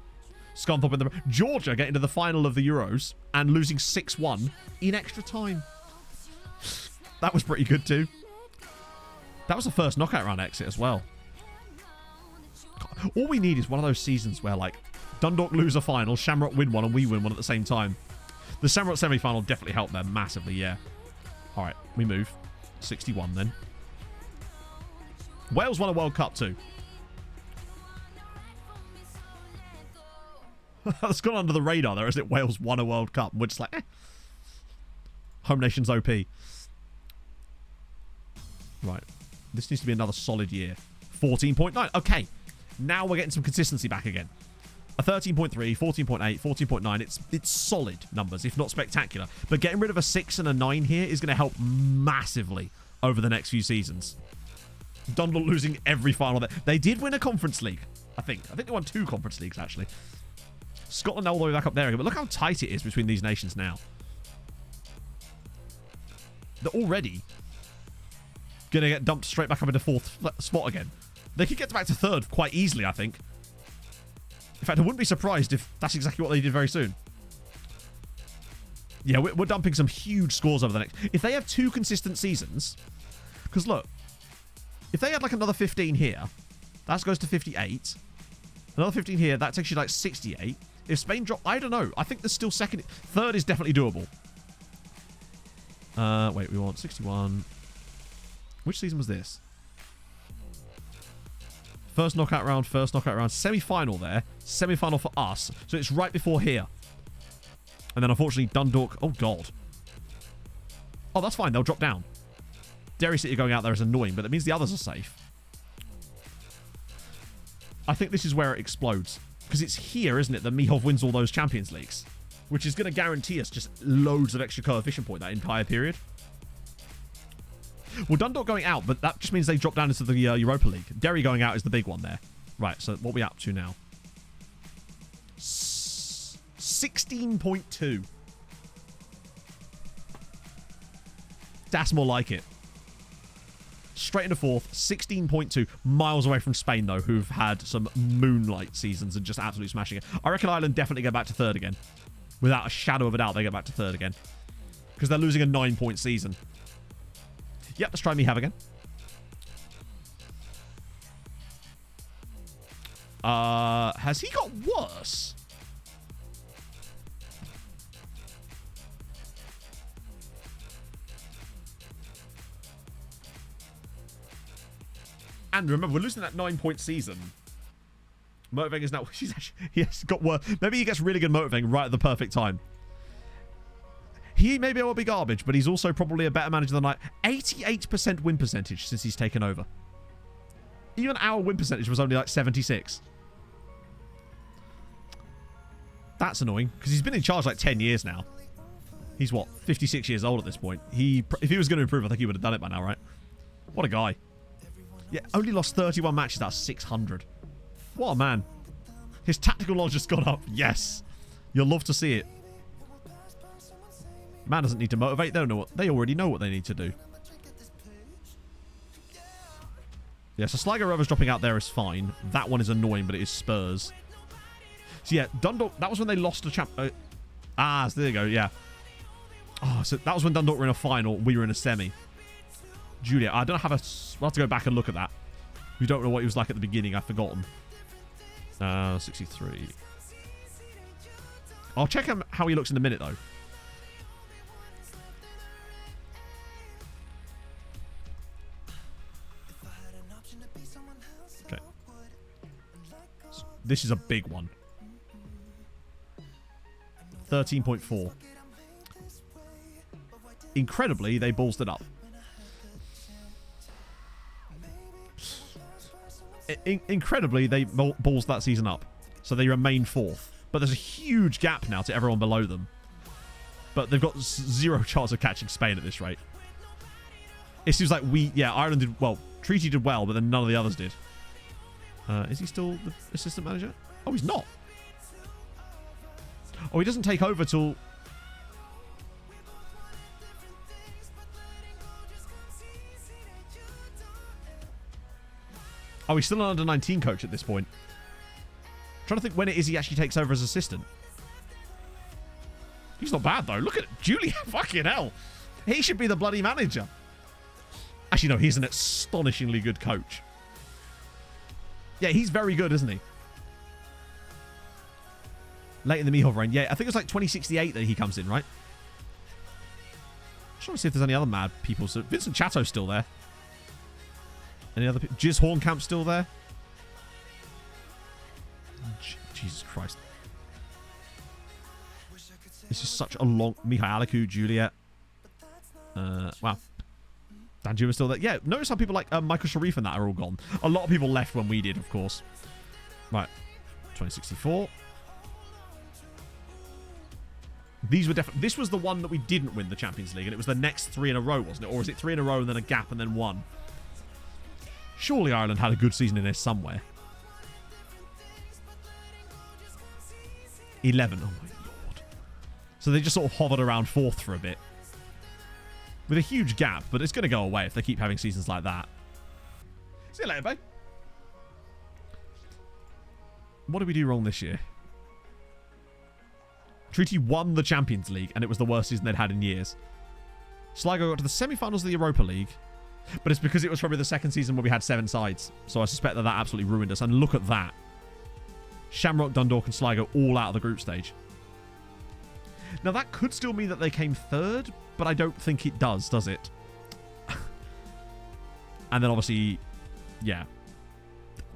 Scunthorpe in the... Georgia getting to the final of the Euros and losing 6-1 in extra time. That was pretty good too. That was the first knockout round exit as well. God, all we need is one of those seasons where, like, Dundalk lose a final, Shamrock win one, and we win one at the same time. The Shamrock semi-final definitely helped them massively, yeah. All right, we move. 61 then. Wales won a World Cup too. That's gone under the radar there, isn't it? Wales won a World Cup. We're just like, eh. Home nation's OP. Right. This needs to be another solid year. 14.9. Okay. Now we're getting some consistency back again. A 13.3, 14.8, 14.9. It's solid numbers, if not spectacular. But getting rid of a 6 and a 9 here is going to help massively over the next few seasons. Dundalk losing every final there. They did win a Conference League, I think. I think they won 2 Conference Leagues, actually. Scotland now all the way back up there again. But look how tight it is between these nations now. They're already going to get dumped straight back up into 4th spot again. They could get back to 3rd quite easily, I think. In fact, I wouldn't be surprised if that's exactly what they did very soon. Yeah, we're dumping some huge scores over the next... If they have 2 consistent seasons... Because look, if they had like another 15 here, that goes to 58. Another 15 here. That takes you like 68. If Spain drop, I don't know. I think there's still second. Third is definitely doable. Wait, we want 61. Which season was this? First knockout round, semi-final there. Semi-final for us. So it's right before here. And then unfortunately Dundalk. Oh, God. Oh, that's fine. They'll drop down. Derry City going out there is annoying, but that means the others are safe. I think this is where it explodes. Because it's here, isn't it, that Mihov wins all those Champions Leagues. Which is going to guarantee us just loads of extra coefficient point that entire period. Well, Dundalk going out, but that just means they drop down into the Europa League. Derry going out is the big one there. Right, so what are we up to now? 16.2. That's more like it. Straight into fourth, 16.2. Miles away from Spain, though, who've had some moonlight seasons and just absolutely smashing it. I reckon Ireland definitely go back to third again. Without a shadow of a doubt, they go back to third again. Because they're losing a 9-point season. Yep, let's try me have again. Has he got worse? And remember, we're losing that 9-point season. Motivating is now... he has got worse. Maybe he gets really good motivating right at the perfect time. He maybe will be garbage, but he's also probably a better manager than I. 88% win percentage since he's taken over. Even our win percentage was only like 76. That's annoying, because he's been in charge like 10 years now. He's, what, 56 years old at this point. If he was going to improve, I think he would have done it by now, right? What a guy. Yeah, only lost 31 matches out of 600. What a man. His tactical knowledge has gone up. Yes. You'll love to see it. Man doesn't need to motivate. They don't know they already know what they need to do. Yeah, so Sligo Rovers dropping out there is fine. That one is annoying, but it is Spurs. So yeah, Dundalk, that was when they lost a champ. So there you go, yeah. Oh, so that was when Dundalk were in a final. We were in a semi. Julia, I don't have a... We'll have to go back and look at that. We don't know what he was like at the beginning. I've forgotten. 63. I'll check him how he looks in a minute, though. Okay. So this is a big one. 13.4. Incredibly, they ballsed it up. Incredibly, they balls that season up. So they remain fourth. But there's a huge gap now to everyone below them. But they've got zero chance of catching Spain at this rate. It seems like Ireland did well. Treaty did well, but then none of the others did. Is he still the assistant manager? Oh, he's not. Oh, he doesn't take over till... Oh, he's still an under-19 coach at this point. I'm trying to think when it is he actually takes over as assistant. He's not bad, though. Look at it. Julia, fucking hell. He should be the bloody manager. Actually, no, he's an astonishingly good coach. Yeah, he's very good, isn't he? Late in the Mihov reign. Yeah, I think it's like 2068 that he comes in, right? I'm trying to see if there's any other mad people. So Vincent Chatto's still there. Any other people? Jiz Hornkamp's still there. Jesus Christ. This is such a long... Mihai Alicu, Juliet. Wow. Danjuma's still there. Yeah, notice how people like Michael Sharif and that are all gone. A lot of people left when we did, of course. Right. 2064. These were definitely... This was the one that we didn't win the Champions League, and it was the next 3 in a row, wasn't it? Or was it 3 in a row and then a gap and then 1? Surely Ireland had a good season in there somewhere. 11. Oh, my Lord. So they just sort of hovered around 4th for a bit. With a huge gap, but it's going to go away if they keep having seasons like that. See you later, babe. What did we do wrong this year? Treaty won the Champions League, and it was the worst season they'd had in years. Sligo got to the semi-finals of the Europa League, but it's because it was probably the second season where we had 7 sides. So I suspect that absolutely ruined us. And look at that. Shamrock, Dundalk, and Sligo all out of the group stage. Now, that could still mean that they came third, but I don't think it does it? And then, obviously, yeah,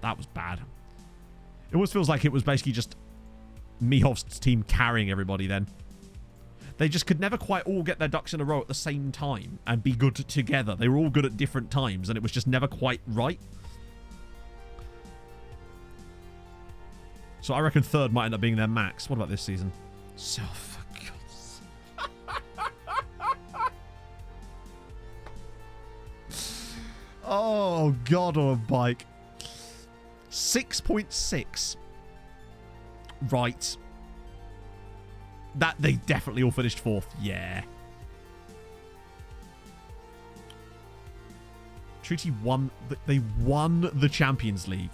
that was bad. It almost feels like it was basically just Mihov's team carrying everybody then. They just could never quite all get their ducks in a row at the same time and be good together. They were all good at different times, and it was just never quite right. So I reckon third might end up being their max. What about this season? So, for God's oh, God, on a bike. 6.6. Right. That they definitely all finished fourth. Yeah. Treaty won. They won the Champions League.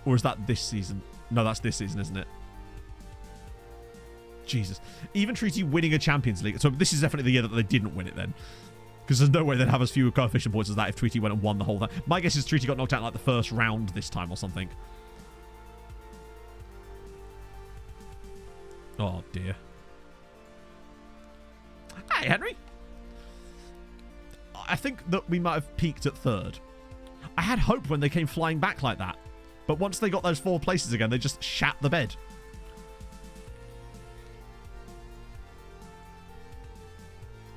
Or is that this season? No, that's this season, isn't it? Jesus. Even Treaty winning a Champions League. So this is definitely the year that they didn't win it then. Because there's no way they'd have as few coefficient points as that if Treaty went and won the whole thing. My guess is Treaty got knocked out in like the first round this time or something. Oh, dear. Hey, Henry. I think that we might have peaked at third. I had hope when they came flying back like that. But once they got those 4 places again, they just shat the bed.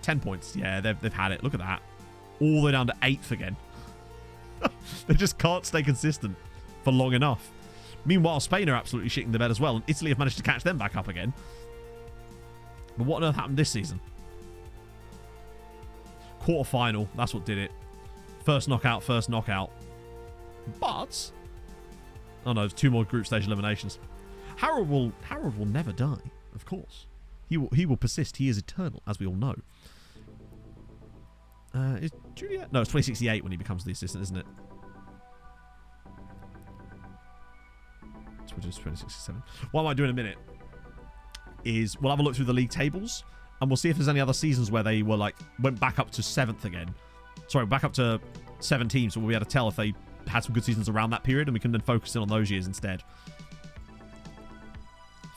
$10 points. Yeah, they've had it. Look at that. All the way down to 8th again. They just can't stay consistent for long enough. Meanwhile, Spain are absolutely shitting the bed as well, and Italy have managed to catch them back up again. But what on earth happened this season? Quarter-final, that's what did it. First knockout. But... oh no, there's 2 more group stage eliminations. Harold will never die, of course. He will persist. He is eternal, as we all know. Is Juliet? No, it's 2068 when he becomes the assistant, isn't it? Which is 2067. What I might do in a minute is we'll have a look through the league tables and we'll see if there's any other seasons where they were went back up to 7th again. Sorry, back up to 17, so we'll be able to tell if they had some good seasons around that period, and we can then focus in on those years instead.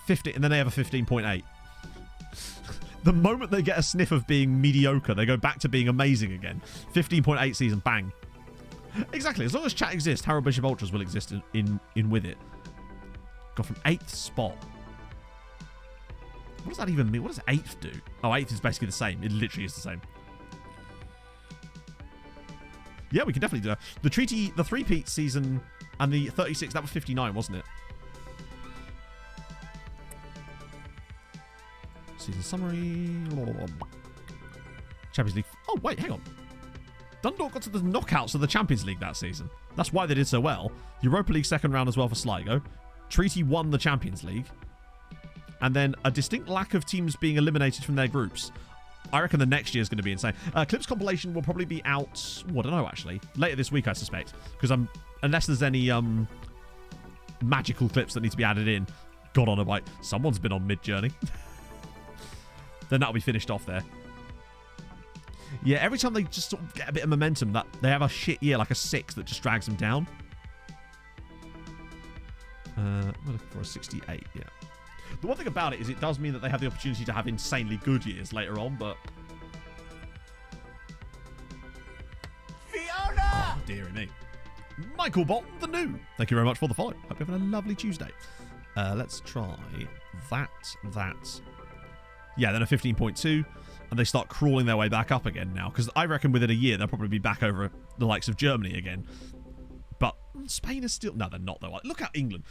50, and then they have a 15.8. The moment they get a sniff of being mediocre, they go back to being amazing again. 15.8 season, bang. Exactly. As long as chat exists, Harold Bishop Ultras will exist in with it. Got from 8th spot. What does that even mean? What does 8th do? Oh, 8th is basically the same. It literally is the same. Yeah, we can definitely do that. The Treaty, the 3-peat season, and the 36, that was 59, wasn't it? Season summary. Champions League. Oh, wait, hang on. Dundalk got to the knockouts of the Champions League that season. That's why they did so well. Europa League second round as well for Sligo. Treaty won the Champions League. And then a distinct lack of teams being eliminated from their groups. I reckon the next year is going to be insane. Clips compilation will probably be out, I don't know, actually. Later this week, I suspect. Because unless there's any magical clips that need to be added in. God on a bike. Someone's been on mid-journey. Then that'll be finished off there. Yeah, every time they just sort of get a bit of momentum, that they have a shit year, like a 6 that just drags them down. I'm looking for a 68, yeah. The one thing about it is it does mean that they have the opportunity to have insanely good years later on, but... Fiona! Oh, dearie me. Michael Bolton, the new. Thank you very much for the follow. Hope you're having a lovely Tuesday. Let's try that. Yeah, then a 15.2, and they start crawling their way back up again now, because I reckon within a year they'll probably be back over the likes of Germany again. But Spain is still... No, they're not, though. Look at England.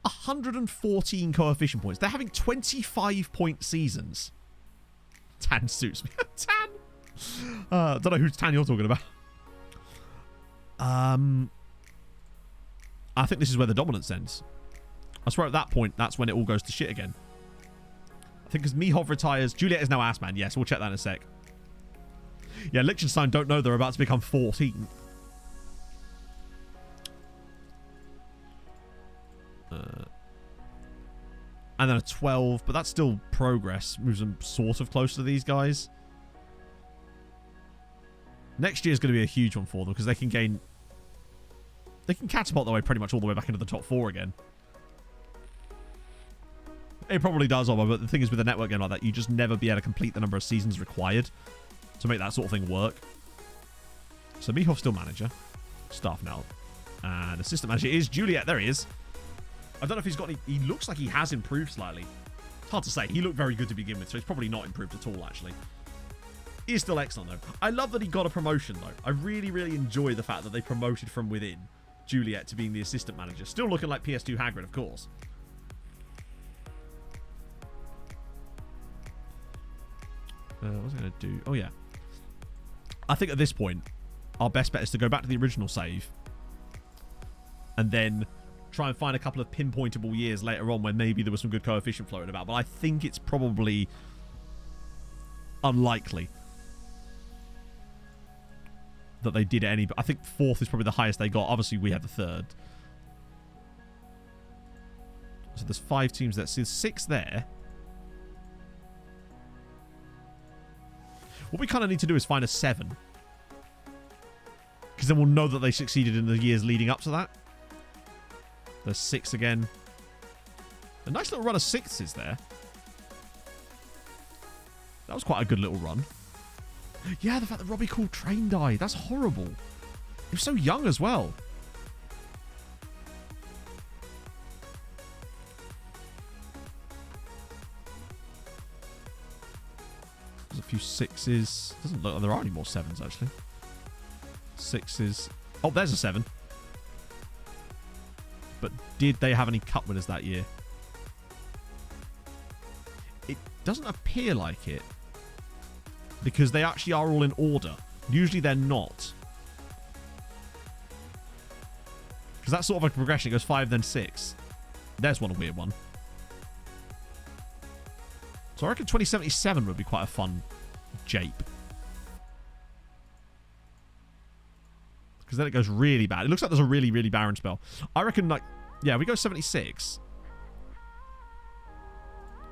114 coefficient points. They're having 25-point seasons. Tan suits me. Tan! Don't know whose Tan you're talking about. I think this is where the dominance ends. I swear at that point, that's when it all goes to shit again. I think because Mihov retires, Juliet is now Assman. Yes, we'll check that in a sec. Yeah, Liechtenstein don't know they're about to become 14. And then a 12, but that's still progress. Moves them sort of close to these guys. Next year is going to be a huge one for them because they can gain They can catapult their way pretty much all the way back into the top 4 again. It probably does, but the thing is with a network game like that, you just never be able to complete the number of seasons required to make that sort of thing work. So Mihov's still manager. Staff now. And assistant manager is Juliet. There he is. I don't know if he's got any... He looks like he has improved slightly. It's hard to say. He looked very good to begin with, so he's probably not improved at all, actually. He is still excellent, though. I love that he got a promotion, though. I really, really enjoy the fact that they promoted from within Juliet to being the assistant manager. Still looking like PS2 Hagrid, of course. What was I going to do? Oh, yeah. I think at this point, our best bet is to go back to the original save and then try and find a couple of pinpointable years later on when maybe there was some good coefficient floating about. But I think it's probably unlikely that they did any. I think 4th is probably the highest they got. Obviously, we had the 3rd. So there's 5 teams there. So there's 6 there. What we kind of need to do is find a 7. Because then we'll know that they succeeded in the years leading up to that. There's 6 again. A nice little run of 6s there. That was quite a good little run. Yeah, the fact that Robbie Coltrane died. That's horrible. He was so young as well. There's a few 6s. Doesn't look like there are any more 7s, actually. 6s. Oh, there's a 7. But did they have any cup winners that year? It doesn't appear like it. Because they actually are all in order. Usually they're not. Because that's sort of a progression. It goes 5, then 6. There's one, a weird one. So I reckon 2077 would be quite a fun jape. Because then it goes really bad. It looks like there's a really, really barren spell. I reckon, like, yeah, we go 76. You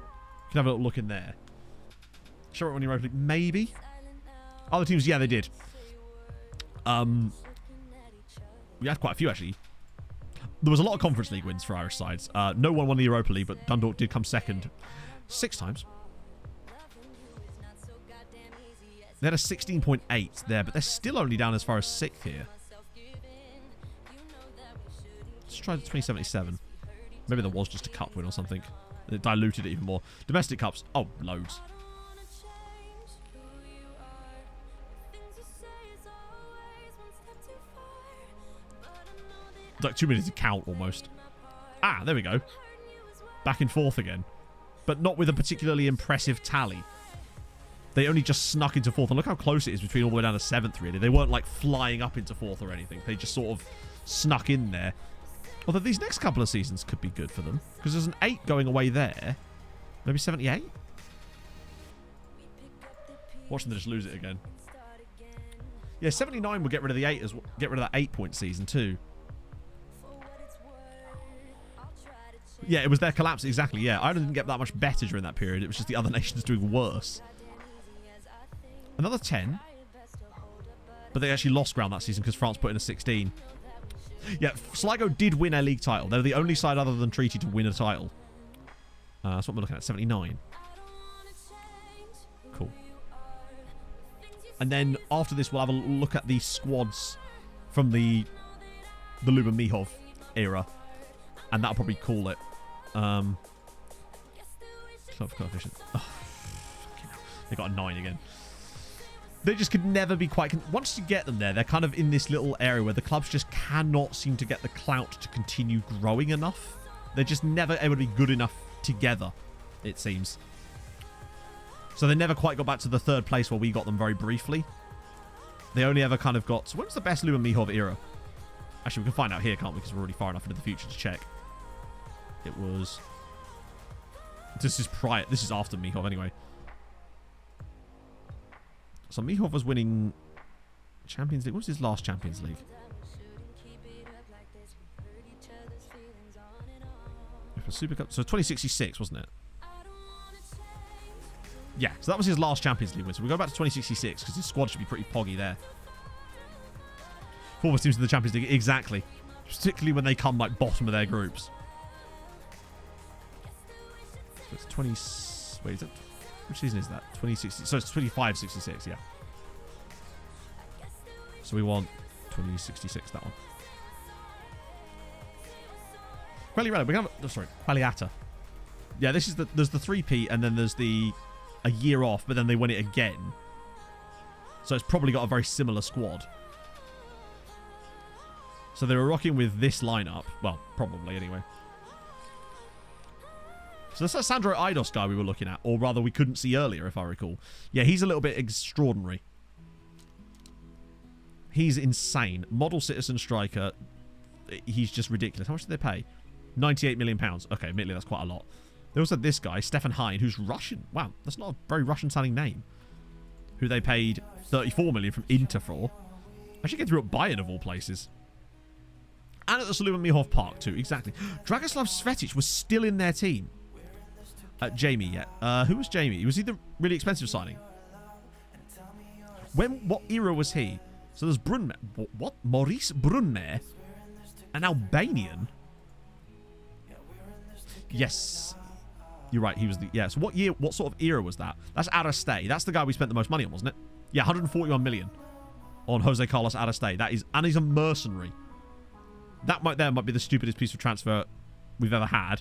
can have a little look in there. Show it when you're opening. Maybe. Other teams, yeah, they did. We had quite a few, actually. There was a lot of Conference League wins for Irish sides. No one won the Europa League, but Dundalk did come second 6 times. They had a 16.8 there, but they're still only down as far as 6th here. Let's try the 2077. Maybe there was just a cup win or something. It diluted it even more. Domestic cups. Oh, loads. It's like too many to count almost. Ah, there we go. Back in 4th again. But not with a particularly impressive tally. They only just snuck into 4th. And look how close it is between all the way down to 7th, really. They weren't like flying up into 4th or anything. They just sort of snuck in there. Although these next couple of seasons could be good for them. Because there's an 8 going away there. Maybe 78? Watch them just lose it again. Yeah, 79 would get rid of the 8 as well. Get rid of that 8-point season too. Yeah, it was their collapse. Exactly, yeah. Ireland didn't get that much better during that period. It was just the other nations doing worse. Another 10. But they actually lost ground that season because France put in a 16. Yeah, Sligo did win a league title. They're the only side other than Treaty to win a title. That's what we're looking at. 79. Cool. And then after this, we'll have a look at the squads from the Luba Mihov era. And that'll probably call it. Club coefficient. Oh, fucking hell. They got a 9 again. They just could never be quite... Once you get them there, they're kind of in this little area where the clubs just cannot seem to get the clout to continue growing enough. They're just never able to be good enough together, it seems. So they never quite got back to the 3rd place where we got them very briefly. They only ever kind of got... So when was the best Luba Mihov era? Actually, we can find out here, can't we? Because we're already far enough into the future to check. It was... This is prior... This is after Mihov, anyway. So Mihov was winning Champions League. What was his last Champions League? For Super Cup. So 2066, wasn't it? Yeah, so that was his last Champions League win. So we go back to 2066 because his squad should be pretty poggy there. 4 teams in the Champions League. Exactly. Particularly when they come like bottom of their groups. So it's 20... Wait, is it? Which season is that? 2060. So it's 25-66, yeah. So we want 2066, that one. Qualiata. We have, oh, sorry, Qualiata. Yeah, this is there's the 3P and then there's the a year off, but then they win it again. So it's probably got a very similar squad. So they were rocking with this lineup. Well, probably anyway. So that's that Sandro Eidos guy we were looking at, or rather we couldn't see earlier, if I recall. Yeah, he's a little bit extraordinary. He's insane. Model citizen striker. He's just ridiculous. How much did they pay? £98 million. Okay, admittedly, that's quite a lot. They also had this guy, Stefan Hein, who's Russian. Wow, that's not a very Russian-sounding name. Who they paid $34 million from Inter for. Actually get through at Bayern, of all places. And at the Sullivan Mihov Park, too. Exactly. Dragoslav Svetic was still in their team. Jamie, yeah. Who was Jamie? Was he the really expensive signing? What era was he? So there's Brunner. What? Maurice Brunner? An Albanian? Yes. You're right, he was the... Yeah, so what year, what sort of era was that? That's Arastey. That's the guy we spent the most money on, wasn't it? Yeah, 141 million on Jose Carlos Arastey. That is... And he's a mercenary. That might be the stupidest piece of transfer we've ever had.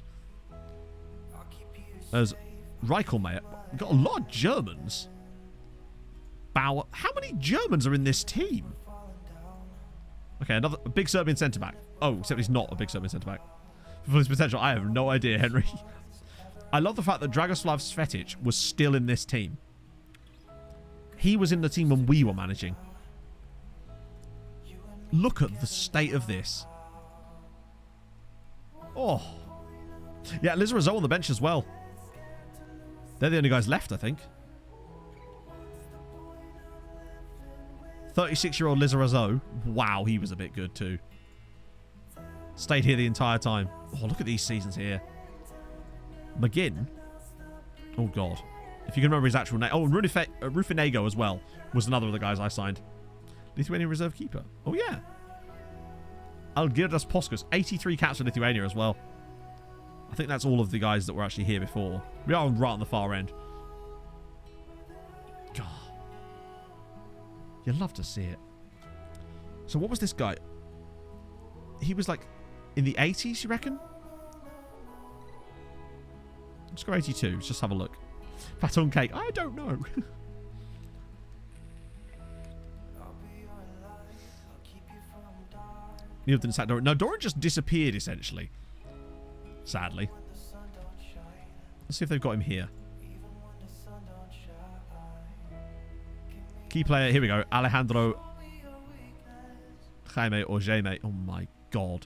There's Reichelmeier. We've got a lot of Germans. Bauer. How many Germans are in this team? Okay, another big Serbian centre-back. Oh, except he's not a big Serbian centre-back. For his potential, I have no idea, Henry. I love the fact that Dragoslav Svetic was still in this team. He was in the team when we were managing. Look at the state of this. Oh. Yeah, Lizarazo on the bench as well. They're the only guys left, I think. 36-year-old Lizarazo. Wow, he was a bit good too. Stayed here the entire time. Oh, look at these seasons here. McGinn. Oh, God. If you can remember his actual name. Oh, and Rufinego as well was another of the guys I signed. Lithuanian reserve keeper. Oh, yeah. Algirdas Poskus. 83 caps for Lithuania as well. I think that's all of the guys that were actually here before. We are right on the far end. God. You'd love to see it. So what was this guy? He was like in the 80s, you reckon? Let's go 82. Let's just have a look. Faton Cake. I don't know. Neil didn't sack Doran. No, Doran just disappeared, essentially. Sadly. Let's see if they've got him here. Key player. Here we go. Alejandro Jaime or Jaime. Oh, my God.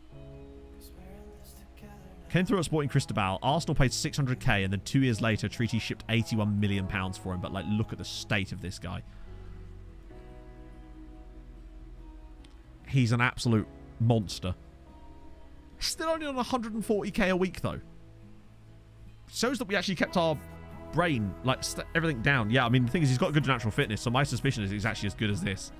Came through at Sporting Cristobal. Arsenal paid 600k, and then 2 years later, Treaty shipped 81 million pounds for him. But, like, look at the state of this guy. He's an absolute monster. Still only on 140k a week, though. Shows that we actually kept our brain, like, everything down. Yeah, I mean, the thing is, he's got good natural fitness, so my suspicion is he's actually as good as this.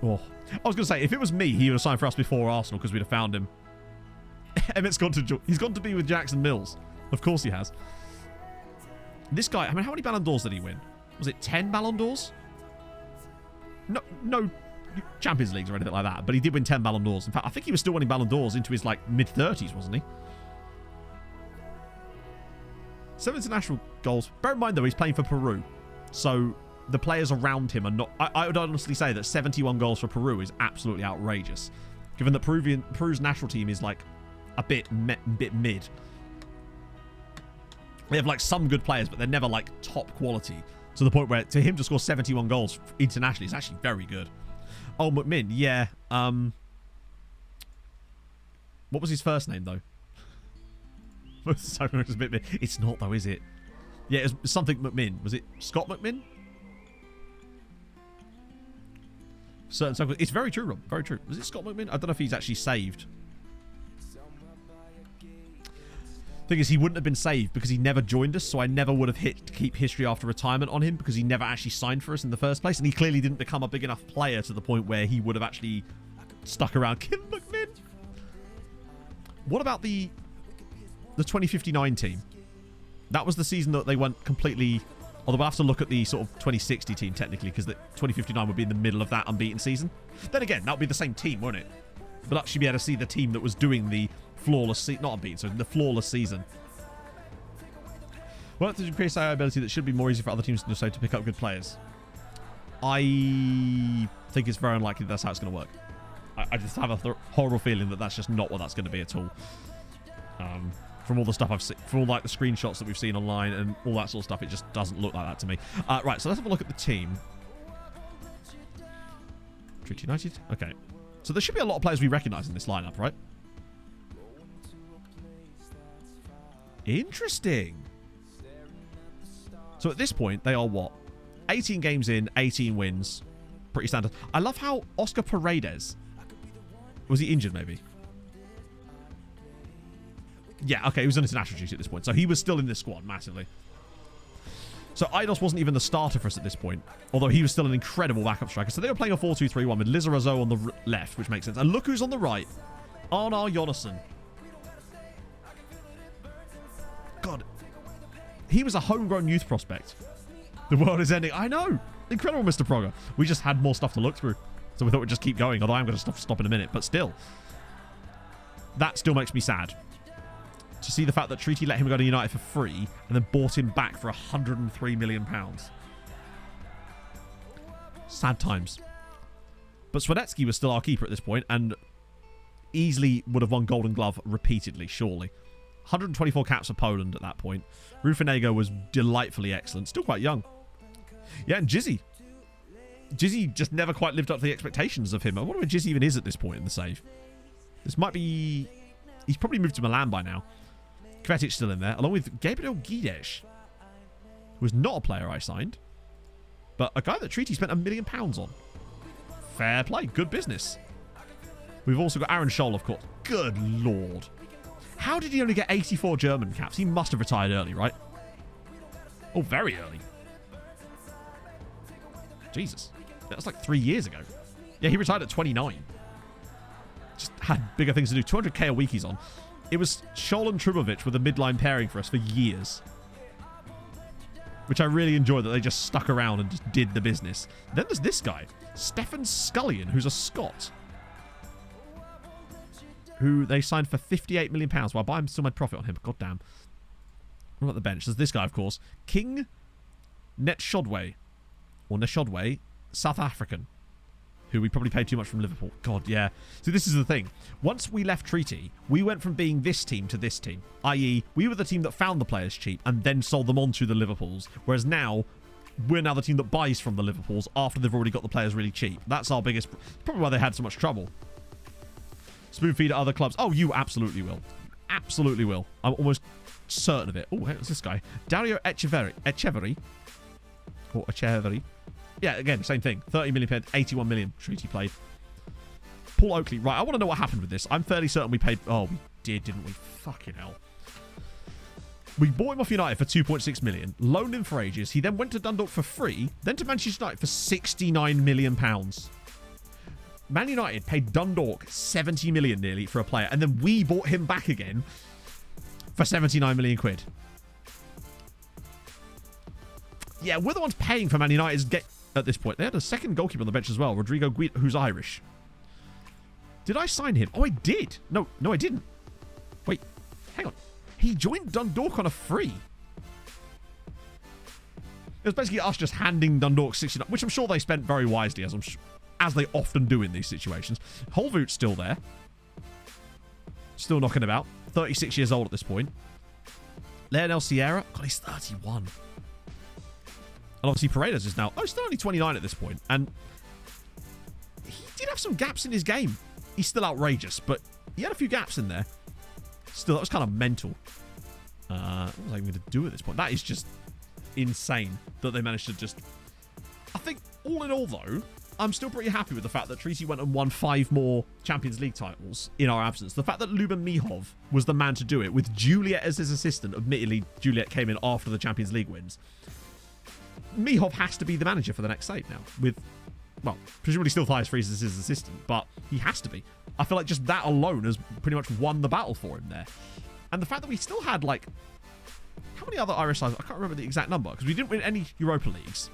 Oh. I was going to say, if it was me, he would have signed for us before Arsenal because we'd have found him. Emmett's gone to... He's gone to be with Jackson Mills. Of course he has. This guy... I mean, how many Ballon d'Ors did he win? Was it 10 Ballon d'Ors? No Champions Leagues or anything like that. But he did win 10 Ballon d'Ors. In fact, I think he was still winning Ballon d'Ors into his, like, mid-30s, wasn't he? 7 international goals. Bear in mind, though, he's playing for Peru. So the players around him are not... I would honestly say that 71 goals for Peru is absolutely outrageous. Given that Peru's national team is, like, a bit mid. They have, like, some good players, but they're never, like, top quality. To the point where, to him to score 71 goals internationally is actually very good. Oh, McMinn, yeah. What was his first name, though? It's not, though, is it? Yeah, it was something McMinn. Was it Scott McMinn? It's very true, Rob. Very true. Was it Scott McMinn? I don't know if he's actually saved. Thing is, he wouldn't have been saved because he never joined us, so I never would have hit keep history after retirement on him because he never actually signed for us in the first place, and he clearly didn't become a big enough player to the point where he would have actually stuck around. Kim McMinn. What about the 2059 team? That was the season that they went completely... Although we'll have to look at the sort of 2060 team, technically, because the 2059 would be in the middle of that unbeaten season. Then again, that would be the same team, wouldn't it? But actually be able to see the team that was doing the flawless season... Not unbeaten, so the flawless season. Well, there's increased AI ability that should be more easy for other teams to decide to pick up good players. I think it's very unlikely that's how it's going to work. I just have a horrible feeling that that's just not what that's going to be at all. From all the stuff I've seen, from all like the screenshots that we've seen online and all that sort of stuff, it just doesn't look like that to me. Right, so let's have a look at the team. Treaty United. Okay, so there should be a lot of players we recognise in this lineup, right? Interesting. So at this point, they are what? 18 games in, 18 wins. Pretty standard. I love how Oscar Paredes... Was he injured, maybe? Yeah, okay, he was on international duty at this point. So he was still in this squad, massively. So Eidos wasn't even the starter for us at this point. Although he was still an incredible backup striker. So they were playing a 4-2-3-1 with Lizarazo on the left, which makes sense. And look who's on the right. Arnar Jonasson. God. He was a homegrown youth prospect. The world is ending. I know. Incredible, Mr. Progger. We just had more stuff to look through. So we thought we'd just keep going. Although I'm going to stop in a minute. But still. That still makes me sad. To see the fact that Treaty let him go to United for free and then bought him back for £103 million. Sad times. But Swiatek was still our keeper at this point and easily would have won Golden Glove repeatedly, surely. 124 caps for Poland at that point. Rufinego was delightfully excellent. Still quite young. Yeah, and Jizzy. Jizzy just never quite lived up to the expectations of him. I wonder where Jizzy even is at this point in the save. This might be... He's probably moved to Milan by now. Kvetic still in there, along with Gabriel Guedes, who was not a player I signed, but a guy that Treaty spent £1 million on. Fair play. Good business. We've also got Aaron Scholl, of course. Good lord. How did he only get 84 German caps? He must have retired early, right? Oh, very early. Jesus. That was like 3 years ago. Yeah, he retired at 29. Just had bigger things to do. 200k a week he's on. It was Scholl and Trubovic with a midline pairing for us for years. Which I really enjoyed that they just stuck around and just did the business. Then there's this guy, Stefan Scullion, who's a Scot. Who they signed for £58 million. Well, I still made profit on him. God damn. What about the bench? There's this guy, of course. King Netshodwe. Or Neshodwe. South African. Who we probably paid too much from Liverpool. God, yeah. So this is the thing. Once we left Treaty, we went from being this team to this team. I.e., we were the team that found the players cheap and then sold them on to the Liverpools. Whereas now, we're now the team that buys from the Liverpools after they've already got the players really cheap. That's our biggest... Probably why they had so much trouble. Spoon feed at other clubs. Oh, you absolutely will. Absolutely will. I'm almost certain of it. Oh, who's this guy? Dario Echeverry. Or Echeverry. Yeah, again, same thing. 30 million paid, 81 million Treaty played. Paul Oakley. Right, I want to know what happened with this. I'm fairly certain we paid... Oh, we did, didn't we? Fucking hell. We bought him off United for 2.6 million. Loaned him for ages. He then went to Dundalk for free. Then to Manchester United for £69 million. Man United paid Dundalk 70 million nearly for a player. And then we bought him back again for 79 million quid. Yeah, we're the ones paying for Man United's get... At this point, they had a second goalkeeper on the bench as well, Rodrigo Guit, who's Irish. Did I sign him? Oh, I did. No, I didn't. Wait, hang on. He joined Dundalk on a free. It was basically us just handing Dundalk 69, which I'm sure they spent very wisely, as they often do in these situations. Holvoot's still there, still knocking about. 36 years old at this point. Leonel Sierra, God, he's 31. And obviously Paredes is now... Oh, he's still only 29 at this point. And he did have some gaps in his game. He's still outrageous, but he had a few gaps in there. Still, that was kind of mental. What was I even going to do at this point? That is just insane that they managed to just... I think, all in all, though, I'm still pretty happy with the fact that Treaty went and won 5 more Champions League titles in our absence. The fact that Luben Mihov was the man to do it, with Juliet as his assistant. Admittedly, Juliet came in after the Champions League wins. Mihov has to be the manager for the next save now, with well, presumably still Thias Freeze as his assistant, but he has to be. I feel like just that alone has pretty much won the battle for him there. And the fact that we still had, like, how many other Irish sides? I can't remember the exact number, because we didn't win any Europa Leagues.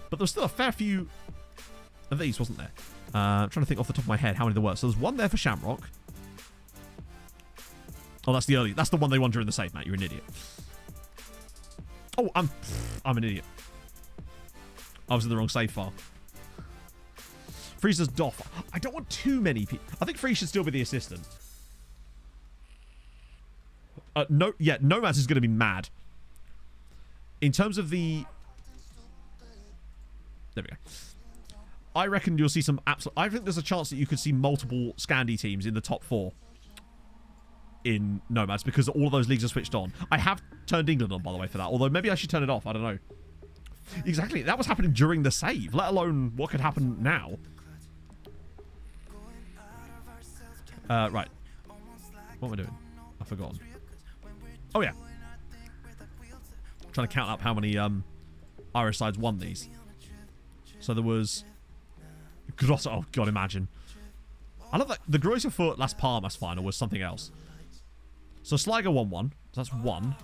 But there was still a fair few of these, wasn't there? I'm trying to think off the top of my head how many there were. So there's one there for Shamrock. Oh, that's the early. That's the one they won during the save, Matt. You're an idiot. Oh, I'm an idiot. I was in the wrong save file. Freeze does Doff. I don't want too many people. I think Freeze should still be the assistant. No, yeah, Nomads is going to be mad. In terms of the... There we go. I reckon you'll see some absolute... I think there's a chance that you could see multiple Scandi teams in the top 4 in Nomads because all of those leagues are switched on. I have turned England on, by the way, for that. Although maybe I should turn it off. I don't know. Exactly. That was happening during the save, let alone what could happen now. Right. What am I doing? I've forgotten. Oh, yeah. I'm trying to count up how many Irish sides won these. So there was... Grosso. Oh, God, imagine. I love that. The Grosser Foot Las Palmas final was something else. So Sligo won one. So that's 1.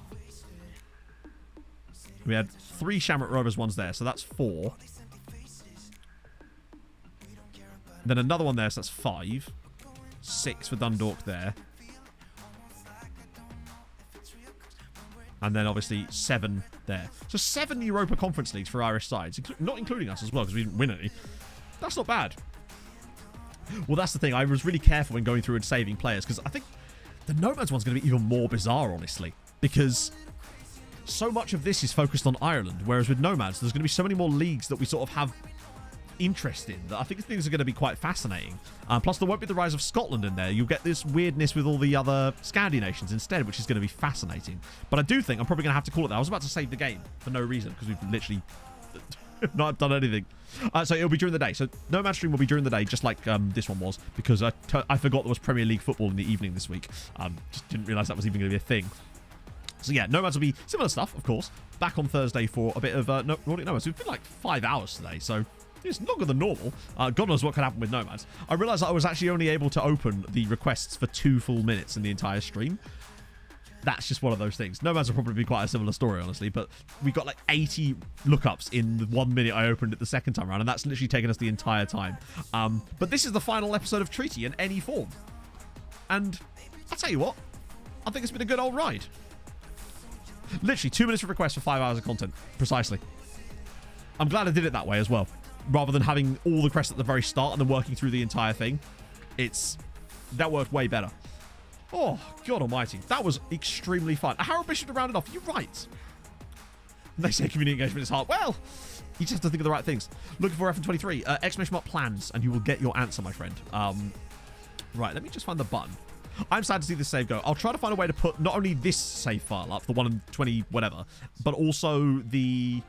We had 3 Shamrock Rovers ones there. So that's 4. Then another one there. So that's 5. 6 for Dundalk there. And then obviously 7 there. So 7 Europa Conference Leagues for Irish sides. Not including us as well because we didn't win any. That's not bad. Well, that's the thing. I was really careful when going through and saving players because I think the Nomads one's going to be even more bizarre, honestly. Because so much of this is focused on Ireland, whereas with Nomads, there's going to be so many more leagues that we sort of have interest in that I think things are going to be quite fascinating. Plus, there won't be the rise of Scotland in there. You'll get this weirdness with all the other Scandi nations instead, which is going to be fascinating. But I do think I'm probably going to have to call it that. I was about to save the game for no reason because we've literally not done anything. So it'll be during the day. So Nomad stream will be during the day, just like this one was, because I forgot there was Premier League football in the evening this week. Just didn't realise that was even going to be a thing. So yeah, Nomads will be similar stuff, of course. Back on Thursday for a bit of Nordic Nomads. We've been like 5 hours today, so it's longer than normal. God knows what could happen with Nomads. I realised I was actually only able to open the requests for 2 full minutes in the entire stream. That's just one of those things. Nomads will probably be quite a similar story, honestly, but we got like 80 lookups in the 1 minute I opened it the second time around, and that's literally taken us the entire time. But this is the final episode of Treaty in any form. And I'll tell you what, I think it's been a good old ride. Literally 2 minutes of requests for 5 hours of content, precisely. I'm glad I did it that way as well, rather than having all the quests at the very start and then working through the entire thing. That worked way better. Oh, God almighty. That was extremely fun. Harold Bishop to round it off. You're right. They say community engagement is hard. Well, you just have to think of the right things. Looking for FN23. Exclamation mark plans, and you will get your answer, my friend. Right, let me just find the button. I'm sad to see this save go. I'll try to find a way to put not only this save file up, the one in 20 whatever, but also the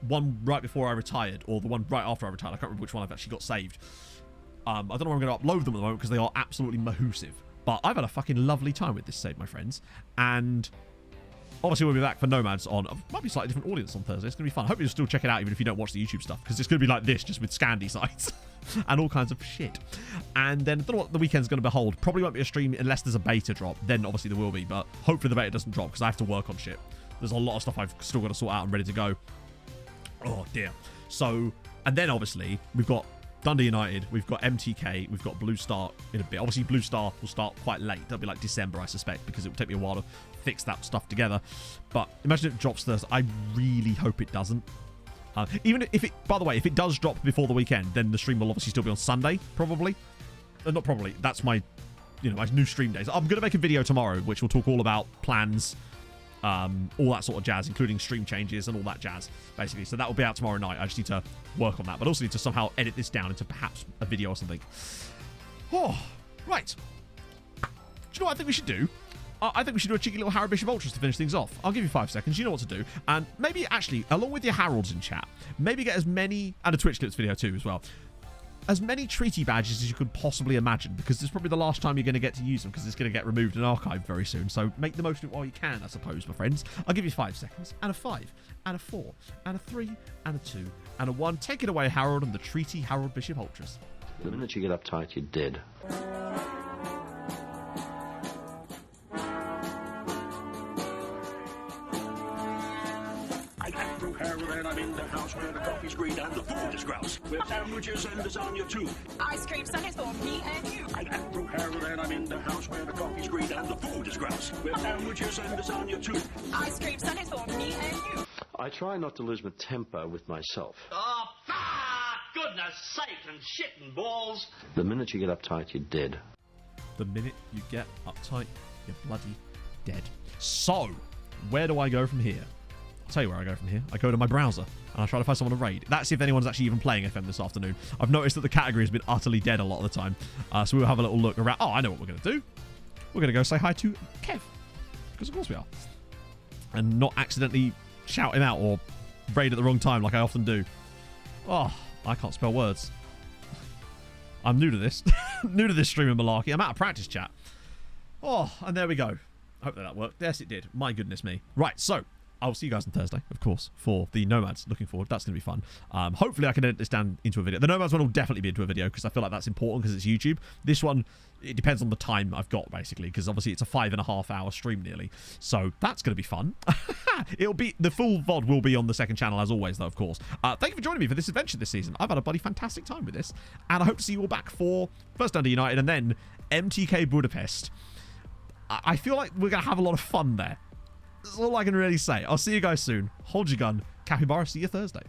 one right before I retired, or the one right after I retired. I can't remember which one I've actually got saved. I don't know where I'm going to upload them at the moment because they are absolutely mahoosive. But I've had a fucking lovely time with this save, my friends. And obviously we'll be back for Nomads on... Might be a slightly different audience on Thursday. It's going to be fun. I hope you'll still check it out even if you don't watch the YouTube stuff. Because it's going to be like this, just with Scandi sites. and all kinds of shit. And then I don't know what the weekend's going to behold. Probably won't be a stream unless there's a beta drop. Then obviously there will be. But hopefully the beta doesn't drop because I have to work on shit. There's a lot of stuff I've still got to sort out and ready to go. Oh, dear. So... And then obviously we've got... Dundee United, we've got MTK, we've got Blue Star in a bit. Obviously, Blue Star will start quite late. That'll be like December, I suspect, because it will take me a while to fix that stuff together. But imagine if it drops Thursday. I really hope it doesn't. Even if it, by the way, if it does drop before the weekend, then the stream will obviously still be on Sunday, probably. Not probably. That's my, my new stream days. I'm going to make a video tomorrow, which will talk all about plans, all that sort of jazz, including stream changes and all that jazz, basically. So that will be out tomorrow night. I just need to work on that, but also need to somehow edit this down into perhaps a video or something. Oh, right. Do you know what I think we should do? I think we should do a cheeky little Harold Bishop Ultras to finish things off. I'll give you 5 seconds. You know what to do. And maybe, actually, along with your Harolds in chat, maybe get as many... And a Twitch Clips video too as well. as many treaty badges as you could possibly imagine, because this is probably the last time you're going to get to use them, because it's going to get removed and archived very soon. So make the most of it while you can, I suppose, my friends. I'll give you 5 seconds, and a 5, and a 4, and a 3, and a 2, and a 1. Take it away, Harold, and the treaty, Harold Bishop Ultras. The minute you get uptight, you're dead. I'm in the house where the coffee's green and the food is grouse, with sandwiches and lasagna too. Ice cream sundaes for me and you. I'm Andrew Harold and I'm in the house where the coffee's green and the food is grouse, with sandwiches and lasagna too. Ice cream sundaes for me and you. I try not to lose my temper with myself. Oh, goodness sake and shit and balls. The minute you get uptight, you're dead. The minute you get uptight, you're bloody dead. So, where do I go from here? I'll tell you where I go from here. I go to my browser and I try to find someone to raid. That's if anyone's actually even playing FM this afternoon. I've noticed that the category has been utterly dead a lot of the time. So we'll have a little look around. Oh, I know what we're going to do. We're going to go say hi to Kev. Because of course we are. And not accidentally shout him out or raid at the wrong time like I often do. Oh, I can't spell words. I'm new to this. New to this stream of malarkey. I'm out of practice, chat. Oh, and there we go. Hope that worked. Yes, it did. My goodness me. Right, so I'll see you guys on Thursday, of course, for the Nomads. Looking forward. That's going to be fun. Hopefully, I can edit this down into a video. The Nomads one will definitely be into a video because I feel like that's important because it's YouTube. This one, it depends on the time I've got, basically, because obviously it's a 5.5 hour stream nearly. So that's going to be fun. It'll be the full VOD will be on the second channel, as always, though, of course. Thank you for joining me for this adventure this season. I've had a bloody fantastic time with this. And I hope to see you all back for first Dundee United and then MTK Budapest. I feel like we're going to have a lot of fun there. That's all I can really say. I'll see you guys soon. Hold your gun. Capybara, see you Thursday.